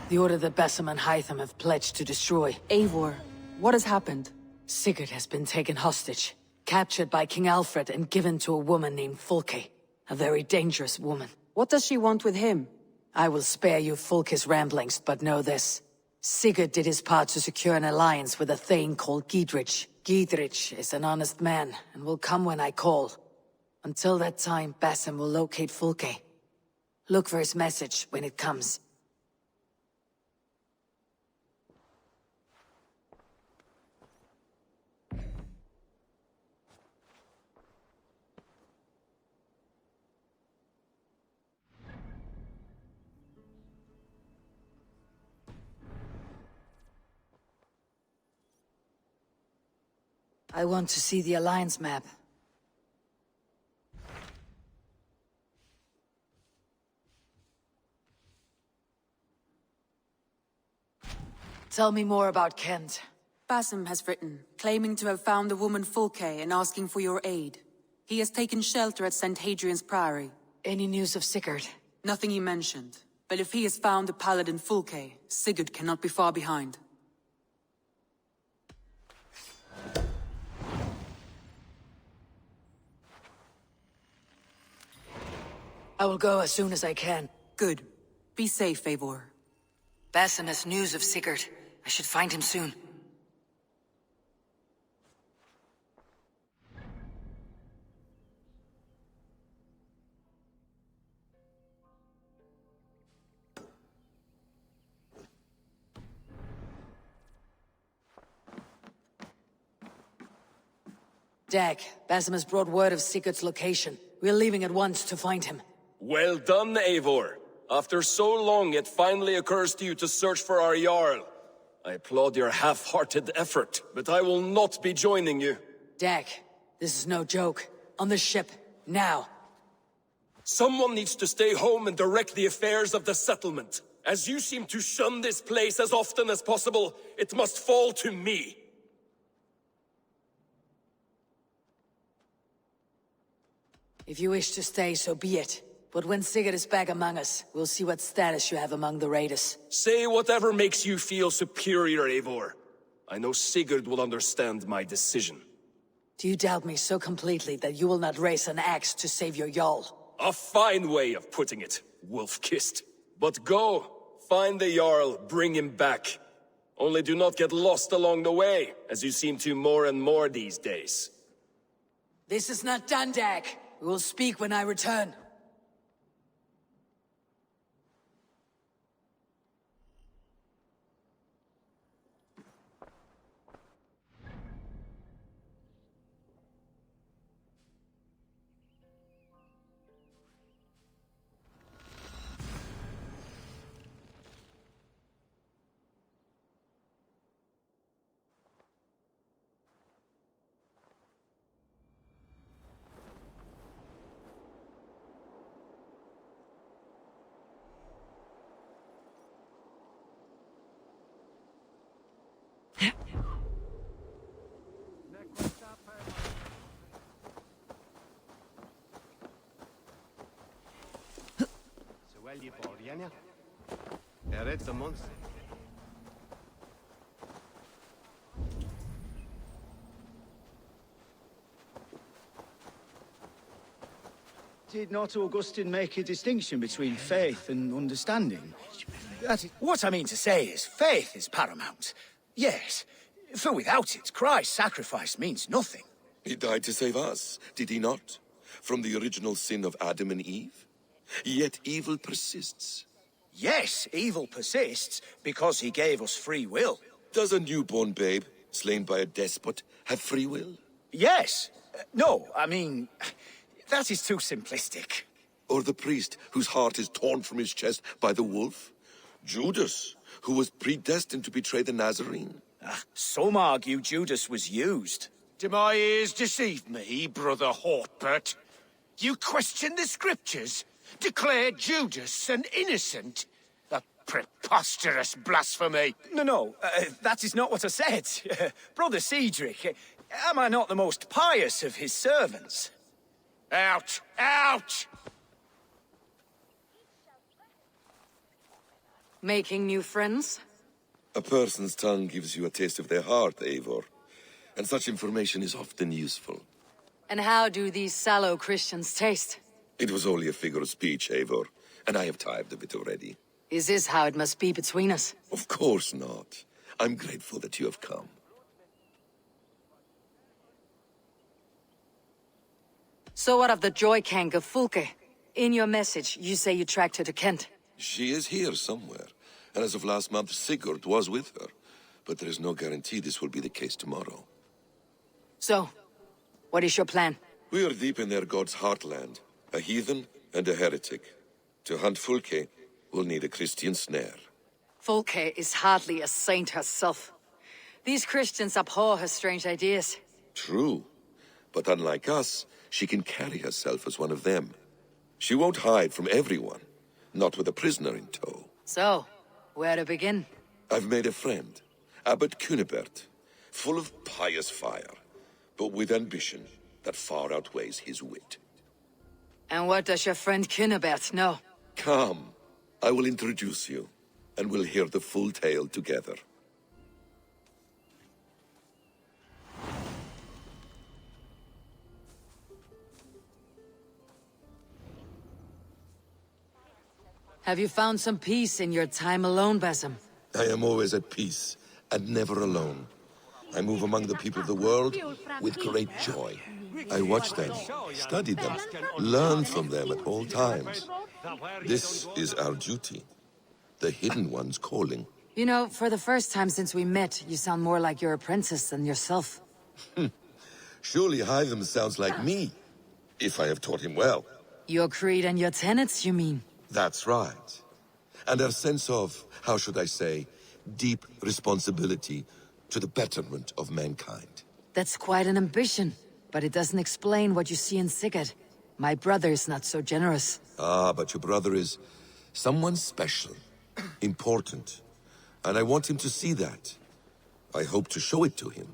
The order that Basim and Hytham have pledged to destroy. Eivor, what has happened? Sigurd has been taken hostage, captured by King Alfred and given to a woman named Fulke. A very dangerous woman. What does she want with him? I will spare you Fulke's ramblings, but know this. Sigurd did his part to secure an alliance with a thane called Gidrich. Gidrich is an honest man, and will come when I call. Until that time, Basim will locate Fulke. Look for his message when it comes. I want to see the Alliance map. Tell me more about Kent. Basim has written, claiming to have found the woman Fulke and asking for your aid. He has taken shelter at St. Hadrian's Priory. Any news of Sigurd? Nothing he mentioned. But if he has found the paladin Fulke, Sigurd cannot be far behind. I will go as soon as I can. Good. Be safe, Eivor. Basim has news of Sigurd. I should find him soon. Dag, Basim has brought word of Sigurd's location. We're leaving at once to find him. Well done, Eivor. After so long, it finally occurs to you to search for our Jarl. I applaud your half-hearted effort, but I will not be joining you. Dag, this is no joke. On the ship, now. Someone needs to stay home and direct the affairs of the settlement. As you seem to shun this place as often as possible, it must fall to me. If you wish to stay, so be it. But when Sigurd is back among us, we'll see what status you have among the raiders. Say whatever makes you feel superior, Eivor. I know Sigurd will understand my decision. Do you doubt me so completely that you will not raise an axe to save your Jarl? A fine way of putting it, wolf-kissed. But go, find the Jarl, bring him back. Only do not get lost along the way, as you seem to more and more these days. This is not done, Dag. We will speak when I return. Did not Augustine make a distinction between faith and understanding? What I mean to say is, faith is paramount. Yes, for without it, Christ's sacrifice means nothing. He died to save us, did he not? From the original sin of Adam and Eve? Yet evil persists. Yes, evil persists because he gave us free will. Does a newborn babe, slain by a despot, have free will? Yes. No, I mean, that is too simplistic. Or the priest whose heart is torn from his chest by the wolf? Judas, who was predestined to betray the Nazarene? Some argue Judas was used. Do my ears deceive me, Brother Hortbert? You question the scriptures? Declare Judas an innocent? A preposterous blasphemy! No, that is not what I said. Brother Cedric, am I not the most pious of his servants? Out! Out! Making new friends? A person's tongue gives you a taste of their heart, Eivor. And such information is often useful. And how do these sallow Christians taste? It was only a figure of speech, Eivor, and I have tired of it already. Is this how it must be between us? Of course not. I'm grateful that you have come. So what of the Joy-Kank of Fulke? In your message, you say you tracked her to Kent. She is here somewhere, and as of last month, Sigurd was with her. But there is no guarantee this will be the case tomorrow. So, what is your plan? We are deep in their god's heartland, a heathen and a heretic. To hunt Fulke, we'll need a Christian snare. Fulke is hardly a saint herself. These Christians abhor her strange ideas. True, but unlike us, she can carry herself as one of them. She won't hide from everyone, not with a prisoner in tow. So, where to begin? I've made a friend, Abbot Cunibert, full of pious fire, but with ambition that far outweighs his wit. And what does your friend Cunibert know? Come, I will introduce you, and we'll hear the full tale together. Have you found some peace in your time alone, Basim? I am always at peace, and never alone. I move among the people of the world with great joy. I watch them, study them, learn from them at all times. This is our duty. The Hidden One's calling. You know, for the first time since we met, you sound more like your apprentice than yourself. Surely Hytham sounds like me, if I have taught him well. Your creed and your tenets, you mean? That's right. And our sense of, how should I say, deep responsibility to the betterment of mankind. That's quite an ambition, but it doesn't explain what you see in Sigurd. My brother is not so generous. Ah, but your brother is someone special, important, and I want him to see that. I hope to show it to him.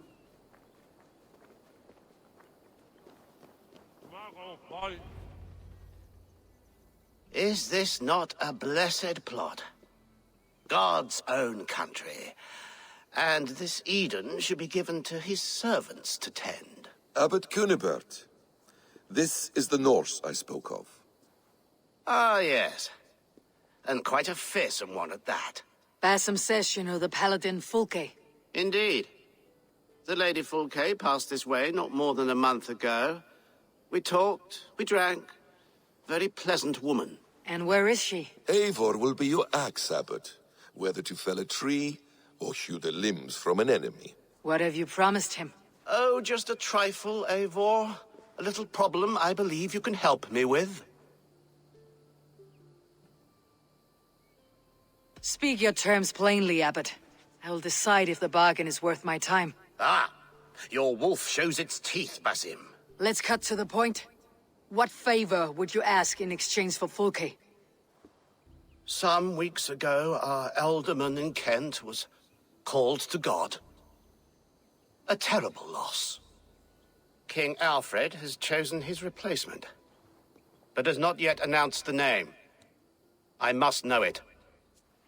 Is this not a blessed plot? God's own country. And this Eden should be given to his servants to tend. Abbot Cunibert. This is the Norse I spoke of. Ah, yes. And quite a fearsome one at that. Basim says you know the paladin Fulke. Indeed. The Lady Fulke passed this way not more than a month ago. We talked, we drank. Very pleasant woman. And where is she? Eivor will be your axe, Abbot. Whether to fell a tree or hew the limbs from an enemy. What have you promised him? Oh, just a trifle, Eivor. A little problem I believe you can help me with. Speak your terms plainly, Abbot. I will decide if the bargain is worth my time. Ah! Your wolf shows its teeth, Basim. Let's cut to the point. What favor would you ask in exchange for Fulke? Some weeks ago, our alderman in Kent was called to God. A terrible loss. King Alfred has chosen his replacement, but has not yet announced the name. I must know it.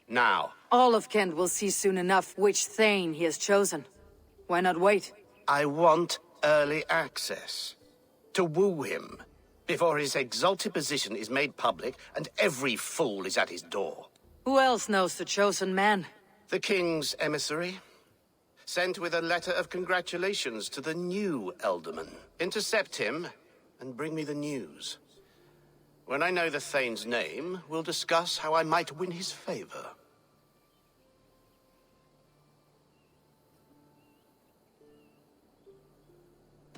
Now. All of Kent will see soon enough which Thane he has chosen. Why not wait? I want early access. To woo him, before his exalted position is made public and every fool is at his door. Who else knows the chosen man? The king's emissary. Sent with a letter of congratulations to the new Elderman. Intercept him and bring me the news. When I know the Thane's name, we'll discuss how I might win his favor.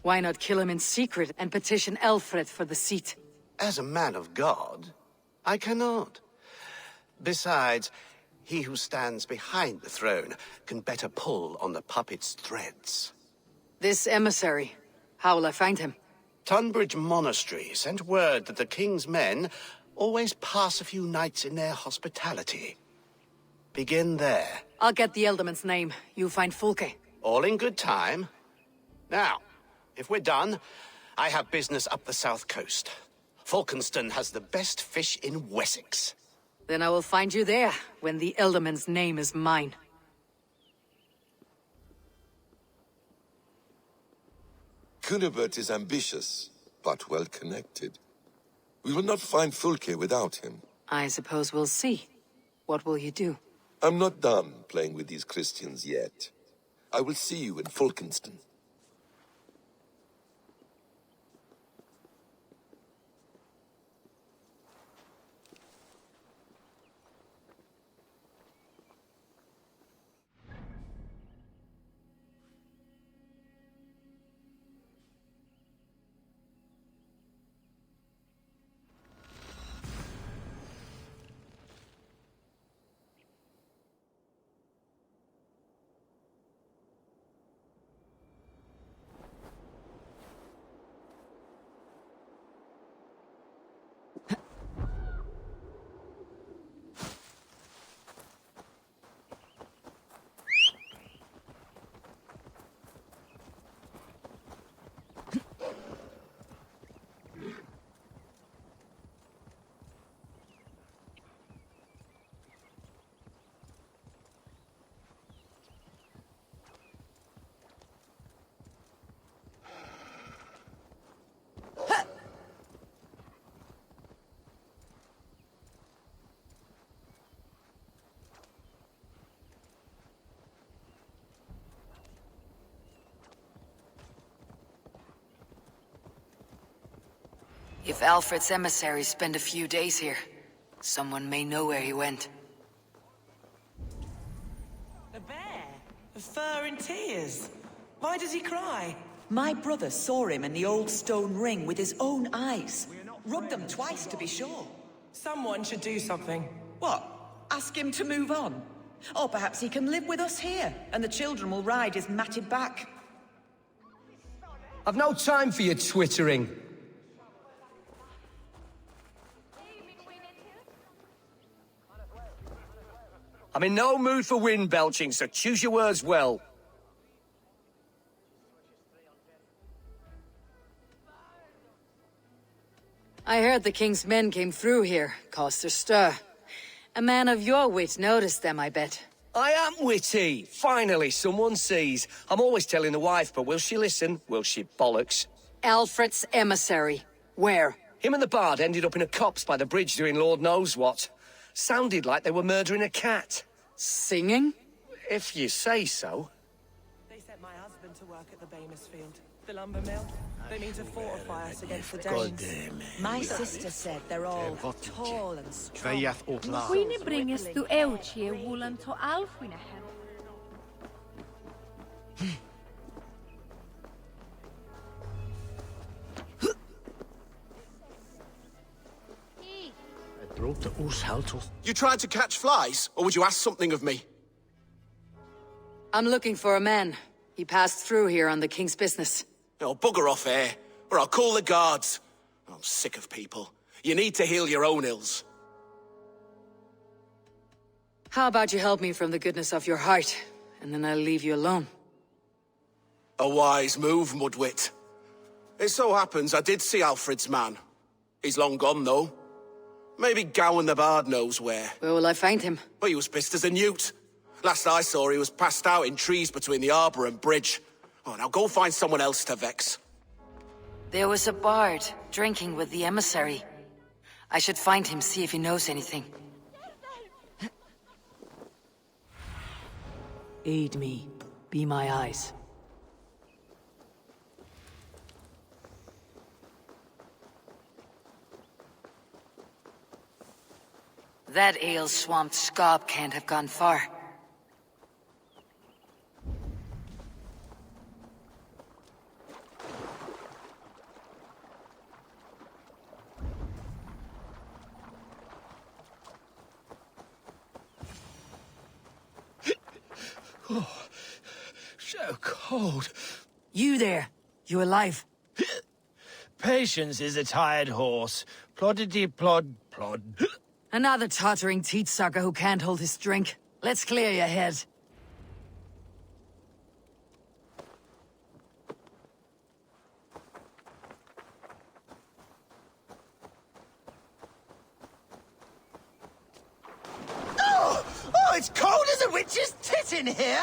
Why not kill him in secret and petition Alfred for the seat? As a man of God, I cannot. Besides, he who stands behind the throne can better pull on the puppet's threads. This emissary, how will I find him? Tunbridge Monastery sent word that the king's men always pass a few nights in their hospitality. Begin there. I'll get the Elderman's name. You find Fulke. All in good time. Now, if we're done, I have business up the south coast. Falkenston has the best fish in Wessex. Then I will find you there, when the Elderman's name is mine. Cunibert is ambitious, but well-connected. We will not find Fulke without him. I suppose we'll see. What will you do? I'm not done playing with these Christians yet. I will see you in Falkenston. If Alfred's emissaries spend a few days here, someone may know where he went. A bear? A fur and tears? Why does he cry? My brother saw him in the old stone ring with his own eyes. Rubbed them twice to be sure. Someone should do something. What? Ask him to move on? Or perhaps he can live with us here, and the children will ride his matted back. I've no time for your twittering. I'm in no mood for wind belching, so choose your words well. I heard the king's men came through here, caused a stir. A man of your wit noticed them, I bet. I am witty. Finally, someone sees. I'm always telling the wife, but will she listen? Will she bollocks? Alfred's emissary. Where? Him and the bard ended up in a copse by the bridge doing Lord knows what. Sounded like they were murdering a cat. Singing? If you say so. They sent my husband to work at the Bamersfield, the lumber mill. They mean to fortify us against the Danes. My sister said they're all tall and strong. Queenie bringes du Euchie wulan to Alfwine You tried to catch flies, or would you ask something of me? I'm looking for a man. He passed through here on the king's business. Oh, bugger off here, or I'll call the guards. I'm sick of people. You need to heal your own ills. How about you help me from the goodness of your heart, and then I'll leave you alone. A wise move, Mudwit. It so happens I did see Alfred's man. He's long gone, though. Maybe Gowan the Bard knows where. Where will I find him? Well, he was pissed as a newt. Last I saw, he was passed out in trees between the harbour and bridge. Oh, now go find someone else to vex. There was a bard drinking with the emissary. I should find him, see if he knows anything. Aid me. Be my eyes. That ale-swamped scarp can't have gone far. Oh, so cold. You there. You alive? Patience is a tired horse. Ploddity plod plod. Another tottering teat sucker who can't hold his drink. Let's clear your head. Oh, it's cold as a witch's tit in here!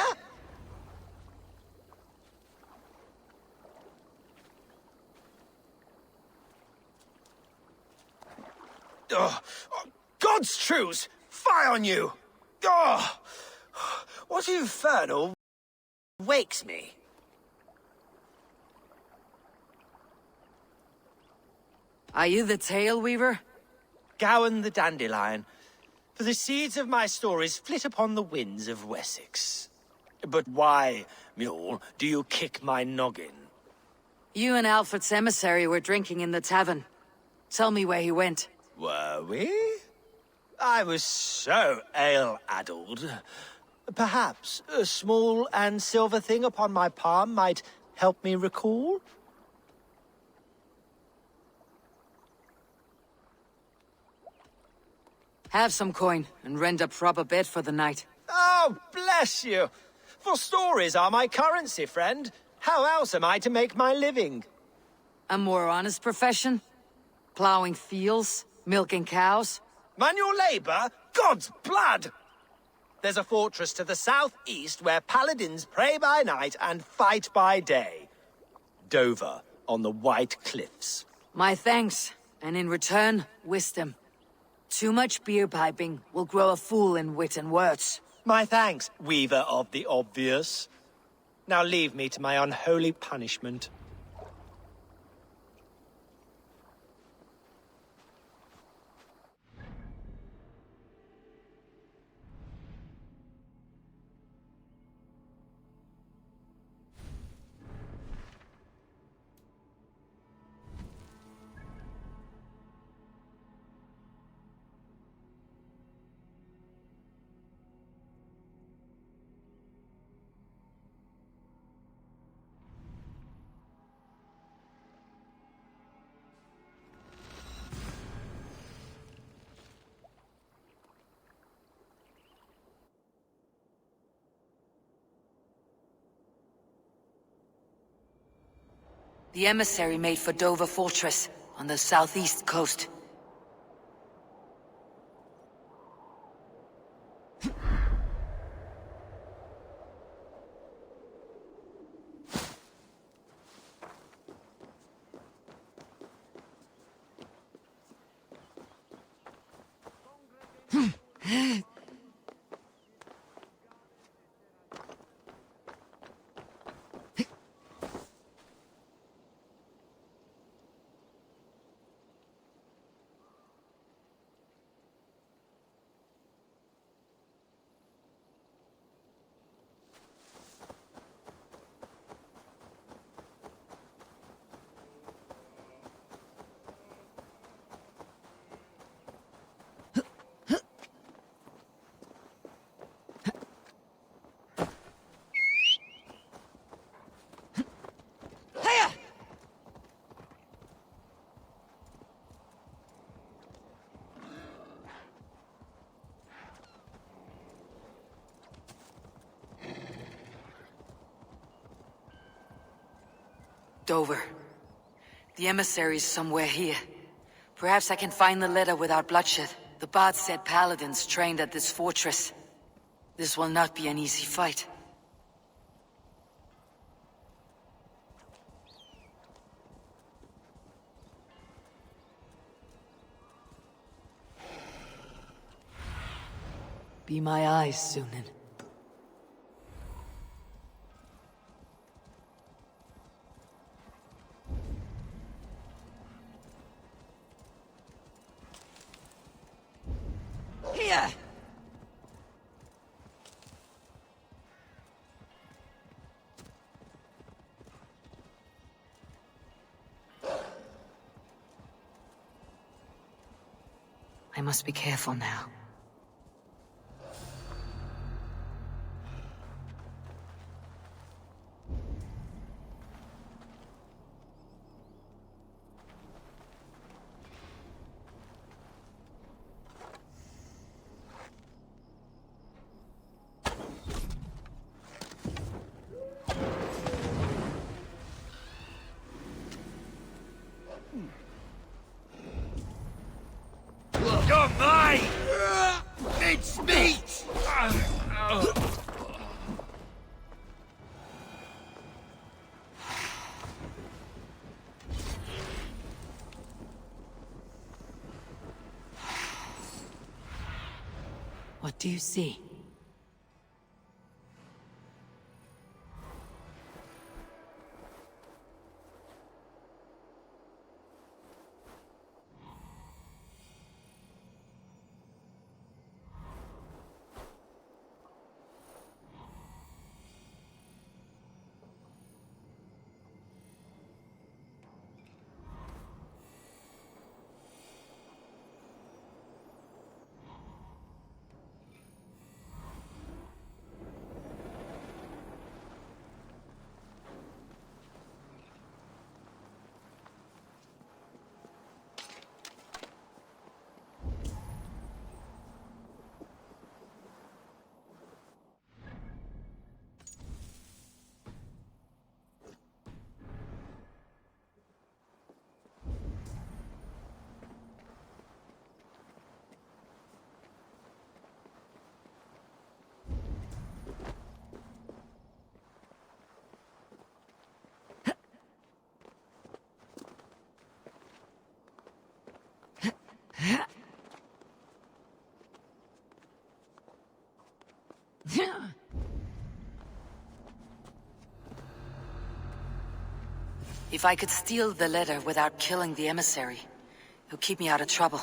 God's truce! Fie on you! What infernal wakes me? Are you the Tail Weaver? Gowan the Dandelion. For the seeds of my stories flit upon the winds of Wessex. But why, mule, do you kick my noggin? You and Alfred's emissary were drinking in the tavern. Tell me where he went. Were we? I was so ale-addled. Perhaps a small and silver thing upon my palm might help me recall? Have some coin, and rent a proper bed for the night. Oh, bless you! For stories are my currency, friend. How else am I to make my living? A more honest profession? Plowing fields? Milking cows? Manual labor? God's blood! There's a fortress to the southeast where paladins pray by night and fight by day. Dover, on the White Cliffs. My thanks, and in return, wisdom. Too much beer piping will grow a fool in wit and words. My thanks, weaver of the obvious. Now leave me to my unholy punishment. The emissary made for Dover Fortress, on the southeast coast. Dover. The emissary's somewhere here. Perhaps I can find the letter without bloodshed. The bard said paladins trained at this fortress. This will not be an easy fight. Be my eyes, Sunan. I must be careful now. You're mine! It's meat! What do you see? If I could steal the letter without killing the emissary, it would keep me out of trouble.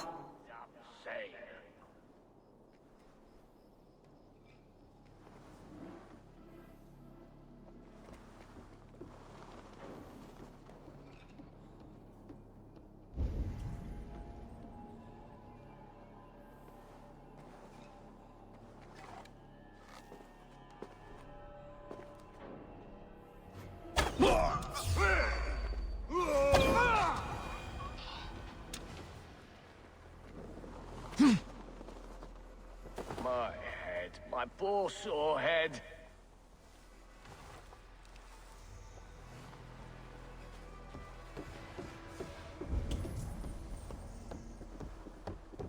My head, my poor sore head.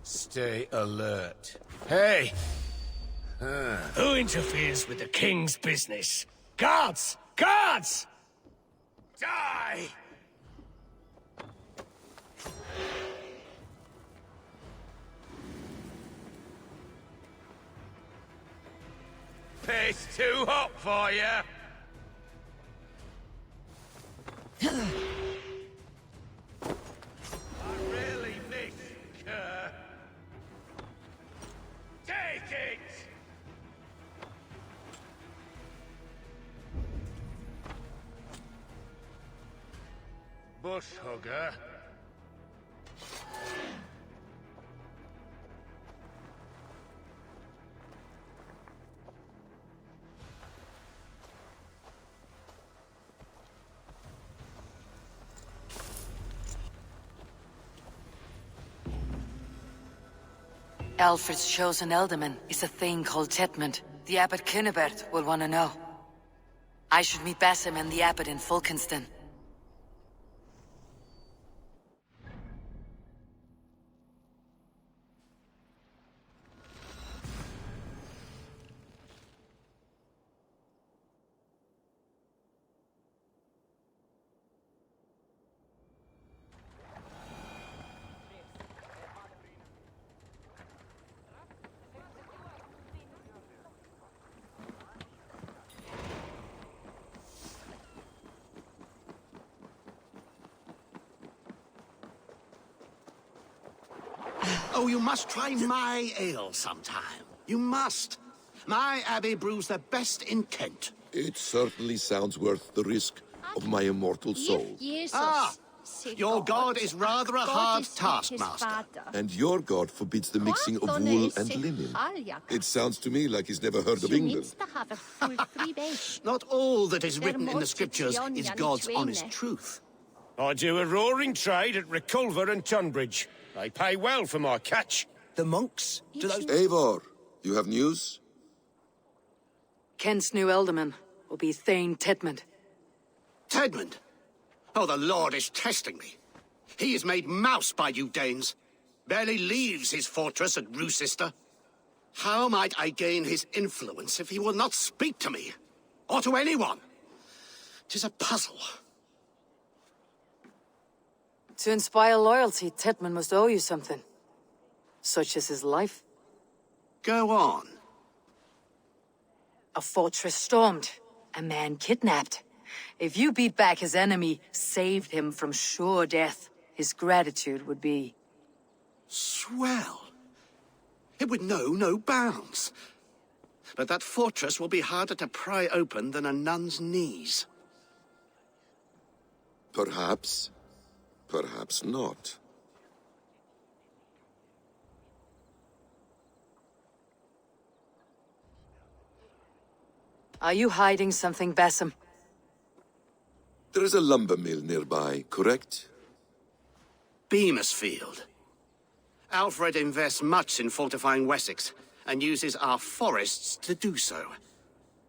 Stay alert. Hey! Who interferes with the king's business? Guards! Guards! Die! It's too hot for you! I really miss Kerr. Take it! Bush hugger. Alfred's chosen ealdorman is a thing called Tetmund. The Abbot Cynibert will want to know. I should meet Basim and the Abbot in Fulkenston. Oh, you must try my ale sometime. You must. My abbey brews the best in Kent. It certainly sounds worth the risk of my immortal soul. Ah, Your god is rather a hard taskmaster. And your god forbids the mixing of wool and linen. It sounds to me like he's never heard of England. Not all that is written in the scriptures is God's honest truth. I do a roaring trade at Reculver and Tunbridge. They pay well for my catch. The monks? Do those... Eivor, you have news? Kent's new ealdorman will be Thane Tedmund. Tedmund? Oh, the Lord is testing me. He is made mouse by you Danes. Barely leaves his fortress at Rusister. How might I gain his influence if he will not speak to me? Or to anyone? 'Tis a puzzle. To inspire loyalty, Tedmund must owe you something. Such as his life. Go on. A fortress stormed. A man kidnapped. If you beat back his enemy, saved him from sure death, his gratitude would be... Swell. It would know no bounds. But that fortress will be harder to pry open than a nun's knees. Perhaps. Perhaps not. Are you hiding something, Bassam? There is a lumber mill nearby, correct? Beamisfield. Alfred invests much in fortifying Wessex, and uses our forests to do so.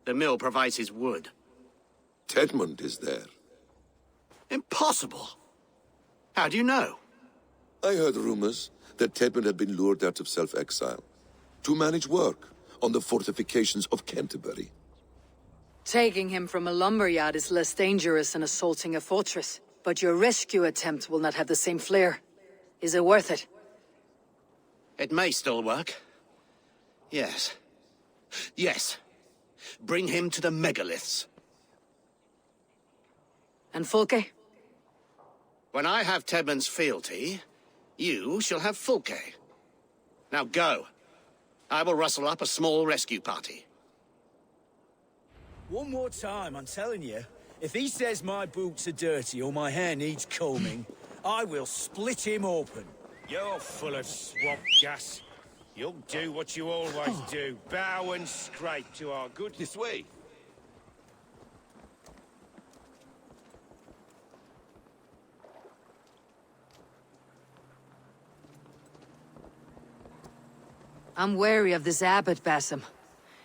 The mill provides his wood. Tedmund is there. Impossible! How do you know? I heard rumors that Tedmund had been lured out of self-exile to manage work on the fortifications of Canterbury. Taking him from a lumberyard is less dangerous than assaulting a fortress. But your rescue attempt will not have the same flair. Is it worth it? It may still work. Yes. Yes. Bring him to the megaliths. And Fulke? When I have Tedmund's fealty, you shall have Fulke. Now go. I will rustle up a small rescue party. One more time, I'm telling you. If he says my boots are dirty or my hair needs combing, I will split him open. You're full of swamp gas. You'll do what you always do. Bow and scrape to our good... This way. I'm wary of this abbot, Bassam.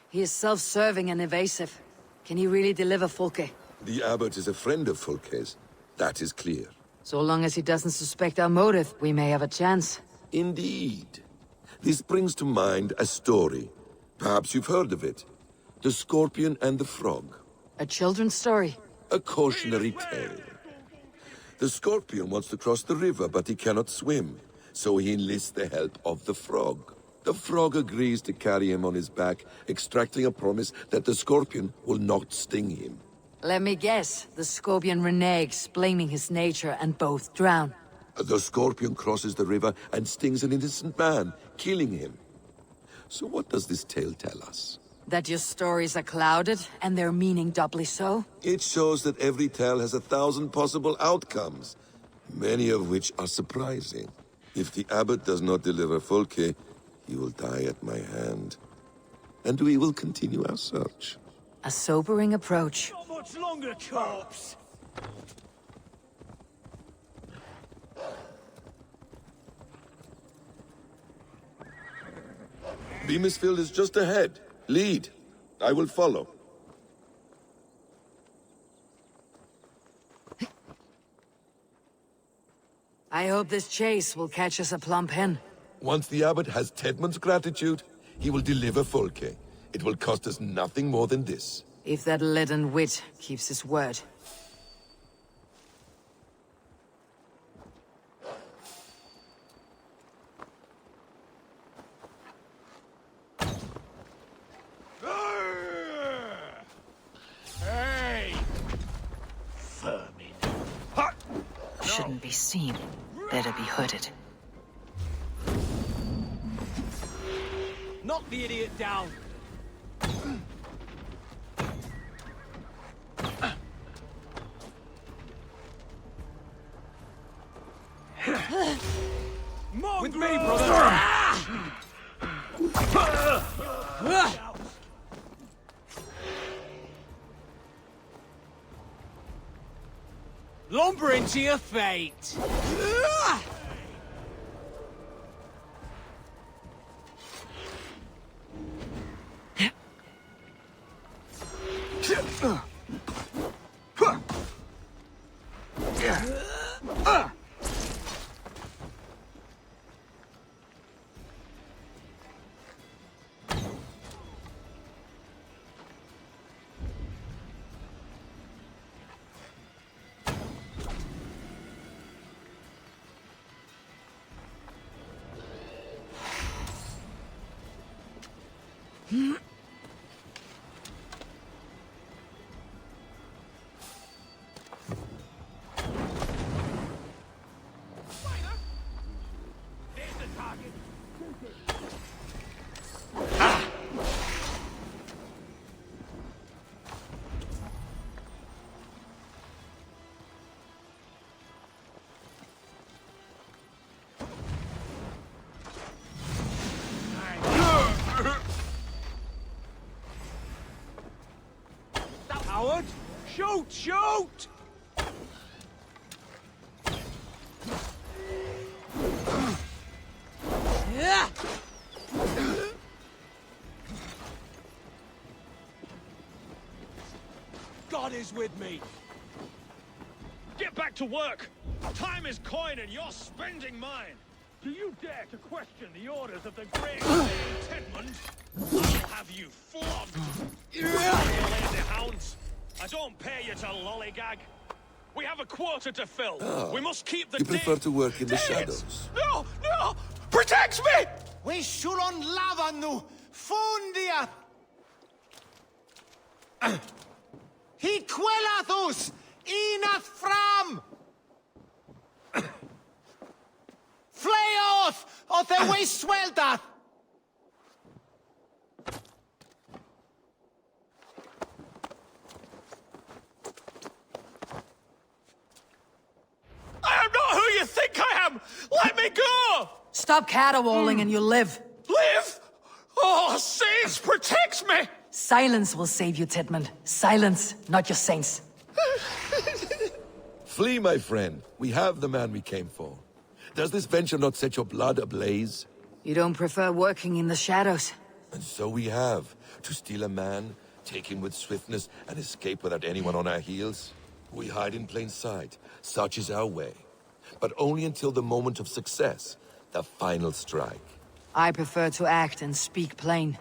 He is self-serving and evasive. Can he really deliver Fulke? The abbot is a friend of Fulke's. That is clear. So long as he doesn't suspect our motive, we may have a chance. Indeed. This brings to mind a story. Perhaps you've heard of it. The Scorpion and the Frog. A children's story? A cautionary tale. The Scorpion wants to cross the river, but he cannot swim. So he enlists the help of the Frog. The Frog agrees to carry him on his back, extracting a promise that the Scorpion will not sting him. Let me guess. The Scorpion reneges, blaming his nature, and both drown. The Scorpion crosses the river and stings an innocent man, killing him. So what does this tale tell us? That your stories are clouded, and their meaning doubly so? It shows that every tale has 1,000 possible outcomes, many of which are surprising. If the abbot does not deliver Fulke, he will die at my hand. And we will continue our search. A sobering approach. Not much longer, corpse! Beamisfield is just ahead. Lead. I will follow. I hope this chase will catch us a plump hen. Once the abbot has Tedmund's gratitude, he will deliver Fulke. It will cost us nothing more than this. If that leaden wit keeps his word. Hey! Shouldn't be seen. Better be hooded. Knock the idiot down! With me, brother! Lumber into your fate! Howard! Shoot! Shoot! God is with me! Get back to work! Time is coin and you're spending mine! Do you dare to question the orders of the great Tedmund? I'll have you flogged! You lazy hounds! I don't pay you to lollygag! We have a quota to fill! We must keep the You prefer day- to work in the Dang it! shadows? No! No! Protect me! We shulon lavanu! Fundia! He quellathus! Inath fram! Fleoth! Oth e weis sweldath! I am not who you think I am! Let me go! Stop caterwauling and you'll live. Live? Oh, saints, protect me! Silence will save you, Tedmund. Silence, not your saints. Flee, my friend. We have the man we came for. Does this venture not set your blood ablaze? You don't prefer working in the shadows? And so we have. To steal a man, take him with swiftness, and escape without anyone on our heels? We hide in plain sight. Such is our way. But only until the moment of success, the final strike. I prefer to act and speak plain.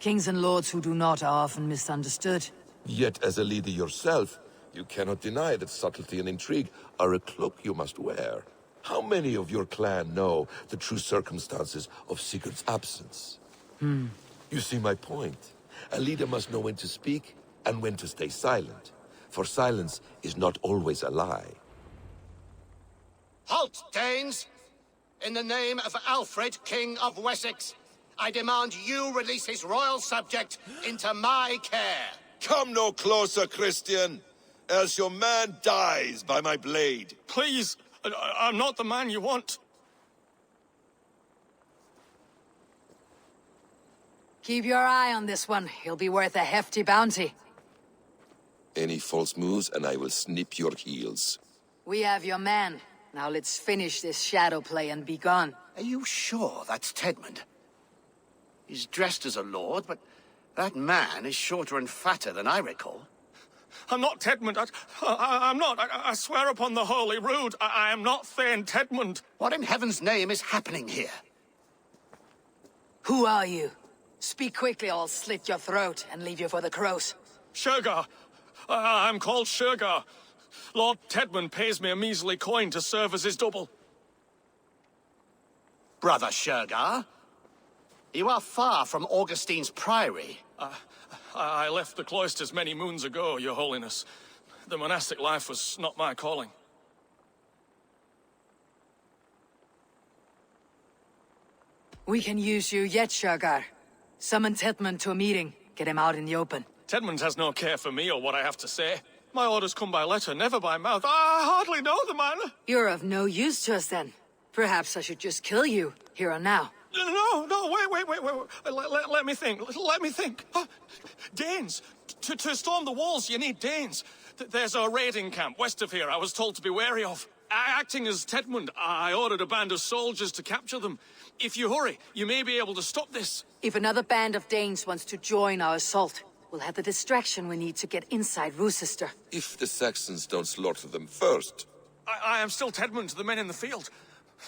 Kings and lords who do not are often misunderstood. Yet, as a leader yourself, you cannot deny that subtlety and intrigue are a cloak you must wear. How many of your clan know the true circumstances of Sigurd's absence? You see my point. A leader must know when to speak and when to stay silent. For silence is not always a lie. Halt, Danes! In the name of Alfred, King of Wessex, I demand you release his royal subject into my care. Come no closer, Christian, else your man dies by my blade. Please, I'm not the man you want. Keep your eye on this one. He'll be worth a hefty bounty. Any false moves and I will snip your heels. We have your man. Now let's finish this shadow play and be gone. Are you sure that's Tedmund? He's dressed as a lord, but that man is shorter and fatter than I recall. I'm not Tedmund. I'm not. I swear upon the Holy Rued, I am not Thane Tedmund. What in heaven's name is happening here? Who are you? Speak quickly or I'll slit your throat and leave you for the crows. Shergar. I'm called Shergar. Lord Tedmund pays me a measly coin to serve as his double. Brother Shergar? You are far from Augustine's priory. I left the cloisters many moons ago, Your Holiness. The monastic life was not my calling. We can use you yet, Shergar. Summon Tedmund to a meeting. Get him out in the open. Tedmund has no care for me or what I have to say. My orders come by letter, never by mouth. I hardly know the man. You're of no use to us then. Perhaps I should just kill you, here and now. No, wait. Let me think. Let me think. Danes. To storm the walls, you need Danes. There's a raiding camp west of here I was told to be wary of. Acting as Tedmund, I ordered a band of soldiers to capture them. If you hurry, you may be able to stop this. If another band of Danes wants to join our assault, we'll have the distraction we need to get inside Rochester. If the Saxons don't slaughter them first. I am still Tedmund to the men in the field.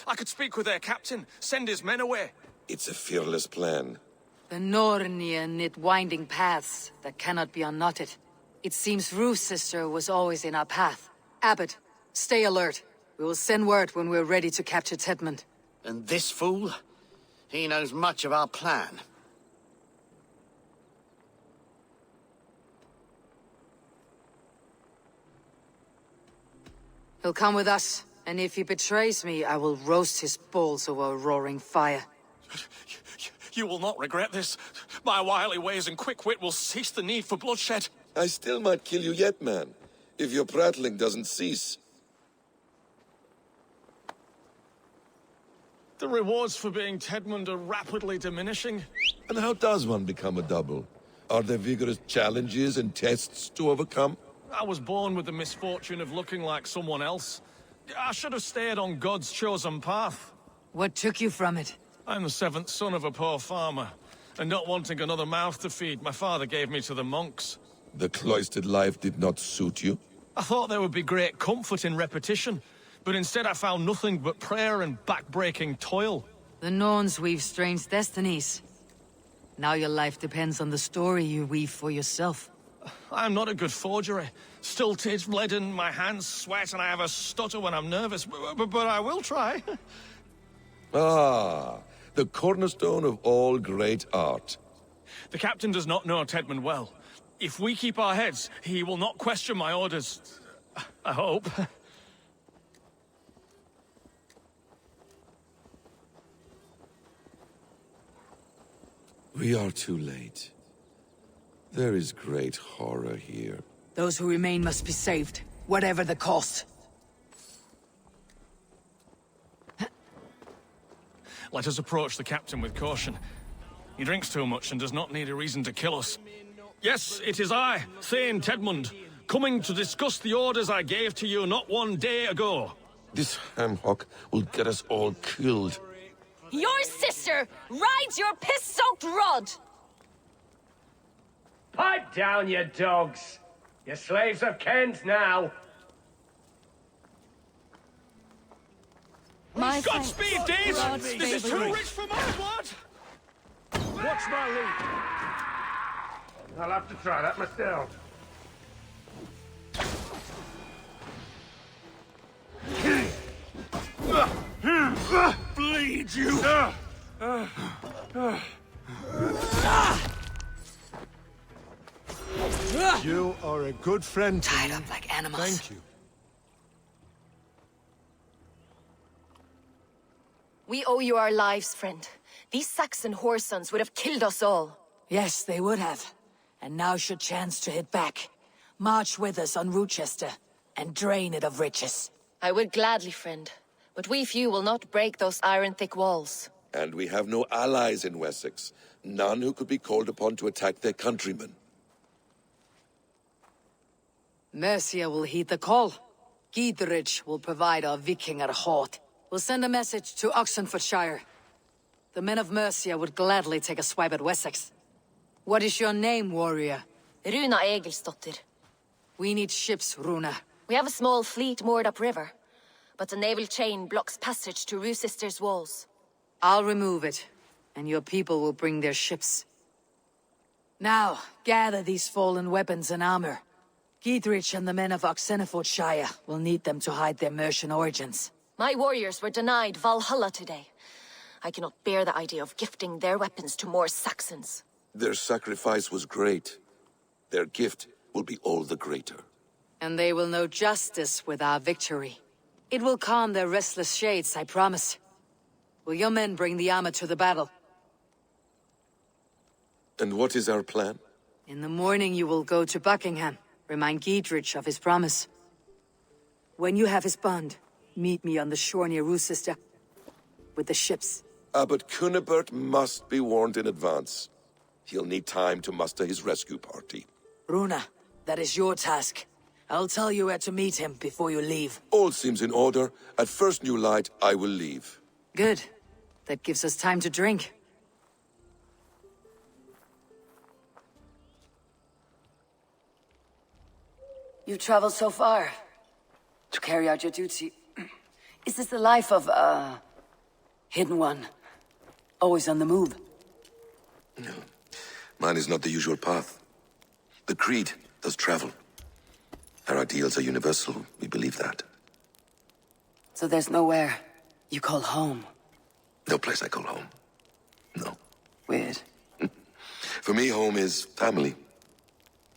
I could speak with their captain, send his men away. It's a fearless plan. The Nornir knit winding paths that cannot be unknotted. It seems Rochester was always in our path. Abbot, stay alert. We will send word when we're ready to capture Tedmund. And this fool? He knows much of our plan. He'll come with us, and if he betrays me, I will roast his balls over a roaring fire. You will not regret this. My wily ways and quick wit will cease the need for bloodshed. I still might kill you yet, man, if your prattling doesn't cease. The rewards for being Tedmund are rapidly diminishing. And how does one become a double? Are there vigorous challenges and tests to overcome? I was born with the misfortune of looking like someone else. I should have stayed on God's chosen path. What took you from it? I'm the seventh son of a poor farmer, and not wanting another mouth to feed, my father gave me to the monks. The cloistered life did not suit you? I thought there would be great comfort in repetition, but instead I found nothing but prayer and back-breaking toil. The Norns weave strange destinies. Now your life depends on the story you weave for yourself. I'm not a good forgery. Stilted, leaden, my hands sweat, and I have a stutter when I'm nervous, but I will try. Ah, the cornerstone of all great art. The captain does not know Tedmund well. If we keep our heads, he will not question my orders. I hope. We are too late. There is great horror here. Those who remain must be saved, whatever the cost. Let us approach the captain with caution. He drinks too much and does not need a reason to kill us. Yes, it is I, Thane Tedmund, coming to discuss the orders I gave to you not one day ago. This ham-hock will get us all killed. Your sister rides your piss-soaked rod! Pipe down, you dogs! Your slaves are Kent now! Godspeed, Danes! This is too rich for my blood! Watch my lead! I'll have to try that myself. Bleed, you! You are a good friend to me. Tied up like animals. Thank you. We owe you our lives, friend. These Saxon whoresons would have killed us all. Yes, they would have. And now should chance to hit back. March with us on Rochester, and drain it of riches. I would gladly, friend. But we few will not break those iron-thick walls. And we have no allies in Wessex. None who could be called upon to attack their countrymen. Mercia will heed the call. Gidrich will provide our Viking hoard. We'll send a message to Oxenfordshire. The men of Mercia would gladly take a swipe at Wessex. What is your name, warrior? Runa Egilsdotter. We need ships, Runa. We have a small fleet moored upriver, but the naval chain blocks passage to Rochester's walls. I'll remove it, and your people will bring their ships. Now, gather these fallen weapons and armor. Gidrich and the men of Oxenfordshire will need them to hide their Mercian origins. My warriors were denied Valhalla today. I cannot bear the idea of gifting their weapons to more Saxons. Their sacrifice was great. Their gift will be all the greater. And they will know justice with our victory. It will calm their restless shades, I promise. Will your men bring the armor to the battle? And what is our plan? In the morning you will go to Buckingham, remind Gidrich of his promise. When you have his bond, meet me on the shore near Rochester. with the ships. Abbot Cunibert must be warned in advance. He'll need time to muster his rescue party. Runa, that is your task. I'll tell you where to meet him before you leave. All seems in order. At first new light, I will leave. Good. That gives us time to drink. You've traveled so far to carry out your duty. Is this the life of a hidden one? Always on the move? No. Mine is not the usual path. The Creed does travel. Our ideals are universal, we believe that. So there's nowhere you call home? No place I call home. No. Weird. For me, home is family.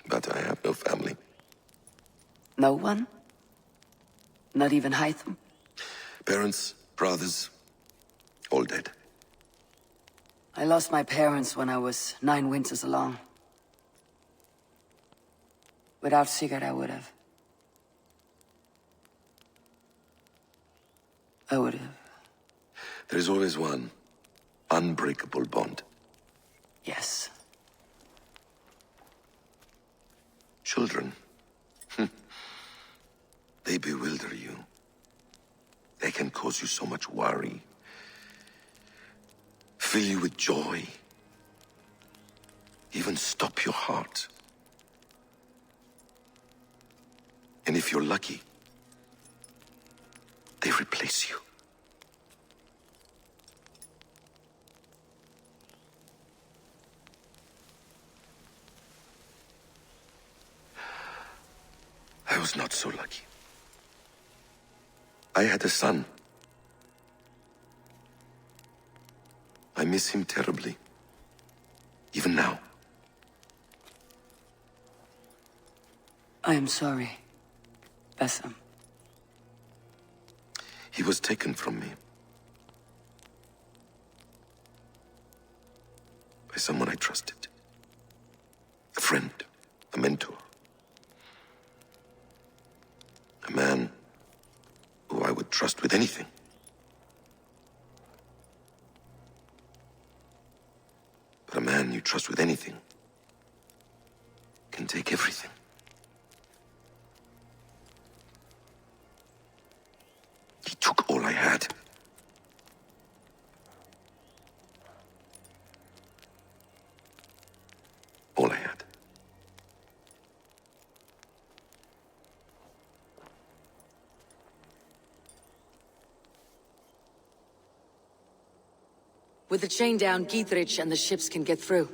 But I have no family. No one? Not even Hytham? Parents, brothers, all dead. I lost my parents when I was 9 winters along. Without Sigurd, I would have. There is always one unbreakable bond. Yes. Children. They bewilder you. They can cause you so much worry. Fill you with joy. Even stop your heart. And if you're lucky, they replace you. I was not so lucky. I had a son. I miss him terribly. Even now. I am sorry, Bessem. He was taken from me. By someone I trusted. A friend, a mentor. A man who I would trust with anything. But a man you trust with anything can take everything. He took all I had. All I had. With the chain down, Gietrich and the ships can get through.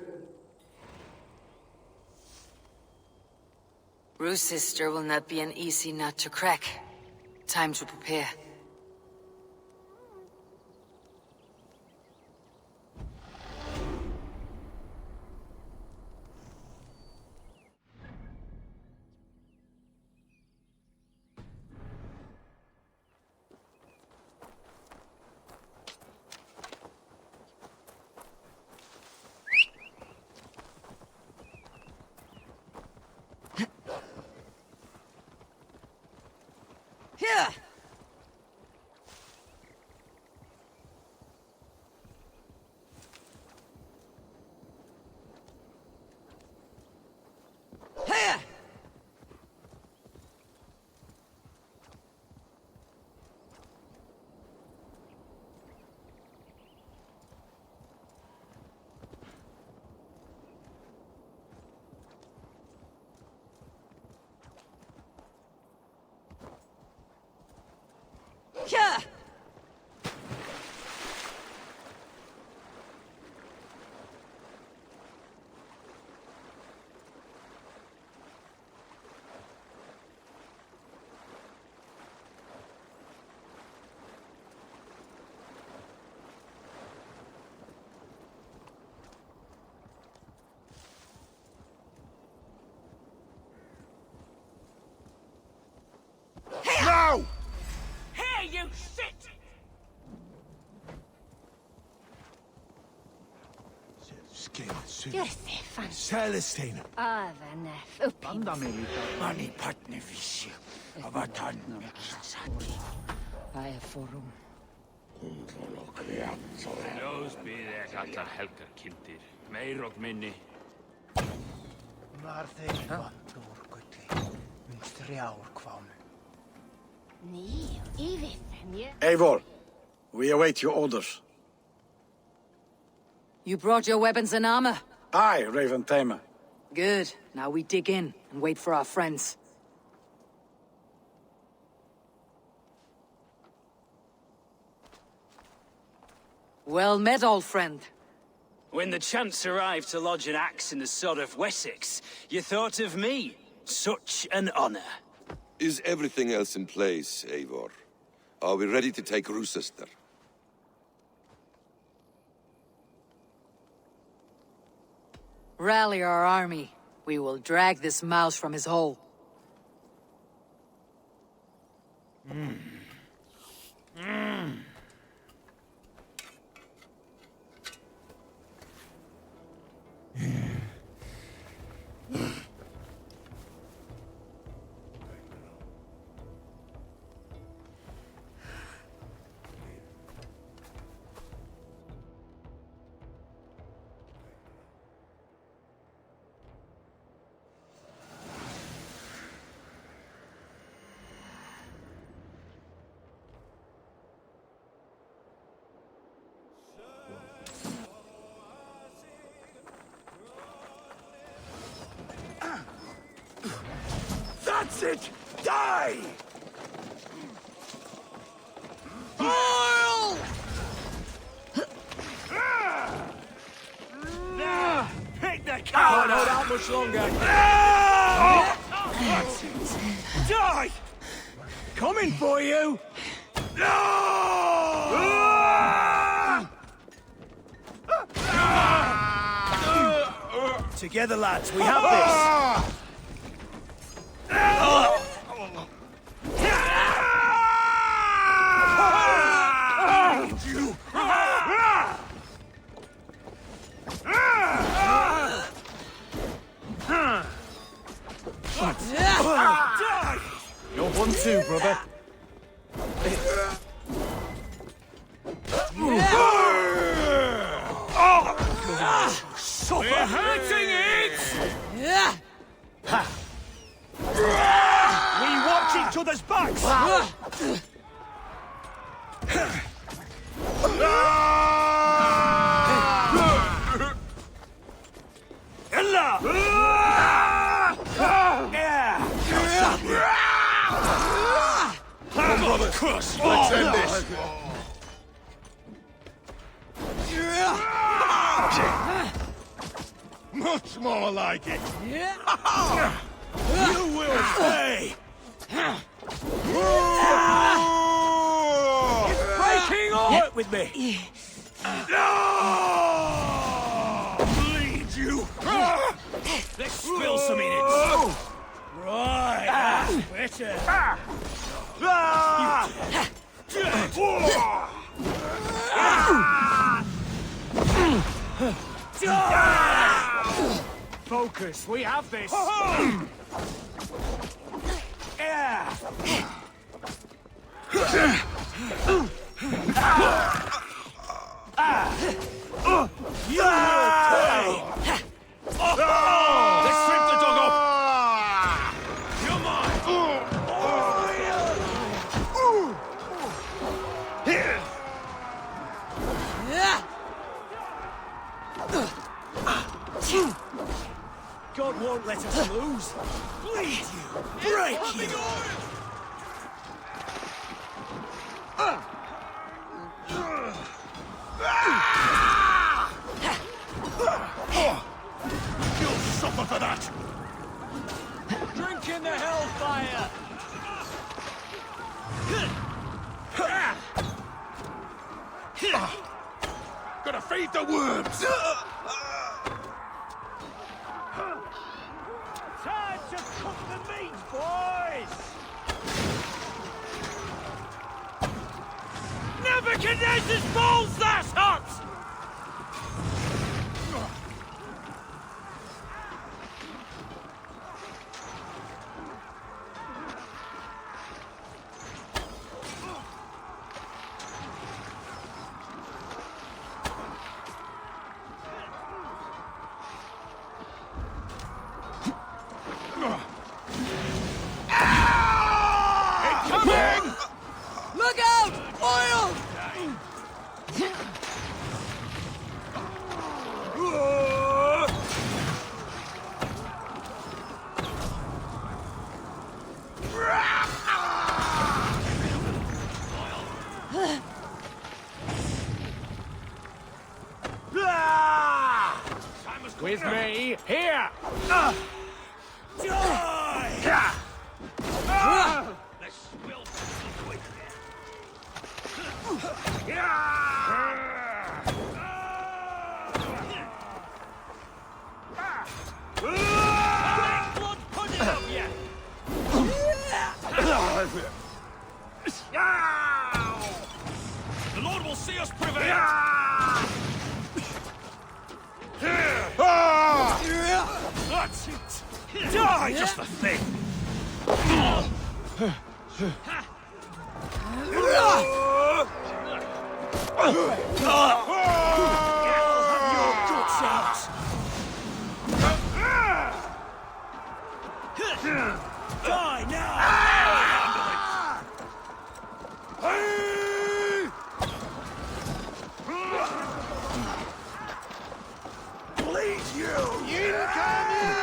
Rue's sister will not be an easy nut to crack. Time to prepare. Here! Here! Here! No! Here, you shit! Stefan. Celestine. Avanef, upin. Mani patne visje. Avatan. Aeforum. Ljós býð alla helgar kindir, meir og minni. Var þeir vant úr gulli, strjár kvánu. Eivor, we await your orders. You brought your weapons and armor? Aye, Raven Tamer. Good. Now we dig in and wait for our friends. Well met, old friend. When the chance arrived to lodge an axe in the sod of Wessex, you thought of me. Such an honor. Is everything else in place, Eivor? Are we ready to take Rochester? Rally our army. We will drag this mouse from his hole. That's it! Die! Oil! Pick the cow! Can't hold out much longer. That's it! Die! Coming for you! Together, lads, we have this! You're one too, brother. We're hurting it! We watch each other's backs! Come on, crush! Let's end this! Much more like it! You will pay! It's breaking off! Work with me! Bleed you! Let's spill some in it! Right, that's better! Focus, we have this! You will pay! Let's strip the dog off! You're mine! God won't let us lose! Bleed you! Break you! You'll suffer for that! Drink in the hellfire! Gotta feed the worms! Time to cook the meat, boys! Nebuchadnezzar's balls, that's hot! Let's spill some quick. Blood pudding of you! The Lord will see us prevail! That's it! Die, just the thing! Die now! Bleed you! Incoming!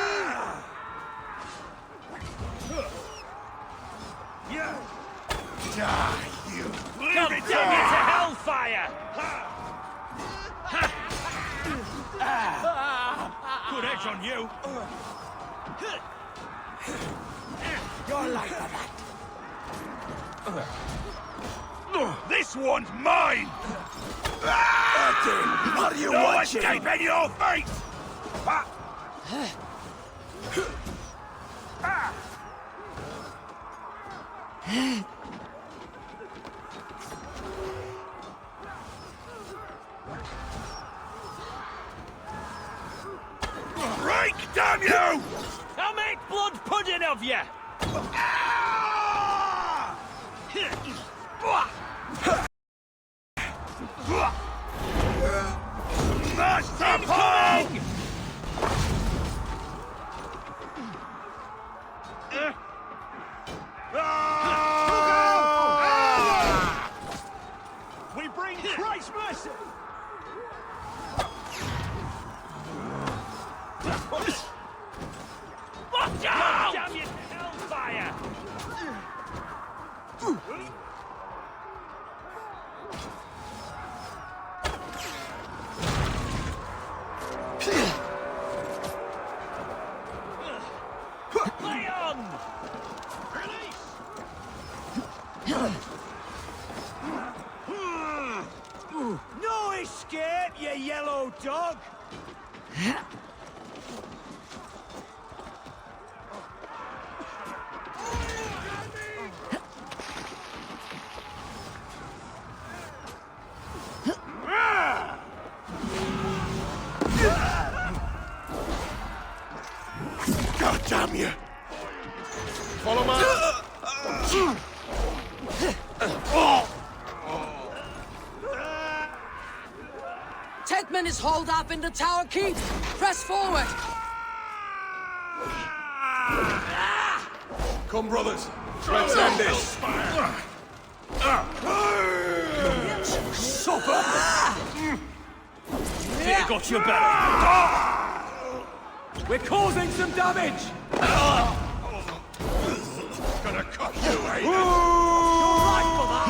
Die, you! God damn you to hellfire! Good edge on you! You're like that. This one's mine! What are you watching? No escaping your fate! Break, damn you! I'll make blood pudding of you! Master Paul! We bring Christ's mercy! Watch out! Damn you, hellfire! Lay on! Release! No escape, you yellow dog! God damn you! Follow my... Tedman is holed up in the tower keep. Press forward. Come, brothers. Let's end this. Supper! They got your back. We're causing some damage! Gonna cut you, eh? You're right for that!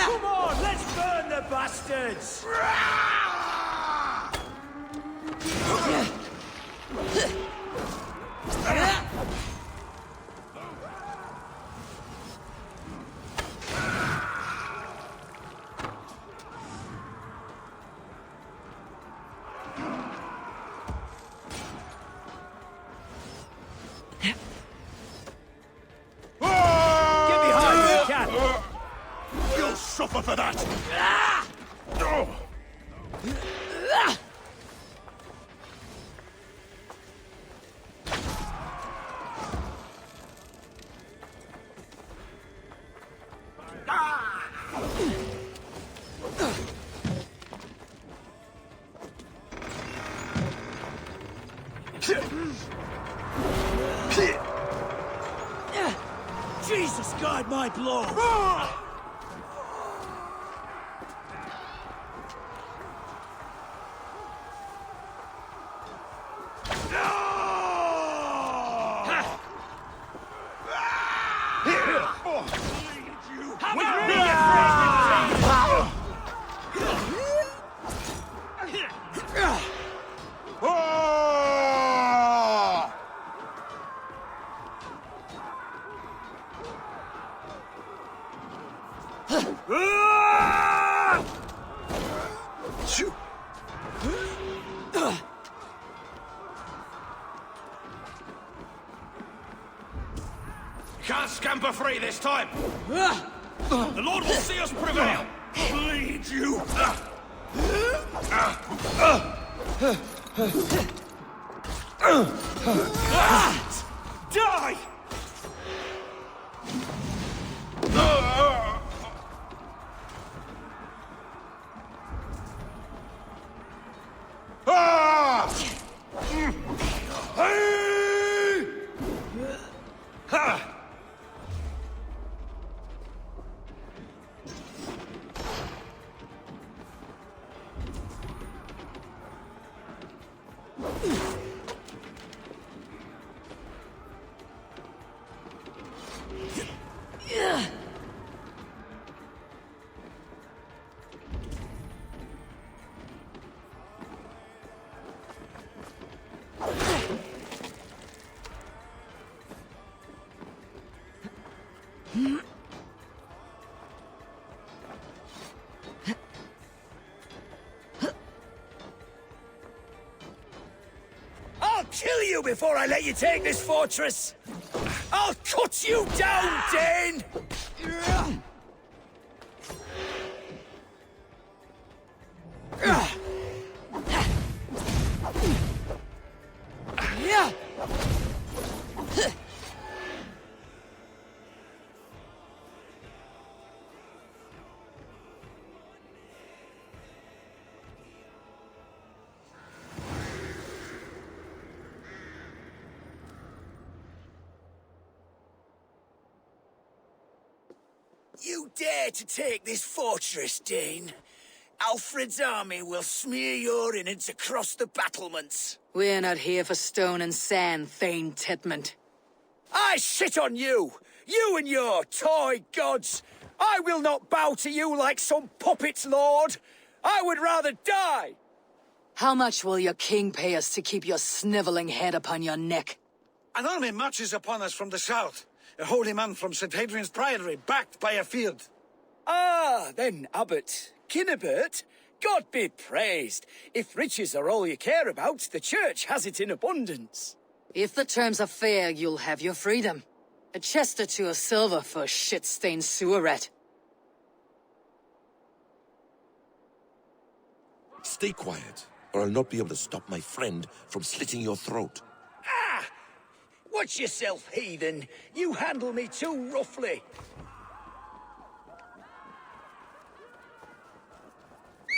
Come on, let's burn the bastards! You'll suffer for that! Jesus, guide my blow! Can't scamper free this time! The Lord will see us prevail! Bleed you! Die! I'll kill you before I let you take this fortress! I'll cut you down, Dane! You dare to take this fortress, Dane? Alfred's army will smear your innards across the battlements. We're not here for stone and sand, Thane Tedmund. I shit on you! You and your toy gods! I will not bow to you like some puppet's lord! I would rather die! How much will your king pay us to keep your snivelling head upon your neck? An army marches upon us from the south. A holy man from St. Hadrian's Priory, backed by a field. Ah, then, Abbot. Kinnebert, God be praised. If riches are all you care about, the church has it in abundance. If the terms are fair, you'll have your freedom. A chest or two of silver for a shit-stained sewer rat. Stay quiet, or I'll not be able to stop my friend from slitting your throat. Ah! Watch yourself, heathen. You handle me too roughly.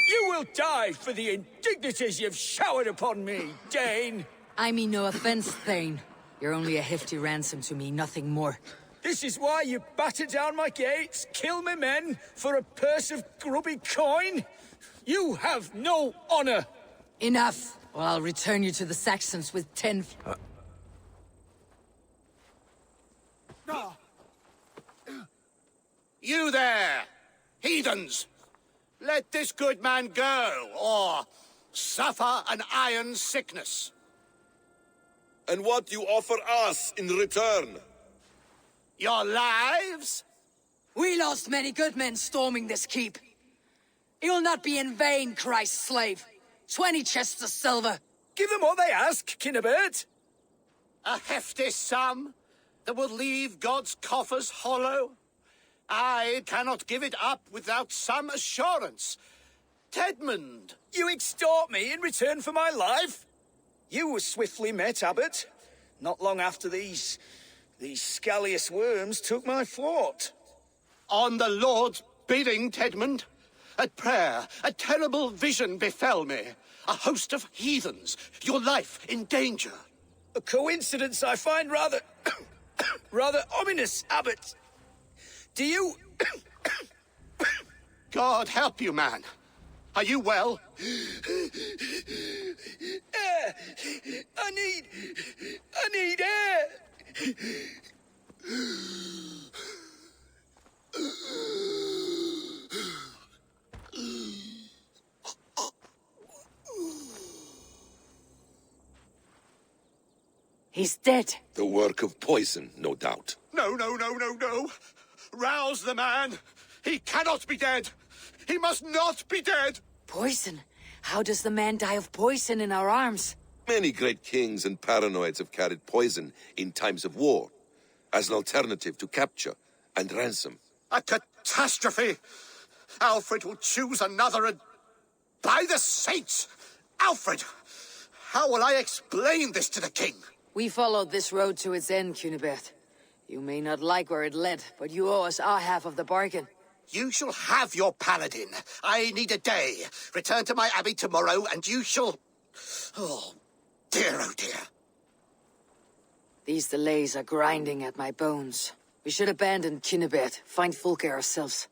You will die for the indignities you've showered upon me, Dane. I mean no offense, Thane. You're only a hefty ransom to me, nothing more. This is why you batter down my gates, kill me men, for a purse of grubby coin? You have no honor! Enough, or I'll return you to the Saxons with 10... You there, heathens! Let this good man go, or suffer an iron sickness. And what you offer us in return? Your lives? We lost many good men storming this keep. It will not be in vain, Christ's slave. 20 chests of silver. Give them what they ask, Kinnebert. A hefty sum that will leave God's coffers hollow? I cannot give it up without some assurance. Tedmund! You extort me in return for my life? You were swiftly met, Abbot. Not long after these scallious worms took my fort. On the Lord's bidding, Tedmund. At prayer, a terrible vision befell me. A host of heathens, your life in danger. A coincidence I find rather... rather ominous, Abbot. Do you... God help you, man. Are you well? Air! I need air! He's dead. The work of poison, no doubt. No. Rouse the man. He cannot be dead! He must not be dead! Poison? How does the man die of poison in our arms? Many great kings and paranoids have carried poison in times of war, as an alternative to capture and ransom. A catastrophe! Alfred will choose another and... By the saints! Alfred! How will I explain this to the king? We followed this road to its end, Cunibert. You may not like where it led, but you owe us our half of the bargain. You shall have your paladin. I need a day. Return to my abbey tomorrow, and you shall... Oh, oh dear. These delays are grinding at my bones. We should abandon Cunibert, find Fulke ourselves.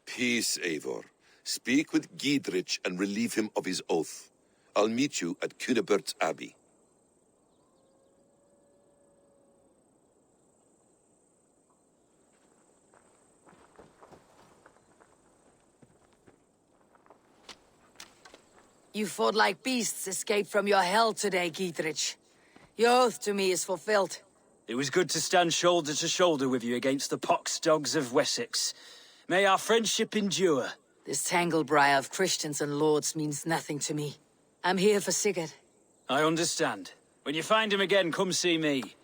Peace, Eivor. Speak with Giedrich and relieve him of his oath. I'll meet you at Cunibert's abbey. You fought like beasts escaped from your hell today, Giedrich. Your oath to me is fulfilled. It was good to stand shoulder to shoulder with you against the pox dogs of Wessex. May our friendship endure. This tangle-briar of Christians and lords means nothing to me. I'm here for Sigurd. I understand. When you find him again, come see me.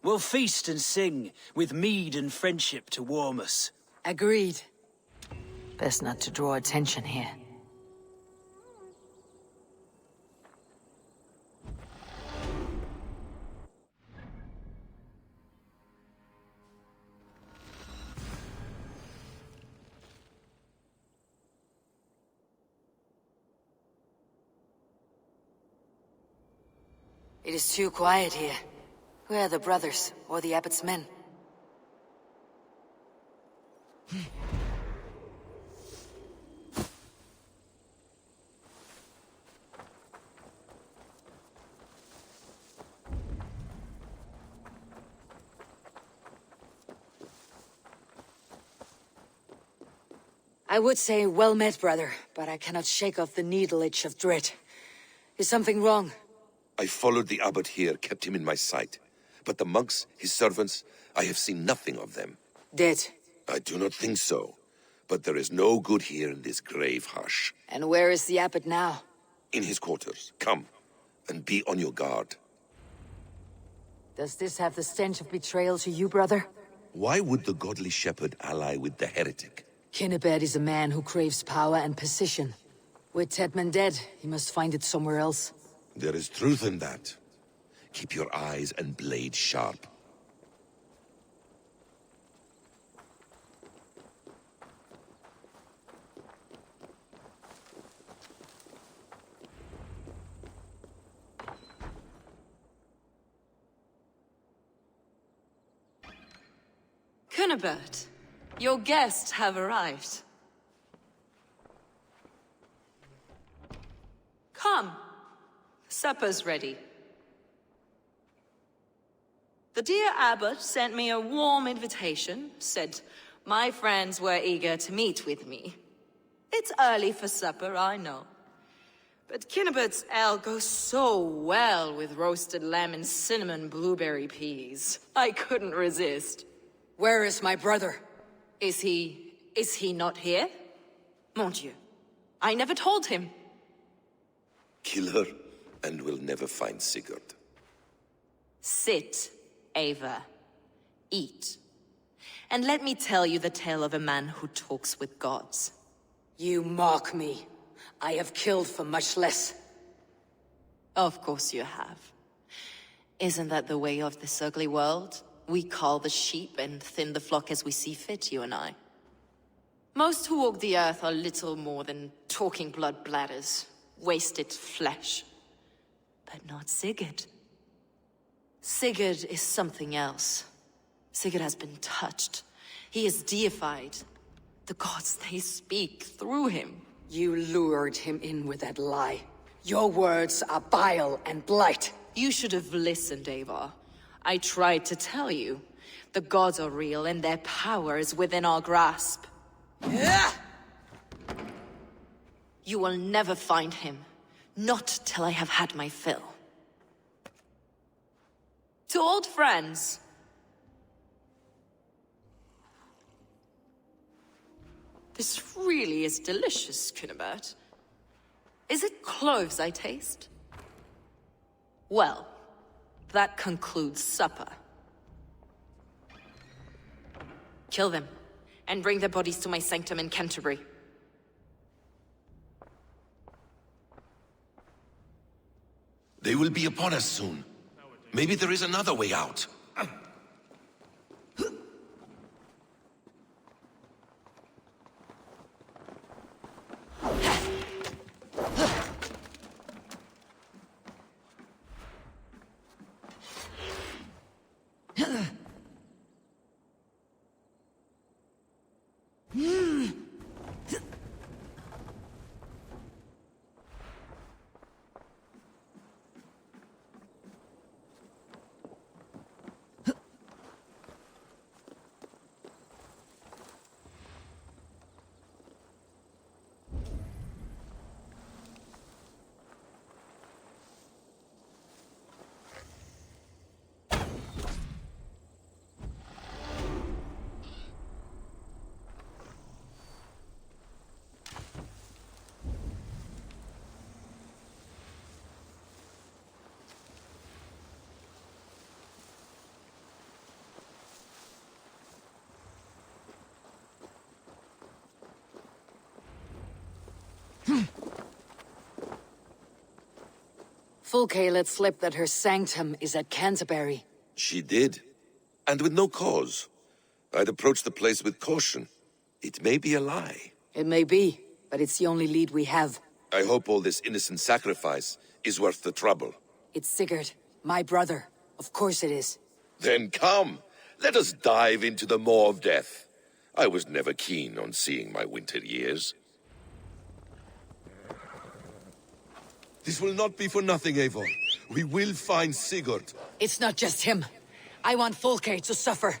We'll feast and sing, with mead and friendship to warm us. Agreed. Best not to draw attention here. It is too quiet here. Where are the brothers, or the abbot's men? I would say well met, brother, but I cannot shake off the needle itch of dread. Is something wrong? I followed the abbot here, kept him in my sight. But the monks, his servants, I have seen nothing of them. Dead? I do not think so. But there is no good here in this grave hush. And where is the abbot now? In his quarters. Come, and be on your guard. Does this have the stench of betrayal to you, brother? Why would the godly shepherd ally with the heretic? Cunibert is a man who craves power and position. With Tedman dead, he must find it somewhere else. There is truth in that. Keep your eyes and blade sharp. Cunibert, your guests have arrived. Come. Supper's ready. The dear abbot sent me a warm invitation, said my friends were eager to meet with me. It's early for supper, I know. But Cunibert's ale goes so well with roasted lamb and cinnamon blueberry peas. I couldn't resist. Where is my brother? Is he not here? Mon Dieu, I never told him. Kill her, and we'll never find Sigurd. Sit, Eivor. Eat. And let me tell you the tale of a man who talks with gods. You mock me. I have killed for much less. Of course you have. Isn't that the way of this ugly world? We cull the sheep and thin the flock as we see fit, you and I. Most who walk the earth are little more than talking blood bladders, wasted flesh. But not Sigurd. Sigurd is something else. Sigurd has been touched. He is deified. The gods, they speak through him. You lured him in with that lie. Your words are bile and blight. You should have listened, Eivor. I tried to tell you. The gods are real and their power is within our grasp. You will never find him. Not till I have had my fill. To old friends. This really is delicious, Cunibert. Is it cloves I taste? Well, that concludes supper. Kill them, and bring their bodies to my sanctum in Canterbury. They will be upon us soon. Maybe there is another way out. Fulke let slip that her sanctum is at Canterbury. She did. And with no cause. I'd approach the place with caution. It may be a lie. It may be, but it's the only lead we have. I hope all this innocent sacrifice is worth the trouble. It's Sigurd, my brother. Of course it is. Then come, let us dive into the maw of death. I was never keen on seeing my winter years. This will not be for nothing, Eivor. We will find Sigurd. It's not just him. I want Fulke to suffer.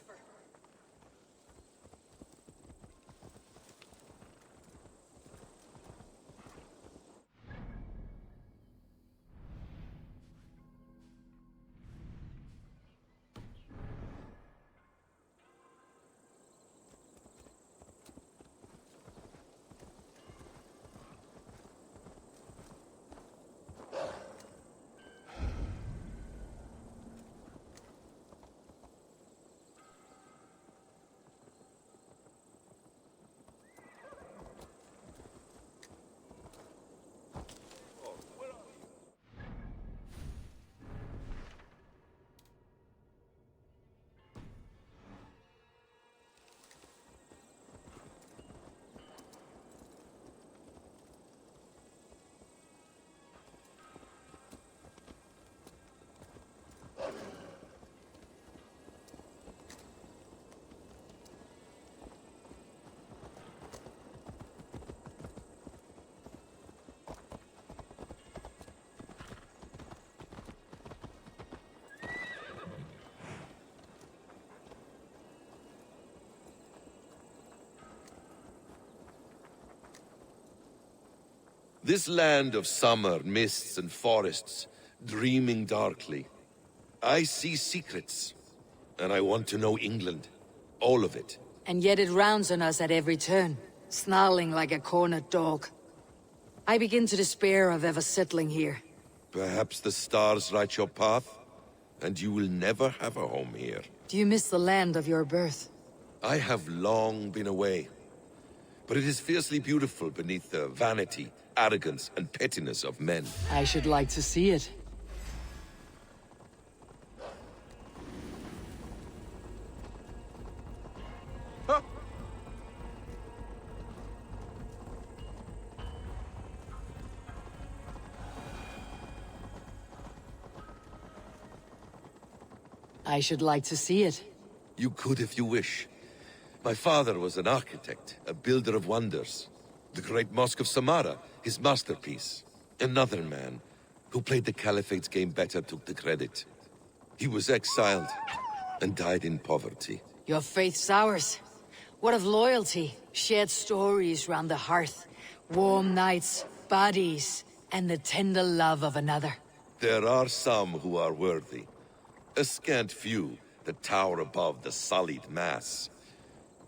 This land of summer, mists and forests, dreaming darkly. I see secrets, and I want to know England. All of it. And yet it rounds on us at every turn, snarling like a cornered dog. I begin to despair of ever settling here. Perhaps the stars write your path, and you will never have a home here. Do you miss the land of your birth? I have long been away, but it is fiercely beautiful beneath the vanity, arrogance, and pettiness of men. I should like to see it. I should like to see it. You could if you wish. My father was an architect, a builder of wonders. The great Mosque of Samarra, his masterpiece. Another man, who played the Caliphate's game better, took the credit. He was exiled, and died in poverty. Your faith sours. What of loyalty? Shared stories round the hearth. Warm nights, bodies, and the tender love of another. There are some who are worthy. A scant few that tower above the sullied mass.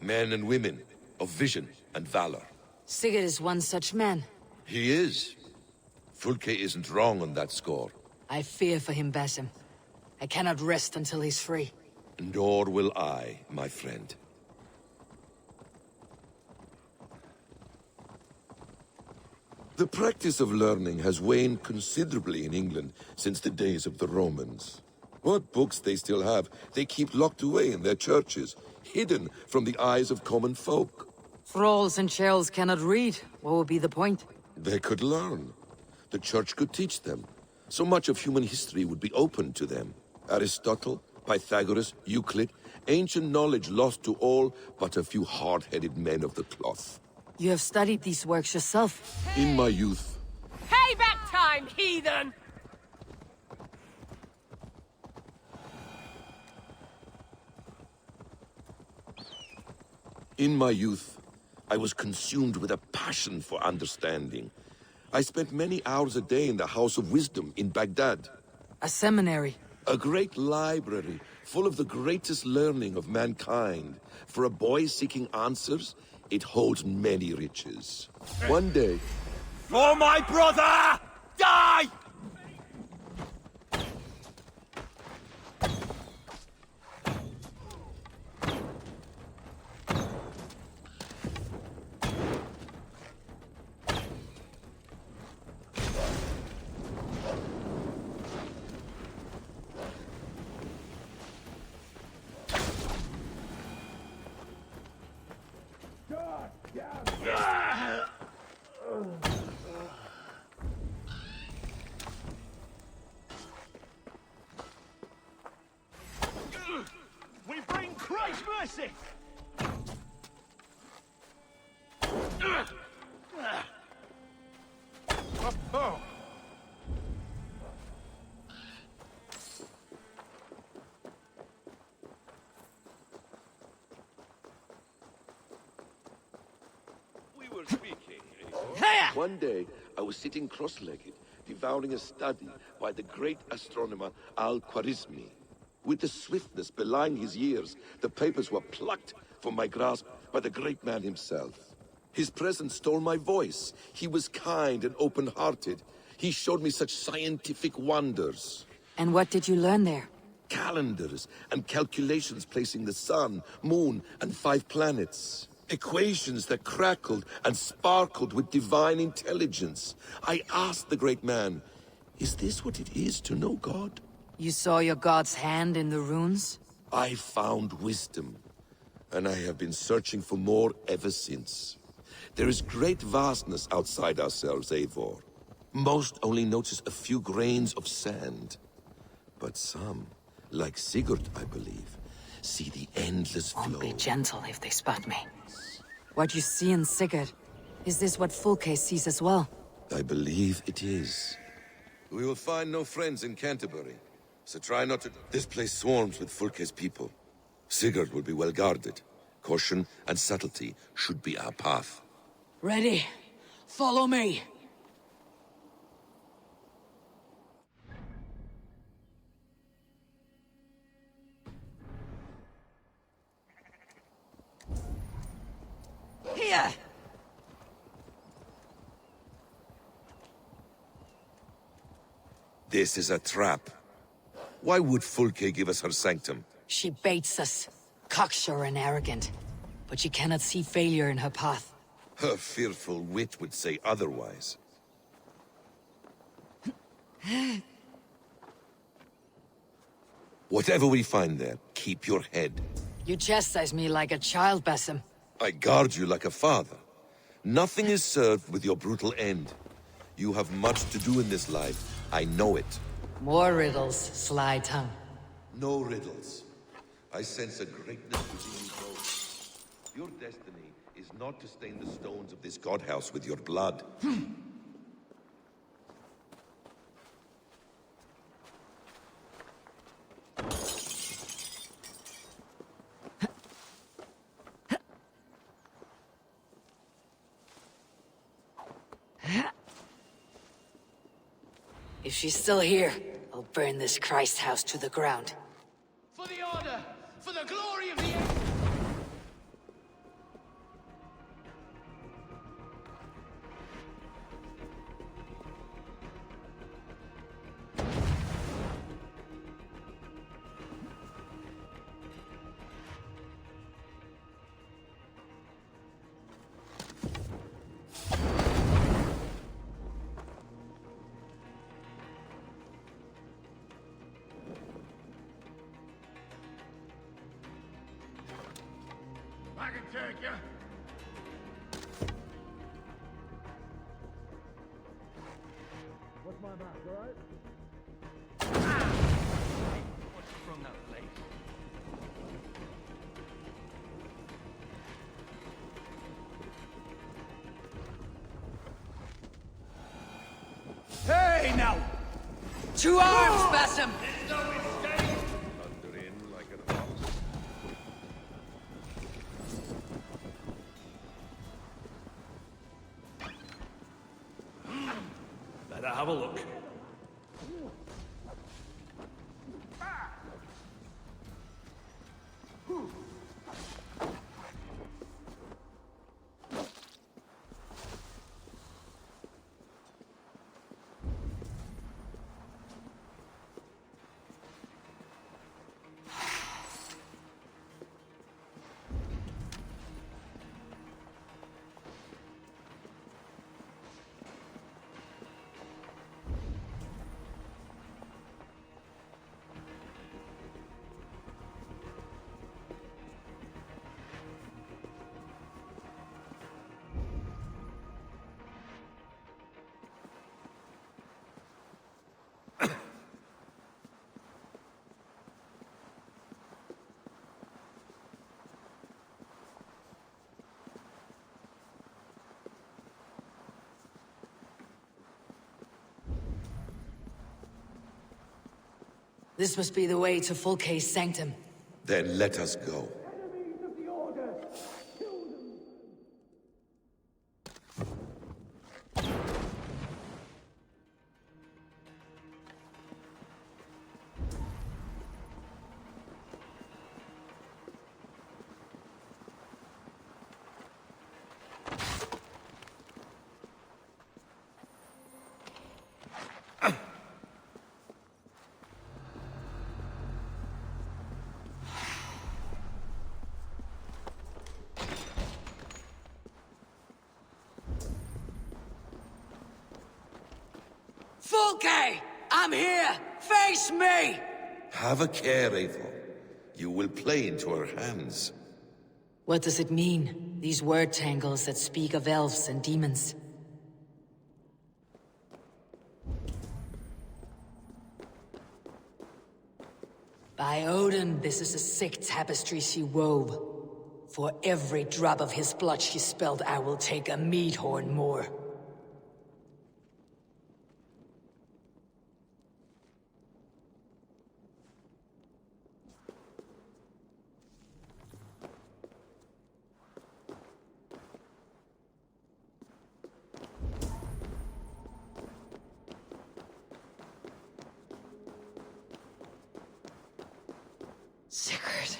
Men and women, of vision and valor. Sigurd is one such man. He is. Fulke isn't wrong on that score. I fear for him, Basim. I cannot rest until he's free. Nor will I, my friend. The practice of learning has waned considerably in England since the days of the Romans. What books they still have, they keep locked away in their churches, hidden from the eyes of common folk. Thralls and churls cannot read. What would be the point? They could learn. The church could teach them. So much of human history would be open to them. Aristotle, Pythagoras, Euclid, ancient knowledge lost to all but a few hard-headed men of the cloth. You have studied these works yourself? In my youth. Payback time, heathen! In my youth, I was consumed with a passion for understanding. I spent many hours a day in the House of Wisdom in Baghdad. A seminary? A great library, full of the greatest learning of mankind. For a boy seeking answers, it holds many riches. One day... For my brother! Die! We bring Christ's mercy! Oh. We were speaking, One day, I was sitting cross-legged, devouring a study by the great astronomer Al-Khwarizmi. With the swiftness belying his years, the papers were plucked from my grasp by the great man himself. His presence stole my voice. He was kind and open-hearted. He showed me such scientific wonders. And what did you learn there? Calendars and calculations placing the sun, moon, and 5 planets. Equations that crackled and sparkled with divine intelligence. I asked the great man, is this what it is to know God? You saw your god's hand in the runes? I found wisdom, and I have been searching for more ever since. There is great vastness outside ourselves, Eivor. Most only notice a few grains of sand. But some, like Sigurd, I believe, see the endless flow. Won't be gentle if they spot me. What you see in Sigurd, is this what Fulke sees as well? I believe it is. We will find no friends in Canterbury, so try not to... This place swarms with Fulke's people. Sigurd will be well guarded. Caution and subtlety should be our path. Ready. Follow me. Here! This is a trap. Why would Fulke give us her sanctum? She baits us. Cocksure and arrogant. But she cannot see failure in her path. Her fearful wit would say otherwise. Whatever we find there, keep your head. You chastise me like a child, Basim. I guard you like a father. Nothing is served with your brutal end. You have much to do in this life. I know it. More riddles, sly tongue. No riddles. I sense a greatness within you both. Your destiny is not to stain the stones of this godhouse with your blood. If she's still here, I'll burn this Christ house to the ground. For the order! For the glory of the... take you. What's my back, alright? What's from that place? Hey, now! To arms, Basim! Thunder in like an ox. Better have a look. This must be the way to Fulke's sanctum. Then let us go. Fulke! I'm here! Face me! Have a care, Eivor. You will play into our hands. What does it mean? These word tangles that speak of elves and demons. By Odin, this is a sick tapestry she wove. For every drop of his blood she spilled, I will take a mead horn more. Sigurd.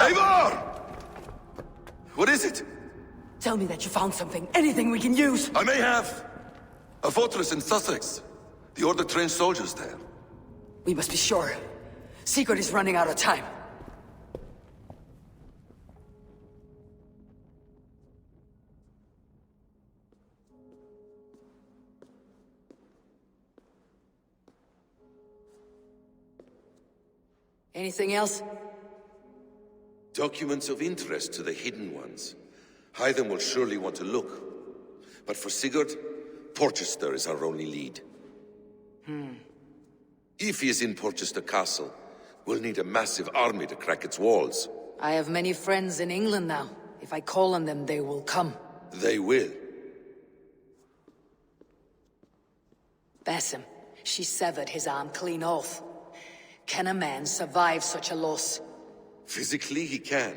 Eivor! What is it? Tell me that you found something, anything we can use! I may have. A fortress in Sussex. The Order trained soldiers there. We must be sure. Sigurd is running out of time. Anything else? Documents of interest to the Hidden Ones. Hythen will surely want to look. But for Sigurd, Porchester is our only lead. If he is in Porchester Castle, we'll need a massive army to crack its walls. I have many friends in England now. If I call on them, they will come. They will. Basim, she severed his arm clean off. Can a man survive such a loss? Physically, he can.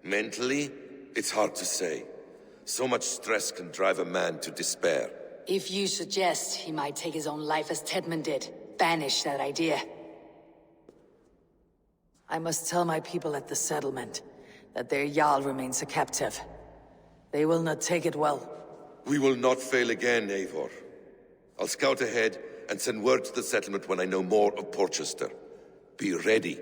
Mentally, It's hard to say. So much stress can drive a man to despair. If you suggest he might take his own life as Tedman did, banish that idea. I must tell my people at the settlement that their Jarl remains a captive. They will not take it well. We will not fail again, Eivor. I'll scout ahead and send word to the settlement when I know more of Porchester. Be ready.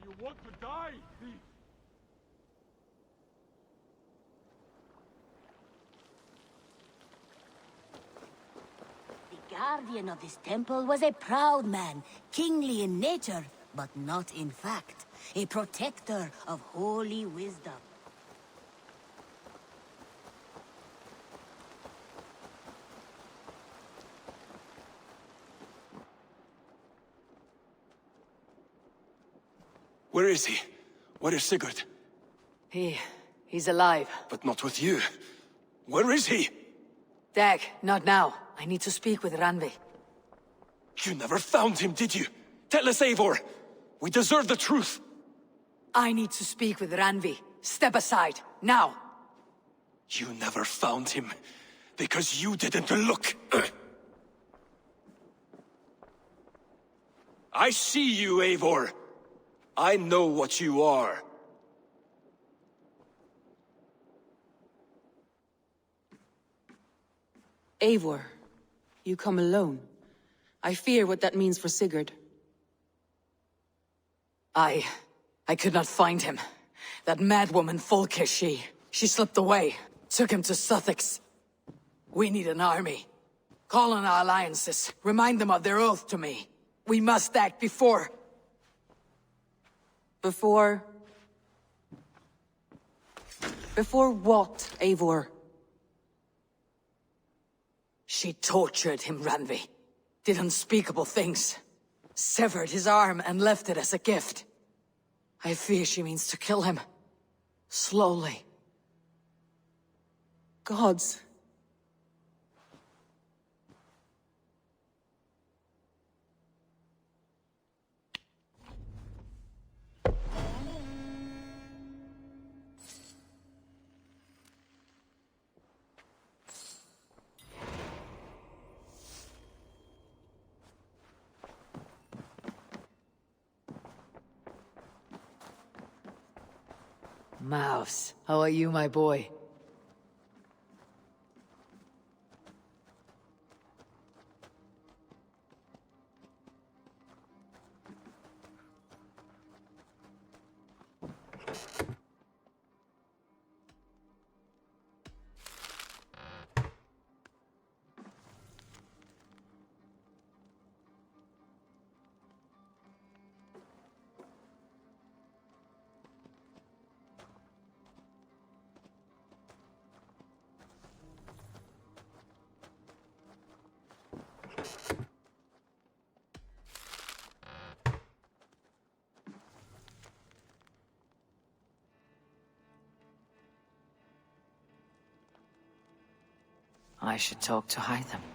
Do you want to die, thief? The guardian of this temple was a proud man, kingly in nature, but not in fact. A protector of holy wisdom. Where is he? Where is Sigurd? He's alive. But not with you. Where is he? Dag, not now. I need to speak with Randvi. You never found him, did you? Tell us, Eivor. We deserve the truth. I need to speak with Randvi. Step aside, now. You never found him, because you didn't look. I see you, Eivor. I know what you are. Eivor, you come alone. I fear what that means for Sigurd. I could not find him. That madwoman Folke, she slipped away. Took him to Sussex. We need an army. Call on our alliances. Remind them of their oath to me. We must act before... Before what, Eivor? She tortured him, Randvi. Did unspeakable things. Severed his arm and left it as a gift. I fear she means to kill him. Slowly. Gods. Mouse, how are you, my boy? I should talk to Hytham.